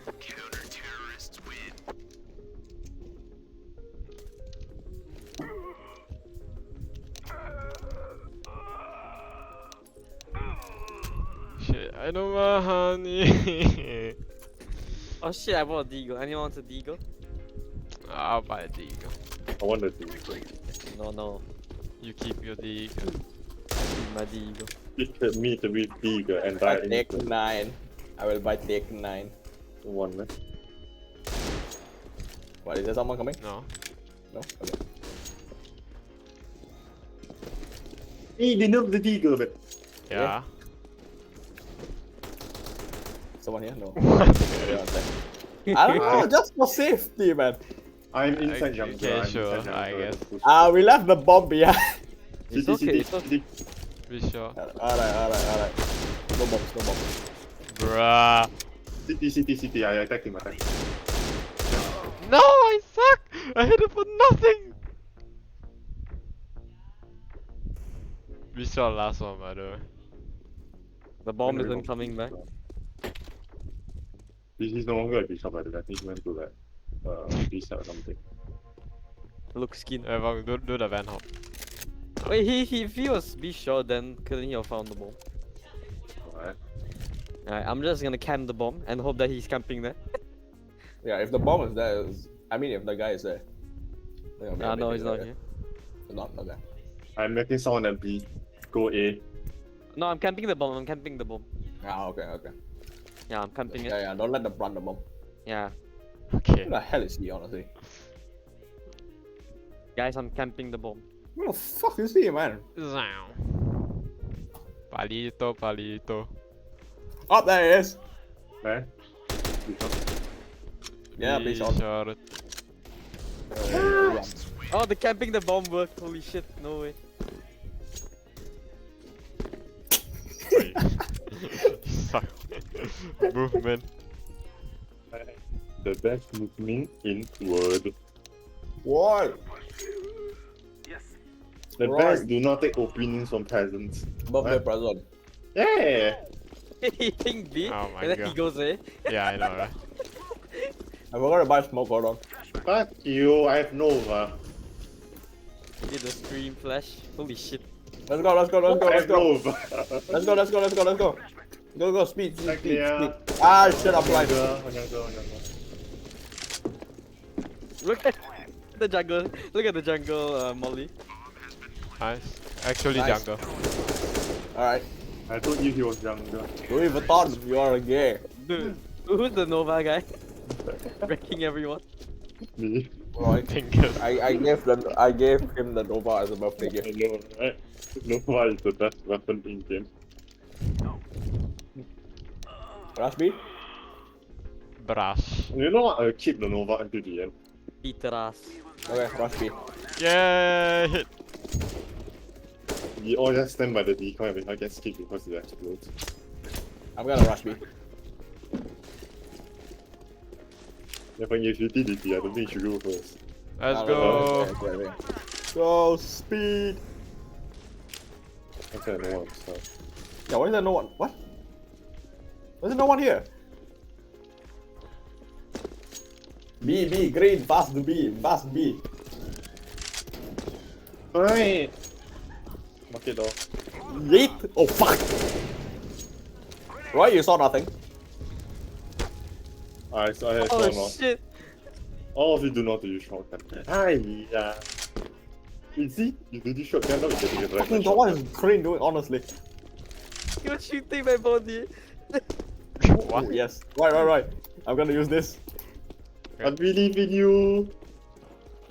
Shit, I don't want honey. Oh shit, I bought a Deagle. Anyone wants a Deagle? I'll buy a Deagle. I want the Deagle. No. You keep your Deagle. My Deagle. It me to be bigger and I die take instant. 9. I will buy take 9. One, man. What, is there someone coming? No. No? Okay. Hey, they nerfed the Deagle, man. Yeah. Someone here? No. I don't know, just for safety, man. I'm inside jungle. Okay, I'm sure, inside I jungle. guess. We left the bomb behind. It's okay, it's okay. Be sure. Alright. No bombs. Bruh. City, I attacked him, No, I suck! I hit it for nothing! We saw last one, by the way. The bomb isn't coming back. He's no longer a bishop, by the way. I think he went to like, bishop or something. Look skin. Do the Van Hop. Wait, if he was be sure, then couldn't he have found the bomb? Alright. Alright, I'm just gonna camp the bomb and hope that he's camping there. Yeah, if the bomb is there, I mean, if the guy is there. No, he's not here. Not there. I'm making someone at B. Go A. No, I'm camping the bomb. Okay. Yeah, I'm camping it. Yeah, don't let them run the bomb. Yeah. Okay. Who the hell is he, honestly? Guys, I'm camping the bomb. Where the fuck is he, man? Palito. Oh, there he is! Where? Yeah, be shot. Oh, the camping the bomb worked. Holy shit, no way. Suck. Movement. The best movement in world. What? The Right. best do not take opinions from peasants. Birthday present. Yeah! He think B, Oh my and then he God. goes A. Yeah, I know, right? I forgot to buy smoke, hold on. Fuck you, I have Nova. Did the scream flash. Holy shit. Let's go. I have Nova. Let's go. Go, speed. Yeah. Ah, shit, I'm blind. Look at the jungle. Look at the jungle, Molly. Nice. Actually, Nice. jungle. Alright. I told you he was younger. Louis Vuitton, you are gay. Dude, who's the Nova guy? Wrecking everyone. Me. Right. I gave him the Nova as a birthday gift. I know, right? Nova is the best weapon in game. Rush B? Brash. You know what? I'll keep the Nova until the end. Peteras. Okay, Rush B. Yay! Hit. We all just stand by the decoy and I get skipped because it explodes. I'm gonna Rush B. If I give utility, I don't think you should go first. Let's go. Okay. Go speed. Okay, no one start. Yeah, why is there no one? What? Why is there no one here? B, green, fast B, fast B. Alright. Mark it door. Yeet! Oh fuck! Right, you saw nothing. I saw not. Shit. All of you do not use shotgun. Hiya. You see? You do this shotgun, now you're getting a Fucking God, what is Crane doing, honestly? You're shooting my body. What? Yes. Right. I'm gonna use this. I believe in you.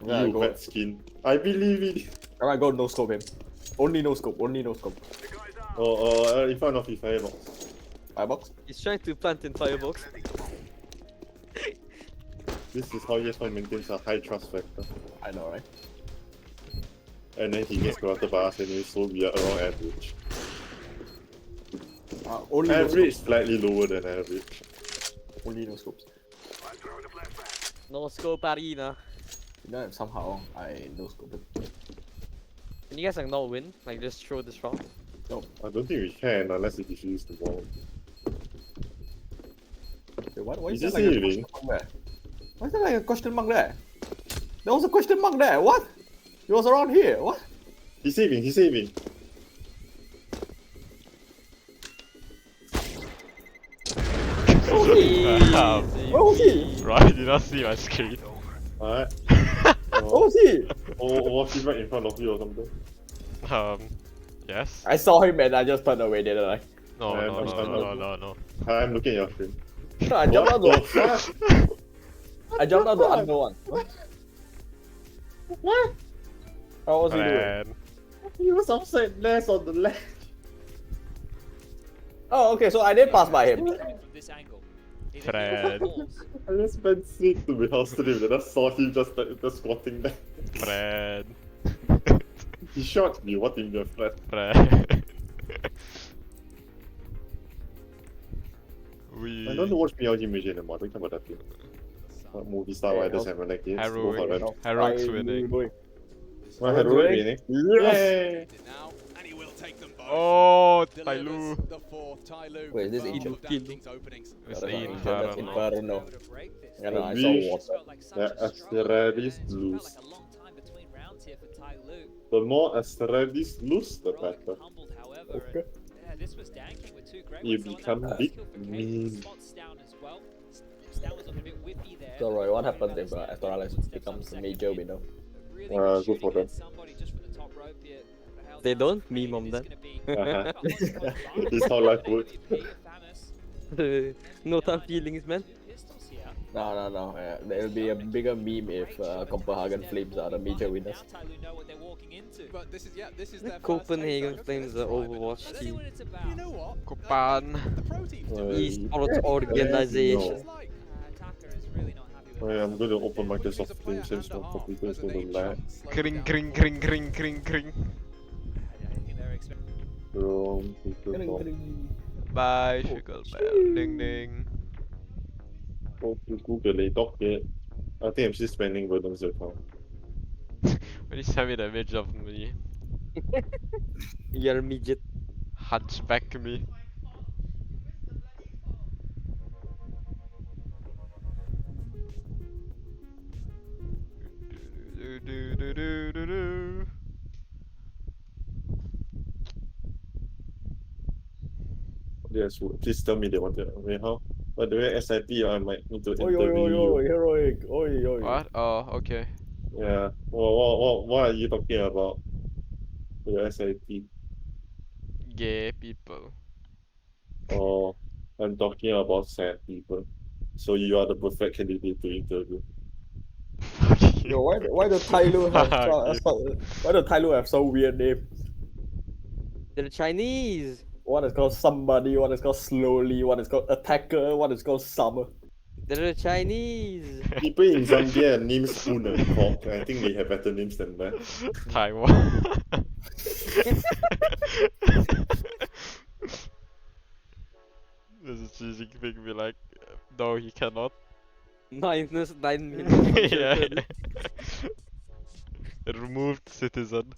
Yeah, you go. wet skin. I believe in you. Alright, go no scope him. Only no scope. In front of you, firebox. Firebox? He's trying to plant in firebox. This is how Yesman maintains a high trust factor. I know, right? And then he gets corrupted by us anyway, so we are around average. Only average slightly lower than average. Only no scopes. No scope arena. No, somehow I no scope it. Can you guys like not win? Like just throw this round? No. I don't think we can unless we defuse the wall. Wait, why Is is he there like a saving? question mark there? Why is there like a question mark there? There was a question mark there, what? He was around here, what? He's saving. Where was he? Right, did not see my screen. Alright. Where was he? Or was he right in front of you or something? Yes. I saw him and I just turned away, didn't I? No. I'm looking at your stream. No, I jumped out What to I jumped out to unknown one. What? How was he doing? He was upside left on the left. Oh, okay, so I did pass by him. This angle. Fred. I just went straight to the house stream and I saw him just squatting there. Fred. He shot me, what in the Fred? Fred. I don't watch PLG Major anymore, don't care about that film. What movie star riders have like games? Heroic's winning. Well, Heroic winning. Yay! Oh, Tai Lu. Wait, is this Angel? It's the That's Inferno. Inferno. Yeah, no, I saw water. The Asteradis lose. The more Asteradis lose, the better. Okay. Yeah, this was danking with two great You ones. become big mean. Spots down as well. Stan was looking a bit whippy there. So Roy, what happens if Astralis becomes a major winner? Go for them. They don't meme on them. This is how life works. No time feelings, man. No. There will be a bigger meme if Copenhagen Flames are the major winners. But this is their Copenhagen Flames, the Overwatch team. You know what? Copan. Esports organization. I'm going to open Microsoft Teams since my computer is going to lag. Kring. Bye, Sugar Bell. Ding. Go to Google it, dock it. I think I'm still spending Verdon's account. When you send me the image of me, You're a midget. hunchback me. Do. Yes, please tell me they want to. Wait, how? By the way, SIP, I might need to Oi, interview you. heroic. Oi. What? Oh, okay. Yeah. What are you talking about? Your SIP. Gay people. Oh, I'm talking about sad people. So you are the perfect candidate to interview. Yo, why the Tyloo have so weird name? They're Chinese. One is called somebody, one is called slowly, one is called attacker, one is called summer. They're Chinese. People in Zambia name Spoon and Cock. I think they have better names than that. Taiwan. There's a cheesy thing be like, no, he cannot. -9 minutes. Yeah. Removed citizen.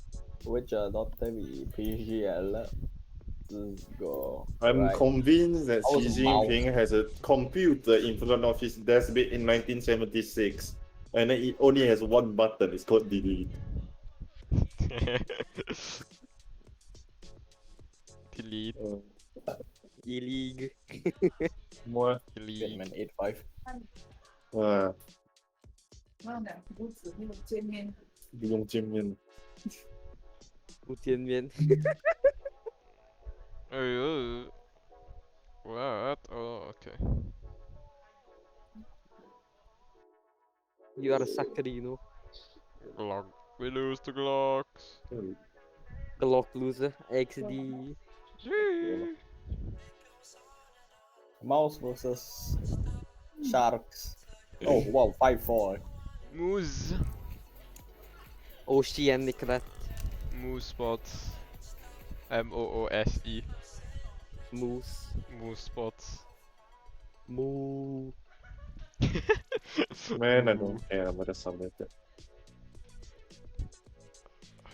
Which not very PGL. Go. I'm Right. convinced that Oh, Xi wow. Jinping has a computer in front of his desk in 1976, and then it only has one button. It's called delete. Delete. E-League. What? Hitman 85. 啊，不用见面。不见面。What? Oh, okay. You are a sucker, you know. Glock. We lose to Glocks. Glock loser. XD. Mouse versus Sharks. Oh wow, 5-4. Moose. Oceanic rat. Moose spots. Moose. Moose. Moose spots. Moo. Man, I don't care about the summit.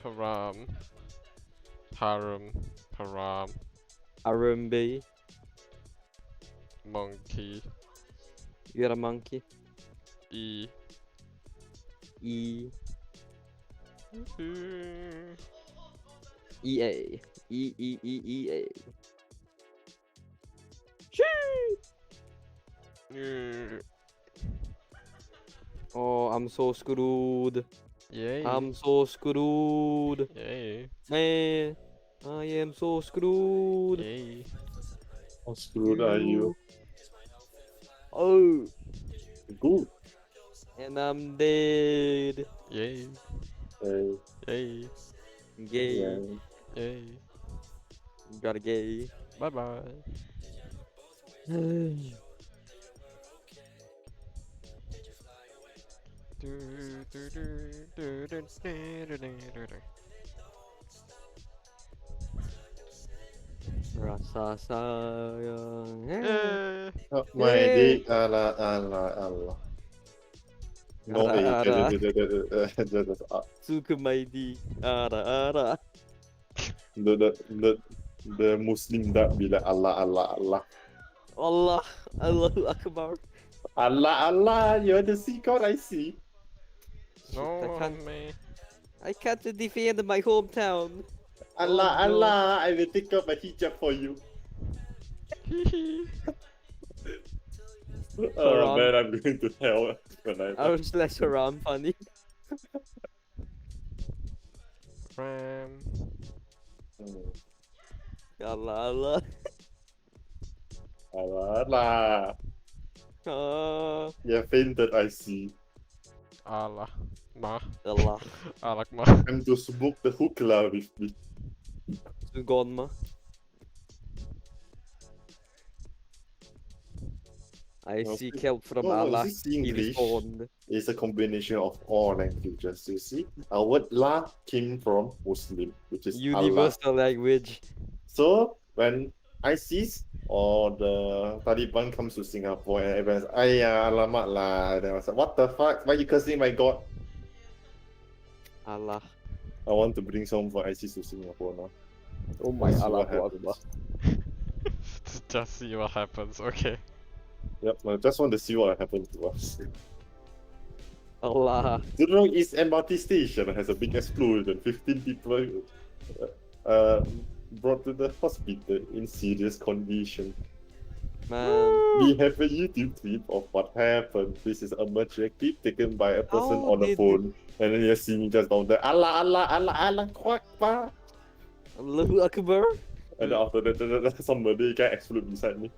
Haram. Haram. Haram. Arambe. Monkey. You're a monkey. E. E. EA. EA. Oh, I'm so screwed. Yay. I'm so screwed. Yay. Man, I am so screwed. Yay. How screwed are you? Oh. Good. And I'm dead. Yay. Hey. Yay. Gay. Yeah. Yay. Got a gay. Bye bye. Rasa sayang. Oh, my dick, Allah, Allah, Allah. No, Ara, the Suka my di. Ara. Muslim tak bila Allah, Allah, Allah. Allah. Allahu Akbar. Allah, Allah, you're the sea god I see. No, I can't- me. I can't defend my hometown. Allah, Oh, no. Allah, I will take off my hijab for you. Oh Haram. man, I'm going to hell when I I was less Haram funny. Ram. Allah, Allah. Allah, Allah. You fainted, I see. Allah. Ma. Allah. Allah ma. Time to smoke the hookah with me. Gone ma. I No, seek help from no, Allah. this He English respond. is a combination of all languages. You see, our word "la" came from Muslim, which is Allah. Universal language. So when ISIS or the Taliban comes to Singapore and everyone's "Ayya, alamak lah," then I was like, "What the fuck? Why you cursing my God?" Allah. I want to bring some for ISIS to Singapore now. Oh my Let's see Allah what happens. Akbar. Just see what happens, okay. Yep, I just want to see what happens to us. Allah. Jurong East MRT station has a big explosion. 15 people brought to the hospital in serious condition. Man. We have a YouTube clip of what happened. This is a mature clip taken by a person How on a did phone. And then you see me just down there, Allah, Allah, Allah, Allah, quack, quack. Allahu Akbar. And then after that, somebody can explode beside me.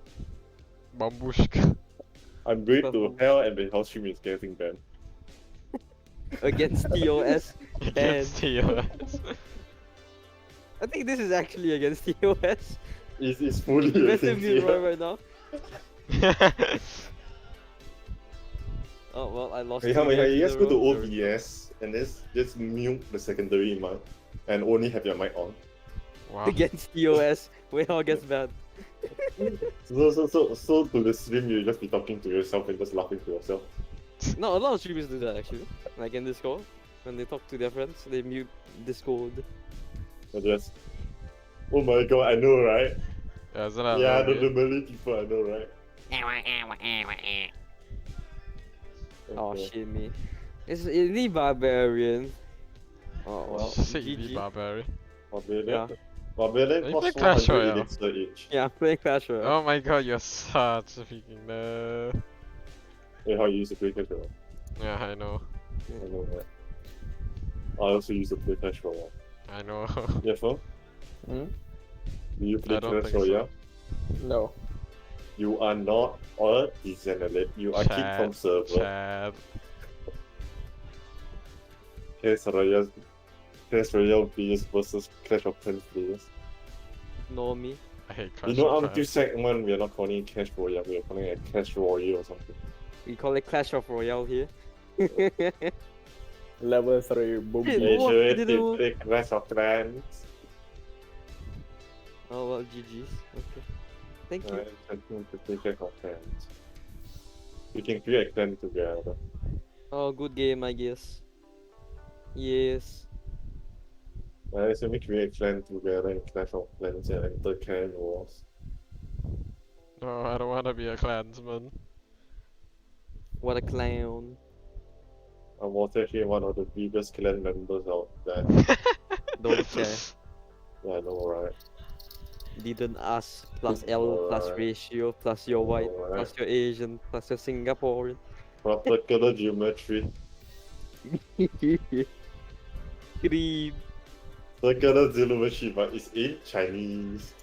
Bambushka. I'm going to hell and the hell stream is getting banned. Against TOS. Against TOS. I think this is actually against TOS. It's fully Better against be TOS. right now. Oh well, I lost. Hey, two games you in guys a go to row. OBS and just mute the secondary mic and only have your mic on. Wow. Against TOS, way how gets bad. So to the stream you just be talking to yourself and just laughing to yourself. No, a lot of streamers do that actually. Like in Discord, when they talk to their friends, they mute Discord. I just, oh my god, I know, right? Yeah, isn't that Yeah, very the weird? Malay people, I know, right? Oh Okay. shit me. It's the barbarian. Oh well. Sick GG. the barbarian. Barbarian? Yeah. Barbarian Are you costs playing Clash 100 Royale? elixir each. Yeah, I'm playing Clash Royale. Oh my god, you're such a freaking nerd. Wait, how you used to play Clash Royale? Yeah, I know. I know, right? I also used to play Clash Royale. I know. Yeah, Phil? Hmm? Do you play I don't Clash think so. Royale? No. You are not a degenerate. You are kicked from server. Chad. Clash Royale players versus Clash of Clans players. Know me. I hate Clash You know, of until Clans. segment, we are not calling it Clash Royale, we are calling it Clash Royale or something. We call it Clash of Royale here. Level 3, boom. Hey, They what should did you do? play Clash of Clans. Oh well, GG's. Okay. Thank you. I continue to play Clash of Clans. We can create a clan together. Oh, good game, I guess. Yes. So we create a clan together in Clash of Clans and enter clan wars. No, I don't wanna be a clansman. What a clown. I was actually one of the biggest clan members out there. Don't care. Yeah, I know, right? Didn't ask. Plus L, plus Alright. ratio, plus your white, Alright. plus your Asian, plus your Singaporean. Particular geometry. Cream. Circular geometry, but it's in Chinese.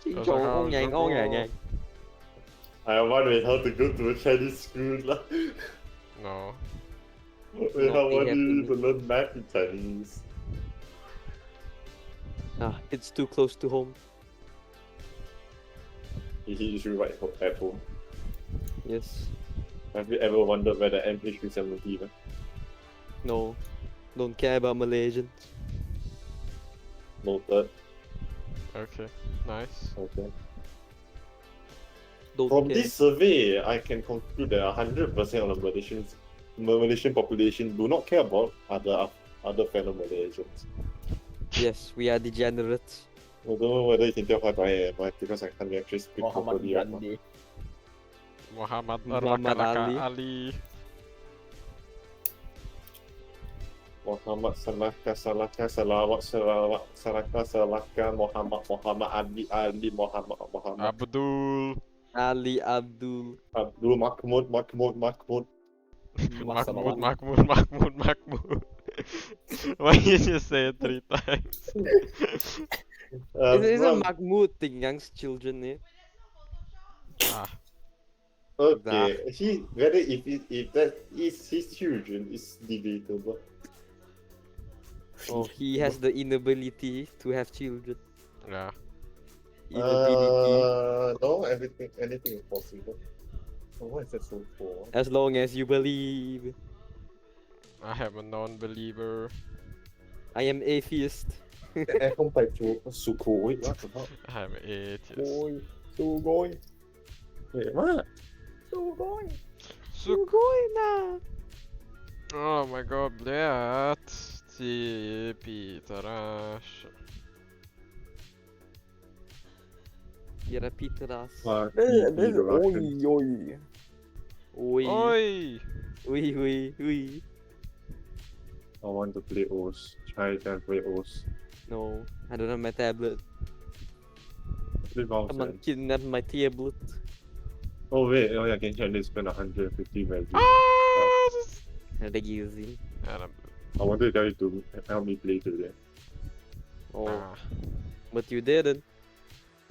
Ching chong, ong yang, ong yang yang. I wonder how to go to a Chinese school lah. No. Wait, how we do have you to- learn math in Chinese? Ah, it's too close to home. You should write at home. Yes. Have you ever wondered where the MH370 went? No. Don't care about Malaysians. Noted. Okay, nice. Okay. Don't From care. this survey, I can conclude that 100% of the Malaysian population do not care about other fellow Malaysians. Yes, we are degenerates. I don't know whether you can tell what I am, right? Because I can't actually speak Muhammad properly right now. Gandhi. Muhammad Muhammad Rakalaka Ali. Ali. Muhammad Salaka Salaka Salawat Salawat Salaka Salaka Muhammad Muhammad Ali Muhammad Abdul. Ali Abdul. Abdul Mahmud Mahmud. Why did you say it 3 times? It's a Mahmoud thing, young's children name. Ah. Okay, whether if that is his children is debatable. Oh, he has the inability to have children. Yeah. Inability. No, anything is possible. Oh, what is that so for? As long as you believe. I am a non-believer. I am atheist. Aircon by Sukhoi, what the hell? I am atheist. Boy, Sugoi. Wait, what? Sugoi. Sugoi na. Oh my god, blядь. Ты пидораш. You're a Petras. Oi, oi. Oi. Oi! Oi, oi, oi. I want to play O's. Try to play O's. No, I don't have my tablet. Play Someone Valve. kidnapped my tablet. Oh wait, oh yeah, I can actually spend 150 value. They're using. I wanted to tell you to help me play today. Oh. But you didn't.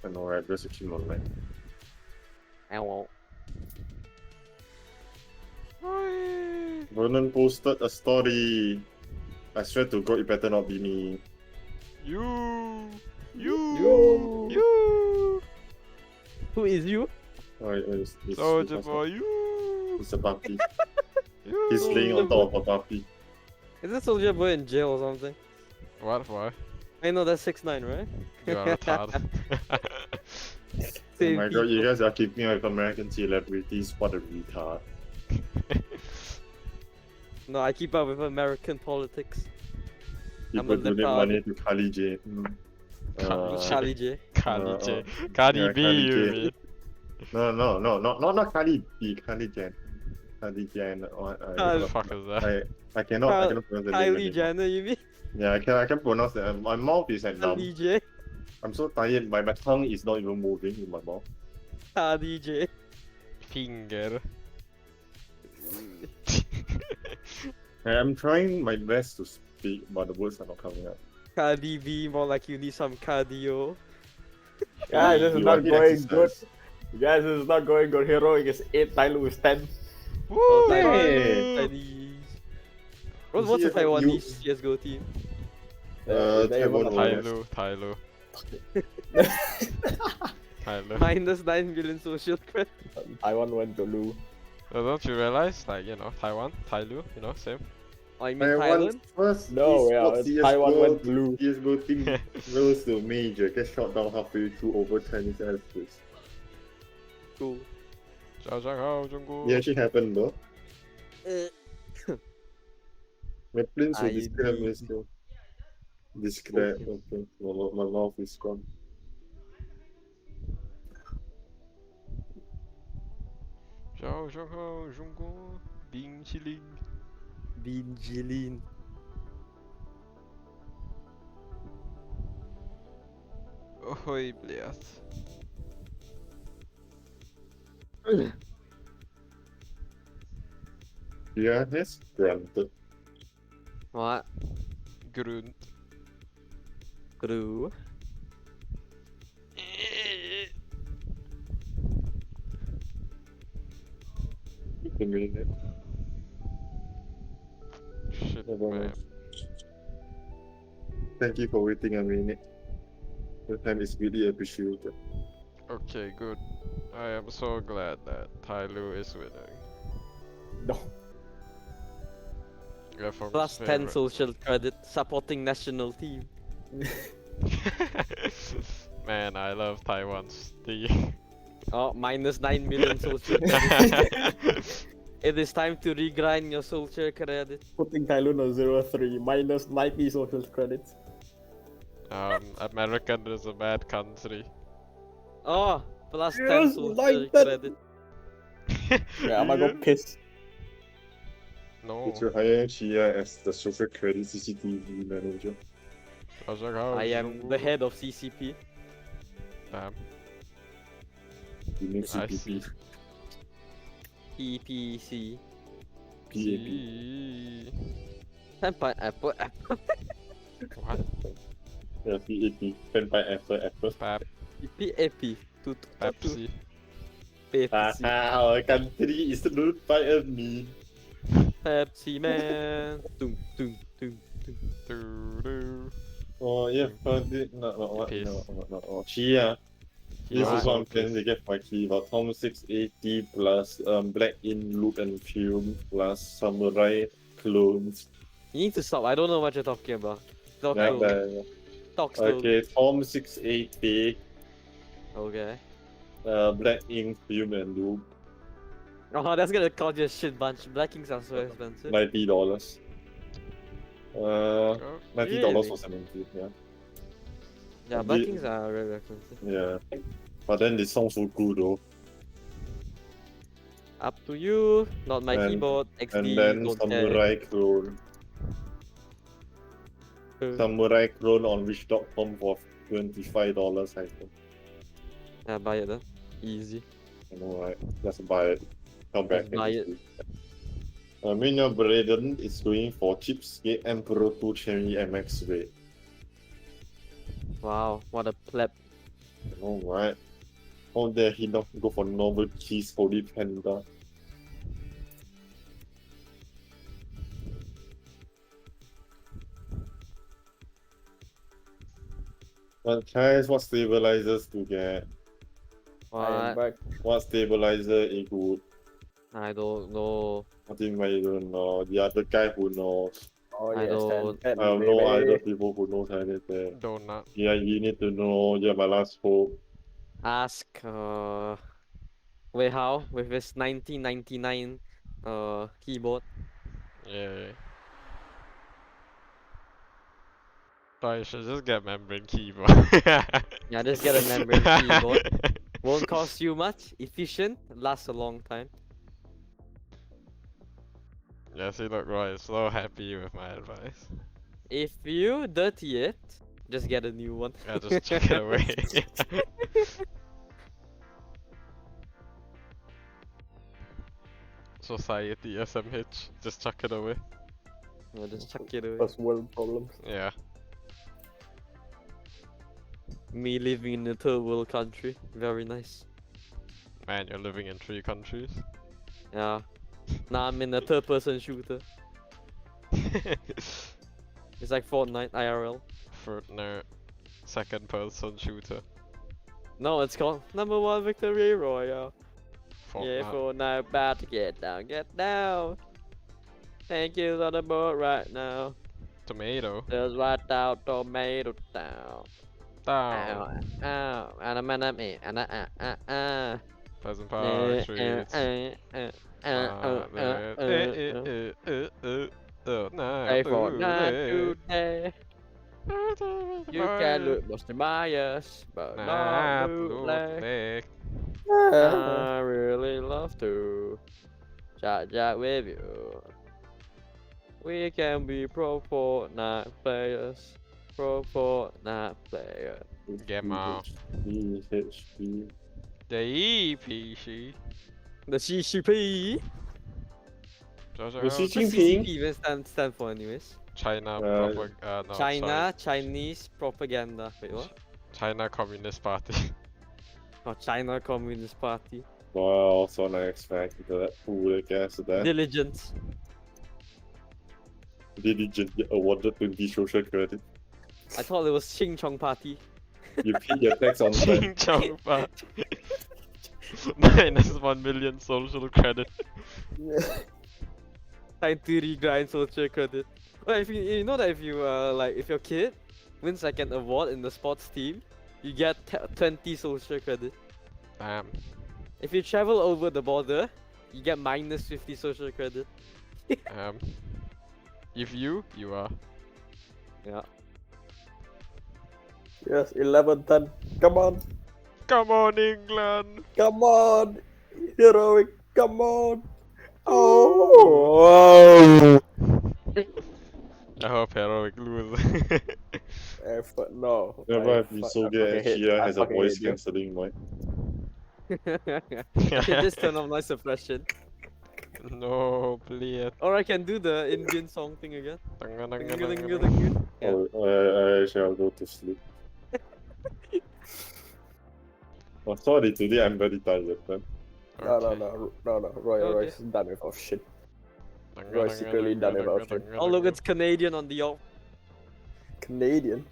I know, right? Just keep online. I won't. Vernon posted a story. I swear to God, it better not be me. You. Who is you? Alright, it's Soldier boy, you. It's a puppy. He's laying on top of a puppy. Is this Soldier Boy in jail or something? What? Why? I know that's 6ix9ine, right? You are retarded. Oh my God, you guys are keeping up with American celebrities. What a retard. No, I keep up with American politics. People donate money to Kali J. Kali J. Kali J. Cardi B, you mean? Not Kali B. Kali Jen. Kali Jen. What the fuck is that? I cannot pronounce the name. Kylie Jenner, you mean? Yeah, I can pronounce it. My mouth is like numb. Kali J. I'm so tired. My tongue is not even moving in my mouth. Kali J. Finger. I'm trying my best to speak, but the words are not coming out. Cardi B, more like you need some cardio. Guys, this is not going good. Guys, this is not going good. Heroic is 8, Tyloo is 10. Woo! Hey! What's the Taiwanese CSGO team? Tyloo. Minus 9 million social credit. Taiwan went to Lu. Don't you realize, like, you know, Taiwan, Tyloo, you know, same. Oh, you mean Thailand? First, no, yeah, Taiwan went blue. CSGO team rose to major, gets shot down halfway through over Chinese airspace. Cool. It actually happened, bro. My planes will describe me still. Describe, okay. My mouth is gone. Binjilin. Oj, blядь. Yeah, that's granted. What? Grund. Gru. Wait a minute. Shit, Never man. mind. Thank you for waiting a minute. Your time is really appreciated. Okay, good. I am so glad that Tyloo is winning. No. Yeah, for Plus 10 social credit supporting national team. Man, I love Taiwan's team. Oh, minus 9 million social credit. It is time to regrind your social credit. Putting Tyloo on 0-3, minus 90 social credits. America is a bad country. Oh, plus 10 Yes, social like that. credit. Yeah, I'm gonna go piss. No. Would you hire Chia as the social credit CCTV manager? I am the head of CCP. Damn. You need I see. CCP. PPC. PAP. Senpai Apple. What? Yeah, PAP. Pen by Apple. Pap. PAP. Pepsi. Pepsi. Our country is ruled by a meme. Pepsi man. Tung tung tung tung. Doo-doo. Oh yeah, no. Chia. This Yeah, is what I'm okay. planning to get for my key. About Tom 680 plus Black In Loot and Fume plus Samurai clones. You need to stop. I don't know what you're talking about. Talk Yeah, slowly. Talk slowly. okay, Tom 680, Okay. Black Ink, Fume and Loot, Oh, that's gonna cost you a shit bunch. Black Kings are so expensive. $90. $90 Really? for 70, yeah. Yeah, Black Kings are very expensive. Yeah. But then they sound so good though. Up to you. Not my And- keyboard. XD. And then don't Samurai Clone. Samurai Clone on wish.com for $25 I think. Yeah, buy it though. Easy. I know, right? Just buy it. Come back. Just buy it. Mina Braden is going for Chipscape Emperor 2 Cherry MX Ray. Wow, what a pleb. Alright. How dare he not go for normal cheese holy panda? But guys, what stabilizers to get? I am back. What stabilizer is good? I don't know. I think I don't know. The other guy who knows. Oh I yes, don't- ten, I have baby. no other people who knows anything. Donut. Yeah, you need to know. You're my last hope. Ask wait, how? With his 1999 keyboard. Yeah. Oh, you should just get membrane keyboard. Yeah, just get a membrane keyboard. Won't cost you much, efficient, lasts a long time. Yes, you look right. So happy with my advice. If you dirty it, just get a new one. Yeah, just chuck it away. Society SMH, just chuck it away. Yeah, just chuck it away. First world problems. Yeah. Me living in a third world country, very nice. Man, you're living in 3 countries. Yeah. Now I'm in a third person shooter. It's like Fortnite IRL. Fortnite, second person shooter. No, it's called number 1 Victory Royale. Yeah, Fortnite. Fortnite about to get down, get down. Thank you on the board right now. Tomato. Just right out tomato down. Down. Ow, ow, and a man at me, and Pleasant Park streets. Hey, Fortnite today. You can look Buster Myers, but not bootleg. I really love to chat with you. We can be pro Fortnite players. Pro Fortnite players. Get out. PHP. The EPC. The CCP. The Xi What's Jinping. CCP even stand for anyways? China no, China Chinese propaganda. Wait, what? China Communist Party. Oh, China Communist Party. Wow, so unexpected that fool, I guess that. Diligence. Diligent get awarded 20 social credit. I thought it was Ching Chong Party. You paid your tax on Ching that. Chong Party. Minus 1 million social credit. Time to regrind social credit. Well, if you know that if you like if your kid wins like an award in the sports team, you get 20 social credit. Damn. If you travel over the border, you get minus 50 social credit. If you are. Yeah. Yes, 11-10. Come on. Come on, England. Come on. Heroic. Come on. Oh. I hope Heroic lose. Effort, no. Never have been so good as Kia has a voice cancelling mic. Just turn off noise suppression. No, please. Or I can do the Indian song thing again. Yeah. Oh, I shall go to sleep. Oh, sorry, today I'm very tired, man. No. Roy's done with our shit. Roy's secretly done with our shit. Oh look, it's Canadian on the op. Canadian?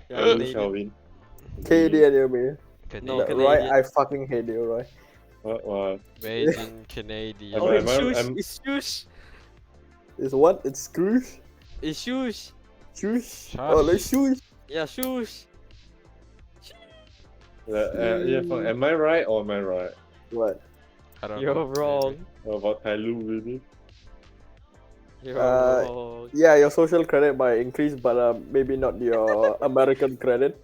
Yeah, Who Canadian. shall win? Canadian, you mean? No, Roy, Canadian. I fucking hate you, Roy. What? Made in Canadian. Oh, it's Shush! It's Shush! It's what? It's Scrooge? It's Shush! Shush? Oh, let's Shush! Yeah, Shush! Am I right or am I right? What? I don't You're know. wrong. What about Hello, really? You're wrong. Yeah, your social credit might increase, but maybe not your American credit.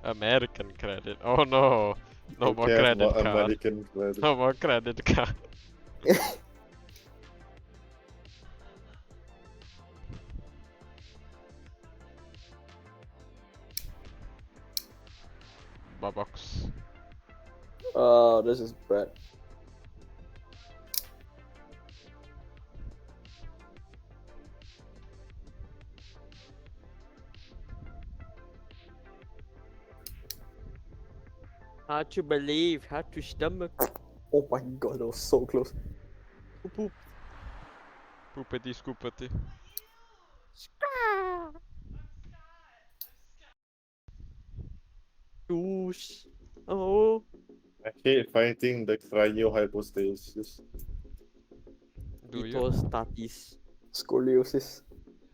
American credit. Oh no. No Who more cares credit about card. American credit? No more credit card. Box. Oh, this is bad. Hard to believe, hard to stomach. Oh my god, that was so close. Poop. Poopity scoopity. Whoosh. Oh. I hate fighting the cryo hypostasis. Do you? Hypostasis. Scoliosis.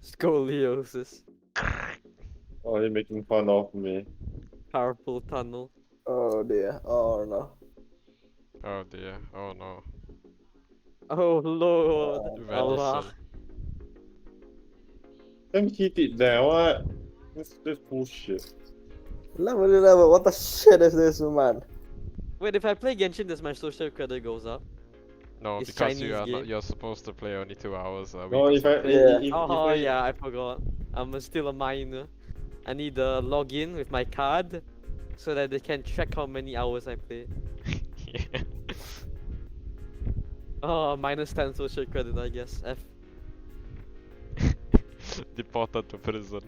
Scoliosis. Oh, you're making fun of me. Carpal tunnel. Oh dear. Oh no. Oh dear. Oh no. Oh lord. Allah. Venison. Don't hit it there, what? That's bullshit. Level 11, what the shit is this, man? Wait, if I play Genshin, does my social credit goes up? No, It's because Chinese you are game. not, you're supposed to play only 2 hours a week. No, or if I, something. Oh yeah, I forgot. I'm still a minor. I need to log in with my card so that they can track how many hours I play. Yeah. Oh, minus 10 social credit, I guess. F. Deported to prison.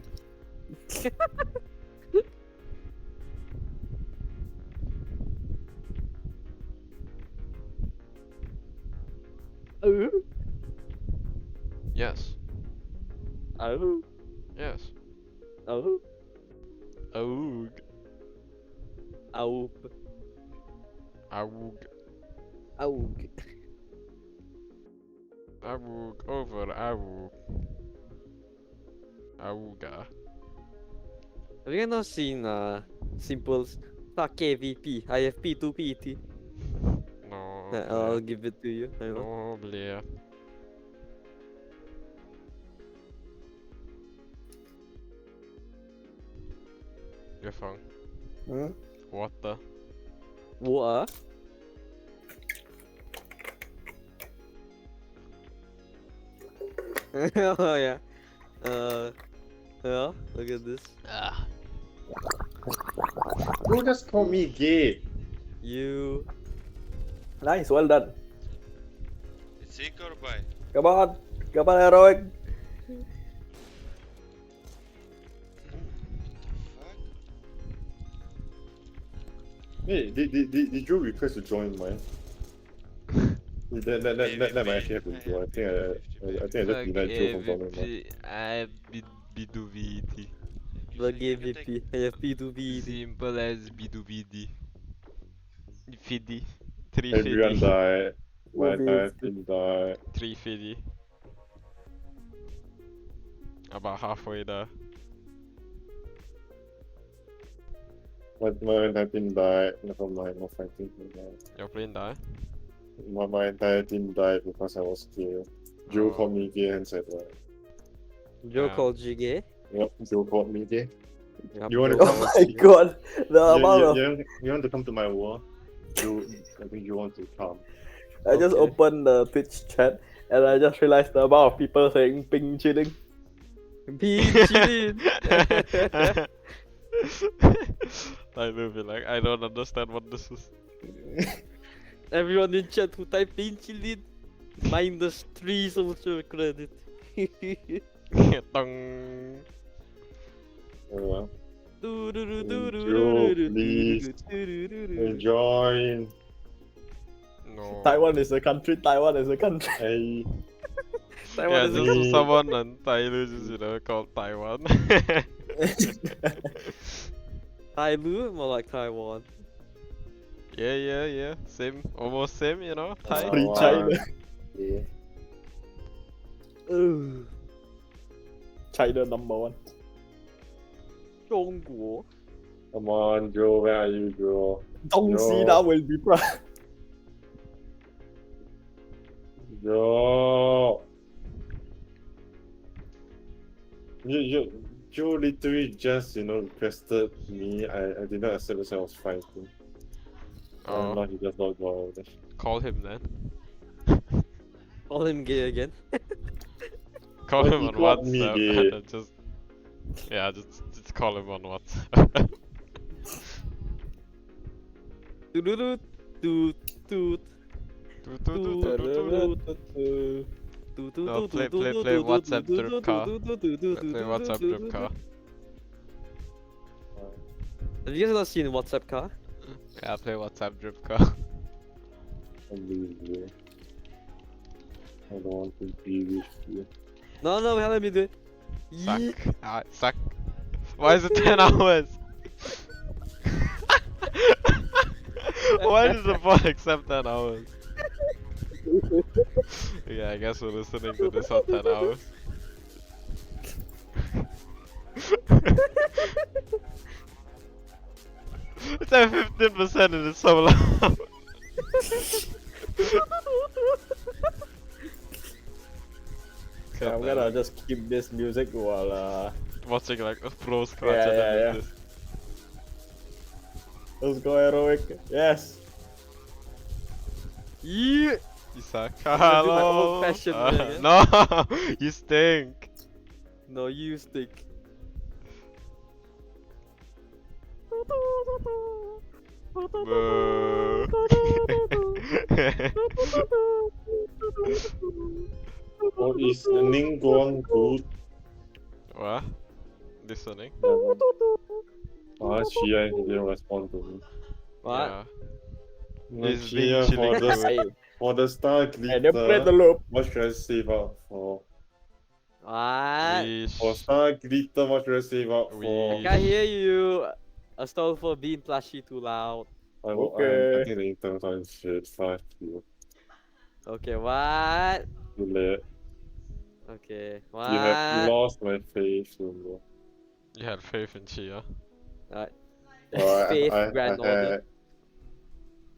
Oh. Yes. Oh. Yes. Oh. Aug. Aug. Aug. Aug. Aug over Aug. Auga. Have you not seen Simple's KVP? I have P2PT. No. I'll give it to you. No, Blair. Your phone. Hmm? What the? What? Oh yeah. Yeah, look at this. Who just called me gay? You. Nice, well done. It's sick or bye? Come on, heroic. Hey, did you request to join mine? That might actually have to do. I think I just denied Joe from joining mine. Biduvidi. Bagi VP. I have P2PD. Simple as Biduvidi. Fidi. Everyone 350. died. My entire team died. 350. About halfway there. My entire team died. Never mind, no fighting. Your plane died? My entire team died because I was gay. Joe called me gay and said that. Joe called you gay? Yep, Joe called me gay. Yep, You want to Joe come? Oh my god, the amount of... You want to come to my war? I think you want to come. I just opened the Twitch chat and I just realized the amount of people saying ping chilling. Ping chilling! I will be like, I don't understand what this is. Everyone in chat who type ping chilling, minus 3 social credit. Tong. Joe, please join. No. Taiwan is a country, Taiwan is a country. Hey. Yeah, just someone and Thailand is, called Taiwan. Thailand? More like Taiwan. Yeah. Same, almost same, Thai. Free China. Yeah. China #1. 中国. Come on, Joe, where are you, Joe? Dongxi will be proud. Joe. Joe literally just, requested me. I did not accept as I was fighting. Oh. Now he just not go over there. Call him then. Call him gay again. Call Why him he on called me WhatsApp gay? and then just call him on WhatsApp. Toot toot toot. No, play WhatsApp drip car. Play WhatsApp drip car. Have you guys not seen WhatsApp car? Yeah, play WhatsApp drip car. Unbelievable. I don't want to be with you. No, let me do it. Suck. Suck. Why is it 10 hours? Why does the bot accept 10 hours? Yeah, I guess we're listening to this on 10 hours. It's at 15% and it's so loud. I'm gonna just keep this music while watching like a pro scratch and then this. Let's go heroic. Yes. Yeah. You suck. I'm gonna do my old-fashioned way, yeah? No, you stink. No, you stink. Boo. What is listening going good? What? Listening? She didn't respond to me. What? He's Chia, been chilling for the star glitter, what should I save up for? What? For star glitter, what should I save up for? I can't hear you. A stall for being plushy too loud. I think the internet is shit. Fuck you. Okay, what? Too late. Okay, what? You have lost my faith, Lumbo. You had faith in Chia. Faith, Grand Order.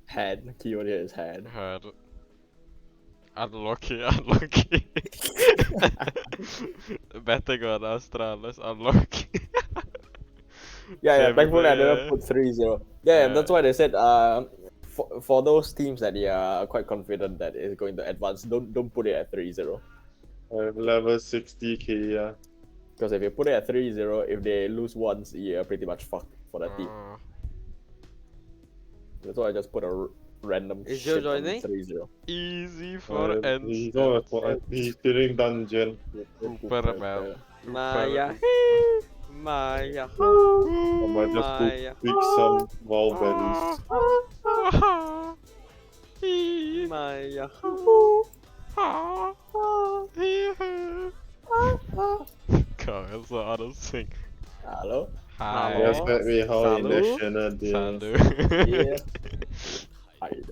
Had. Keyword here is had. Had. Unlucky, unlucky. Betting on Astralis, unlucky. Yeah, thankfully I didn't put 3-0. Yeah, that's why they said for those teams that they are quite confident that it's going to advance, don't put it at 3-0. I have level 60k, yeah. Because if you put it at 3-0, if they lose once, you're pretty much fucked for that team. That's why I just put a random Is shit Joe on joining? 3-0. Easy for He's killing dungeon. Super Mel. Maya. Maya. I might just go pick some wild berries. Maya. God, that's so out of sync. Hello? Hi. Yes, let me how in National Day. Salut.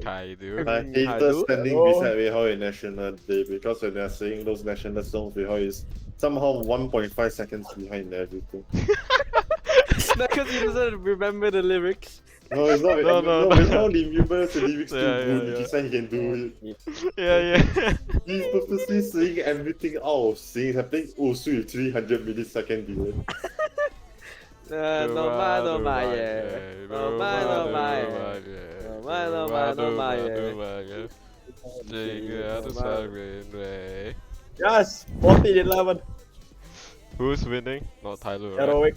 Kaidu. I hated standing beside Weihao in National Day because when they're saying those national songs, Weihao is somehow 1.5 seconds behind everything. Because he doesn't remember the lyrics. No, it's not. No. Weihao remembers the lyrics too Yeah, good. yeah. He said he can do it. Yeah. He's purposely saying everything out of sync, happening also with 300 millisecond delay. No ma, no ma, yeah. No ma, no ma, yeah. No ma, no ma, no ma, yeah. Yes! 14-11. Who's winning? Not Tyler, right? Heroic.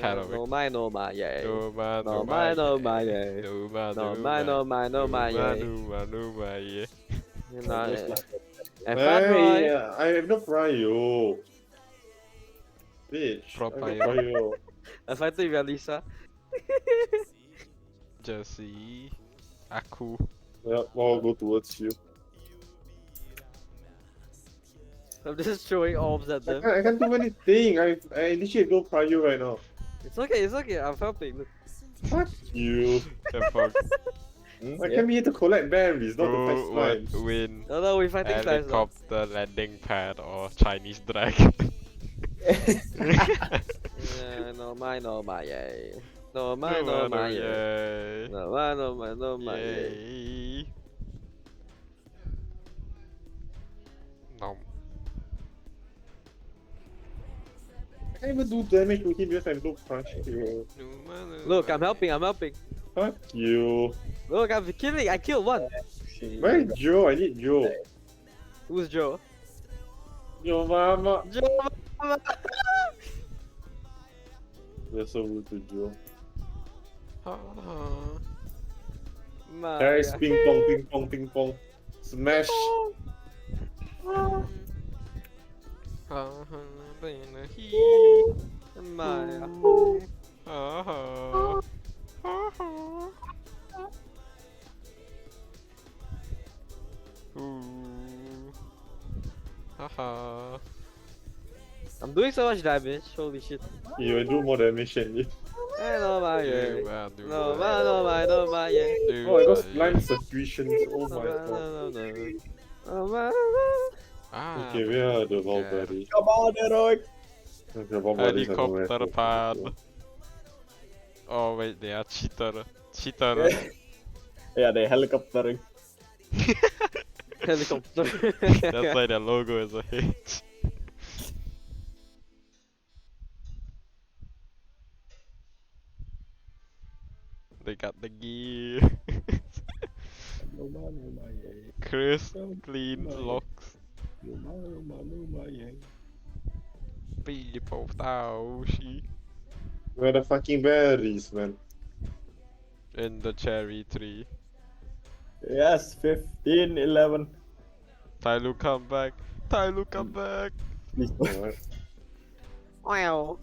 Heroic. No ma, no ma, yeah. No ma, No ma, no ma, yeah. No ma, No ma, no ma, no ma, yeah. No ma, yeah. Hey, I have no Fryo. Bitch. Fryo. I fighting with Alisa. Jesse. Aku. Yep, I'll go towards you. I'm just throwing orbs at them. I can't do anything. I initiate go Fryo right now. It's okay, I'm helping. Look. Fuck you. Fuck. I came here to collect berries, not to fight slimes. Win. No, we're fighting slimes now. Helicopter landing pad or Chinese dragon. No ma, no ma, yeah. No ma, no ma, yeah. No ma, no ma, no ma, yeah. No. I can't even do damage to him because I'm no crush. Look, I'm helping. Fuck you. Look, I'm killing. I killed one. Where is Joe? I need Joe. Who's Joe? Your mama. Joe mama. You're so rude to Joe. Maya. Guys, ping pong, ping pong, ping pong. Smash. Maya. I'm doing so much damage. Holy shit. You do more damage than me. No my Do yeah. do No my yeah. do Oh, I got my blind secretions. Oh my god. No. Ah, Okay, where are the ball buddies? Come on, Heroic! Okay, ball buddies are nowhere helicopter to pad. go. Oh wait, they are cheater. Yeah, they helicoptering. Helicopter. That's why their logo is a H. They got the gear. Crisp, clean locks. People she Where the fucking berries, man? in the cherry tree. Yes, 15, 11. Tyloo come back. Tyloo come back. Please don't. Alright. Wow.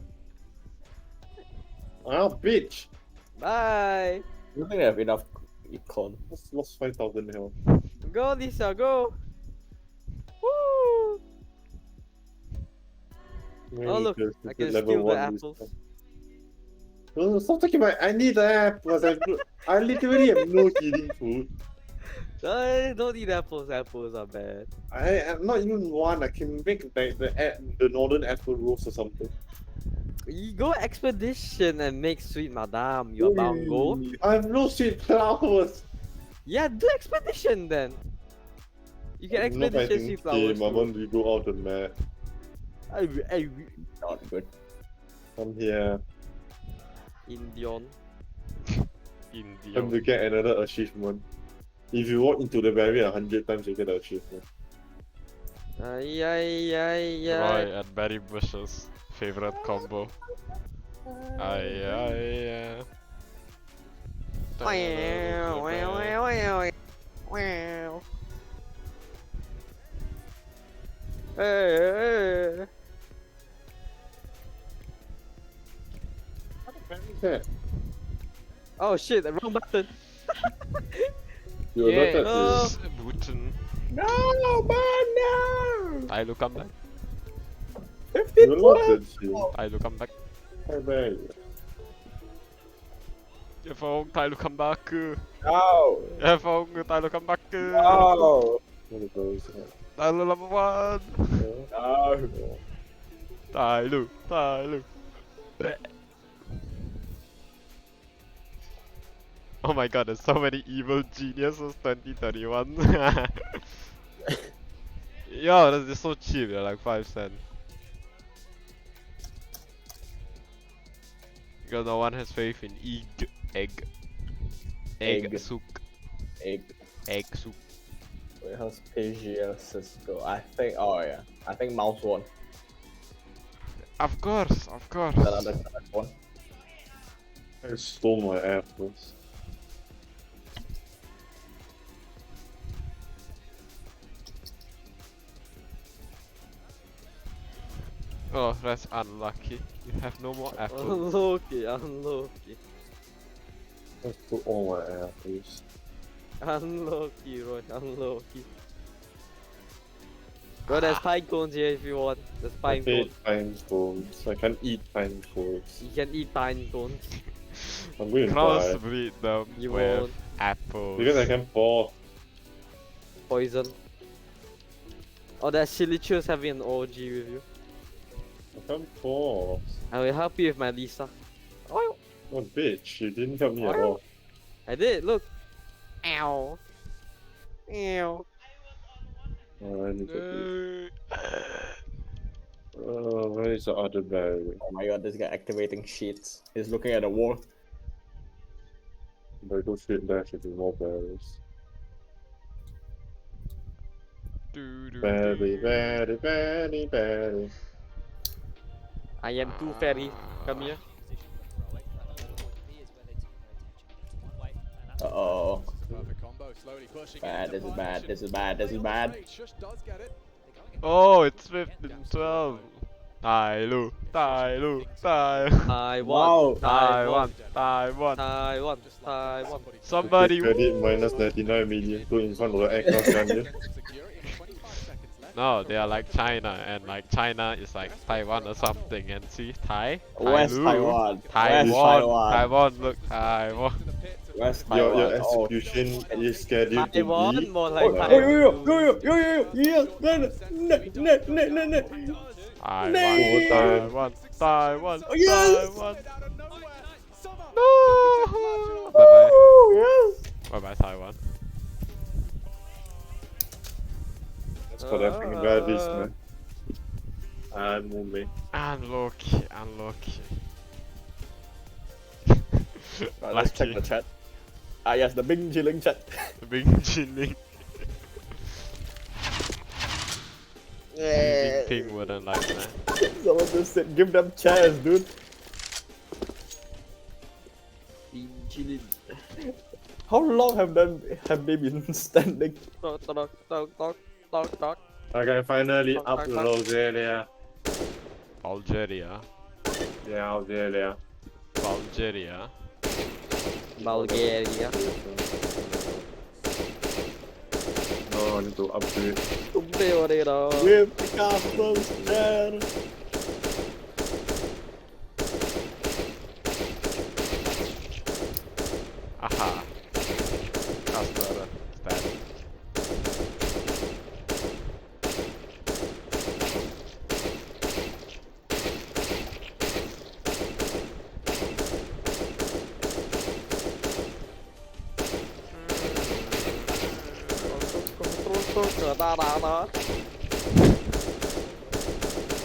Ah, bitch! Bye. You think I have enough econ? Lost 5,000 health. Go Lisa, go. Woo. Oh look, I can steal the apples. Oh, stop talking about. I need the apples. I literally have no healing food. Don't eat apples. Apples are bad. I'm not even one. I can make like the northern apple roast or something. You go expedition and make sweet madame. You about go? I have no sweet flowers. Yeah, do expedition then. You can I'm not expedition fighting sweet flowers. game. I want to go out the map. Not good. I'm here. Indian. Time to get another achievement. If you walk into the barrier 100 times, you get the achievement. Ay. Roy and Barry Bush's favorite combo. Ay. Wow. Hey. Oh shit, the wrong button. Yes, button. No, man, no! Tyloo come back. 15 Tyloo come back. Hey, man. Jeg får ung Tyloo come back. No! Jeg får ung Tyloo come back. No! Tyloo number 1. No! Tyloo. Oh my god, there's so many evil geniuses 2031. Yo, that's just so cheap, they're like 5 cents. Because no one has faith in egg soup. Egg soup. Wait, how's PGL Cisco? I think, oh yeah. I think Mouse won. Of course. That other one. I stole my apples. Oh, that's unlucky. You have no more apples. Unlucky. Let's put all my apples. Unlucky, Roy, unlucky. Bro, there's pine cones here if you want. There's pine cones. I hate pine cones. I can't eat pine cones. You can eat pine cones. I'm going to die. Crossbreed them You with won't. apples. Because I can fall. Poison. Oh, there's Silichus having an orgy with you. I can't fall. I will help you with my Lisa. Oh, Oh, bitch, you didn't help me at all. I did, look. Ow. Ow. Oh, I need to oh, where is the other barrier? Oh my god, this guy activating sheets. He's looking at the wall. But I go straight there should be more barriers. Barry. I am too fairy. Come here. Uh-oh. Perfect combo, slowly pushing Bad, into this is the bad, partnership. this is bad, this is bad. Shush does get it. Oh, it's 15-12. Tyloo. Taiwan. Somebody. Credit minus 99 million. Go in front of the aircraft gun here. No, they are like China, and like China is like Taiwan or something. And see, Thai. Where's Lu, Taiwan? Taiwan. Where's Taiwan? Taiwan. Look, Taiwan. Where's Taiwan? Your execution is scheduled to Taiwan, be. more like Oh, yo, Taiwan. Taiwan. Oh, yes! Taiwan. No. Bye bye. Yes! Bye bye, Taiwan. That's what I'm thinking about this, man. Mumbai. Unlucky, unlucky. Right, let's check the chat. Ah, yes, the Bing Chilling chat. The Bing Chilling. Bing Ping wouldn't like that. Someone just said, give them chairs, dude. Bing Chilling. How long have they been standing? Okay, finally up to Algeria. Algeria. Yeah, Algeria. Bulgaria. Bulgaria. No, I need to upgrade. With the castles there. Aha. Casper. Dead.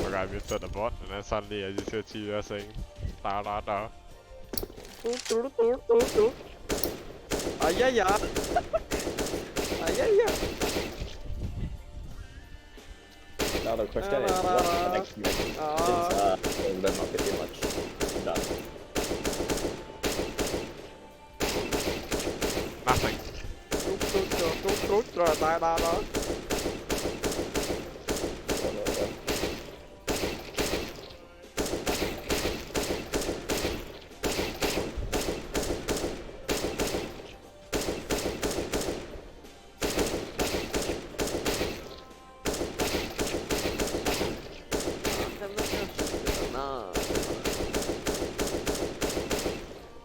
Okay, I muted the bot, and then suddenly I just hear Chia saying da da da. Ayaya. Ayaya. Now the question is, what's the next match? Since they're not pretty much done. Nothing.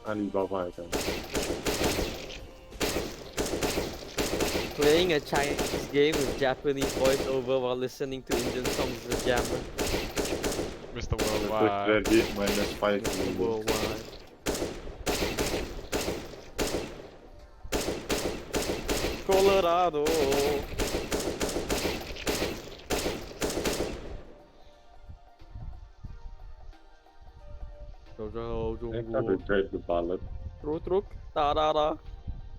Alibaba, I think. Playing a Chinese game with Japanese voiceover while listening to Indian songs is a jammer. Mr. Worldwide. Credit -5 Mr. Worldwide. Colorado. I can't regret the ballad. Truk, da da da.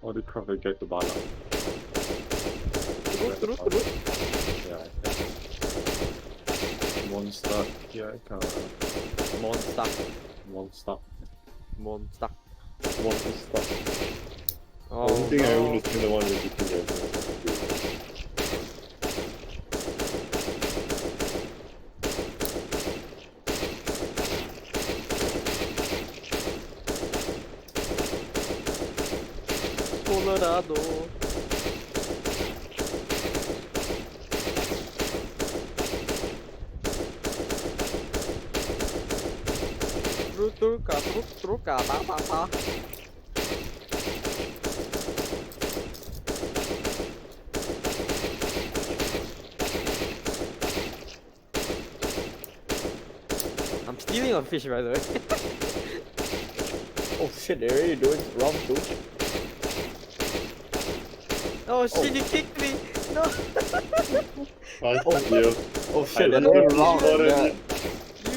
Or the can't regret the ballad. Truk. Yeah, I can. Monster. Yeah, I can. Monster. Monster. Monster. Monster. Oh, I don't think I no. own the one with the two. Colorado. Truk, da da da. I'm stealing a fish, by the way. Oh shit, they're already doing round 2. Oh shit, you kicked me! No! Oh shit, they're doing round.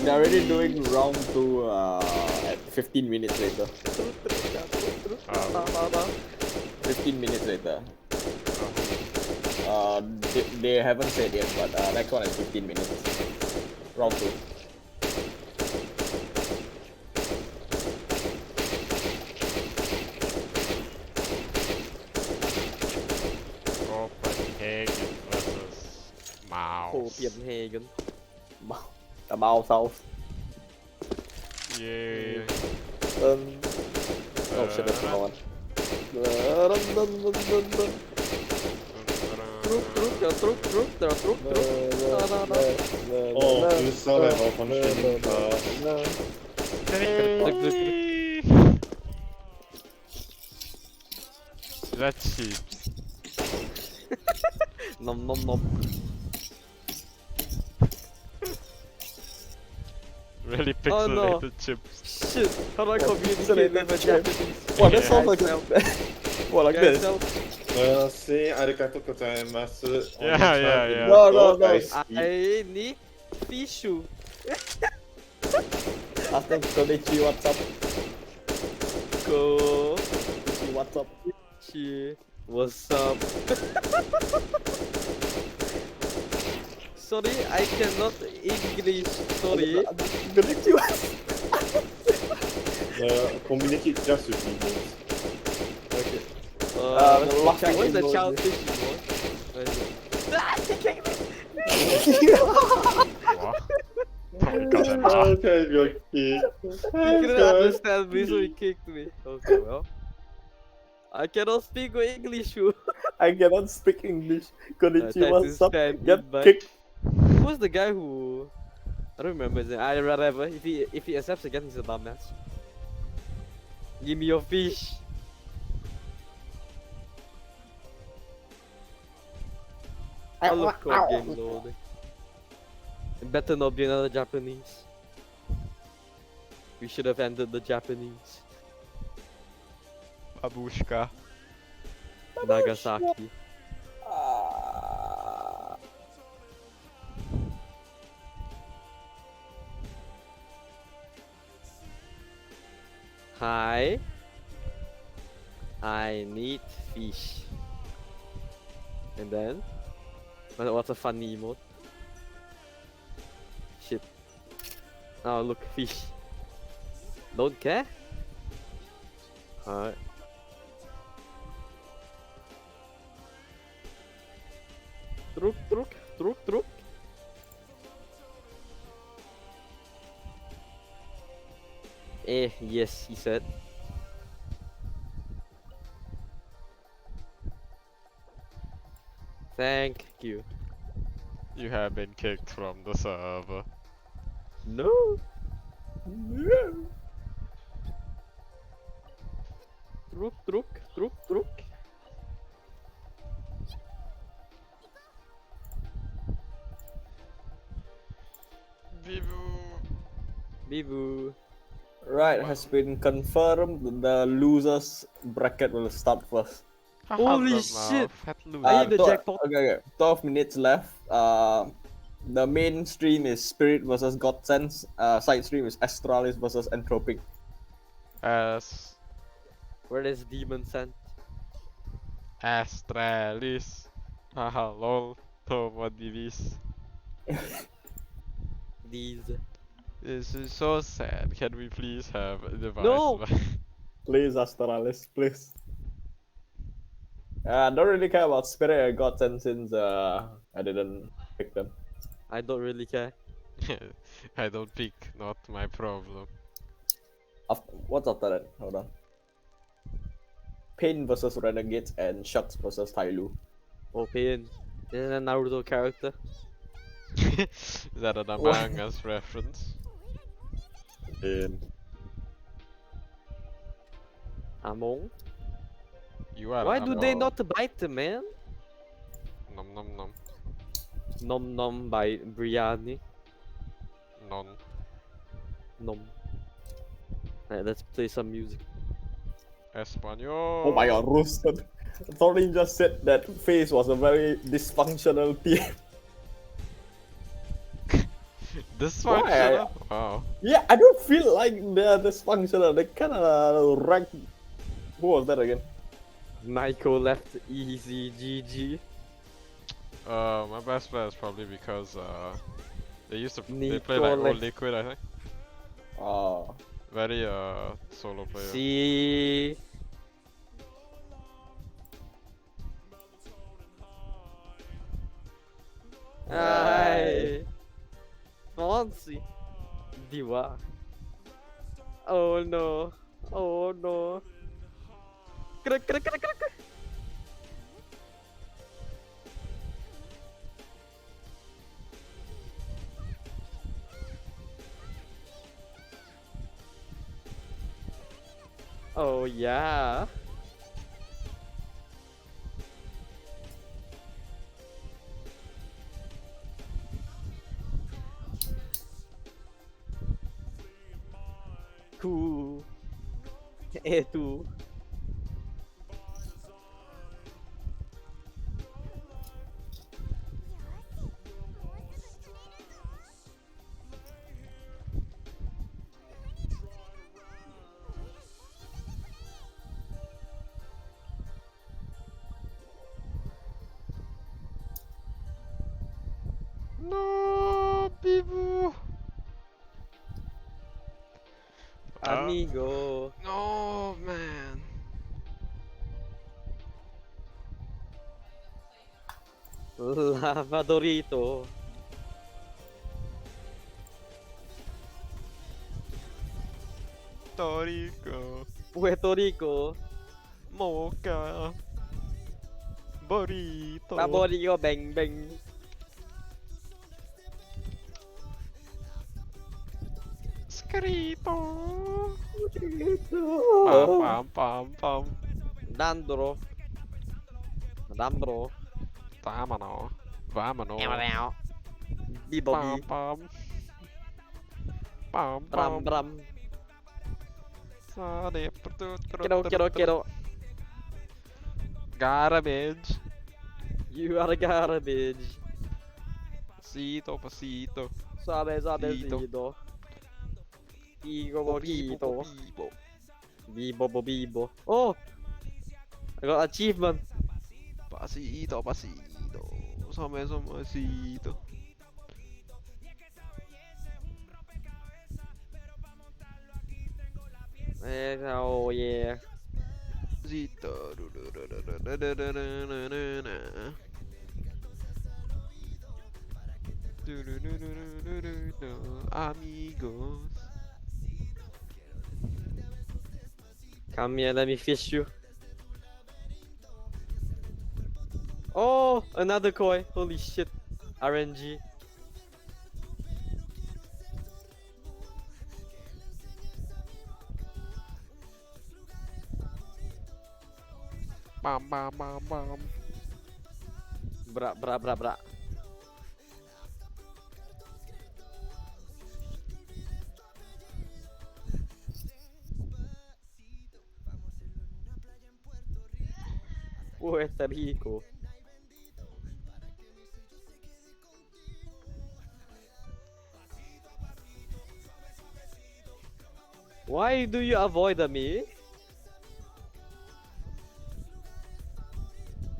They're already doing round 2 at 15 minutes later. 15 minutes later. They haven't said yet, but next one is 15 minutes. Round 2. Copenhagen versus Mouse. Copenhagen. The Mouse House. Yay. Oh shit, that's another one. Oh, you sound like a functioning car. That chips. Nom nom nom. Really Oh, pixelated no. chips. Shit, how do I communicate with a Japanese? Wow, that sounds like what, like Guys, this? help. すいません、ありがとうございます。 Yeah. No. I need tissue. Ask them Kodechi, what's up? Kodechi, what's up? What's up? Sorry, I cannot English. Sorry. Kodechi, what's communicate just with emotes. Okay. the laughing What's the emoji. childish emote? Where is it? Okay, you're kicked. He couldn't understand me, so he kicked me. Okay, well. I cannot speak English. I cannot speak English. Kodechi, Type what's to up? spam Get invite. kicked. Who's the guy who... I don't remember his name. Whatever. If he accepts again, he's a dumbass. Give me your fish. I love card game loading. It better not be another Japanese. We should have ended the Japanese. Babushka. Nagasaki. Hi. I need fish. And then? What's a funny emote? Shit. Oh, look, fish. Don't care? Alright. Truk. Yes, he said. Thank you. You have been kicked from the server. No. Truk. Bibu. Right, has been confirmed. The losers bracket will start first. Holy shit! I hit the jackpot. Okay, 12 minutes left. The main stream is Spirit versus Godsense. Side stream is Astralis versus Entropic. Where is Demon Sent? Astralis. Haha, lol. Toma divis. These. This is so sad. Can we please have a device? No! Please, Astralis, please. I don't really care about Spirit or Godsense since I didn't pick them. I don't really care. I don't pick, not my problem. What's after that? Hold on. Pain versus Renegades and Shucks versus Tyloo. Oh, Pain. Isn't a Naruto character? Is that an Among Us reference? Pain. Among? You are Why do they Among. not bite the man? Nom nom nom. Nom nom by biryani. Non. Nom. Alright, let's play some music. Espanol. Oh my god, roasted. Thorin just said that FaZe was a very dysfunctional team. Dysfunctional? Wow. Yeah, I don't feel like they're dysfunctional. They kind of ranked. Who was that again? Nico left easy GG. My best bet is probably because they used to they play Nico like left. old Liquid, I think. Oh. Very solo player. See. Ay. Fancy. Diwa. Oh no. Oh no. Crack. Oh yeah. Cool. A2. No, people. Amigo. No, man. Lavadorito. Torico. Puerto Rico. Mocha. Burrito. Saborio bang bang. Scritto. Oh. Pam pam pam. Dandro. Dambro. Vámonos. Vámonos. Bibobi. Pam pam. Pam Bram pam. bram. Sade. Quiero. Garbage. You are garbage. Pasito. Suavecito. Bibo boquito. Bibo. Oh! I got achievement. Pasito. Suavecito. Oh yeah. Zito. Amigos. Come here, let me fish you. Oh, another koi. Holy shit. RNG. Bam. Bra. Puerto Rico. Why do you avoid me?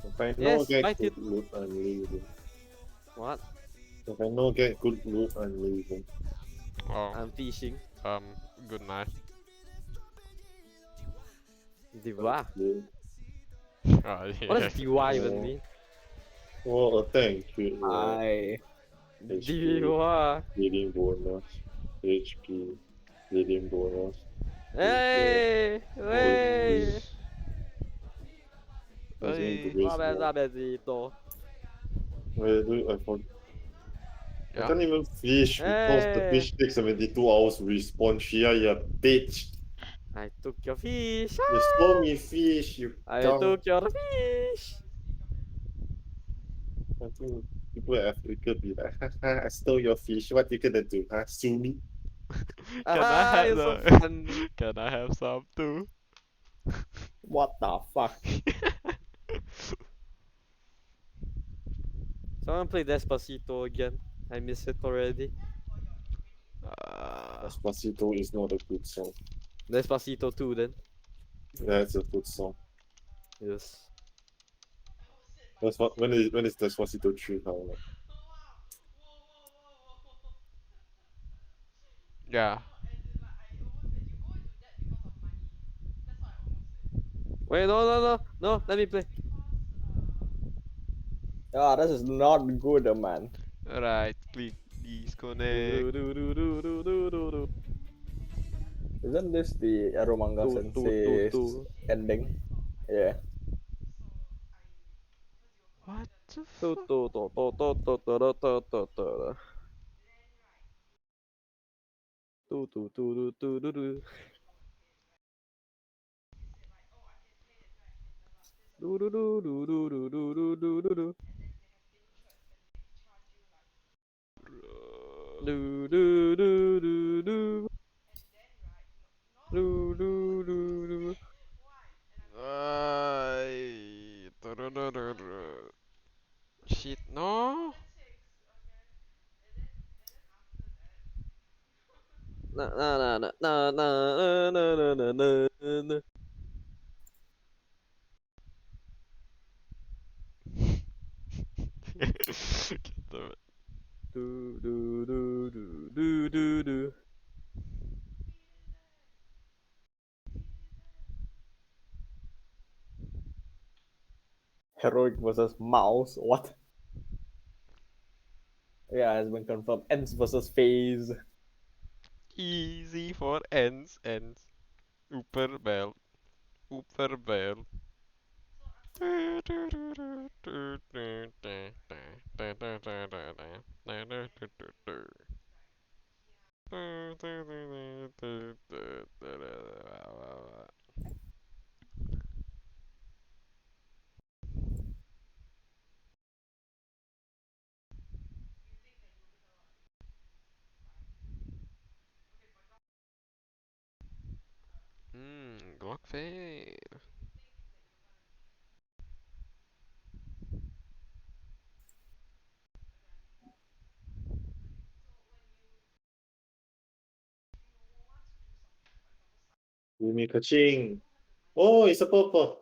If I Yes, no get bite good it. loot, I'm leaving. What? If I no get good loot, I'm leaving. Oh. I'm fishing. Good night. Diva. Oh, yeah. What does Diva even mean? Well, attack and crit. I. Diva. Healing bonus. HP. Healing bonus. Hey! Hey! Suavecito. Wait, dude, I forgot. I Yeah. can't even fish because the Hey. fish takes 72 hours to respawn. Shia, you bitch. I took your fish. You stole me fish, you I dumb. took your fish. I think people in Africa be like, haha, I stole your fish. What you gonna do? Huh? Sue me? Can I Ah, have you're so the? funny. Can I have some too? What the fuck? Someone play Despacito again. I miss it already. Despacito is not a good song. Despacito 2 then. That's a good song. Yes. That's what, when is Despacito 3 coming out? Yeah. Wait, no, let me play. Ah, this is not good, man. Right click disconnect. Isn't this the Aromanga Sensei's ending? Yeah. What the Do do do do do do do do do do do. Do do do do do. Do do do do. Shit, no. Na na na na na na na na na na na. Damn it. Do do do do do do do. Heroic versus Mouse. What? Yeah, has been confirmed. Ends versus FaZe. Easy for ends. Upper belt. Upper belt. Glock fade. Yumi Kaching. Oh, it's a purple.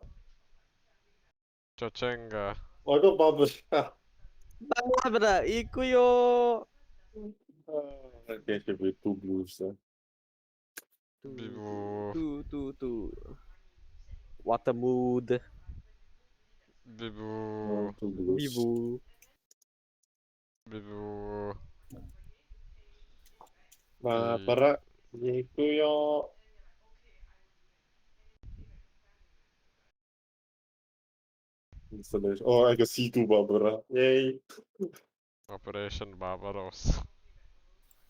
Chochenga. Oh, I got Barbara. Barbara, ikuyo. Okay, should be 2 blues. Bibu. Tu. Water mood. Bibu. 2 blues. Bibu. Bibu. Barbara. Ikuyo. Installation. Oh, I got C2 Barbara. Yay. Operation Barbaros.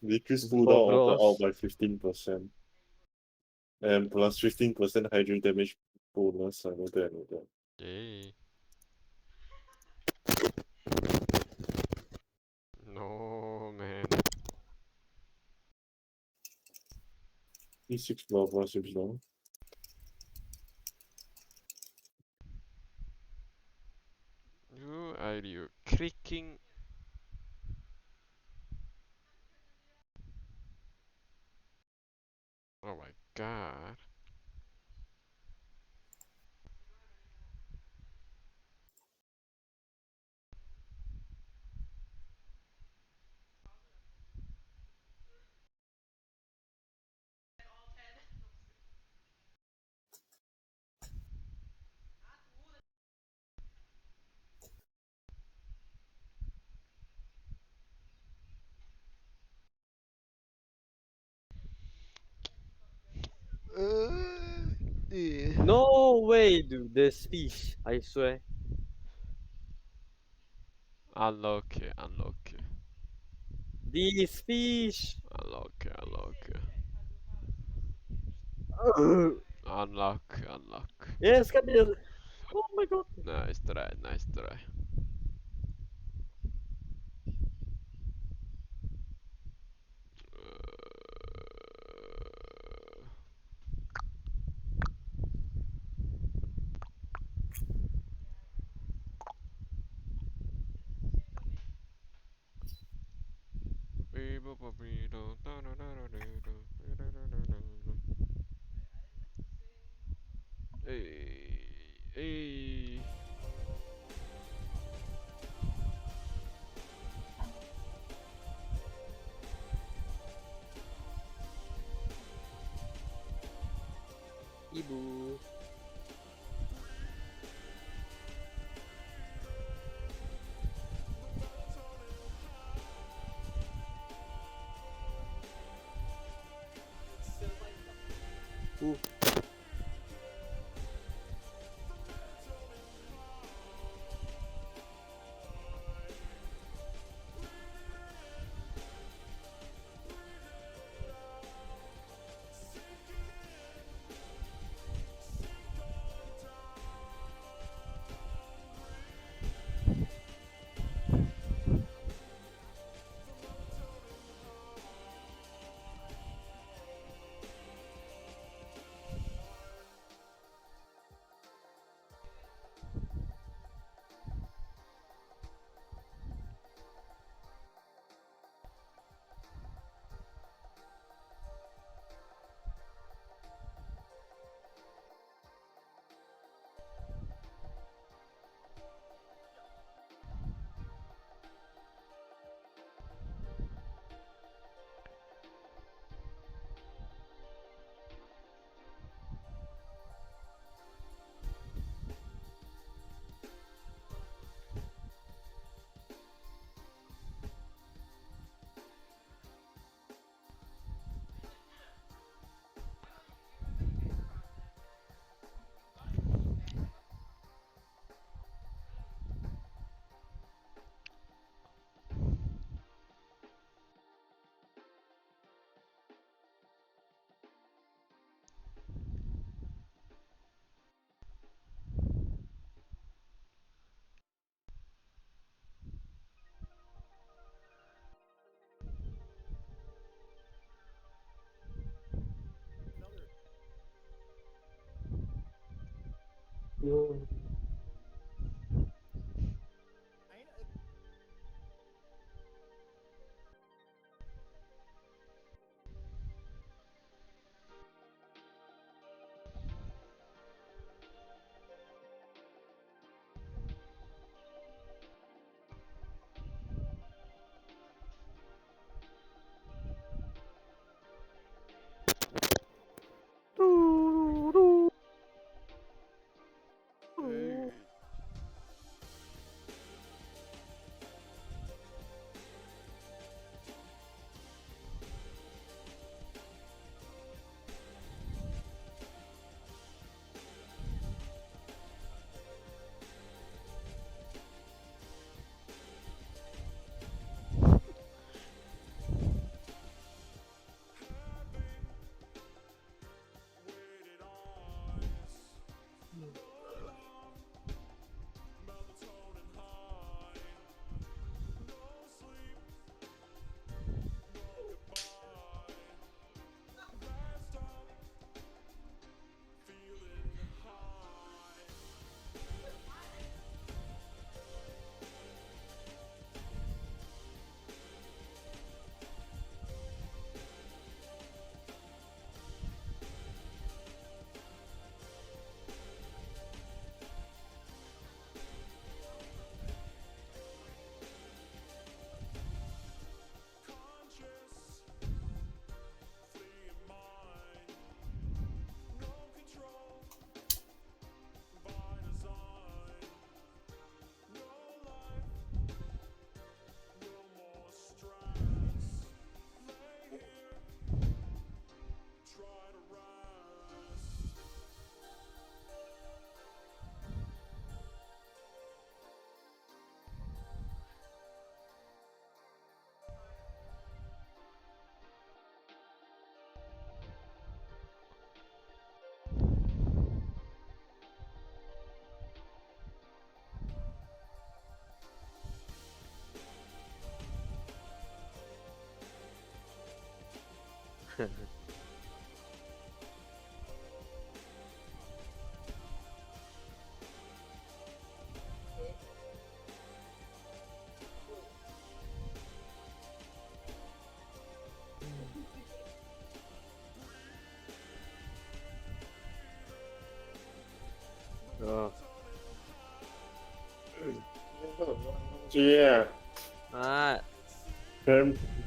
Decrease cooldown of the ult Barbaros. by 15%. And plus 15% hydrate damage bonus. I know that. Yay. No, man. E6 Barbara seems long. Who are you creaking? Oh my god. No way, dude. There's fish. I swear. Unlucky. These fish. Unlucky. Yes, come here. Oh my god. Nice try. Hey. Ibu. Yeah.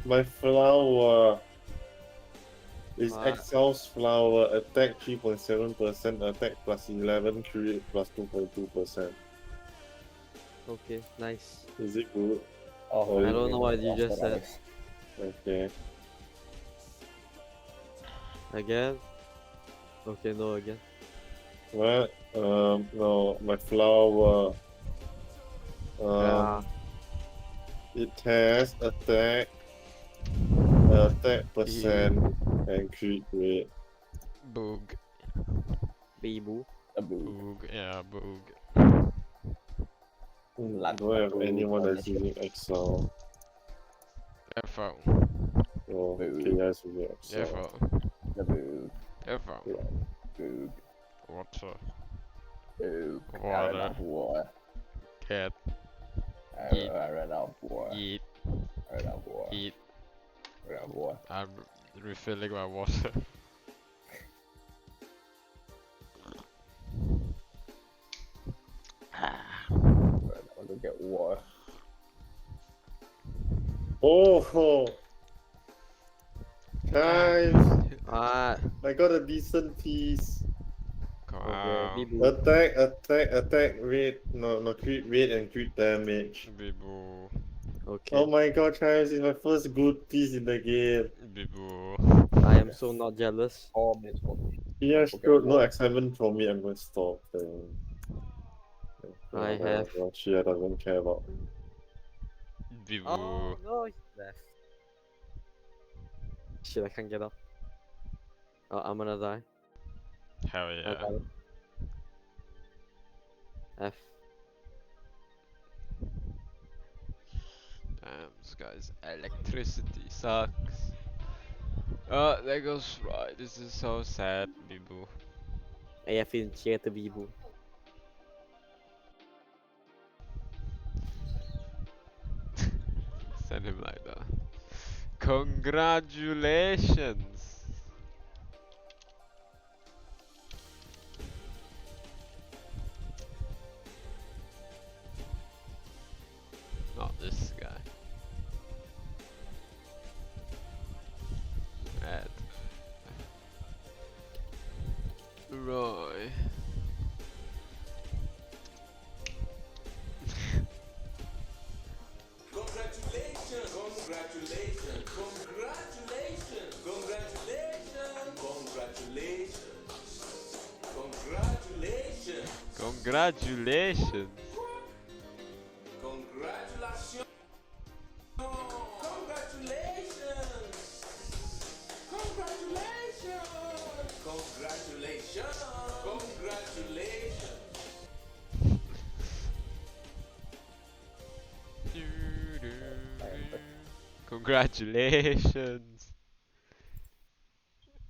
My flower is Excel's flower. Attack 3.7%, attack plus 11, crit plus 2.2%. Okay, nice. Is it good? I don't know what you just said. Okay. Again? Okay, no, again. What? No, my flower. It has attack percent and crit rate. Boog. Beeboo. Boog, yeah, boog. I don't have anyone that's using Excel. FO. Oh, okay, guys, using Excel. FO. FO. Water. Water. Cat. Eat. Eat. Eat. I'm refilling my water. I want to get water. Oh, guys! I got a decent piece. Attack rate, no crit rate and crit damage. Bibu. Okay. Oh my god, Travis, it's my first good piece in the game. Bibu. I am so not jealous. Yeah, sure. No excitement from me. I'm going to stop. I have. She doesn't care about me. Bibu. Oh no, he's left. Shit, I can't get up. Oh, I'm gonna die. Hell yeah. F. Damn, this guy's electricity sucks. Oh, there goes right. This is so sad, Bibu. Jeg finner ikke til Bibo. Congratulations. Not this guy. Ed. Roy. Congratulations! Congratulations! Congratulations! Congratulations! Congratulations! Congratulations! Congratulations. Congratulations! Congratulations! Congratulations! Congratulations! Congratulations! Congratulations.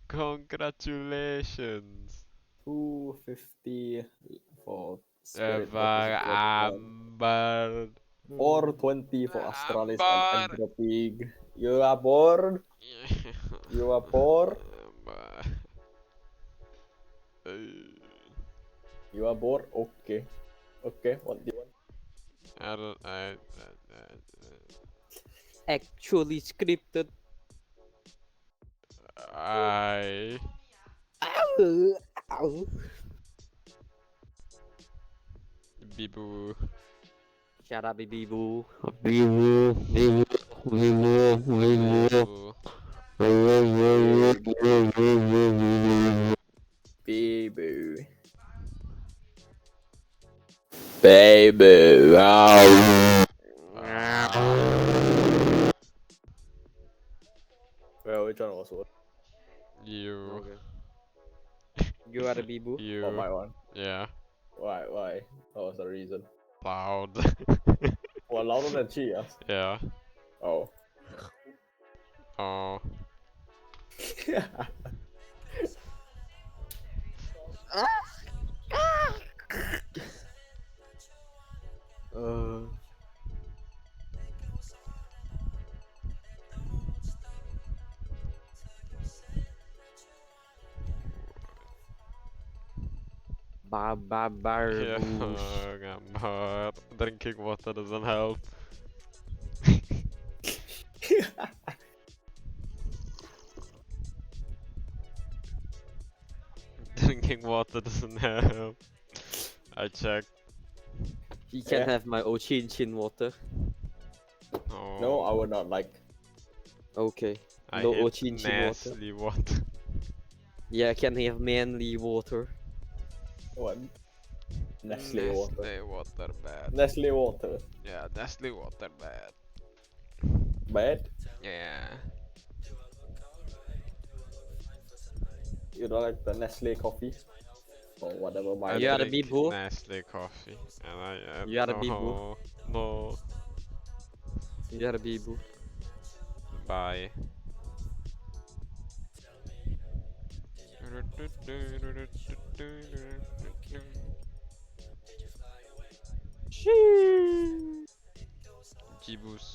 Congratulations. 250 for Spirit Ever versus Vietnam. Amber. 420 for Astralis and Entropy. You are bored? You are bored? You are bored? Okay. Okay, what do you want? I don't. Actually scripted. Ow. Bibu. Shut up, Bibu. Bibu. Bibu. Bibu. Baby. Baby. Well, which one was what? You. You are the Bibu? You. Oh, my one. Yeah. Why? What was the reason? Loud. Well, louder than Chia. Yeah. Oh. Oh. Barbush. But drinking water doesn't help. Drinking water doesn't help. I checked. You can have my Ochin water. Oh. No, I would not like. Okay. I No hate Ochin water. Nestle water. Yeah, I can have manly water. What? Nestle water. Nestle water bad. Nestle water. Yeah, Nestle water bad. Bad? Yeah. You don't like the Nestle coffee? Or whatever my You are the drink Bibu? Nestle coffee. And I You are the Bibu? No. You are the Bibu. Bye. Jibus.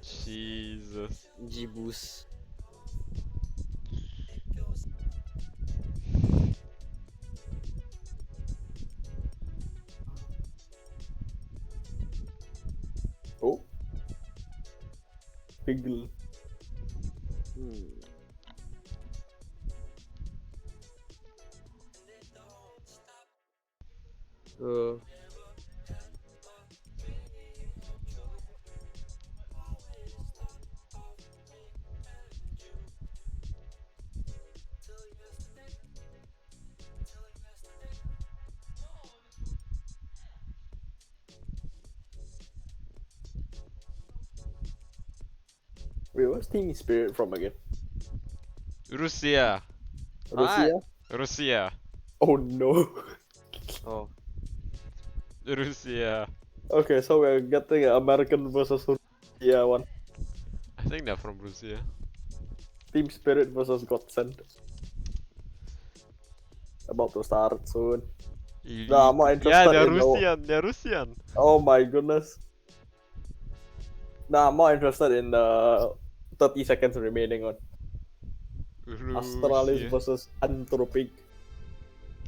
Jesus. Jibus. Oh. Piggle. Wait, what's Team Spirit from again? Russia. Russia? Russia. Oh no. Oh. Russia. Okay, so we're getting an American versus Russia one. I think they're from Russia. Team Spirit versus Godsend. About to start soon. No, I'm not interested Yeah, they're in Russian. They're Russian. Oh my goodness. Nah, I'm more interested in the 30 seconds remaining on Astralis Russia. versus Entropic.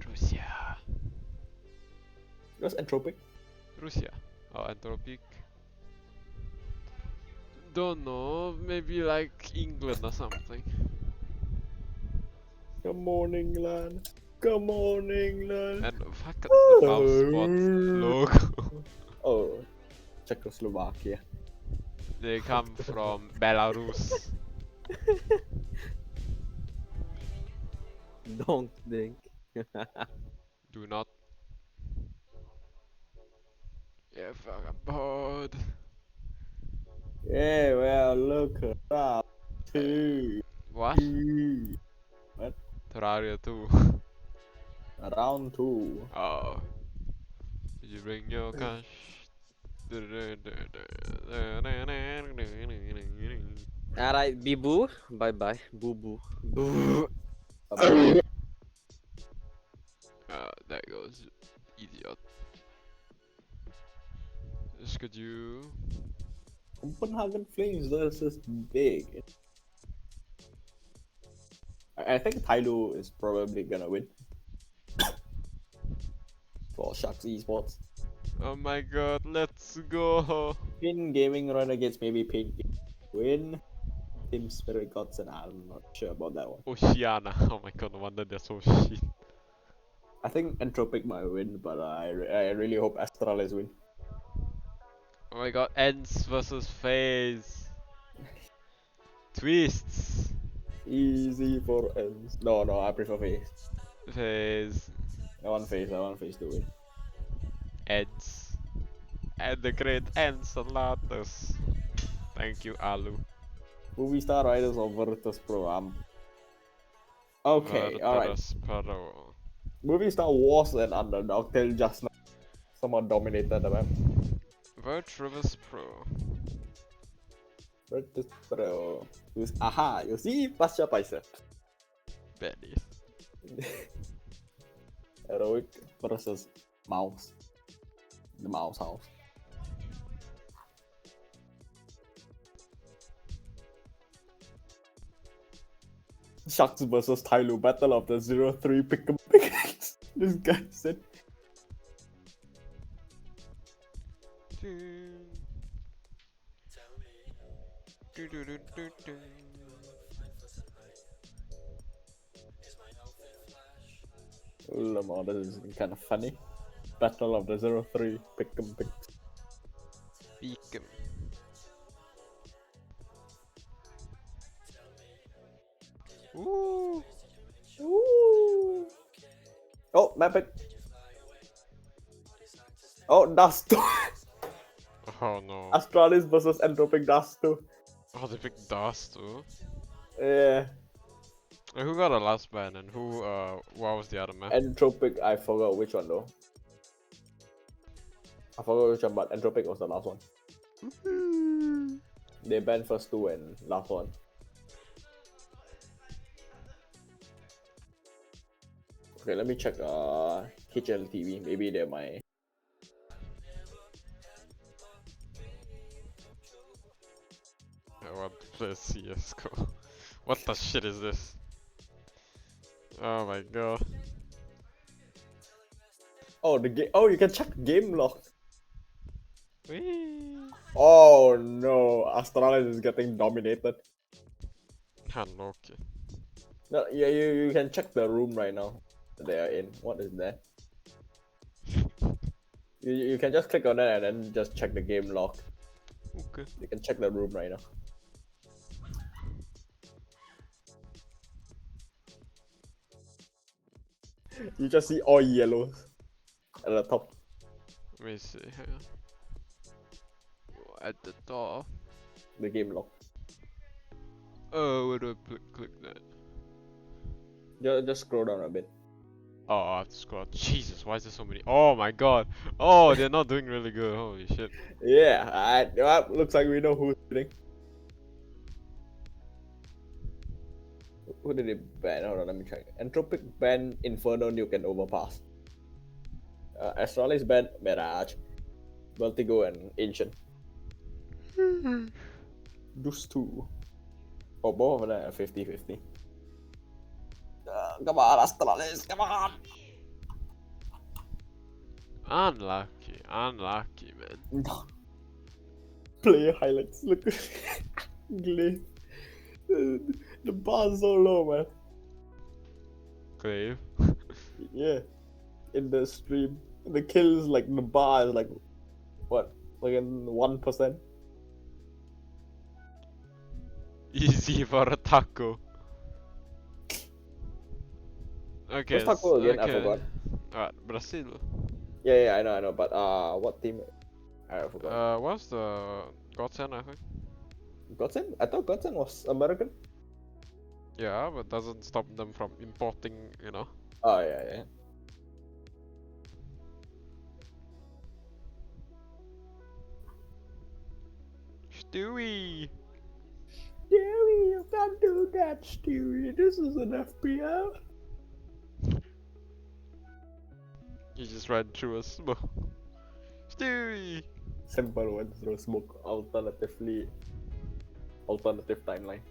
Russia. What's Entropic? Russia. Oh, Entropic. Don't know. Maybe like England or something. Come on, England. Come on, England. And fuck the mouse spots logo. Oh, Czechoslovakia. They come from Belarus. Don't think. Do not. Yeah, fuck, I'm bored. Yeah, well, look around. Two. What? What? Terraria 2. Round 2. Oh. Did you bring your cash? Alright, Bibu. Bye bye. Boo boo. There goes. Idiot. Could you? Copenhagen Flames versus Big. I think Tyloo is probably gonna win. For Sharks Esports. Oh my god, let's go! Pin Gaming Renegades, maybe Pin win. Team Spirit Gods, and I'm not sure about that one. Oceana. Oh my god, no wonder they're so shit. I think Entropic might win, but I really hope Astralis win. Oh my god, Ends versus FaZe. Twists. Easy for Ends. No, I prefer FaZe. FaZe. I want FaZe to win. Ends. And the great Enceladus. Thank you, Alu. Movie Star Riders or Virtus Pro? Okay, alright. Virtus Pro. Movie Star was an underdog till just now. Someone dominated the map. Virtus Pro. Virtus Pro. Aha, you see? Pasca Paisa. Benny. Heroic versus Mouse. The Mouse House. Sharks versus Tyloo. Battle of the 03 Pick'em Pickens. This guy said. Lamar, this is kind of funny. Battle of the 03 Pick'em Picks. Pick'em. Ooh. Ooh. Oh, map it. Oh, Dust 2. Oh no. Astralis versus Entropic Dust 2. Oh, they picked Dust too? Yeah. Who got a last ban and who, what was the other map? Entropic, I forgot which one though. I forgot which one, but Entropic was the last one. They banned first two and last one. Okay, let me check HLTV. Maybe they might. I want to play CSGO. What the shit is this? Oh my god. Oh, the game. Oh, you can check game log. Whee. Oh no, Astralis is getting dominated. Unlucky. No, yeah, you can check the room right now. They are in. What is that? You can just click on that and then just check the game log. Okay. You can check the room right now. You just see all yellows at the top. Let me see here. At the top. The game log. Oh, where do I click that? Just scroll down a bit. Oh, I have to scroll. Jesus, why is there so many? Oh my god. Oh, they're not doing really good. Holy shit. Yeah, looks like we know who's winning. Who did it ban? Hold on, let me check. Entropic ban Inferno, Nuke, and Overpass. Astralis ban Mirage, Vertigo, and Ancient. Those two. Oh, both of them are 50-50. Come on, Astralis, come on! Unlucky, unlucky, man. Player highlights, look. Glaive. The bar is so low, man. Glaive? Yeah. In the stream. The kill is like, the bar is like, what? Like in 1%? Easy for a taco. Okay. What's taco again? Okay. I forgot. Alright, Brazil. Yeah, I know. But what team? I forgot. What's the Godsend, I think? Godsend? I thought Godsend was American. Yeah, but doesn't stop them from importing, you know. Oh yeah. Stewie! Stewie, you can't do that, Stewie. This is an FPL. You just ran through a smoke. Stewie! Simple one, throw smoke. Alternative timeline.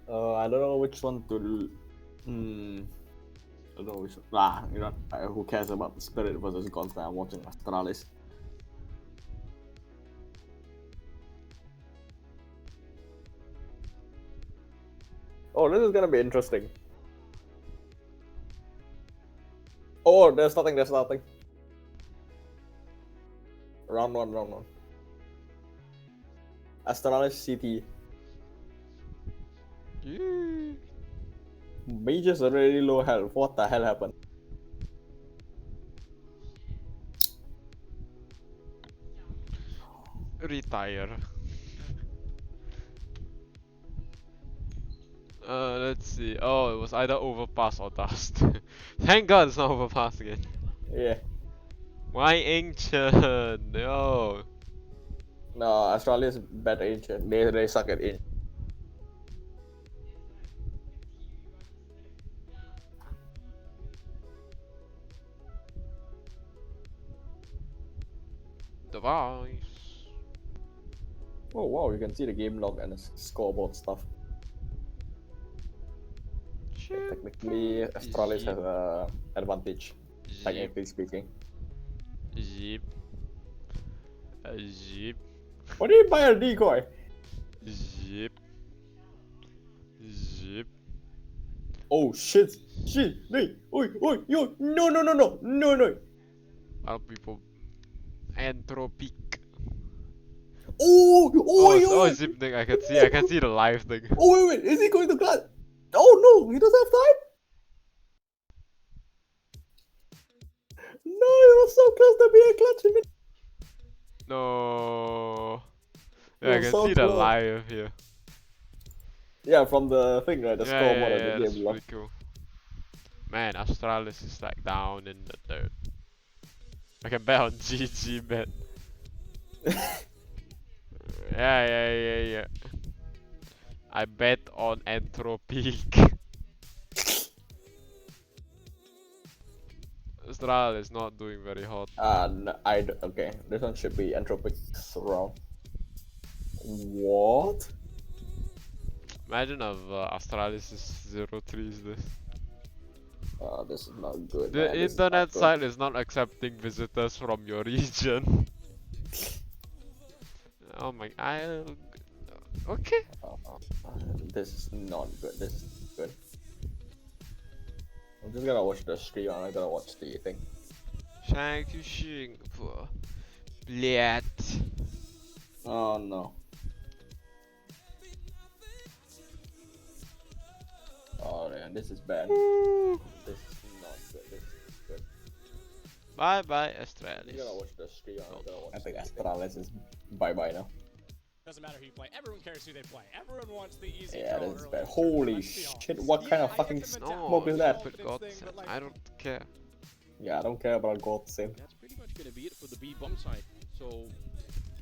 I don't know which one to. I don't know which. You know, who cares about Spirit versus Gonsta? I'm watching Astralis. Oh, this is gonna be interesting. Oh, there's nothing. Round one. Astralis CT. Mages are really low health. What the hell happened? Retire. Let's see. Oh, it was either overpass or dust. Thank God it's not overpass again. Yeah. Why ancient? No. No, Astralis is better ancient. They suck at ancient. Device. Oh wow, you can see the game log and the scoreboard stuff. Technically, Astralis has an advantage, technically speaking. Zip. Zip. What do you buy a decoy? Zip. Zip. Oh shit! Wait, yo, no! Our people. Anthropic. Oh, zip thing. I can see the live thing. Oh wait, is he going to clutch? Oh no, he doesn't have time. No, he was so close to being clutch. No. Yeah, You're I can so see the close. live here. Yeah, from the thing, right? The scoreboard yeah, of the that's game log. pretty cool. Man, Astralis is like down in the dirt. I can bet on GG bet. Yeah. I bet on Anthropic. Astralis is not doing very hot. No, okay, this one should be Entropic round. What? Imagine if Astralis is 0-3 is this. This is not good. The man. This is internet not good. site is not accepting visitors from your region. Oh my, okay. This is not good. This is good. I'm just gonna watch the stream. I'm not gonna watch the thing. Thank you, Singapore. Blät. Oh no. Oh man, this is bad. This is not good. This is good. Bye bye, I'm Astralis. gonna watch the stream. I'm not gonna watch. I think Astralis is bye now. Doesn't matter who you play. Everyone cares who they play. Everyone wants the easy Yeah, draw this is early bad. on. Holy Let's be shit! honest. What kind Yeah, of I fucking get the smoke mentality. is that? Stupid Godsend. I don't care. Yeah, I don't care about Godsend. That's pretty much going to be it for the B bomb side. So,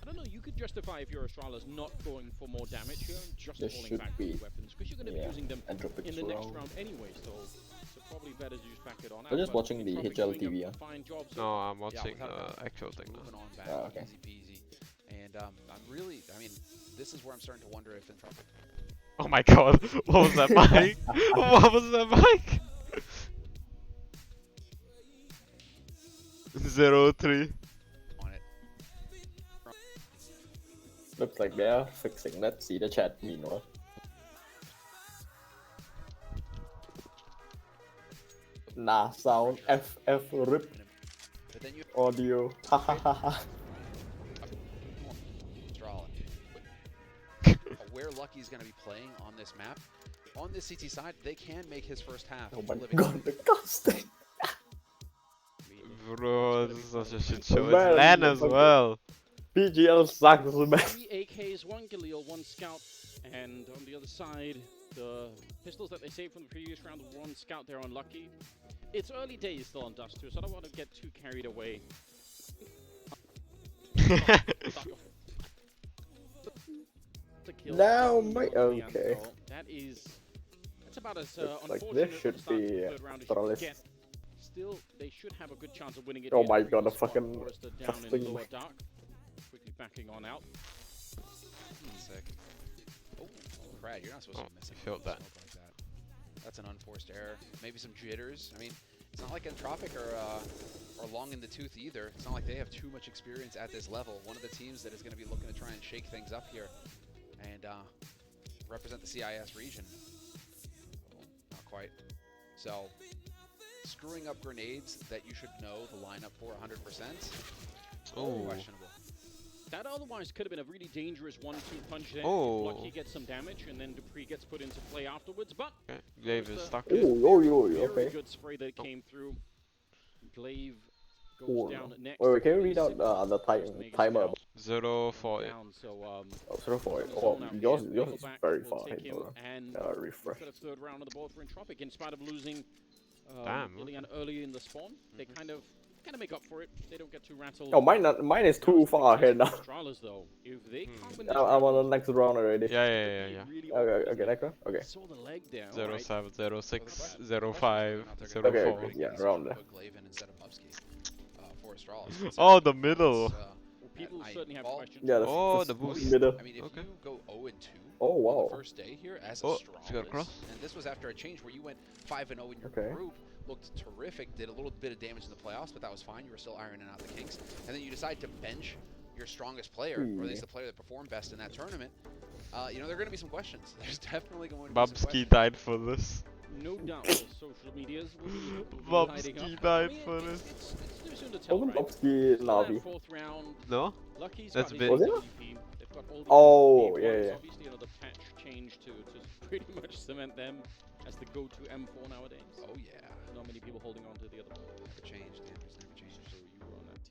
I don't know, you could justify if you're Astralis not going for more damage here and just This falling should back be- with weapons, because you're going to yeah, be using them Entropic's in the next round. round anyway, so probably better to just back it on. I'm just out, but watching the you're HL probably doing TV. a fine job so No, far. I'm watching the actual thing now. Moving on back, Oh, okay. easy peasy. And I'm really, I mean, this is where I'm starting to wonder if Entropic. Oh my god, what was that mic? What was that mic? 0-3. On it. Looks like they're fixing that. See the chat meanwhile. Nah, sound FF rip But then you audio. Ha ha ha ha. Astral. Where Lucky's going to be playing on this map, on this CT side, they can make his first half. Oh my living god, the casting. Bro, this is such a shit show. Man, It's LAN as well. PGL sucks, man. 3 AKs, 1 Galil, 1 Scout, and on the other side, the pistols that they saved from the previous round, 1 Scout there on Lucky. It's early days still on Dust 2, so I don't want to get too carried away. Now, my okay. That's about as Looks like unfortunate this of a should start to be the third round as you can Astralis. get. Still, they should have a good chance of winning it. Oh in my the god, the previous spot. fucking Forrester down in casting. lower dark. Quickly backing on out. Sick. Oh, Brad, you're not supposed to be missing felt that. smoke like that. That's an unforced error. Maybe some jitters. I mean, it's not like Entropic are long in the tooth either. It's not like they have too much experience at this level. One of the teams that is going to be looking to try and shake things up here and represent the CIS region. Oh, not quite. So, screwing up grenades that you should know the lineup for 100%. Oh. Questionable. That otherwise could have been a really dangerous 1-2 punch there. Oh. Lucky gets some damage, and then Dupree gets put into play afterwards. But Okay, Glaive is stuck. Oh, very okay. good spray that came through. Glaive goes Cool. down next. Wait, can you read out the timer? 0-4. Yeah. Down, so, Oh, 0-4. Oh, zone out yours here. is very Will far take ahead, him, brother. and Refresh. got a third round on the board for Entropic in spite of losing Damn. Ilian early in the spawn. They kind of make up for it. They don't get too rattled. Oh, mine is too far ahead now. Astralis, though, if they can't win this I'm on the next round already. Yeah. Okay, next round? Okay. saw the leg there. 0-7, 0-6, 0-5, Okay, 0-4. okay, yeah, around there. Put Glaive in instead of Bubsky for Astralis. Oh, the middle. People certainly have questions. Yeah, that's, Oh, that's the boost. middle. I mean, if you go 0-2 Oh, wow. on the first day here as Oh, Astralis, she got across. and this was after a change where you went 5-0 in your Okay. group, looked terrific, did a little bit of damage in the playoffs, but that was fine. You were still ironing out the kinks, and then you decide to bench your strongest player, or at least the player that performed best in that tournament. You know, there are going to be some questions. There's definitely going to be some Bubsky questions. died for this. No doubt the social medias will be lighting Bubsky up. died I mean, for it's this. too soon to tell, Wasn't right? Bubsky Still Navi? that fourth round. No? Lucky's That's got big. his Was it? MVP. They've got all the Oh, MVP yeah, ones. yeah. Obviously, another patch change to pretty much cement them as the go-to M4 nowadays. Oh, yeah. Not many people holding on to the other one. Never changed, Andrews, never changed. So you were on that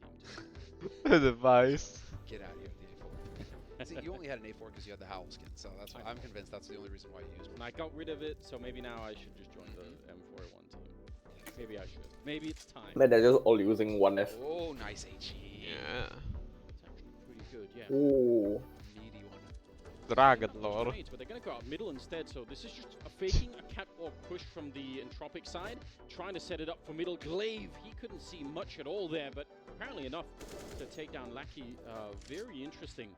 team too. The Vice. Get out of here with the A4. See, you only had an A4 because you had the Howl skin, so that's why I'm convinced that's the only reason why you used it. And I got rid of it, so maybe now I should just join the M4A1 team. Maybe I should. Maybe it's time. Man, they're just all using 1F. Oh, nice HE. Yeah. It's actually pretty good, yeah. Ooh. Meaty one. Dragon Those Lord. grenades, but they're going to go out middle instead, so this is just a faking a catwalk push from the Entropic side, trying to set it up for middle. Glaive, he couldn't see much at all there, but apparently enough to take down Lackey. Very interesting.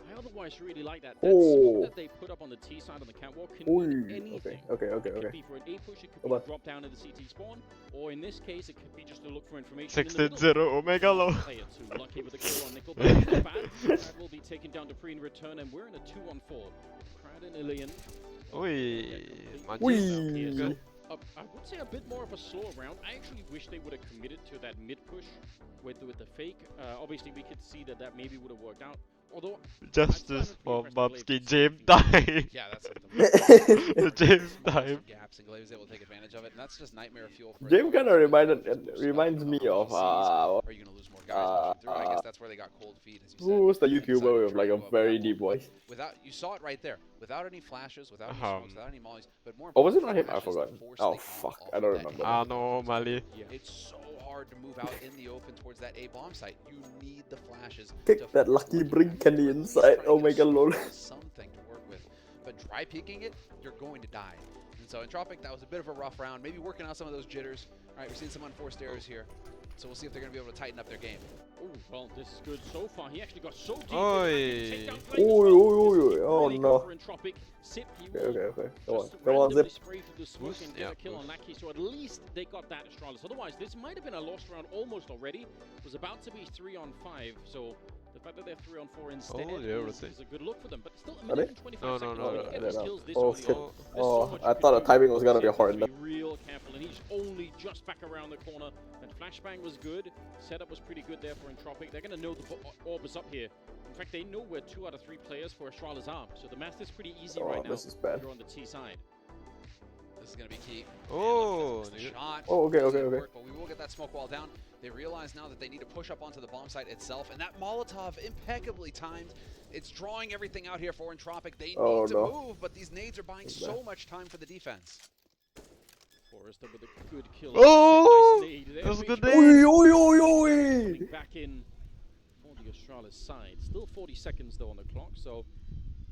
I otherwise really like that. That smoke that they put up on the T side on the catwalk can mean anything. Okay. It could be for an A push, it could be a drop down to the CT spawn, or in this case, it could be just to look for information. 16-0 Omega Low. Player 2, Lucky with a kill on Nickel, but it's not bad. That will be taken down Dupree in return, and we're in a 2-on-4. Crowd and Ilian. Ui. I would say a bit more of a slower round. I actually wish they would have committed to that mid push with the fake. Obviously, we could see that maybe would have worked out. Although Justice for Bubsky. James died. Yeah, that's something. James died. Gaps, and Glaive is able to take advantage of it, and that's just nightmare fuel for James kind of reminds me of Are you gonna lose more guys pushing through? I guess that's where they got cold feet, as you said. who's the YouTuber with like a very deep voice? You saw it right there, without any flashes, without any smokes, without any mollies, but more. Oh, was it not him? I flashes forgot. forced Oh the fuck, count I off don't of that remember. Anomaly. It's so hard to move out in the open towards that A bomb site. You need the flashes. Kick that lucky brink on the inside. Oh my god, lol. Something to work with, but dry peeking it, you're going to die. And so Entropic, that was a bit of a rough round. Maybe working out some of those jitters. All right, we're seeing some unforced errors here. So we'll see if they're going to be able to tighten up their game. Oh, well, this is good so far. He actually got so deep. Oi. Oh no. Okay. Come on, Zip. Spray through the smoke and get a kill on Lackey, so at least they got that Astralis. Otherwise, this might have been a lost round almost already. It was about to be 3-on-5, so the fact that they're 3-on-4 instead is a good look for them. But still, a minute and 25 seconds. Oh shit. Oh, I thought the timing was gonna be hard. Be real careful, and he's only just back around the corner. And flashbang was good. Setup was pretty good there for Entropic. They're gonna know the orb is up here. In fact, they know where 2 out of 3 players for Astralis are. So the math is pretty easy right now. This is bad. You're on the T side. This is going to be key. Oh, shot. Oh, okay. Work, but we will get that smoke wall down. They realize now that they need to push up onto the bomb site itself, and that Molotov impeccably timed. It's drawing everything out here for Entropic. They need to move, but these nades are buying so much time for the defense. Forrester with a good kill. Oh, nice nade. that was a good nade. Coming back in for the Astralis side. Still 40 seconds though on the clock, so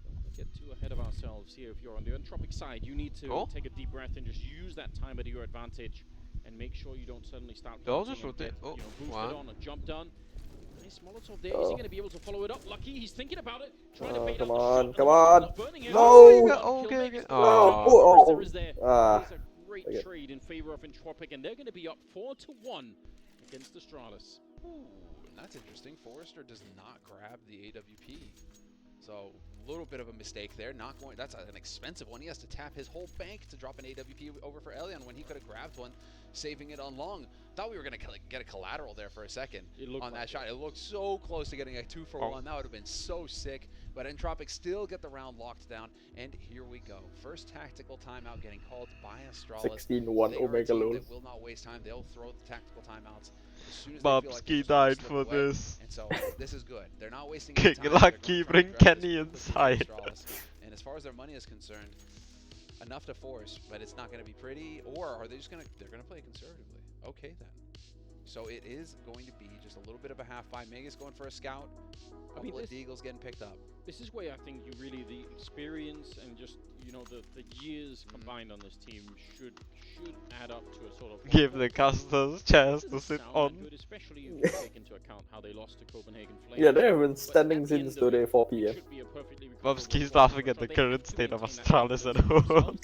don't get too ahead of ourselves here. If you're on the Entropic side, you need to take a deep breath and just use that time to your advantage, and make sure you don't suddenly start. They'll just rotate. Oh, boosted on a jump done. Nice Molotov there. Is he going to be able to follow it up? Lucky, he's thinking about it. Trying to bait come out on, the come shot. on. Burning him. No. Okay. Forrester is there. Ah. It's a great trade in favor of Entropic, and they're going to be up 4-1 against Astralis. Ooh, that's interesting. Forrester does not grab the AWP. So a little bit of a mistake there. Not going. That's an expensive one. He has to tap his whole bank to drop an AWP over for Elion when he could have grabbed one, saving it on long. Thought we were gonna get a collateral there for a second on that shot. It looked so close to getting a 2-for-1. That would have been so sick. But Entropic still get the round locked down, and here we go. First tactical timeout getting called by Astralis. 16-1 Omega Lone. They will not waste time. They'll throw the tactical timeouts as soon as Babsky died for this. And so this is good. They're not wasting King any time. Lucky, bring Kenny inside. And as far as their money is concerned, enough to force, but it's not going to be pretty. Or are they just going to? They're going to play conservatively. Okay then. So it is going to be just a little bit of a half five. Mega's going for a scout. A couple of Deagles getting picked up. This is where I think you really, the experience and just, you know, the years combined on this team should add up to a sort of... Give the casters chance to sit on. Good, especially if you take into account how they lost to Copenhagen Flames. Yeah, they have been standing since today 4 p.m. Babsky's laughing at the current state of Astralis at home.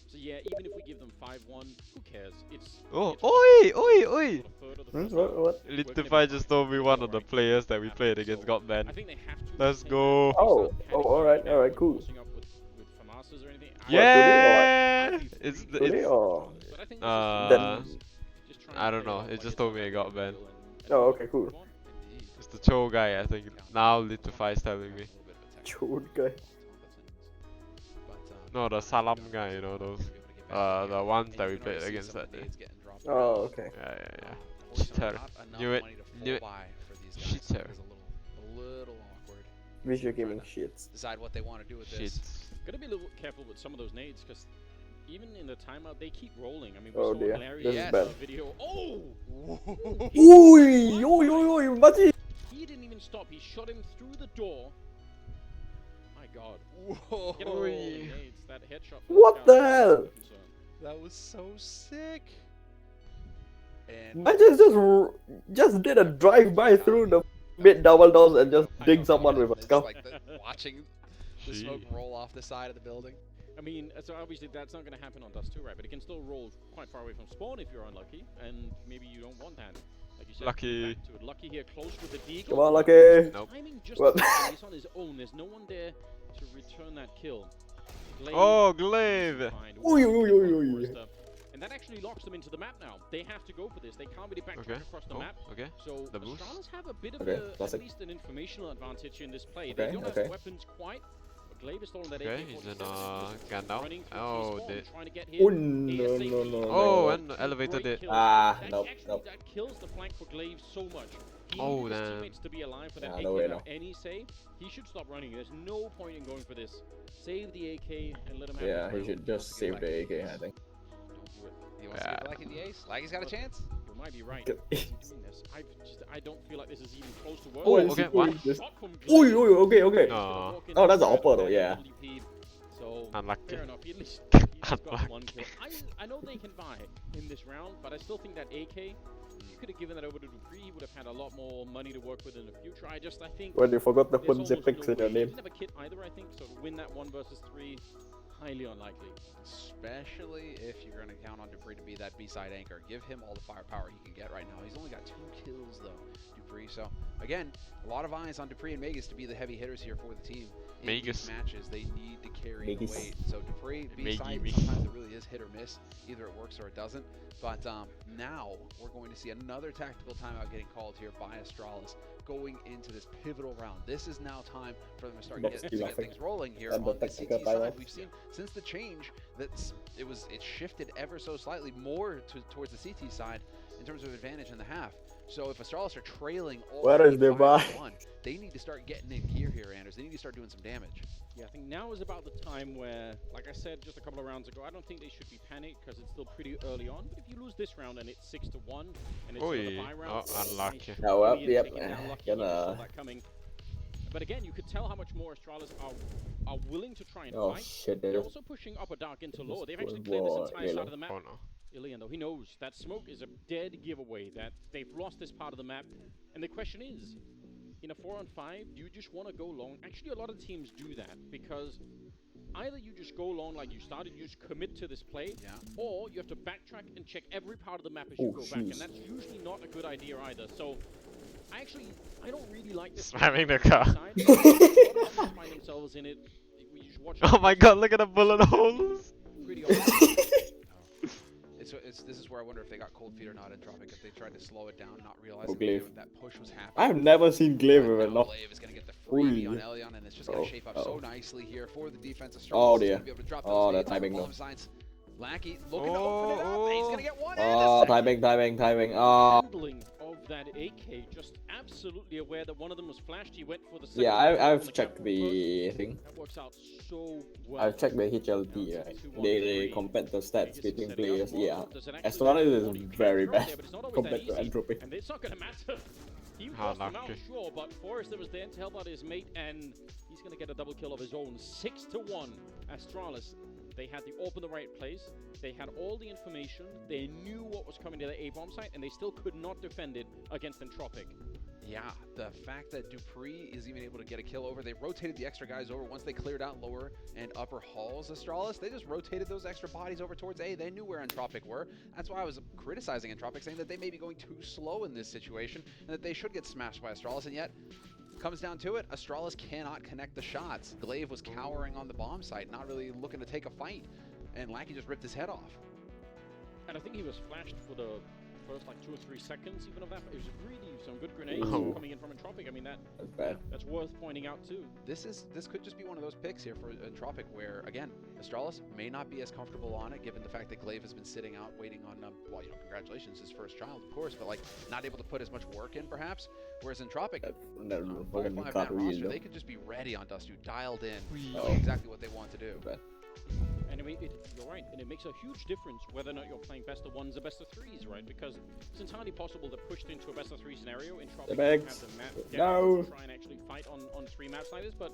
So yeah, even if we give them 5-1, who cares? It's Oi! What? Litify just told me one of the players that we played against got banned. Let's go. Oh, alright, cool. Yeah! It's I don't know, it just told me it got banned. Oh, okay, cool. It's the Cho guy, I think. Now Litify is telling me. Cho guy. No, the Salam guy, you know, those. The ones that we played against that day. Oh, okay. Yeah. Cheater. Knew it. Cheater. A little awkward. Visual gaming shits. Decide what they want to do with this. Gotta be a little careful with some of those nades, because even in the timeout, they keep rolling. I mean, we oh saw dear, Larry this is bad. video. Oh! Oi, Machi! He didn't even stop. He shot him through the door. My God. Whoa! Get nades. That headshot. What the hell? That was so sick. And I just did a drive-by through the mid double doors and just dig someone with a scout. Like watching the smoke roll off the side of the building. I mean, so obviously that's not going to happen on Dust 2, right? But it can still roll quite far away from spawn if you're unlucky, and maybe you don't want that. Like you said, Lucky. back to it. Lucky here, close with the Deagle. Come on, Lucky. Nope. Timing just Well. he's on his own. There's no one there to return that kill. Glaive Oh, Glaive! Oi. And that actually locks them into the map now. They have to go for this. They can't really backtrack across the map. Okay. So The boost. Astralis have a bit of Okay, at classic. least an informational advantage in this play. Okay, They don't okay. have weapons quite. But Glaive is throwing that Okay, AK-47. he's in Gandalf. Running through Oh, T-spawn, dead. trying to get Oh, him no, ASAP. no, no, Oh, no. and the elevator Great did. kill. Ah, That nope, actually, nope. that kills the flank for Glaive so much. He Oh, needed his damn. teammates to be alive for that Nah, AK no way, without no. any save. He should stop running. There's no point in going for this. Save the AK and let him have Yeah, his he should just save the AK, I think. He wants to give Lucky the ace. Lucky's got a chance. You might be right. Get- He's doing this. I don't feel like this is even close to working. Oh, okay, what? Shot from Glaive. Okay. No. Oh, that's an upper though, yeah. So Unlucky. Fair enough. He at least he's got one kill. I know they can buy in this round, but I still think that AK, you could have given that over to dupreeh. He would have had a lot more money to work with in the future. I think. Well, you forgot the there's fun almost Zepix no in your way. He name. doesn't have a kit either, I think. So to win that 1 versus 3, highly unlikely. Especially if you're going to count on dupreeh to be that B-side anchor. Give him all the firepower he can get right now. He's only got 2 kills though, dupreeh. So again, a lot of eyes on dupreeh and Magisk to be the heavy hitters here for the team. In these matches, they need to carry the weight. So dupreeh, B-side, sometimes it really is hit or miss. Either it works or it doesn't. But now we're going to see another tactical timeout getting called here by Astralis going into this pivotal round. This is now time for them to start get things rolling here on the CT side. We've seen since the change that it shifted ever so slightly more towards the CT side in terms of advantage in the half. So if Astralis are trailing already 5-1, they need to start getting in gear here, Anders. They need to start doing some damage. Yeah, I think now is about the time where, like I said just a couple of rounds ago, I don't think they should be panicked because it's still pretty early on. But if you lose this round and it's 6-1 and it's another bye round, unlucky. That coming. But again, you could tell how much more Astralis are willing to try and fight. Shit, They're also pushing upper dark into lower. They've actually cleared this entire side of the map. Oh no. Ilian, though, he knows that smoke is a dead giveaway, that they've lost this part of the map. And the question is, in a 4-on-5, do you just want to go long? Actually, a lot of teams do that because either you just go long like you started, you just commit to this play, or you have to backtrack and check every part of the map as you go back. And that's usually not a good idea either. So, I don't really like this. Slamming the car. Find themselves in it. We just watch Oh my god, look at the bullet holes! Pretty This is where I wonder if they got cold feet or not in Tropic, if they tried to slow it down, not realizing that push was happening. I've never seen Glaive with enough. Glaive is going to get the freebie on Elyon, and it's just going to shape up so nicely here for the defense of Astralis. Oh dear. To be able to drop Oh, the those timing bomb though. signs. Lackey looking to open it up. He's going to get one and a Oh, second. timing. Oh. Handling of that AK, just absolutely aware that one of them was flashed. He went for the second. Yeah, I've checked the thing. That works out so well. I've checked the HLT, right? They compared the stats between players. Yeah, Astralis is very bad compared to Entropy. And it's not going to matter. He lost them out, sure, but Forrester was there to help out his mate, and he's going to get a double kill of his own. 6-1, Astralis. They had the AWP in the right place. They had all the information. They knew what was coming to the A-bomb site, and they still could not defend it against Entropic. Yeah, the fact that dupreeh is even able to get a kill over, they rotated the extra guys over once they cleared out lower and upper halls. Astralis, they just rotated those extra bodies over towards A. They knew where Entropic were. That's why I was criticizing Entropic, saying that they may be going too slow in this situation and that they should get smashed by Astralis, and yet comes down to it, Astralis cannot connect the shots. Glaive was cowering on the bomb site, not really looking to take a fight, and Lackey just ripped his head off. And I think he was flashed for the first like 2 or 3 seconds even of that. It was really some good grenades coming in from Entropic. I mean, that's worth pointing out too. This could just be one of those picks here for Entropic where, again, Astralis may not be as comfortable on it given the fact that Glaive has been sitting out waiting on, well, you know, congratulations, his first child, of course, but like not able to put as much work in perhaps. Whereas Entropic, full 5-man roster, they could just be ready on Dust 2, dialed in, knowing exactly what they want to do. And I mean, you're right, and it makes a huge difference whether or not you're playing best of 1s or best of 3s, right? Because it's entirely possible that pushed into a best of 3 scenario, Entropic have the map to try and actually fight on 3 maps like this, but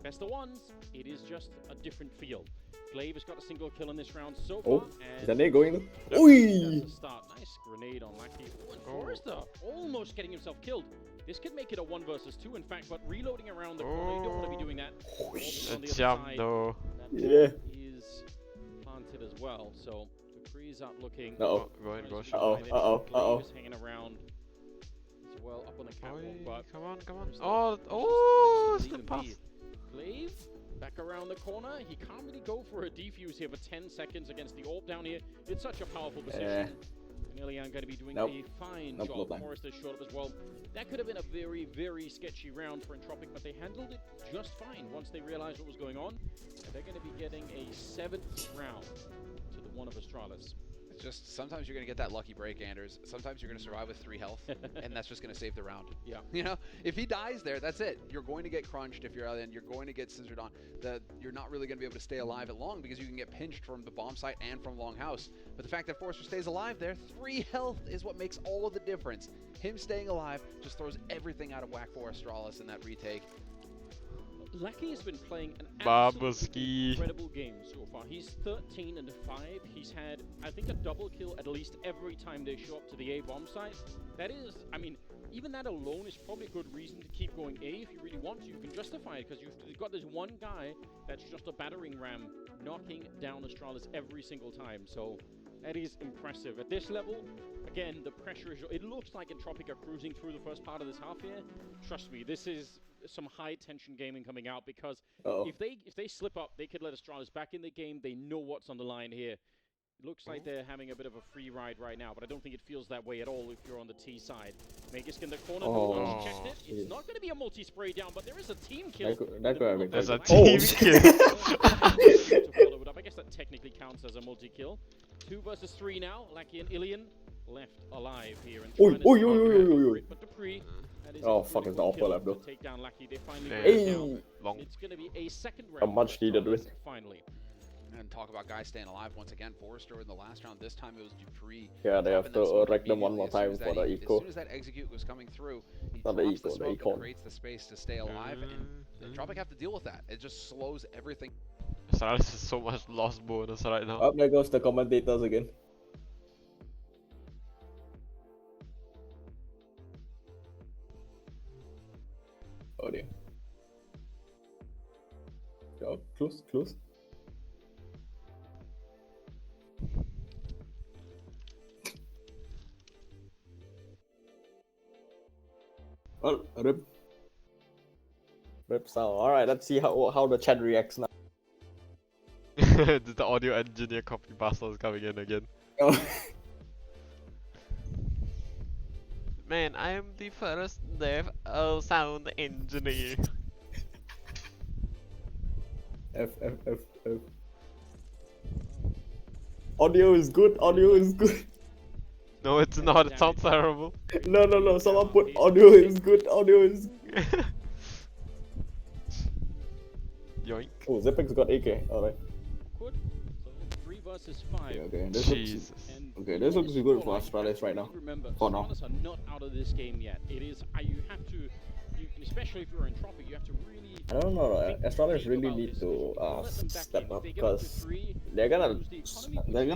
best of 1s, it is just a different feel. Glaive has got a single kill in this round so far. Is that nade going? Oi! Start. Nice grenade on Lackey. And Forrester almost getting himself killed. This could make it a 1 versus 2, in fact, but reloading around the corner, you don't want to be doing that. On the other side, that is planted as well, so dupreeh's out looking. Glaive is hanging around as well up on the catwalk, but come on. Oh, slip pass. Glaive back around the corner. He can't really go for a defuse here for 10 seconds against the AWP down here. It's such a powerful position. And Ilian going to be doing a fine job. Forrester short up as well. That could have been a very, very sketchy round for Entropic, but they handled it just fine once they realized what was going on. And they're going to be getting a 7th round to the one of Astralis. It's just, sometimes you're going to get that lucky break, Anders. Sometimes you're going to survive with 3 health, and that's just going to save the round. Yeah. You know, if he dies there, that's it. You're going to get crunched if you're out, and you're going to get scissored on. You're not really going to be able to stay alive at long because you can get pinched from the bomb site and from Longhouse. But the fact that Forrester stays alive there, 3 health is what makes all of the difference. Him staying alive just throws everything out of whack for Astralis in that retake. Lackey has been playing an Babuski. incredible game so far. He's 13 and 5. He's had, I think, a double kill at least every time they show up to the A bomb site. That is, I mean, even that alone is probably a good reason to keep going A if you really want to. You can justify it because you've got this one guy that's just a battering ram knocking down Astralis every single time. So that is impressive. At this level, again, the pressure is... It looks like Entropic are cruising through the first part of this half here. Trust me, this is some high-tension gaming coming out because if they slip up, they could let Astralis back in the game. They know what's on the line here. It looks like they're having a bit of a free ride right now, but I don't think it feels that way at all if you're on the T side. Magus in the corner, no one's checked it. It's not going to be a multi-spray down, but there is a team kill. There's a team kill. I guess that technically counts as a multi-kill. 2 versus 3 now. Lackey and Ilian left alive here. And but Dupree, fuck, it's the upper left though. Take down Lackey. They finally long. It's going to be a second round. A much needed win. Finally. And talk about guys staying alive once again. Forrester in the last round. This time it was Dupree. Yeah, they have to wreck them one more time for the eco. As soon as that execute was coming through, he not the drops eco, the smoke the econ. and creates the space to stay alive. And Entropic have to deal with that. It just slows everything. Astralis is so much loss bonus right now. Up there goes the commentators again. Oh dear. Go, close, close. Well, rip sound. Alright, let's see how the chat reacts now. The audio engineer copy pasta is coming in again. Man, I am the first dev sound engineer. F. Audio is good, audio is good. No, it's not, it sounds terrible. No, someone put audio is good, audio is good. Yoink. Oh, Zipix got AK, alright. Good. So 3 versus 5. Okay, this looks good for Astralis right now. Remember, for now. Astralis are not out of this game yet. It is, you have to, especially if you're Entropic, you have to really... I don't know, Astralis really need to step up because they're gonna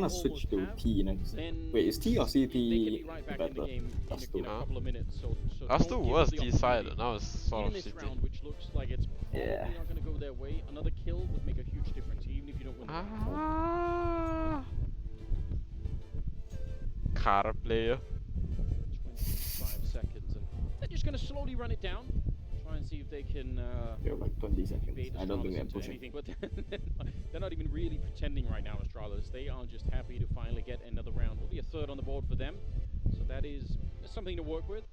switch to T next. Wait, is T or CT better? That's two. That's the worst T side, and now it's sort of CT. Which looks like it's probably not going to go their way. Another kill would make a huge difference, even if you don't win. Car player. 25 seconds, and they're just going to slowly run it down. Try and see if they can. They're like 20 seconds. I don't think they're pushing. Anything, but they're not even really pretending right now, Astralis. They are just happy to finally get another round. Will be a third on the board for them, so that is something to work with.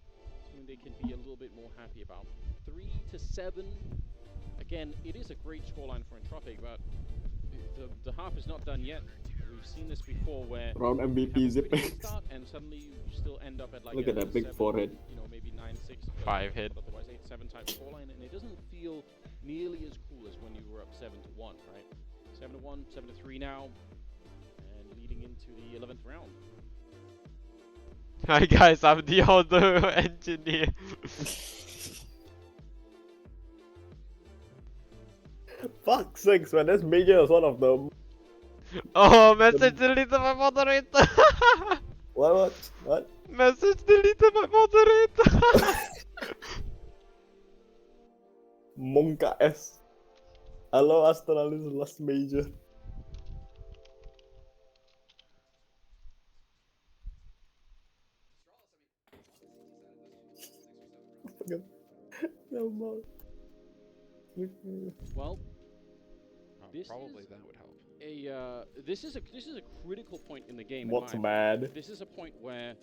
Something they can be a little bit more happy about. 3-7. Again, it is a great scoreline for Entropic, but the half is not done yet. We've seen this before where round MVP Zipix. And suddenly you still end up at like look at that big 7, forehead. You know, maybe 9-6. 5 hit. Otherwise 8-7 type scoreline, and it doesn't feel nearly as cool as when you were up 7-1, right? 7-1, 7-3 now, and leading into the 11th round. Hi guys, I'm the audio engineer. Fuck sakes, man, that's major as one of them. Oh, message deleted my moderator. What? Message deleted my moderator. Monka S. Hello, Astralis last major. No more. Well, this probably that would help. This is a critical point in the game. What's mad? This is a point where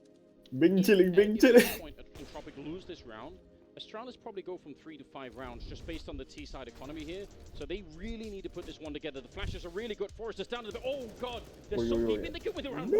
Bing chilling. Entropic lose this round. Astralis probably go from 3 to 5 rounds just based on the T side economy here. So they really need to put this one together. The flashes are really good. Forrest is down to the oh god, they're so deep in the kill with the round. No.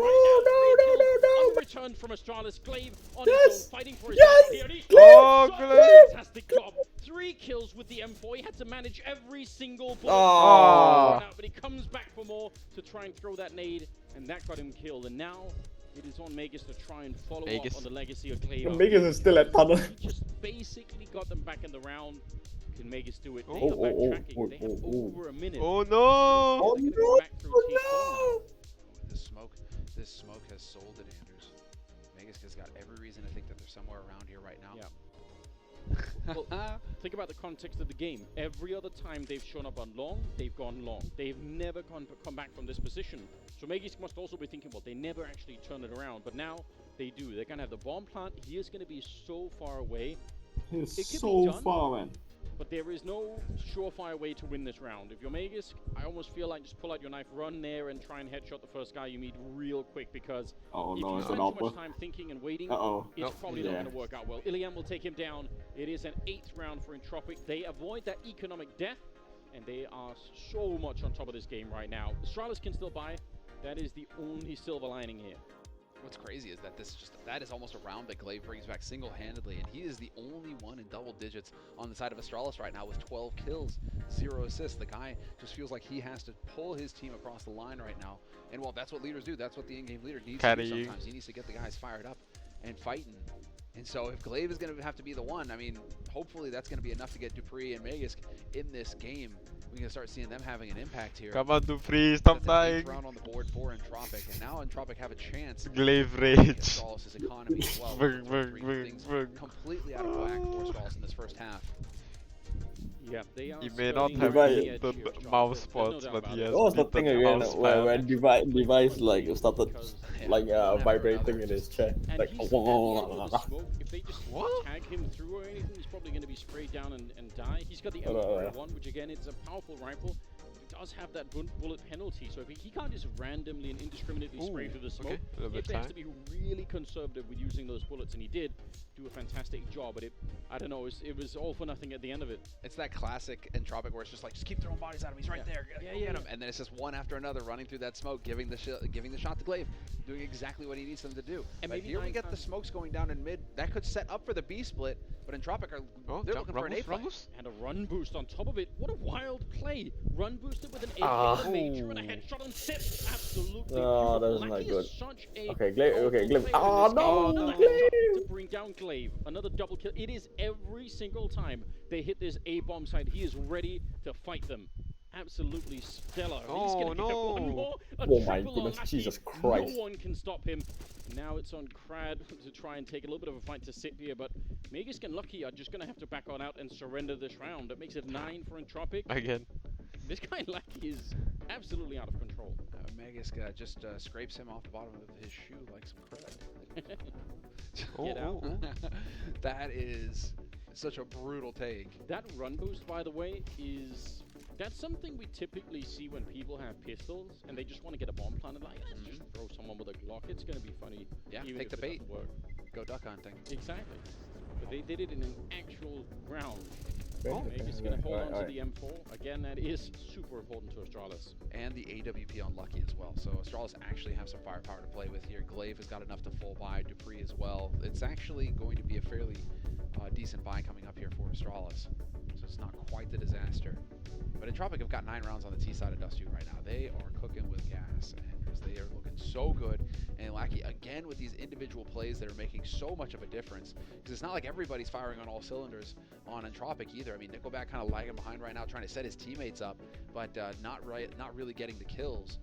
Returned from Astralis. Glaive on his own, fighting for his life here. Oh, Glaive! Fantastic job. 3 kills with the M4. He had to manage every single bullet. But he comes back for more to try and throw that nade, and that got him killed. And now it is on Magus to try and follow up on the legacy of Glaive. Magus is still at tunnel. He just basically got them back in the round. Did Magus do it? They Oh, are backtracking. They have oh. over a minute. Oh no! Oh no! This smoke has sold it, Anders. Magus has got every reason to think that they're somewhere around here right now. Yeah. Well, think about the context of the game. Every other time they've shown up on long, they've gone long. They've never come back from this position. So Magus must also be thinking, well, they never actually turn it around. But now they do. They're gonna have the bomb plant. He is gonna be so far away. He's It can so be done, far, man. but there is no surefire way to win this round. If you're Magus, I almost feel like just pull out your knife, run there, and try and headshot the first guy you meet real quick, because Oh if no, you it's spend an too much upper. time thinking and waiting, Uh-oh. it's Nope. probably not Yeah. going to work out well. Iliam will take him down. It is an 8th round for Entropic. They avoid that economic death, and they are so much on top of this game right now. Astralis can still buy. That is the only silver lining here. What's crazy is that that is almost a round that Glaive brings back single-handedly, and he is the only one in double digits on the side of Astralis right now with 12 kills, 0 assists. The guy just feels like he has to pull his team across the line right now, and well, that's what leaders do. That's what the in-game leader needs to do sometimes. He needs to get the guys fired up and fighting. And so if Glaive is going to have to be the one, I mean, hopefully that's going to be enough to get Dupree and Magus in this game. We can start seeing them having an impact here. Come on, Dupree, stop That's dying. an 8th round on the board for Entropic, and now Entropic have a chance. Glaive to rage. get Astralis' economy as well. Bug, bug, bug, Things bug. completely out of whack for Astralis in this first half. Yeah, they are. He may not skirting have the Divide. edge the here, Astralis. mouse There's no spots, doubt but about he it. has What was the beaten thing the again mouse when pad. device like started like vibrating in his chair? And Like he's at the end of the smoke. If they just tag him through or anything, he's probably going to be sprayed down and die. He's got the M41, which again, it's a powerful rifle. It does have that bullet penalty, so if he can't just randomly and indiscriminately spray Ooh, through the smoke. okay, a little He bit has to time. be really conservative with using those bullets, and he did do a fantastic job. But I don't know, it was all for nothing at the end of it. It's that classic Entropic where it's just like, just keep throwing bodies at him. He's right there. Go get him. And then it's just one after another running through that smoke, giving the shot to Glaive, doing exactly what he needs them to do. And But maybe here we 9 get the times- smokes going down in mid. That could set up for the B split, but Entropic are they're looking for an A play. And a run boost on top of it. What a wild play. Run boosted with an A Ah. major and a headshot on tip. Absolutely. Oh, beautiful. that's not Lackey good. is such a Okay, Glaive. Okay, powerful Glaive. player Ah, in this game. no, Another Glaive. headshot to bring down Glaive. Another double kill. It is every single time they hit this A bomb site. He is ready to fight them. Absolutely stellar. He's Oh, gonna get no. one more. A Oh my triple on goodness, Lackey. Jesus Christ. No one can stop him. Now it's on Crad to try and take a little bit of a fight to sit here, but Magus and Lucky are just going to have to back on out and surrender this round. That makes it 9 for Entropic. Again. This guy Lucky is absolutely out of control. Magus just scrapes him off the bottom of his shoe like some crud. Get out. That is such a brutal take. That run boost, by the way, that's something we typically see when people have pistols and they just want to get a bomb planted. Like, just throw someone with a Glock. It's going to be funny. Yeah, even take if the it bait. doesn't work. Go duck hunting. Exactly. But they did it in an actual round. Oh, Magus okay, going to hold on alright. to the M4. Again, that is super important to Astralis. And the AWP on Lucky as well. So Astralis actually have some firepower to play with here. Glaive has got enough to full buy, Dupree as well. It's actually going to be a fairly decent buy coming up here for Astralis. So it's not quite the disaster. But Entropic have got 9 rounds on the T side of Dust 2 right now. They are cooking with gas. And they are looking so good. And Lackey, again, with these individual plays that are making so much of a difference. Because it's not like everybody's firing on all cylinders on Entropic either. I mean, Nickelback kind of lagging behind right now, trying to set his teammates up, but not really getting the kills.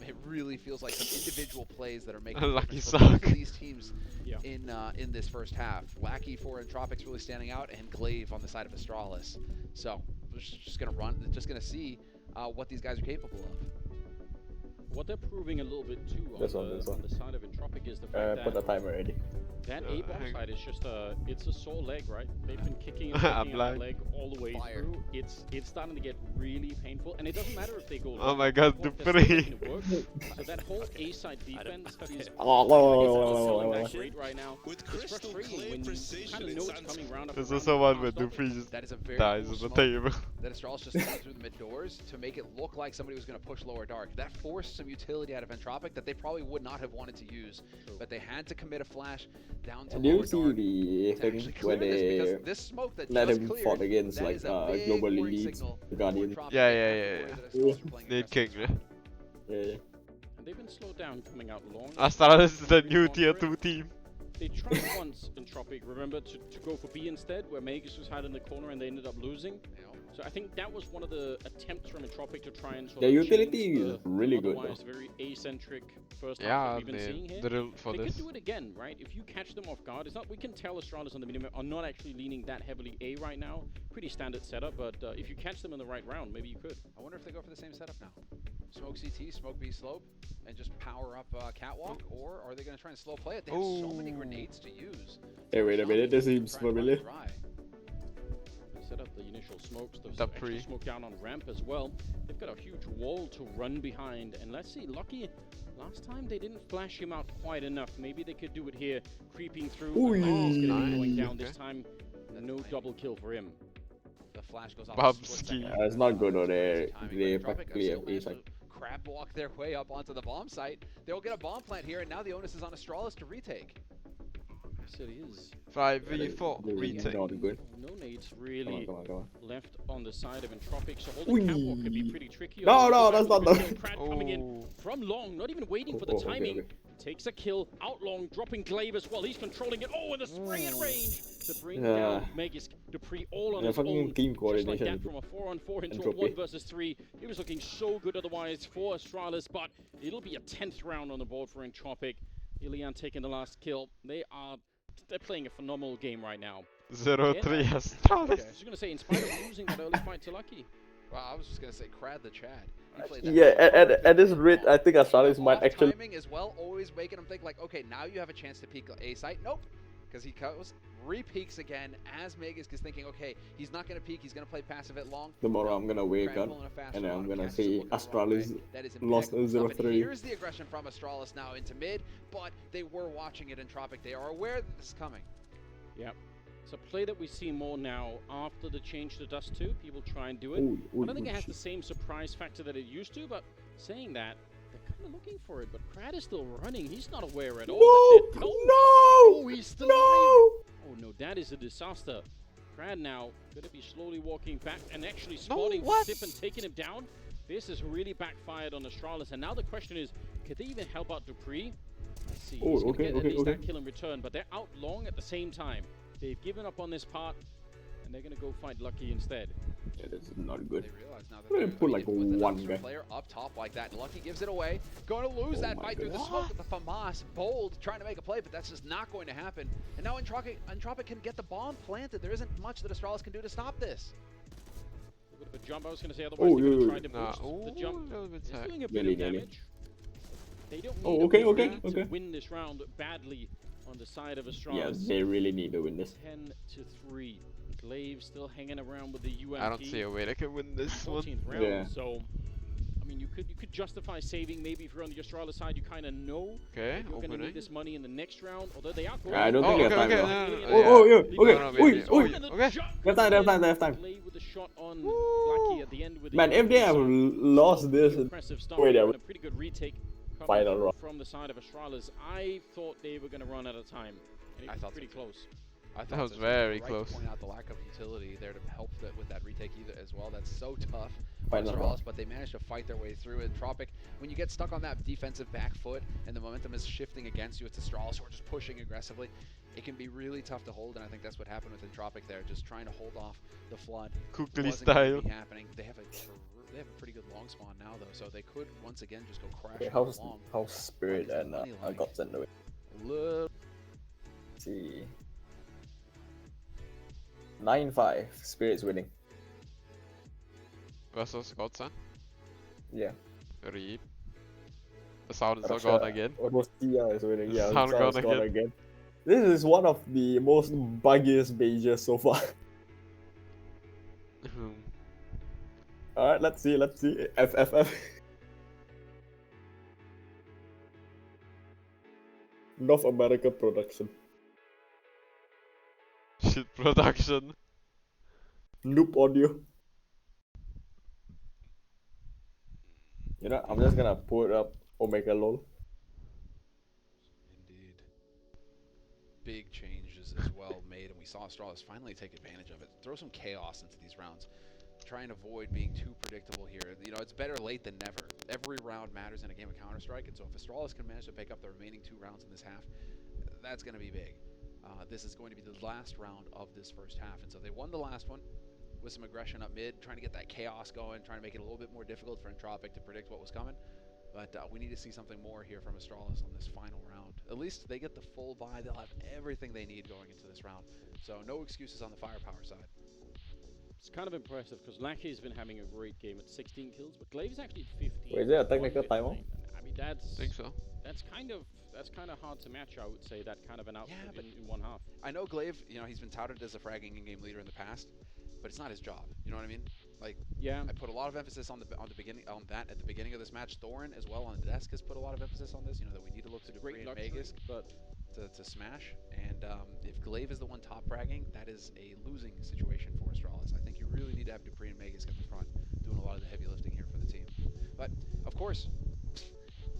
It really feels like some individual plays that are making a Lucky difference for both suck. of these teams in this first half. Lackey for Entropic's really standing out, and Glaive on the side of Astralis. So we're just gonna see what these guys are capable of. What they're proving a little bit too on, This the, one. on the side of Entropic is the fact Put the that timer ready. that A-bomb side is just it's a sore leg, right? They've been kicking and I'm kicking blind. that leg all the way through. It's starting to get really painful, and it doesn't matter if they go. Oh long my or god, short, they're still Dupree. making it work. So that whole A-side defense is Oh, that great right now. It's frustrating when you kind of know it's coming round after There's round also and one you where can't stop it. Dupree just That is a very dies cool on the smoke table. that Astralis just threw through the mid doors to make it look like somebody was going to push lower dark. That forced some utility out of Entropic that they probably would not have wanted to use, but they had to commit a flash down to And do lower you see dark the to thing actually where clear this, they because this smoke that let just him cleared, fought against that like is a big global warning elites, signal the Guardian? for Entropic. Yeah, They yeah, have yeah, to yeah. avoid that Astralis are playing Nate aggressive. King, Yeah. And they've been slowed down coming out long. Astralis is the new tier 2 team. They tried once in Tropic, remember, to go for B instead, where Magus was hiding in the corner and they ended up losing. So I think that was one of the attempts from Entropic to try and sort Their of utility change is really good, otherwise though. very eccentric first half Yeah, that we've been they seeing here. drilled for They this. could do it again, right? If you catch them off guard, it's not. We can tell Astralis on the minimap are not actually leaning that heavily A right now. Pretty standard setup, but if you catch them in the right round, maybe you could. I wonder if they go for the same setup now. Smoke CT, smoke B slope, and just power up Catwalk, or are they going to try and slow play it? They have so many grenades to use. Hey, wait a minute, this seems familiar. They set up the initial smokes, the Top extra three. smoke down on ramp as well. They've got a huge wall to run behind, and let's see, Lucky. Last time they didn't flash him out quite enough. Maybe they could do it here, creeping through. Ooh, Going nice. down this time. No double kill for him. The flash goes off. Bobski. Yeah, it's not good, though. They Tropic practically have still A managed side. to crab walk their way up onto the bomb site. They'll get a bomb plant here, and now the onus is on Astralis to retake. Yes, it is. 5v4 They're retake. not good. No nades really Come on. left on the side of Entropic, so holding Catwalk could be pretty tricky. No, no, that's not the. Crad coming in from long, not even waiting for the timing. Okay. Takes a kill, out long, dropping Glaive as well. He's controlling it. Oh, and the spray at range to bring Yeah. down Magus. Dupree all on Yeah, his fucking own. team Just like coordination. that, from a 4-on-4 into a Entropy. 1 versus 3. It was looking so good otherwise for Astralis, but it'll be a 10th round on the board for Entropic. Ilian taking the last kill. They're playing a phenomenal game right now. 0-3 Yeah. Astralis. I was just gonna say, in spite of losing that early fight to Lucky. Well, I was just going to say, Crad the Chad. He played that Yeah, well. at this rate, I think Astralis might Off actually. timing as well, always making him think like, okay, now you have a chance to peek A site. Nope, because he goes, re-peeks again as Magus is thinking, okay, he's not going to peek, he's going to play passive at long. Tomorrow I'm gonna wake Crad up pulling a fast and then I'm one, gonna catches say it looking the wrong way. Astralis That is lost impeccable stuff, and 0-3. Here's the aggression from Astralis now into mid, but they were watching it in Tropic. They are aware that this is coming. Yep. It's a play that we see more now after the change to Dust 2. People try and do it. Ooh, I don't think it has the same surprise factor that it used to, but saying that, they're kind of looking for it. But Crad is still running. He's not aware at all. No! No! No! Oh, he's still alive. Oh no, that is a disaster. Crad now going to be slowly walking back and actually spotting Sip and taking him down. This has really backfired on Astralis. And now the question is, could they even help out Dupree? Let's see. Oh, He's going to okay, get at okay, least okay. that kill in return, but they're out long at the same time. They've given up on this part, and they're going to go fight Lucky instead. Yeah, this is not good. They realize now that Why they're don't you put like with an one extra guy? player up top like that. Lucky gives it away. Going to lose Oh that my fight through the God. smoke with the FAMAS. Bold trying to make a play, but that's just not going to happen. And now Entropic can get the bomb planted. There isn't much that Astralis can do to stop this. A bit of a jump, I was going to say, otherwise Oh, they're going to yeah, try to Nah, boost the jump. little bit It's tight. doing a bit Nearly, of nearly. damage. They don't need Oh, a okay, win okay, now okay. to win this round badly on the side of Yeah, Astralis. they really need to win this. 10-3. Glaive still hanging around with the UMP. I don't see a way they can win this one. 14th round, Yeah. so I mean you could justify saving maybe if you're on the Astralis side. You kind of know Okay, that you're going to opening. need this money in the next round. Although they are I don't think Oh, they have okay, time. okay, now. no, no, Oh, yeah. oh, yeah, No, no, okay. maybe. Oi, Oh, oi. okay. They have time, they have time, they have time. Glaive with a shot on Blackie at the end with the Man, if they have lost this, impressive start, wait, and a pretty good retake coming final through round. from the side of Astralis. I thought they were going to run out of time. And it I was thought pretty so too. close. I thought That was so, too. very Right close. To point out the lack of utility there to help with that retake either as well. That's so tough for Final Astralis, round. but they managed to fight their way through it. Tropic, when you get stuck on that defensive back foot and the momentum is shifting against you, it's Astralis who are just pushing aggressively. It can be really tough to hold, and I think that's what happened with Entropic there, just trying to hold off the flood. Kukli Wasn't gonna style. be happening. They have a pretty good long spawn now though, so they could once again just go crash Okay, on long. how's Spirit What is the and money I like? got sent away. Look. See. 9-5. Spirit's winning. Versus Godson. Yeah. Reap. The sound is all Russia- gone again. Russia is winning. Yeah, Sound Russia is gone gone again. again. This is one of the most buggiest Beijers so far. Alright, let's see. FFF. North America production. Shit production. Noob audio. You know, I'm just gonna put up Omega LOL. Indeed. Big changes as well made, and we saw Astralis finally take advantage of it. Throw some chaos into these rounds. Try and avoid being too predictable here. You know, it's better late than never. Every round matters in a game of Counter-Strike, and so if Astralis can manage to pick up the remaining 2 rounds in this half, that's going to be big. This is going to be the last round of this first half, and so they won the last one with some aggression up mid, trying to get that chaos going, trying to make it a little bit more difficult for Entropic to predict what was coming. But we need to see something more here from Astralis on this final round. At least they get the full buy. They'll have everything they need going into this round. So no excuses on the firepower side. It's kind of impressive because Lackey's been having a great game at 16 kills, but Glaive's actually at 15. Wait, is there a technical timeout? I mean, that's think so. That's kind of hard to match, I would say, that kind of an output in one half. I know Glaive, you know, he's been touted as a fragging in-game leader in the past, but it's not his job. You know what I mean? Like, yeah, I put a lot of emphasis on that at the beginning of this match. Thorin as well on the desk has put a lot of emphasis on this. You know that we need to look to Dupree and Magisk, but to smash. And if Glaive is the one top fragging, that is a losing situation for Astralis. I think you really need to have Dupree and Magisk at the front doing a lot of the heavy lifting here for the team. But of course,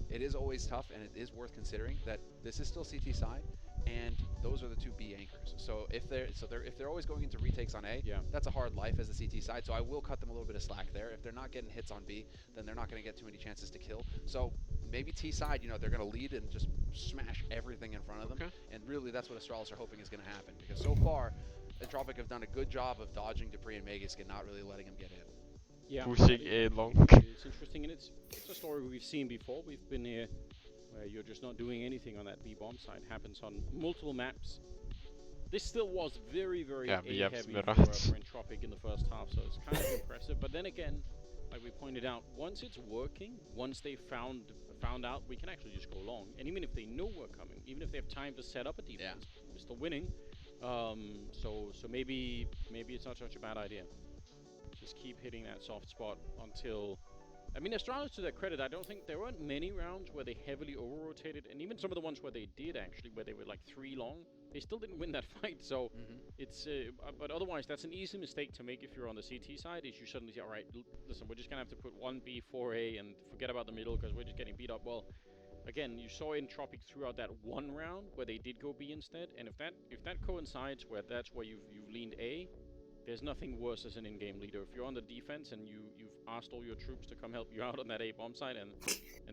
it is always tough, and it is worth considering that this is still CT side, and those are the two B anchors. So if they're always going into retakes on A, that's a hard life as the CT side. So I will cut them a little bit of slack there. If they're not getting hits on B, then they're not going to get too many chances to kill. So maybe T side, you know, they're going to lead and just smash everything in front of them. And really, that's what Astralis are hoping is going to happen, because so far, Entropic have done a good job of dodging Dupree and Magisk and not really letting them get in. Yeah, pushing A long. It's interesting, and it's a story we've seen before. We've been here where you're just not doing anything on that B bomb side. Happens on multiple maps. This still was very, very A heavy for Entropic in the first half, so it's kind of impressive. But then again, like we pointed out, once it's working, once they found out, we can actually just go long. And even if they know we're coming, even if they have time to set up a defense, we're still winning. So maybe it's not such a bad idea. Just keep hitting that soft spot until... I mean, Astralis, to their credit, I don't think there weren't many rounds where they heavily over-rotated, and even some of the ones where they did, actually, where they were like 3 long, they still didn't win that fight, so it's... but otherwise, that's an easy mistake to make if you're on the CT side, is you suddenly say, alright, listen, we're just gonna have to put 1B, 4A, and forget about the middle, because we're just getting beat up. Well, again, you saw Entropic throughout that one round, where they did go B instead, and if that coincides where that's where you've leaned A, there's nothing worse as an in-game leader. If you're on the defense and you've asked all your troops to come help you out on that A-bomb side and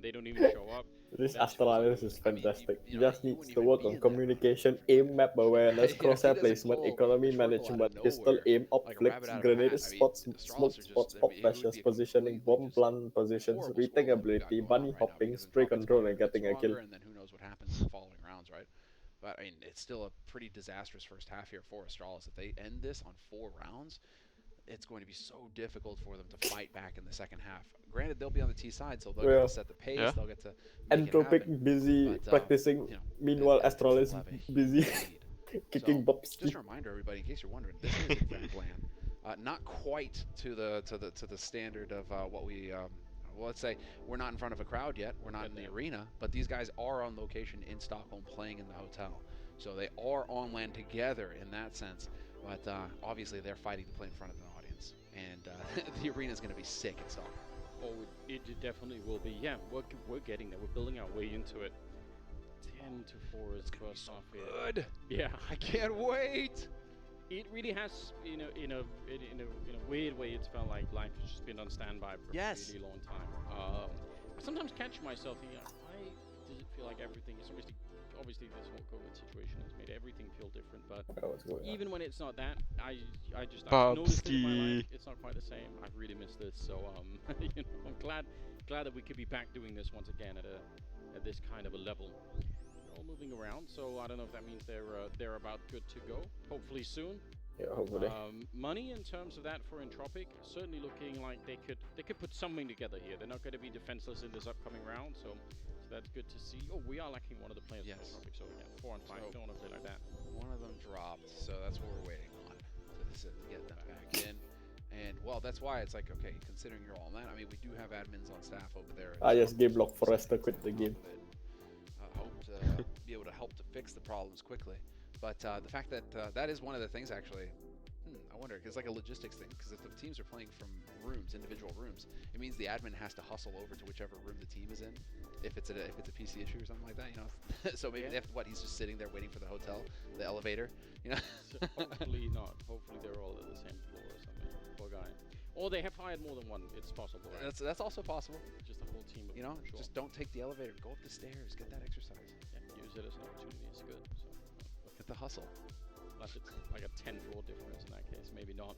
they don't even show up. This Astralis is fantastic. He just needs to work on communication, aim, map awareness, crosshair placement, economy management, pistol aim, op flicks, grenade spots, smoke spots, op flashes, positioning, bomb plant positions, retake ability, bunny hopping, spray control, and getting a kill. And then who knows what happens in the following rounds, right? But I mean, it's still a pretty disastrous first half here for Astralis. If they end this on 4 rounds, it's going to be so difficult for them to fight back in the second half. Granted, they'll be on the T side, so they'll get to set the pace. They'll get to Entropic busy practicing. You know, meanwhile, Astralis busy kicking bobs. Just a reminder, everybody, in case you're wondering, this is a grand plan. Not quite to the standard of what we. Well, let's say we're not in front of a crowd yet. We're not in the arena, but these guys are on location in Stockholm playing in the hotel. So they are on land together in that sense. But obviously they're fighting to play in front of an audience. And the arena is going to be sick in Stockholm. Oh, it definitely will be. Yeah, we're getting there. We're building our way into it. 10 to 4 is the first half here. Good. Yeah, I can't wait. It really has, in a weird way, it's felt like life has just been on standby for a really long time. I sometimes catch myself thinking, why does it feel like everything is obviously this whole COVID situation has made everything feel different, but even when it's not that, I've noticed it in my life, it's not quite the same. I've really missed this, so you know, I'm glad that we could be back doing this once again at this kind of a level. All moving around, so I don't know if that means they're about good to go. Hopefully soon. Yeah, hopefully. Money in terms of that for Entropic, certainly looking like they could put something together here. They're not going to be defenseless in this upcoming round, so that's good to see. Oh, we are lacking one of the players for Entropic, so yeah, 4 and 5. Don't want to play like that. One of them dropped, so that's what we're waiting on to get them back in. And well, that's why it's like, okay, considering you're all in that, I mean, we do have admins on staff over there. I just game block Forrester quit the game. Hope to be able to help to fix the problems quickly, but the fact that that is one of the things actually. I wonder, because it's like a logistics thing. Because if the teams are playing from rooms, individual rooms, it means the admin has to hustle over to whichever room the team is in. If it's a PC issue or something like that, you know. So maybe they have he's just sitting there waiting for the hotel, the elevator, you know. So hopefully not. Hopefully they're all at the same floor or something. Poor guy. Or they have hired more than one. It's possible. Right? That's also possible. Just a whole team. You know, just don't take the elevator. Go up the stairs. Get that exercise. Yeah, use it as an opportunity. It's good. So look at the hustle. Unless it's like a 10 draw difference in that case, maybe not.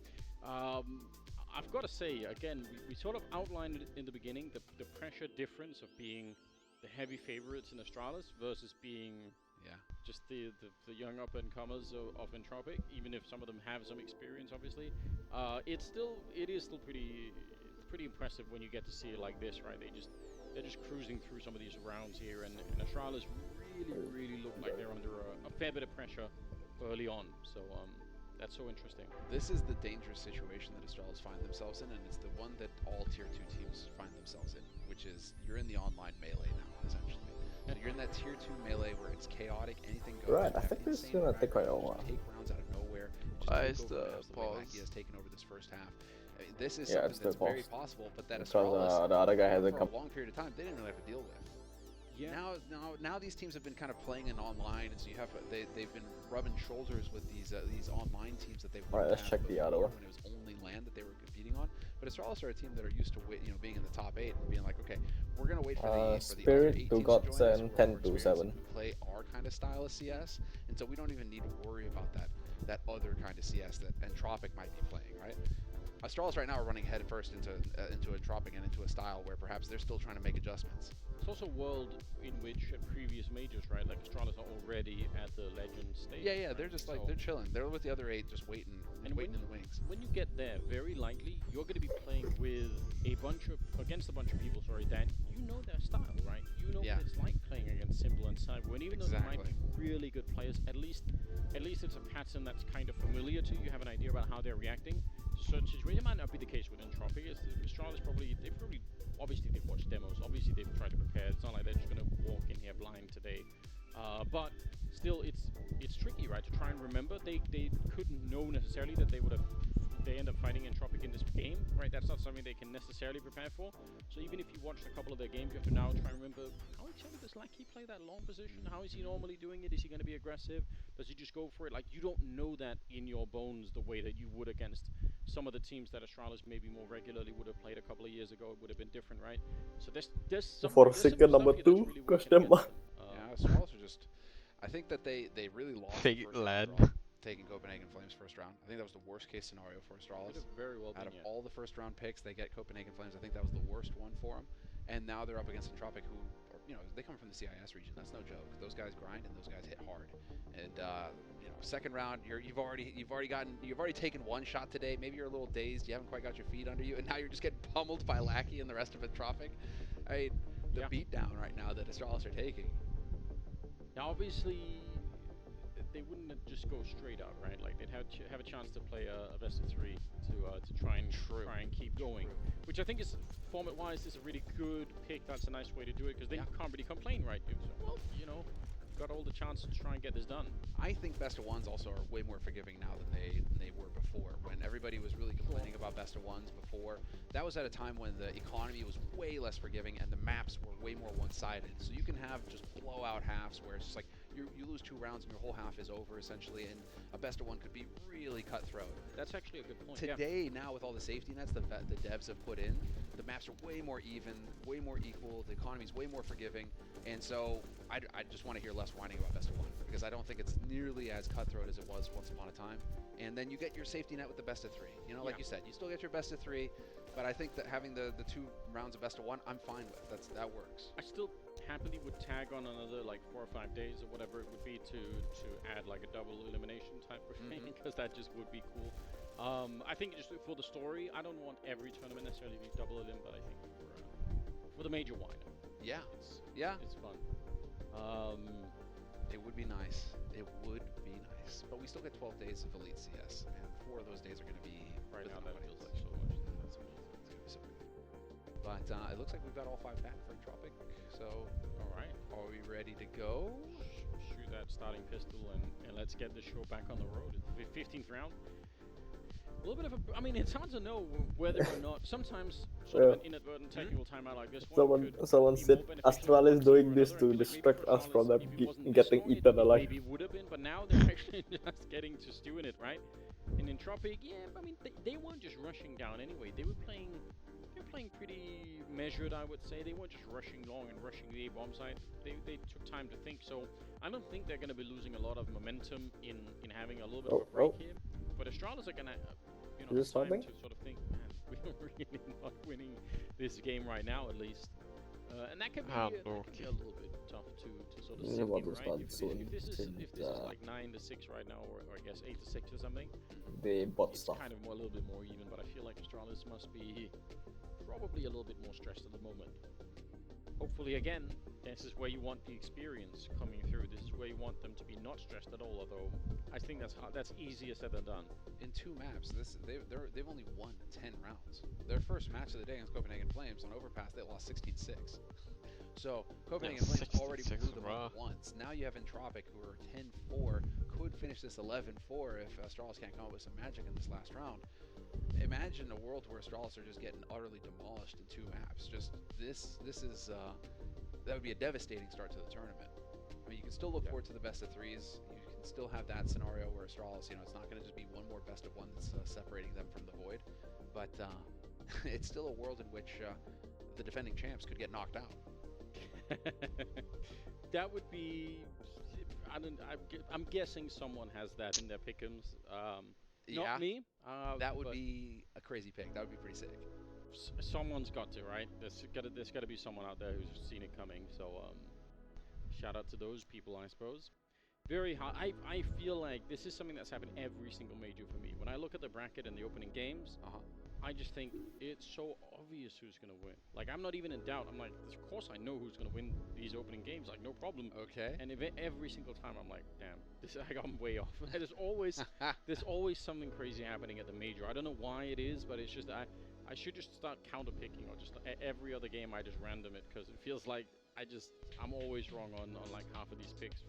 I've got to say, again, we sort of outlined it in the beginning, the pressure difference of being the heavy favorites in Astralis versus being just the young up-and-comers of Entropic, even if some of them have some experience, obviously. It is still pretty impressive when you get to see it like this, right? They're just cruising through some of these rounds here, and Astralis really look like they're under a fair bit of pressure early on. So that's so interesting. This is the dangerous situation that Astralis find themselves in, and it's the one that all tier 2 teams find themselves in, which is you're in the online melee now, essentially. So you're in that tier 2 melee where it's chaotic, anything goes. Right, I think this is gonna take quite a while. Take rounds out of nowhere. Why is the pause? Mackie has taken over this first half. I mean, this is Yeah, something it's that's still very paused. possible, but that Because, Astralis, the other guy hasn't for come. a long period of time, they didn't really have to deal with. Yeah. Now these teams have been kind of playing in online, and so you have they've been rubbing shoulders with these online teams that they've. Alright, let's check the other one. When it was only land that they were competing on, but Astralis are a team that are used to being in the top 8 and being like, okay, we're gonna wait for the other Spirit 8 to teams got to join us, we're 10 more to experienced, 7. and we play our kind of style of CS, and so we don't even need to worry about that other kind of CS that Entropic might be playing, right? Astralis right now are running head first into Entropic and into a style where perhaps they're still trying to make adjustments. It's also a world in which at previous majors, right, like Astralis are already at the legend stage. Yeah, right? they're just So- they're chilling. They're with the other 8 just waiting in the wings. When you get there, very likely you're going to be playing with against a bunch of people, that you know their style, right? You know what it's like playing against Simple and Cyber. And even though they might be really good players, at least it's a pattern that's kind of familiar to you. You have an idea about how they're reacting to certain situations. It might not be the case with Entropic. Astralis obviously they've watched demos. Obviously they've tried to prepare. It's not like they're just going to walk in here blind today. But still, it's tricky, right? To try and remember, they couldn't know necessarily that they end up fighting Entropic in this game, right? That's not something they can necessarily prepare for. So even if you watched a couple of their games, you have to now try and remember, how exactly does Lackey play that long position? How is he normally doing it? Is he going to be aggressive? Does he just go for it? Like, you don't know that in your bones the way that you would against some of the teams that Astralis maybe more regularly would have played a couple of years ago. It would have been different, right? So there's some Forsaken number 2, question mark. Yeah, Astralis are just. I think that they really lost the Fake first lad. round, taking Copenhagen Flames first round. I think that was the worst case scenario for Astralis. Could have very well Out been, of all the first round picks, they get Copenhagen Flames. I think that was the worst one for them. And now they're up against Entropic, who, they come from the CIS region. That's no joke. Those guys grind and those guys hit hard. And second round, you've already taken one shot today. Maybe you're a little dazed. You haven't quite got your feet under you, and now you're just getting pummeled by Lackey and the rest of Entropic. I mean, the beatdown right now that Astralis are taking. Now, obviously, they wouldn't just go straight up, right? Like, they'd have a chance to play a best of 3 to try and keep going, which I think is format-wise is a really good pick. That's a nice way to do it because then you can't really complain, right? Got all the chances to try and get this done. I think best of ones also are way more forgiving now than they were before. When everybody was really complaining about best of ones before, that was at a time when the economy was way less forgiving and the maps were way more one-sided. So you can have just blowout halves where it's just like you lose 2 rounds and your whole half is over essentially, and a best of one could be really cutthroat. That's actually a good point. Today, now with all the safety nets the devs have put in, the maps are way more even, way more equal. The economy's way more forgiving, and so I just want to hear less whining about best of one because I don't think it's nearly as cutthroat as it was once upon a time. And then you get your safety net with the best of 3. Like you said, you still get your best of 3, but I think that having the 2 rounds of best of 1, I'm fine with. That works. I still happily would tag on another like 4 or 5 days or whatever it would be to add like a double elimination type of thing because that just would be cool. I think just for the story, I don't want every tournament necessarily to be double elim, but I think for the major one, it's fun. It would be nice. It would be nice. But we still get 12 days of Elite CS, and 4 of those days are going to be right now. That feels like so much. But it looks like we've got all 5 back for Entropic. So, all right, are we ready to go? Shoot that starting pistol and let's get the show back on the road. 15th round. A little bit of it's hard to know whether or not sometimes sort of an inadvertent technical timeout like this one. Someone said Astralis doing this to distract us from them getting eaten alive. Maybe would have been, but now they're actually just getting to stew in it, right? In Entropic, yeah, I mean, they weren't just rushing down anyway. They were playing pretty measured, I would say. They weren't just rushing long and rushing the A-bomb side. They took time to think, so I don't think they're going to be losing a lot of momentum in having a little bit of a break here. But Astralis are going to, you know, have time to sort of think, man, we're really not winning this game right now, at least. And that could be a little bit tough to sort of sink in, right? If this is like 9-6 right now, or I guess 8-6 or something, it's kind of a little bit more even. But I feel like Astralis must be probably a little bit more stressed at the moment. Hopefully, again, this is where you want the experience coming through. This is where you want them to be not stressed at all. Although I think that's easier said than done. In 2 maps, they've only won 10 rounds. Their first match of the day against Copenhagen Flames on Overpass, they lost 16-6. So Copenhagen Flames already blew them up once. Now you have Entropic, who are 10-4, could finish this 11-4 if Astralis can't come up with some magic in this last round. Imagine a world where Astralis are just getting utterly demolished in 2 maps. Just this is that would be a devastating start to the tournament. I mean, you can still look forward to the best of 3s. You can still have that scenario where Astralis, you know, it's not going to just be one more best of 1 that's separating them from the void, but it's still a world in which the defending champs could get knocked out. That would be. I'm guessing someone has that in their pick'ems. Not me. That would be a crazy pick. That would be pretty sick. Someone's got to, right? There's got to be someone out there who's seen it coming. So shout out to those people, I suppose. Very hard. I feel like this is something that's happened every single major for me. When I look at the bracket and the opening games, I just think it's so obvious who's going to win. Like, I'm not even in doubt. I'm like, of course I know who's going to win these opening games. Like, no problem. Okay. And every single time I'm like, damn, I'm way off. There's always something crazy happening at the major. I don't know why it is, but it's just I should just start counter picking, or just every other game I just random it, because it feels like I'm always wrong on like half of these picks,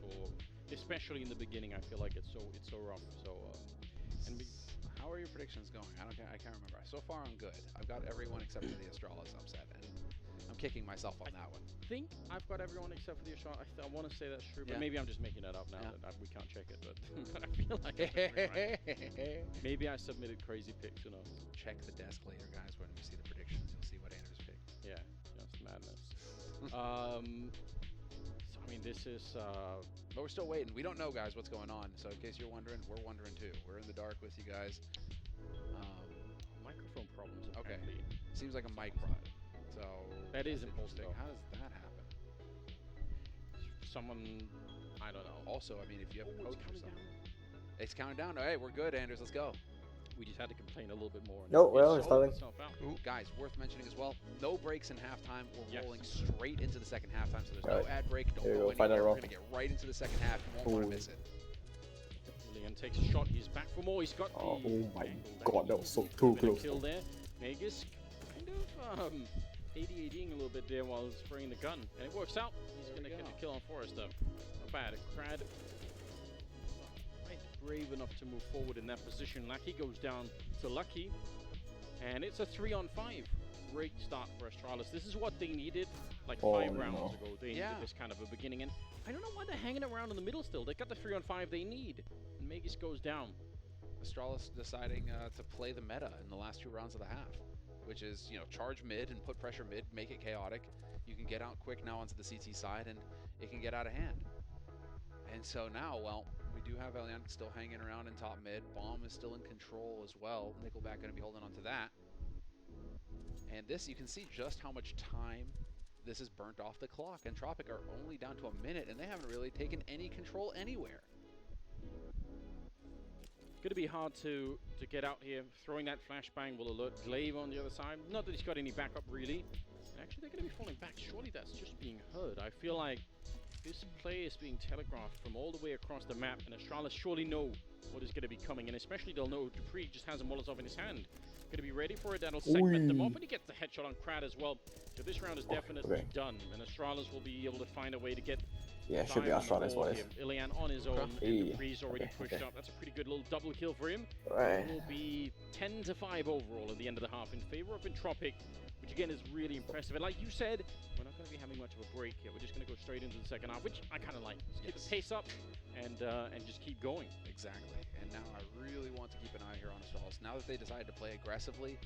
especially in the beginning. I feel like it's so rough. So how are your predictions going? I can't remember. So far, I'm good. I've got everyone except for the Astralis upset, and I'm kicking myself on that one. I think I've got everyone except for the Astralis. I want to say that's true, but maybe I'm just making that up now that we can't check it. But I feel like maybe I submitted crazy picks. You know, check the desk later, guys. When we see the predictions, you'll see what Anders picked. Yeah, just madness. So, I mean, this is. But we're still waiting. We don't know, guys, what's going on. So in case you're wondering, we're wondering too. We're in the dark with you guys. Microphone problems. Okay. Seems like a mic problem. So that is important. How does that happen? Someone, I don't know. Also, I mean, if you have a coach or something, it's counting down. All right, we're good, Anders. Let's go. We just had to complain a little bit more. No, well, it's starting. Guys, worth mentioning as well, no breaks in halftime. We're rolling straight into the second halftime, so there's no ad break. Don't go anywhere. We're going to get right into the second half. You won't want to miss it. Leon takes a shot. He's back for more. He's got the... Oh my god, that was so too close. Kill there. Magus kind of AD-ADing a little bit there while spraying the gun. And it works out. He's going to get the kill on Forrester. Not bad. Crad brave enough to move forward in that position. Lucky goes down to Lucky, and it's a 3-on-5. Great start for Astralis. This is what they needed like 5 rounds ago. They needed this kind of a beginning, and I don't know why they're hanging around in the middle still. They got the 3-on-5 they need, and Magus goes down. Astralis deciding to play the meta in the last 2 rounds of the half, which is, you know, charge mid and put pressure mid, make it chaotic. You can get out quick now onto the CT side, and it can get out of hand. And so now, well, we do have Elian still hanging around in top mid. Bomb is still in control as well. Nickelback going to be holding on to that. And this, you can see just how much time this is burnt off the clock. Entropic are only down to a minute, and they haven't really taken any control anywhere. Going to be hard to get out here. Throwing that flashbang will alert Glaive on the other side. Not that he's got any backup, really. And actually, they're going to be falling back. Surely that's just being heard. I feel like this play is being telegraphed from all the way across the map, and Astralis surely know what is going to be coming, and especially they'll know dupreeh just has a Molotov in his hand. Going to be ready for it. That'll segment them off, and he gets the headshot on Crad as well. So this round is definitely done, and Astralis will be able to find a way to get Yeah, it should be Dive on the Astralis board boys. here. Ilian on his own. Hey. Freeze already Okay, pushed okay. up. That's a pretty good little double kill for him. Right. It will be 10-5 overall at the end of the half in favor of Entropic, which again is really impressive. And like you said, we're not going to be having much of a break here. We're just going to go straight into the second half, which I kind of like. Just get the pace up and just keep going. Exactly. And now I really want to keep an eye here on Astralis. Now that they decided to play aggressively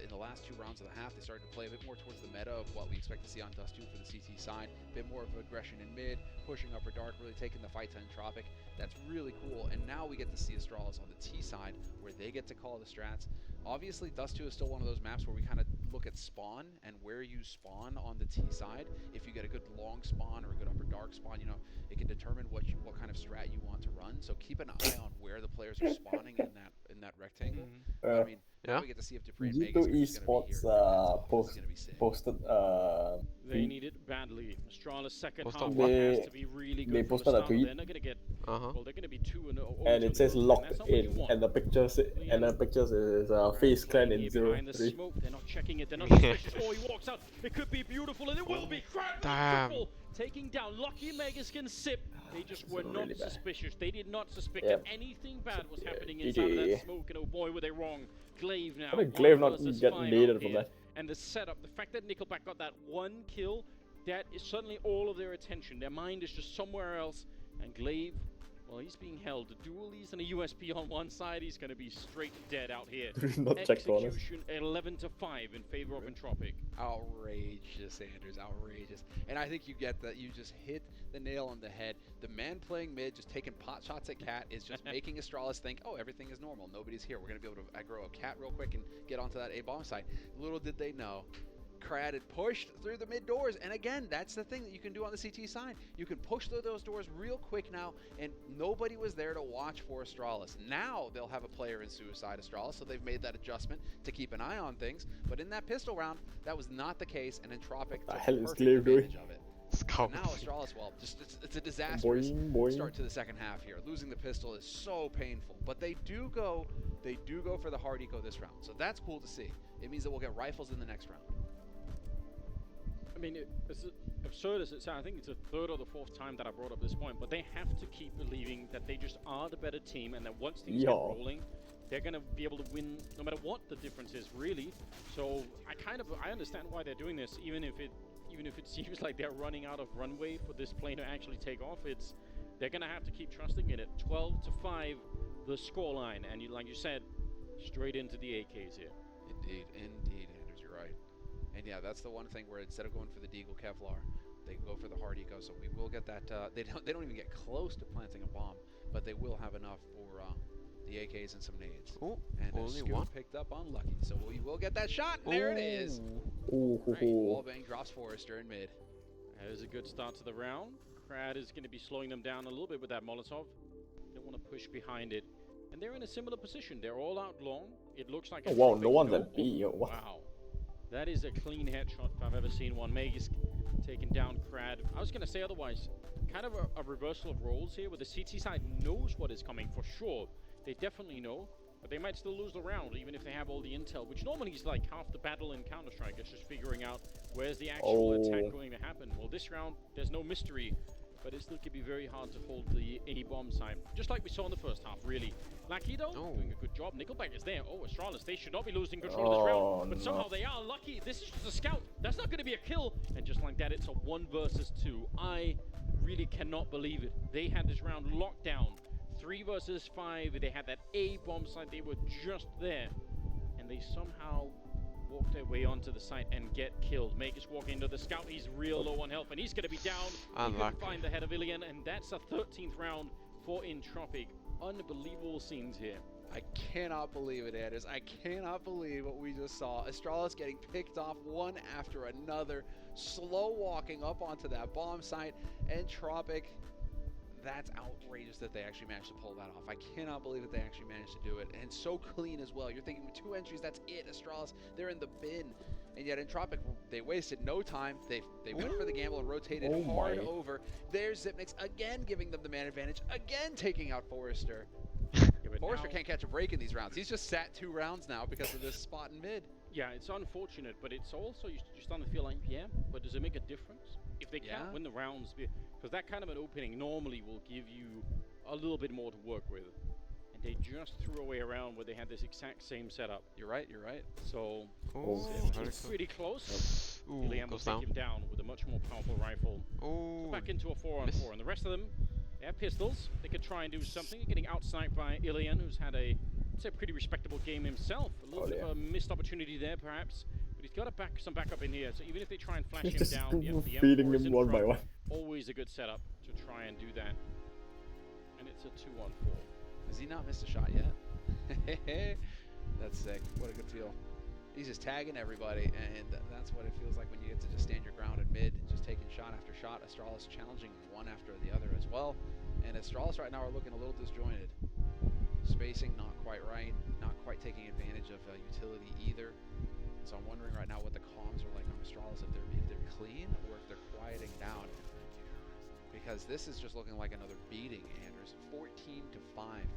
in the last 2 rounds of the half, they started to play a bit more towards the meta of what we expect to see on Dust 2 for the CT side. A bit more of aggression in mid, pushing upper dark, really taking the fight to Entropic. That's really cool. And now we get to see Astralis on the T side, where they get to call the strats. Obviously, Dust 2 is still one of those maps where we kind of look at spawn and where you spawn on the T side. If you get a good long spawn or a good upper dark spawn, you know, it can determine what kind of strat you want to run. So keep an eye on where the players are spawning in that rectangle. I mean, now we get to see if Dupree and Vegas G2 are just going to be here. Esports posted They need it badly. Astralis second half They- has to be really they good from the posted a start. tweet. They're not going to get, well, they're going to be 2-0. and it says locked in, and the pictures is Face Clan in Behind the 03. smoke, they're not checking it, they're not suspicious. Oh, he walks out. It could be beautiful, and it will be. Crab Damn. triple, taking down Lucky Megaskin Sip. They just were not really bad. suspicious. They did not suspect Yep. that anything bad was happening GG. inside of that smoke, and oh boy, were they wrong. Glaive now. How did Glaive not 1 versus get 5 naded out from here. that? And the setup, the fact that Nickelback got that 1 kill, that is suddenly all of their attention. Their mind is just somewhere else. And Glaive, well, he's being held. A dualies and a USP on one side. He's going to be straight dead out here. Not check corners. Execution 11-5 in favor of Entropic. Outrageous, Anders, outrageous. And I think you get that. You just hit the nail on the head. The man playing mid, just taking pot shots at Cat, is just making Astralis think, oh, everything is normal. Nobody's here. We're going to be able to aggro a Cat real quick and get onto that A-bomb site. Little did they know, Crad had pushed through the mid doors, and again, that's the thing that you can do on the CT side. You can push through those doors real quick now, and nobody was there to watch for Astralis. Now they'll have a player in Suicide Astralis, so they've made that adjustment to keep an eye on things. But in that pistol round, that was not the case, and Entropic took hell is perfect Glaive doing? advantage of it. Now Astralis, well, just it's a disastrous Boing, boing. start to the second half here. Losing the pistol is so painful, but they do go for the hard eco this round, so that's cool to see. It means that we'll get rifles in the next round. I mean, it's absurd as it sounds. I think it's the 3rd or the 4th time that I brought up this point, but they have to keep believing that they just are the better team, and that once things get rolling, they're going to be able to win no matter what the difference is, really. So I understand why they're doing this, even if it seems like they're running out of runway for this plane to actually take off. They're going to have to keep trusting in it. 12-5, the scoreline, and like you said, straight into the AKs here. Indeed, Anders, you're right. And yeah, that's the one thing where instead of going for the Deagle Kevlar, they go for the hard eco. So we will get that. They don't even get close to planting a bomb, but they will have enough for the AKs and some nades. Oh, and only Scoot one. picked up on Lucky, so we will get that shot. There it is. Ooh. Right, wallbang drops Forrester in mid. That is a good start to the round. Crad is going to be slowing them down a little bit with that Molotov. Don't want to push behind it. And they're in a similar position. They're all out long. It looks like Oh wow, no one's at B. Oh, wow. Wow. That is a clean headshot if I've ever seen one. Magus taking down Crad. I was going to say otherwise, kind of a reversal of roles here, where the CT side knows what is coming for sure. They definitely know, but they might still lose the round, even if they have all the intel, which normally is like half the battle in Counter-Strike. It's just figuring out where's the actual attack going to happen. Well, this round, there's no mystery, but it still could be very hard to hold the A-bomb side, just like we saw in the first half, really. Lucky, though, doing a good job. Nickelback is there. Oh, Astralis, they should not be losing control of this round, but somehow they are. Lucky, this is just a scout. That's not going to be a kill. And just like that, it's a 1 versus 2. I really cannot believe it. They had this round locked down. 3 versus 5. They had that A-bomb side. They were just there. And they somehow walk their way onto the site and get killed. Magus walk into the scout. He's real low on health, and he's going to be down. He couldn't find the head of Ilian, and that's a 13th round for Entropic. Unbelievable scenes here. I cannot believe it, Anders. I cannot believe what we just saw. Astralis getting picked off one after another, slow walking up onto that bomb site. Entropic, that's outrageous that they actually managed to pull that off. I cannot believe that they actually managed to do it. And so clean as well. You're thinking with 2 entries, that's it. Astralis, they're in the bin. And yet Entropic, they wasted no time. They went for the gamble and rotated hard over. There's Xyp9x again giving them the man advantage, again taking out Forrester. Forrester can't catch a break in these rounds. He's just sat 2 rounds now because of this spot in mid. Yeah, it's unfortunate, but it's also you're starting to feel like, yeah, but does it make a difference if they can't win the rounds? Because that kind of an opening normally will give you a little bit more to work with, and they just threw away a round where they had this exact same setup. You're right. You're right. So very it's pretty close. Ilian will take him down with a much more powerful rifle. So back into a 4-on-4, and the rest of them, they have pistols. They could try and do something. They're getting out-sniped by Ilian, who's had a pretty respectable game himself. A little bit of a missed opportunity there, perhaps, but he's got some backup in here. So even if they try and flash him down, the feeding M4 is him in one by front. one. Always a good setup to try and do that. And it's a 2-on-4. Has he not missed a shot yet? That's sick. What a good feel. He's just tagging everybody, and that's what it feels like when you get to just stand your ground at mid, just taking shot after shot. Astralis challenging one after the other as well. And Astralis right now are looking a little disjointed. Spacing not quite right, not quite taking advantage of utility either. So I'm wondering right now what the comms are like on Astralis, if they're clean or if they're quieting down. Because this is just looking like another beating, Anders. 14-5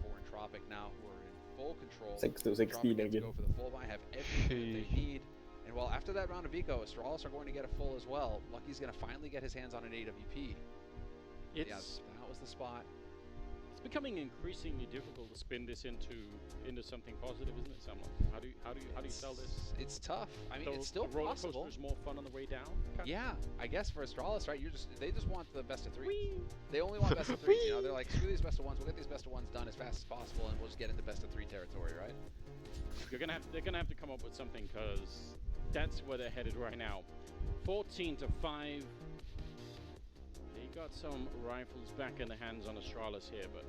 for Entropic now, who are in full control. 6-16 again. Go for the full buy, have everything that they need. And well, after that round of Eco, Astralis are going to get a full as well. Lucky's going to finally get his hands on an AWP. Yeah, that was the spot. It's becoming increasingly difficult to spin this into something positive, isn't it, Sam? How do you sell this? It's tough. I mean, So it's still the roller possible. coaster's more fun on the way down. Yeah, I guess for Astralis, right? They just want the best of three. They only want best of threes. You know, they're like, screw these best of ones. We'll get these best of ones done as fast as possible, and we'll just get into best of 3 territory, right? They're gonna have to come up with something, because that's where they're headed right now. 14-5. They got some rifles back in the hands on Astralis here, but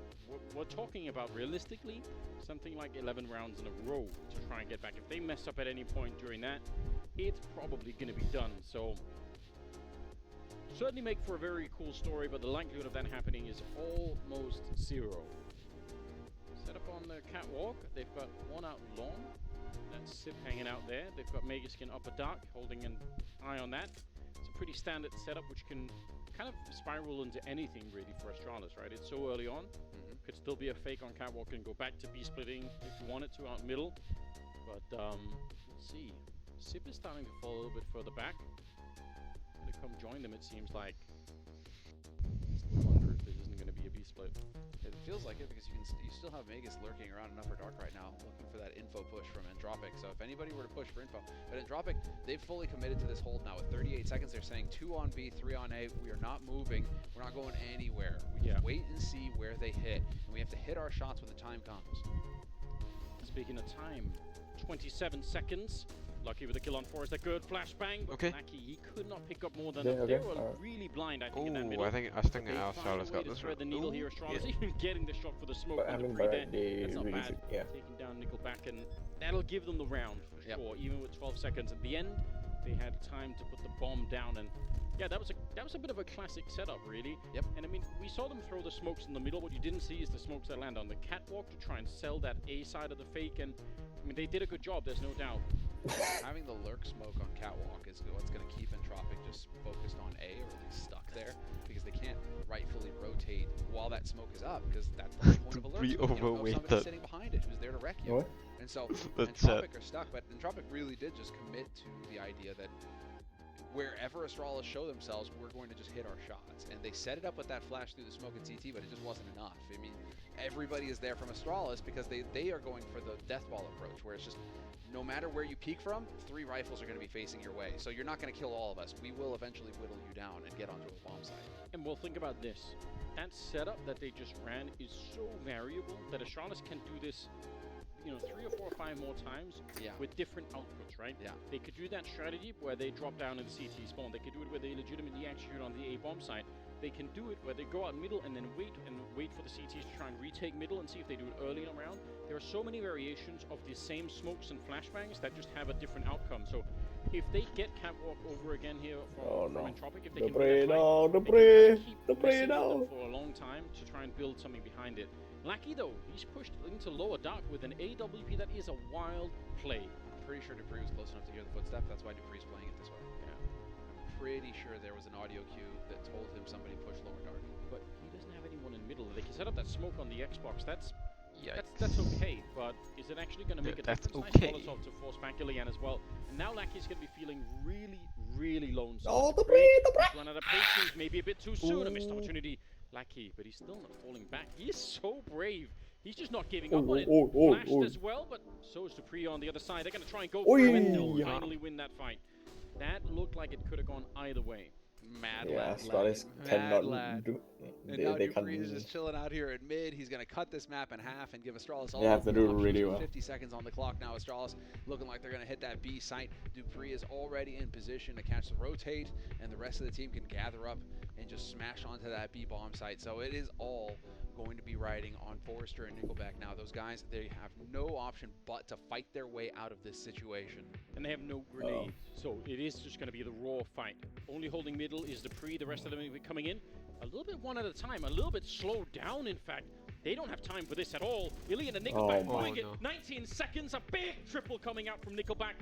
we're talking about realistically something like 11 rounds in a row to try and get back. If they mess up at any point during that, it's probably going to be done. So certainly make for a very cool story, but the likelihood of that happening is almost zero. Set up on the catwalk. They've got one out long. That's Sip hanging out there. They've got Megaskin upper dark, holding an eye on that. It's a pretty standard setup, which can kind of spiral into anything really for Astralis, right? It's so early on. Could still be a fake on catwalk and go back to B splitting if you want it to out middle. But let's see. Sip is starting to fall a little bit further back. Gonna come join them, it seems like. I wonder if this isn't gonna be a B split. It feels like it, because you still have Magus lurking around in upper dark right now, looking for that info push from Entropic. So if anybody were to push for info, but Entropic, they've fully committed to this hold now. With 38 seconds, they're saying 2 on B, 3 on A. We are not moving. We're not going anywhere. We just wait and see where they hit, and we have to hit our shots when the time comes. Speaking of time, 27 seconds. Lucky with the kill on Forest, a good flashbang, but Lucky, he could not pick up more than they were really blind, I think, in that middle. I think Astralis got this right. The needle here, Astralis even getting the shot for the smoke But on the having pre Barrett, they That's not really bad. should, yeah. Taking down Nickelback, and that'll give them the round for sure. Even with 12 seconds at the end, they had time to put the bomb down, and yeah, that was a bit of a classic setup, really. Yep. And I mean, we saw them throw the smokes in the middle. What you didn't see is the smokes that land on the catwalk to try and sell that A side of the fake, and I mean, they did a good job. There's no doubt. Having the lurk smoke on catwalk is what's going to keep Entropic just focused on A, or at least stuck there, because they can't rightfully rotate while that smoke is up, because that's the point of a lurk smoke. You know, somebody sitting behind it who's there to wreck you. What? And so That's Entropic are stuck, but Entropic really did just commit to the idea that wherever Astralis show themselves, we're going to just hit our shots. And they set it up with that flash through the smoke and CT, but it just wasn't enough. I mean, everybody is there from Astralis because they are going for the death ball approach, where it's just no matter where you peek from, 3 rifles are going to be facing your way. So you're not going to kill all of us. We will eventually whittle you down and get onto a bomb site. And we'll think about this. That setup that they just ran is so variable that Astralis can do this, you know, 3 or 4 or 5 more times with different outputs, right? Yeah. They could do that strategy where they drop down in the CT spawn. They could do it where they legitimately execute on the A bomb site. They can do it where they go out middle and then wait for the CTs to try and retake middle and see if they do it early in a round. There are so many variations of the same smokes and flashbangs that just have a different outcome. So if they get catwalk over again here from Entropic, if they can win that fight, they can keep messing with them for a long time to try and build something behind it. Lucky though, he's pushed into lower dark with an AWP that is a wild play. I'm pretty sure Dupree was close enough to hear the footstep. That's why Dupree's playing it this way. Yeah. I'm pretty sure there was an audio cue that told him somebody pushed lower dark. But he doesn't have anyone in middle. They can set up that smoke on the Xbox. That's That's okay, but is it actually going to make a that's difference? okay. Nice Molotov to force back Ilian as well. And now Lackey's going to be feeling really lonesome. Oh, the He's run out of patience, maybe a bit too soon. A missed opportunity. Lackey, but he's still not falling back. He is so brave. He's just not giving up on it. Flashed as well, but so is Dupree on the other side. They're going to try and go for it and they'll finally win that fight. That looked like it could have gone either way. Mad Yeah, lad. Astralis Mad cannot lad. do. And now They Dupree is can't. just chilling out here at mid. He's going to cut this map in half and give Astralis all They have to do options really with well. 50 seconds on the clock now. Astralis looking like they're going to hit that B site. Dupree is already in position to catch the rotate, and the rest of the team can gather up and just smash onto that B bomb site. So it is all going to be riding on Forrester and Nickelback now. Those guys, they have no option but to fight their way out of this situation. And they have no grenades, so it is just going to be the raw fight. Only holding middle is Dupree, the rest of them will be coming in a little bit one at a time, a little bit slowed down in fact. They don't have time for this at all. Ilian and Nickelback doing it. 19 seconds, a big triple coming out from Nickelback.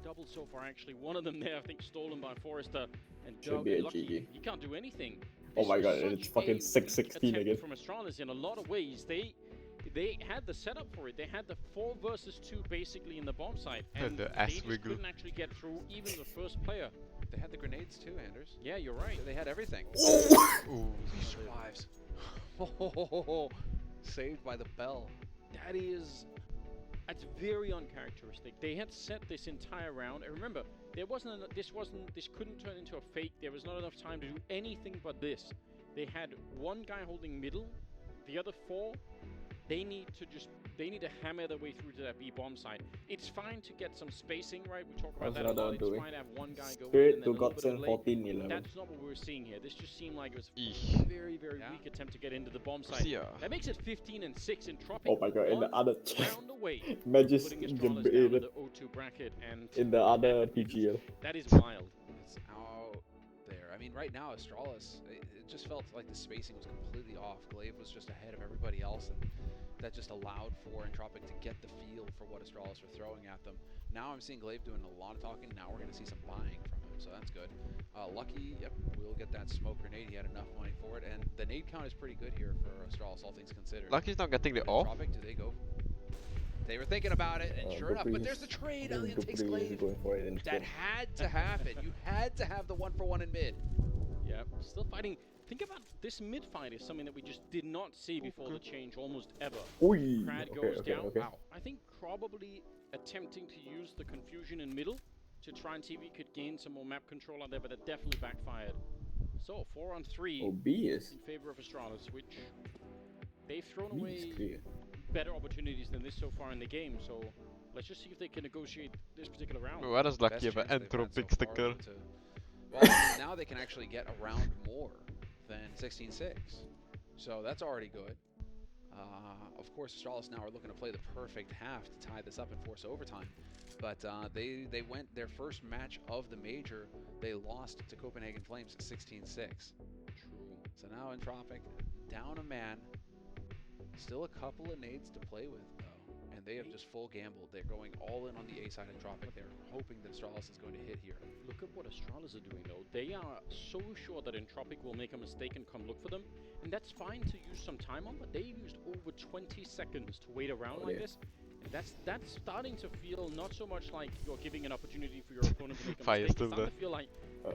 Double so far actually, one of them there I think stolen by Forrester. And Should be a Lucky, GG. he can't do anything. Oh This my was god, such it's fucking a 6-16 attempt again. from Astralis in a lot of ways. They had the setup for it. They had the 4 versus 2 basically in the bomb site, and the they ass just wiggle. couldn't actually get through even the first player. They had the grenades too, Anders. Yeah, you're right. They had everything. Ooh. He survives. Saved by the bell. That's very uncharacteristic. They had set this entire round, and remember, this couldn't turn into a fake. There was not enough time to do anything but this. They had one guy holding middle, the other 4. They need to hammer their way through to that B bomb site. It's fine to get some spacing, right? We talk about That's that a what lot. I'm It's doing. fine to have one guy go in Straight and to then a little bit of Godson delay. 14-11. That's not what we were seeing here. This just seemed like it was Eesh. a very weak attempt to get into the bomb site. Yeah. That makes it 15-6 in Tropic. Oh my god, in the one other round away from Magis putting Astralis down in Gabriel the O2 bracket, and in the other PGL. that is wild. It's out there. I mean, right now, Astralis, it just felt like the spacing was completely off. Glaive was just ahead of everybody else, and that just allowed for Entropic to get the feel for what Astralis were throwing at them. Now I'm seeing Glaive doing a lot of talking. Now we're going to see some buying from him, so that's good. Lucky, yep, we'll get that smoke grenade. He had enough money for it, and the nade count is pretty good here for Astralis, all things considered. Lucky's not getting the off. Entropic, do they go? They were thinking about it, and sure enough, but there's the trade. Ilian takes Glaive. Going for it That had to happen. You had to have the 1-for-1 in mid. Yeah, still fighting. Think about this mid fight is something that we just did not see before the change almost ever. Oi. Crad Okay, goes okay, down. okay. Wow. I think probably attempting to use the confusion in middle to try and see if he could gain some more map control out there, but it definitely backfired. So 4-on-3 Obvious. in favor of Astralis, which they've thrown Means away clear. better opportunities than this so far in the game. So let's just see if they can negotiate this particular round. Where is Lucky Best have an chance they've had entropic so far, sticker? though, well, I mean, now they can actually get around more than 16-6. So that's already good. Of course, Astralis now are looking to play the perfect half to tie this up and force overtime. But they went their first match of the major. They lost to Copenhagen Flames 16-6. True. So now Entropic down a man. Still a couple of nades to play with, though. And they have just full gambled. They're going all in on the A side of Entropic. They're hoping that Astralis is going to hit here. Look at what Astralis are doing, though. They are so sure that Entropic will make a mistake and come look for them. And that's fine to use some time on, but they've used over 20 seconds to wait around like this. And that's starting to feel not so much like you're giving an opportunity for your opponent to make a Fire mistake. still It's starting there. to feel like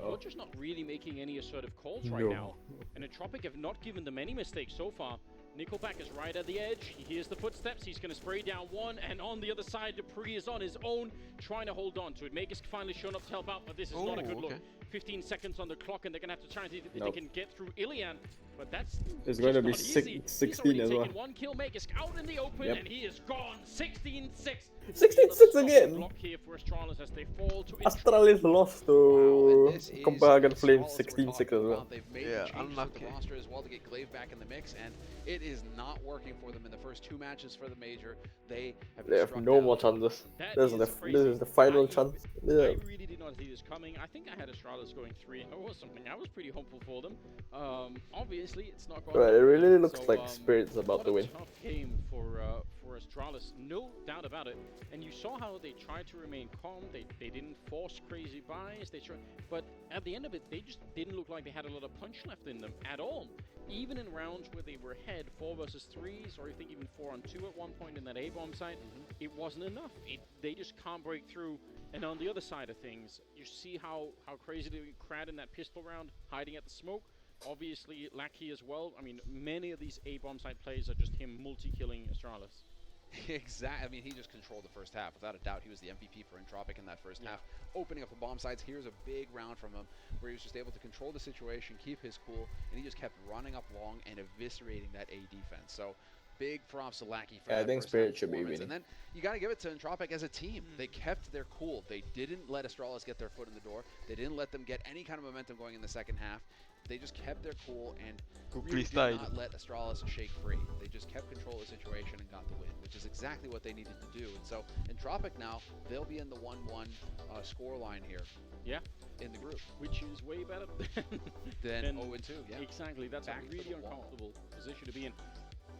you're just not really making any assertive calls right No. now. And Entropic have not given them any mistakes so far. Nickelback is right at the edge. He hears the footsteps. He's going to spray down one. And on the other side, Dupree is on his own, trying to hold on to it. Magus finally shown up to help out, but this is not a good look. 15 seconds on the clock, and they're going to have to try and see if they can get through Ilian. But that's It's going to be not easy. 16 He's as already well. taken one kill. Magus out in the open, Yep. and he is gone. 16-6. 16-6 again. Block here for Astralis as they fall to Astralis lost to Copenhagen Flames 16-6 as well. They've made the changes to the roster as well to get Glaive back in the mix, and it is not working for them in the first 2 matches for the major. They have They have no more chances. This is the final chance. Yeah. I really did not not see this coming. I think I had Astralis going 3-0 or something. I was pretty hopeful for them. Obviously, it's not going. Right, it really looks so, like Spirit's about to win. What a tough game for Astralis, no doubt about it. And you saw how they tried to remain calm. They didn't force crazy buys. But at the end of it, they just didn't look like they had a lot of punch left in them at all. Even in rounds where they were ahead 4 versus 3s, or I think even 4 on 2 at one point in that A-bomb site, it wasn't enough. They just can't break through. And on the other side of things, you see how crazy they crowd in that pistol round, hiding at the smoke. Obviously, Lackey as well. I mean, many of these A-bomb site plays are just him multi-killing Astralis. Exactly. I mean, he just controlled the first half. Without a doubt, he was the MVP for Entropic in that first half. Opening up the bomb sites, here's a big round from him where he was just able to control the situation, keep his cool, and he just kept running up long and eviscerating that A defense. So, big props to Lackey for that. I think first Spirit half should be performance. winning. And then you got to give it to Entropic as a team. They kept their cool. They didn't let Astralis get their foot in the door. They didn't let them get any kind of momentum going in the second half. They just kept their cool and really did not let Astralis shake free. They just kept control of the situation and got the win, which is exactly what they needed to do. And so Entropic now, they'll be in the 1-1 score line here. Yeah. In the group. Which is way better than 0-2, yeah. Exactly. That's Back a really uncomfortable position to be in.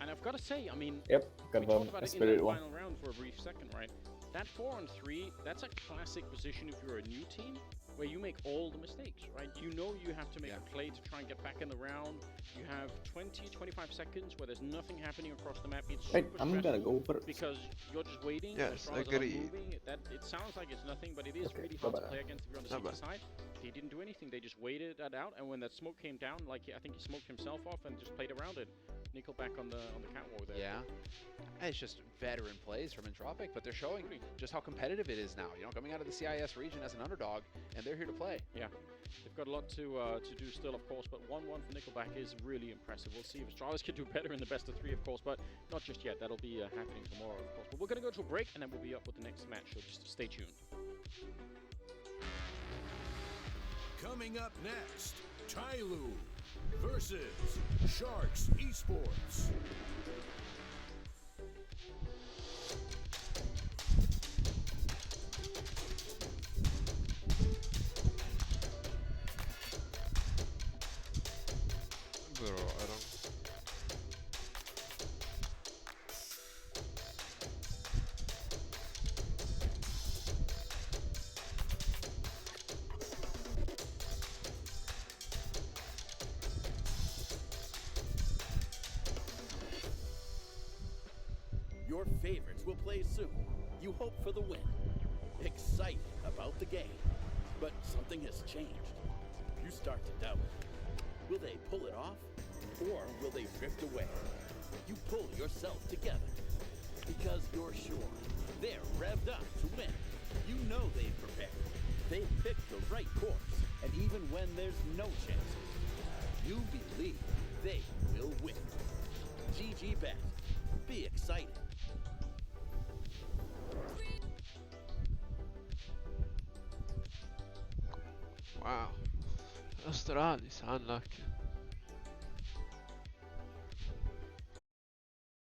And I've got to say, I mean, Yep, we confirm. talked about it in Spirit that won. final round for a brief second, right? That 4 on 3, that's a classic position if you're a new team, where you make all the mistakes, right? You know you have to make a play to try and get back in the round. You have 20, 25 seconds where there's nothing happening across the map. It's Right, super I'm gonna go stressful first. because you're just waiting. Yes, as far as they're not agree. moving. It sounds like it's nothing, but it is Okay, really hard to bye-bye. play against if you're on the Bye-bye. CT side. They didn't do anything. They just waited that out, and when that smoke came down, like I think he smoked himself off and just played around it. Nickelback on the catwalk there. Yeah. And it's just veteran plays from Entropic, but they're showing just how competitive it is now. You know, coming out of the CIS region as an underdog, and they're here to play. Yeah, they've got a lot to do still, of course, but 1-1 for Nickelback is really impressive. We'll see if Astralis can do better in the best of 3, of course, but not just yet. That'll be happening tomorrow, of course. But we're going to go to a break, and then we'll be up with the next match, so just stay tuned. Coming up next, Tyloo versus Sharks Esports. Bro, I don't... Your favorites will play soon. You hope for the win. Excited about the game. But something has changed. You start to doubt. Will they pull it off? Or will they drift away? You pull yourself together. Because you're sure they're revved up to win. You know they've prepared. They've picked the right course. And even when there's no chances, you believe they will win. GG Bet. Be excited. Wow. Astralis unlucky.